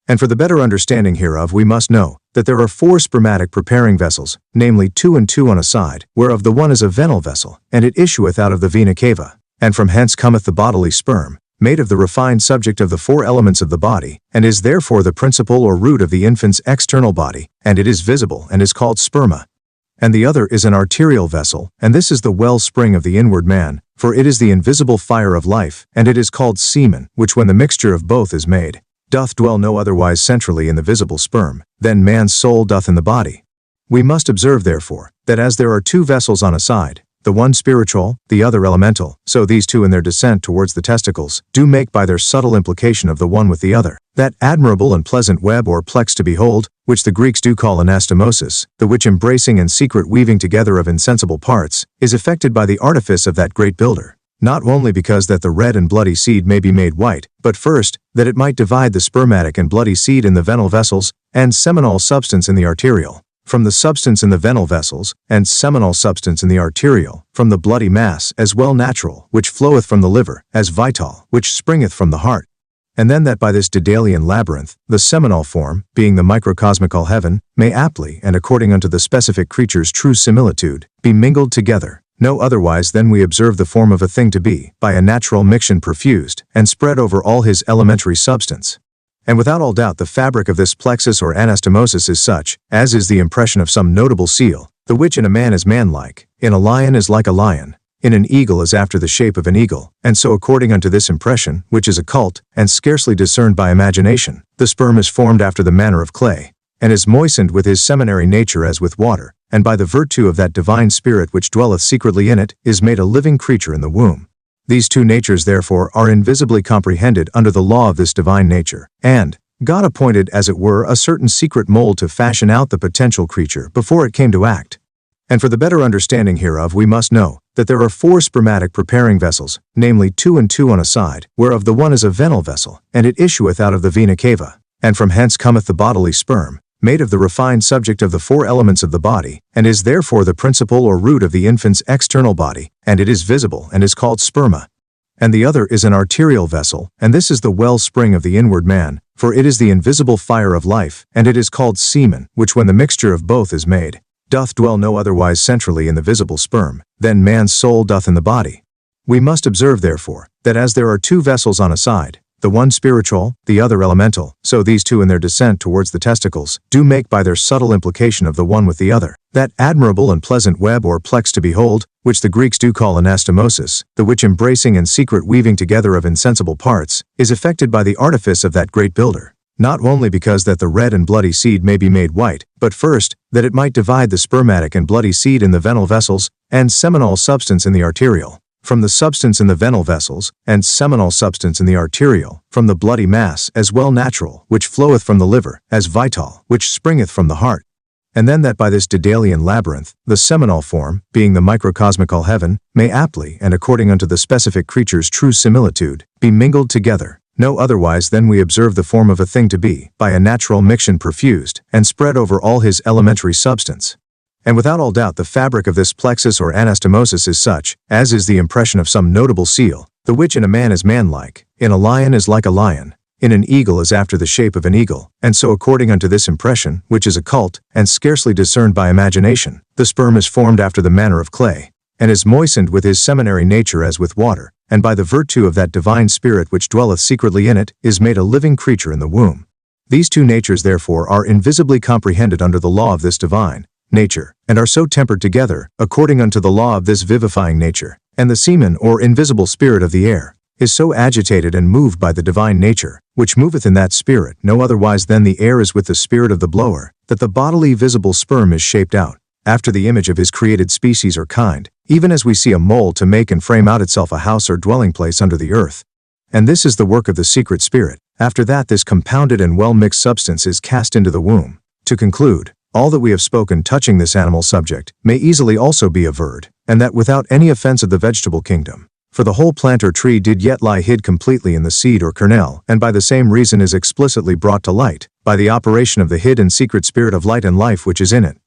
A: And for the better understanding hereof we must know, that there are four spermatic preparing vessels, namely 2 and 2 on a side, whereof the one is a venal vessel, and it issueth out of the vena cava, and from hence cometh the bodily sperm, made of the refined subject of the four elements of the body, and is therefore the principle or root of the infant's external body, and it is visible and is called sperma. And the other is an arterial vessel, and this is the well-spring of the inward man, for it is the invisible fire of life, and it is called semen, which when the mixture of both is made, doth dwell no otherwise centrally in the visible sperm, than man's soul doth in the body. We must observe therefore, that as there are two vessels on a side, the one spiritual, the other elemental, so these two in their descent towards the testicles, do make by their subtle implication of the one with the other, that admirable and pleasant web or plex to behold, which the Greeks do call anastomosis, the which embracing and secret weaving together of insensible parts, is effected by the artifice of that great builder, not only because that the red and bloody seed may be made white, but first, that it might divide the spermatic and bloody seed in the venal vessels, and seminal substance in the arterial, from the substance in the venal vessels, and seminal substance in the arterial, from the bloody mass, as well natural, which floweth from the liver, as vital, which springeth from the heart. And then that by this Daedalian labyrinth, the seminal form, being the microcosmical heaven, may aptly, and according unto the specific creature's true similitude, be mingled together, no otherwise than we observe the form of a thing to be, by a natural miction perfused, and spread over all his elementary substance. And without all doubt the fabric of this plexus or anastomosis is such, as is the impression of some notable seal, the which in a man is manlike, in a lion is like a lion, in an eagle is after the shape of an eagle, and so according unto this impression, which is occult, and scarcely discerned by imagination, the sperm is formed after the manner of clay, and is moistened with his seminary nature as with water, and by the virtue of that divine spirit which dwelleth secretly in it, is made a living creature in the womb. These two natures therefore are invisibly comprehended under the law of this divine nature, and God appointed as it were a certain secret mold to fashion out the potential creature before it came to act. And for the better understanding hereof we must know that there are four spermatic preparing vessels, namely 2 and 2 on a side, whereof the one is a venal vessel, and it issueth out of the vena cava, and from hence cometh the bodily sperm, made of the refined subject of the four elements of the body, and is therefore the principle or root of the infant's external body, and it is visible and is called sperma. And the other is an arterial vessel, and this is the well-spring of the inward man, for it is the invisible fire of life, and it is called semen, which when the mixture of both is made, doth dwell no otherwise centrally in the visible sperm, than man's soul doth in the body. We must observe therefore, that as there are two vessels on a side, the one spiritual, the other elemental, so these two in their descent towards the testicles, do make by their subtle implication of the one with the other, that admirable and pleasant web or plex to behold, which the Greeks do call anastomosis, the which embracing and secret weaving together of insensible parts, is effected by the artifice of that great builder, not only because that the red and bloody seed may be made white, but first, that it might divide the spermatic and bloody seed in the venal vessels, and seminal substance in the arterial, from the substance in the venal vessels, and seminal substance in the arterial, from the bloody mass, as well natural, which floweth from the liver, as vital, which springeth from the heart. And then that by this Daedalian labyrinth, the seminal form, being the microcosmical heaven, may aptly, and according unto the specific creature's true similitude, be mingled together, no otherwise than we observe the form of a thing to be, by a natural miction perfused, and spread over all his elementary substance. And without all doubt the fabric of this plexus or anastomosis is such, as is the impression of some notable seal, the which in a man is manlike, in a lion is like a lion, in an eagle is after the shape of an eagle, and so according unto this impression, which is occult, and scarcely discerned by imagination, the sperm is formed after the manner of clay, and is moistened with his seminary nature as with water, and by the virtue of that divine spirit which dwelleth secretly in it, is made a living creature in the womb. These two natures therefore are invisibly comprehended under the law of this divine nature, and are so tempered together, according unto the law of this vivifying nature, and the semen or invisible spirit of the air, is so agitated and moved by the divine nature, which moveth in that spirit no otherwise than the air is with the spirit of the blower, that the bodily visible sperm is shaped out, after the image of his created species or kind, even as we see a mole to make and frame out itself a house or dwelling place under the earth. And this is the work of the secret spirit. After that this compounded and well-mixed substance is cast into the womb. To conclude, all that we have spoken touching this animal subject may easily also be averred, and that without any offense of the vegetable kingdom. For the whole plant or tree did yet lie hid completely in the seed or kernel, and by the same reason is explicitly brought to light, by the operation of the hid and secret spirit of light and life which is in it.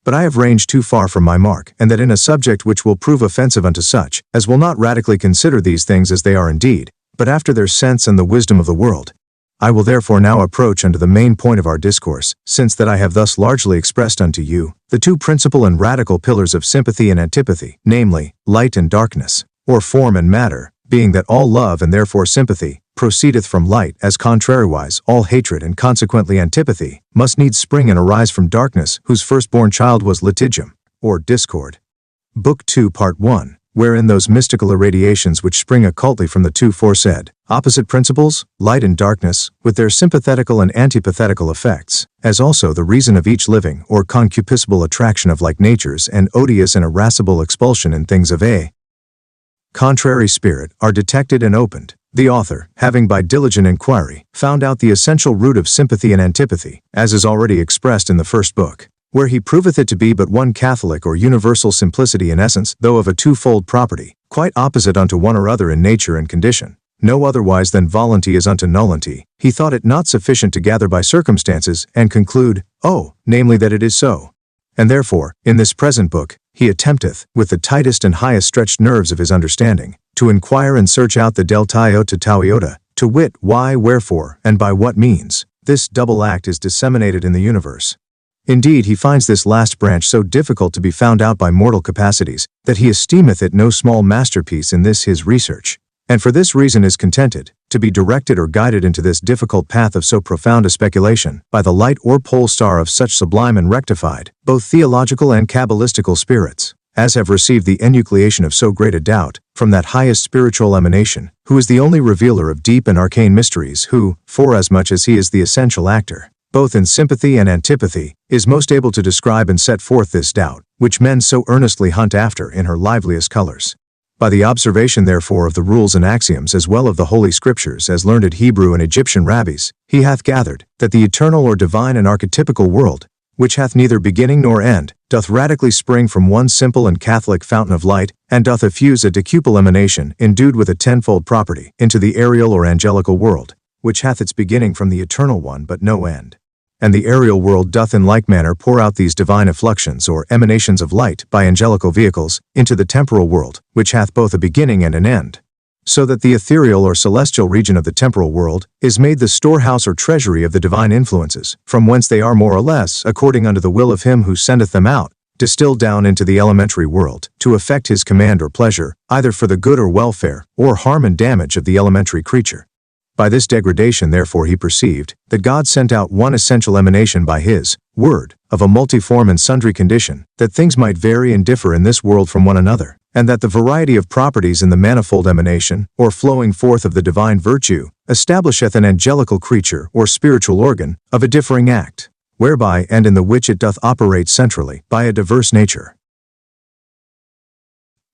A: But I have ranged too far from my mark, and that in a subject which will prove offensive unto such, as will not radically consider these things as they are indeed, but after their sense and the wisdom of the world. I will therefore now approach unto the main point of our discourse, since that I have thus largely expressed unto you the two principal and radical pillars of sympathy and antipathy, namely, light and darkness, or form and matter, being that all love and therefore sympathy proceedeth from light, as contrariwise all hatred and consequently antipathy must needs spring and arise from darkness, whose firstborn child was litigium, or discord. Book 2 Part 1, wherein those mystical irradiations which spring occultly from the two foresaid opposite principles, light and darkness, with their sympathetical and antipathetical effects, as also the reason of each living or concupiscible attraction of like natures and odious and irascible expulsion in things of a contrary spirit, are detected and opened, the author, having by diligent inquiry found out the essential root of sympathy and antipathy, as is already expressed in the first book, where he proveth it to be but one Catholic or universal simplicity in essence, though of a twofold property, quite opposite unto one or other in nature and condition, no otherwise than volunty is unto nullity. He thought it not sufficient to gather by circumstances and conclude, namely that it is so. And therefore, in this present book, he attempteth, with the tightest and highest stretched nerves of his understanding, to inquire and search out the delta iota tau iota, to wit, why, wherefore, and by what means this double act is disseminated in the universe. Indeed, he finds this last branch so difficult to be found out by mortal capacities, that he esteemeth it no small masterpiece in this his research, and for this reason is contented to be directed or guided into this difficult path of so profound a speculation by the light or pole star of such sublime and rectified, both theological and cabalistical spirits, as have received the enucleation of so great a doubt from that highest spiritual emanation, who is the only revealer of deep and arcane mysteries, who, forasmuch as he is the essential actor, both in sympathy and antipathy, is most able to describe and set forth this doubt, which men so earnestly hunt after in her liveliest colors. By the observation therefore of the rules and axioms as well of the Holy Scriptures as learned Hebrew and Egyptian rabbis, he hath gathered that the eternal or divine and archetypical world, which hath neither beginning nor end, doth radically spring from one simple and Catholic fountain of light, and doth effuse a decuple emanation endued with a tenfold property into the aerial or angelical world, which hath its beginning from the eternal one but no end. And the aerial world doth in like manner pour out these divine effluxions or emanations of light by angelical vehicles into the temporal world, which hath both a beginning and an end. So that the ethereal or celestial region of the temporal world is made the storehouse or treasury of the divine influences, from whence they are more or less, according unto the will of him who sendeth them out, distilled down into the elementary world, to effect his command or pleasure, either for the good or welfare, or harm and damage of the elementary creature. By this degradation therefore he perceived that God sent out one essential emanation by his word, of a multiform and sundry condition, that things might vary and differ in this world from one another, and that the variety of properties in the manifold emanation, or flowing forth of the divine virtue, establisheth an angelical creature or spiritual organ, of a differing act, whereby and in the which it doth operate centrally, by a diverse nature.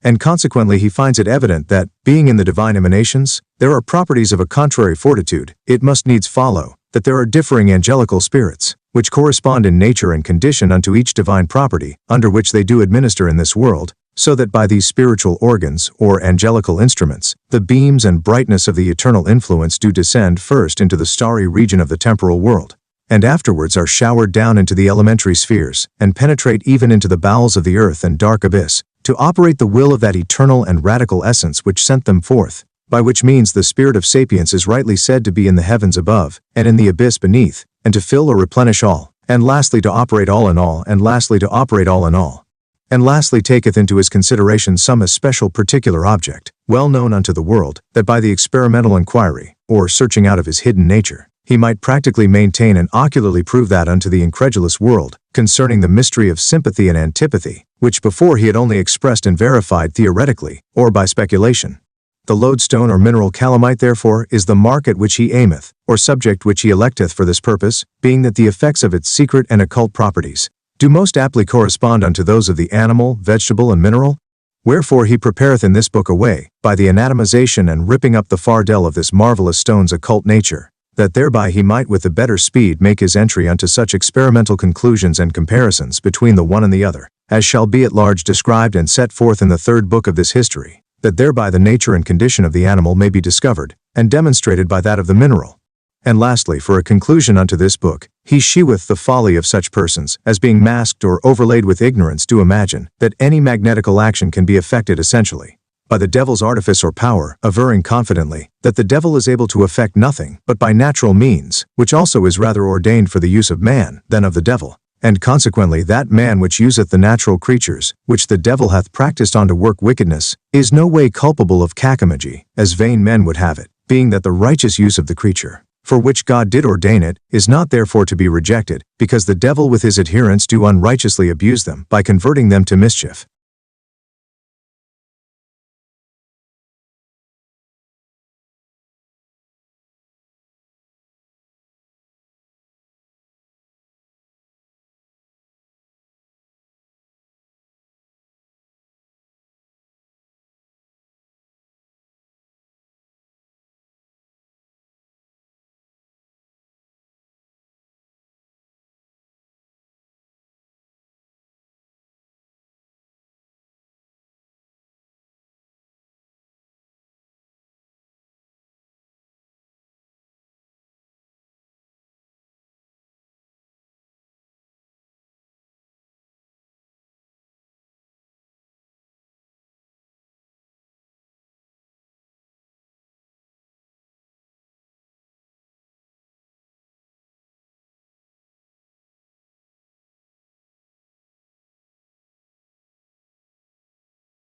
A: And consequently he finds it evident that, being in the divine emanations, there are properties of a contrary fortitude, it must needs follow, that there are differing angelical spirits, which correspond in nature and condition unto each divine property, under which they do administer in this world, so that by these spiritual organs, or angelical instruments, the beams and brightness of the eternal influence do descend first into the starry region of the temporal world, and afterwards are showered down into the elementary spheres, and penetrate even into the bowels of the earth and dark abyss, to operate the will of that eternal and radical essence which sent them forth, by which means the spirit of sapience is rightly said to be in the heavens above, and in the abyss beneath, and to fill or replenish all, and lastly to operate all in all, and lastly to operate all in all, and lastly taketh into his consideration some especial particular object, well known unto the world, that by the experimental inquiry, or searching out of his hidden nature, he might practically maintain and ocularly prove that unto the incredulous world, concerning the mystery of sympathy and antipathy, which before he had only expressed and verified theoretically, or by speculation. The lodestone or mineral calamite therefore is the mark at which he aimeth, or subject which he electeth for this purpose, being that the effects of its secret and occult properties do most aptly correspond unto those of the animal, vegetable, and mineral. Wherefore he prepareth in this book a way, by the anatomization and ripping up the fardel of this marvelous stone's occult nature, that thereby he might with the better speed make his entry unto such experimental conclusions and comparisons between the one and the other, as shall be at large described and set forth in the third book of this history, that thereby the nature and condition of the animal may be discovered, and demonstrated by that of the mineral. And lastly, for a conclusion unto this book, he sheweth the folly of such persons, as being masked or overlaid with ignorance do imagine, that any magnetical action can be effected essentially by the devil's artifice or power, averring confidently that the devil is able to effect nothing but by natural means, which also is rather ordained for the use of man than of the devil, And consequently that man which useth the natural creatures, which the devil hath practiced on to work wickedness, is no way culpable of cacamagy, as vain men would have it, being that the righteous use of the creature, for which God did ordain it, is not therefore to be rejected, because the devil with his adherents do unrighteously abuse them by converting them to mischief.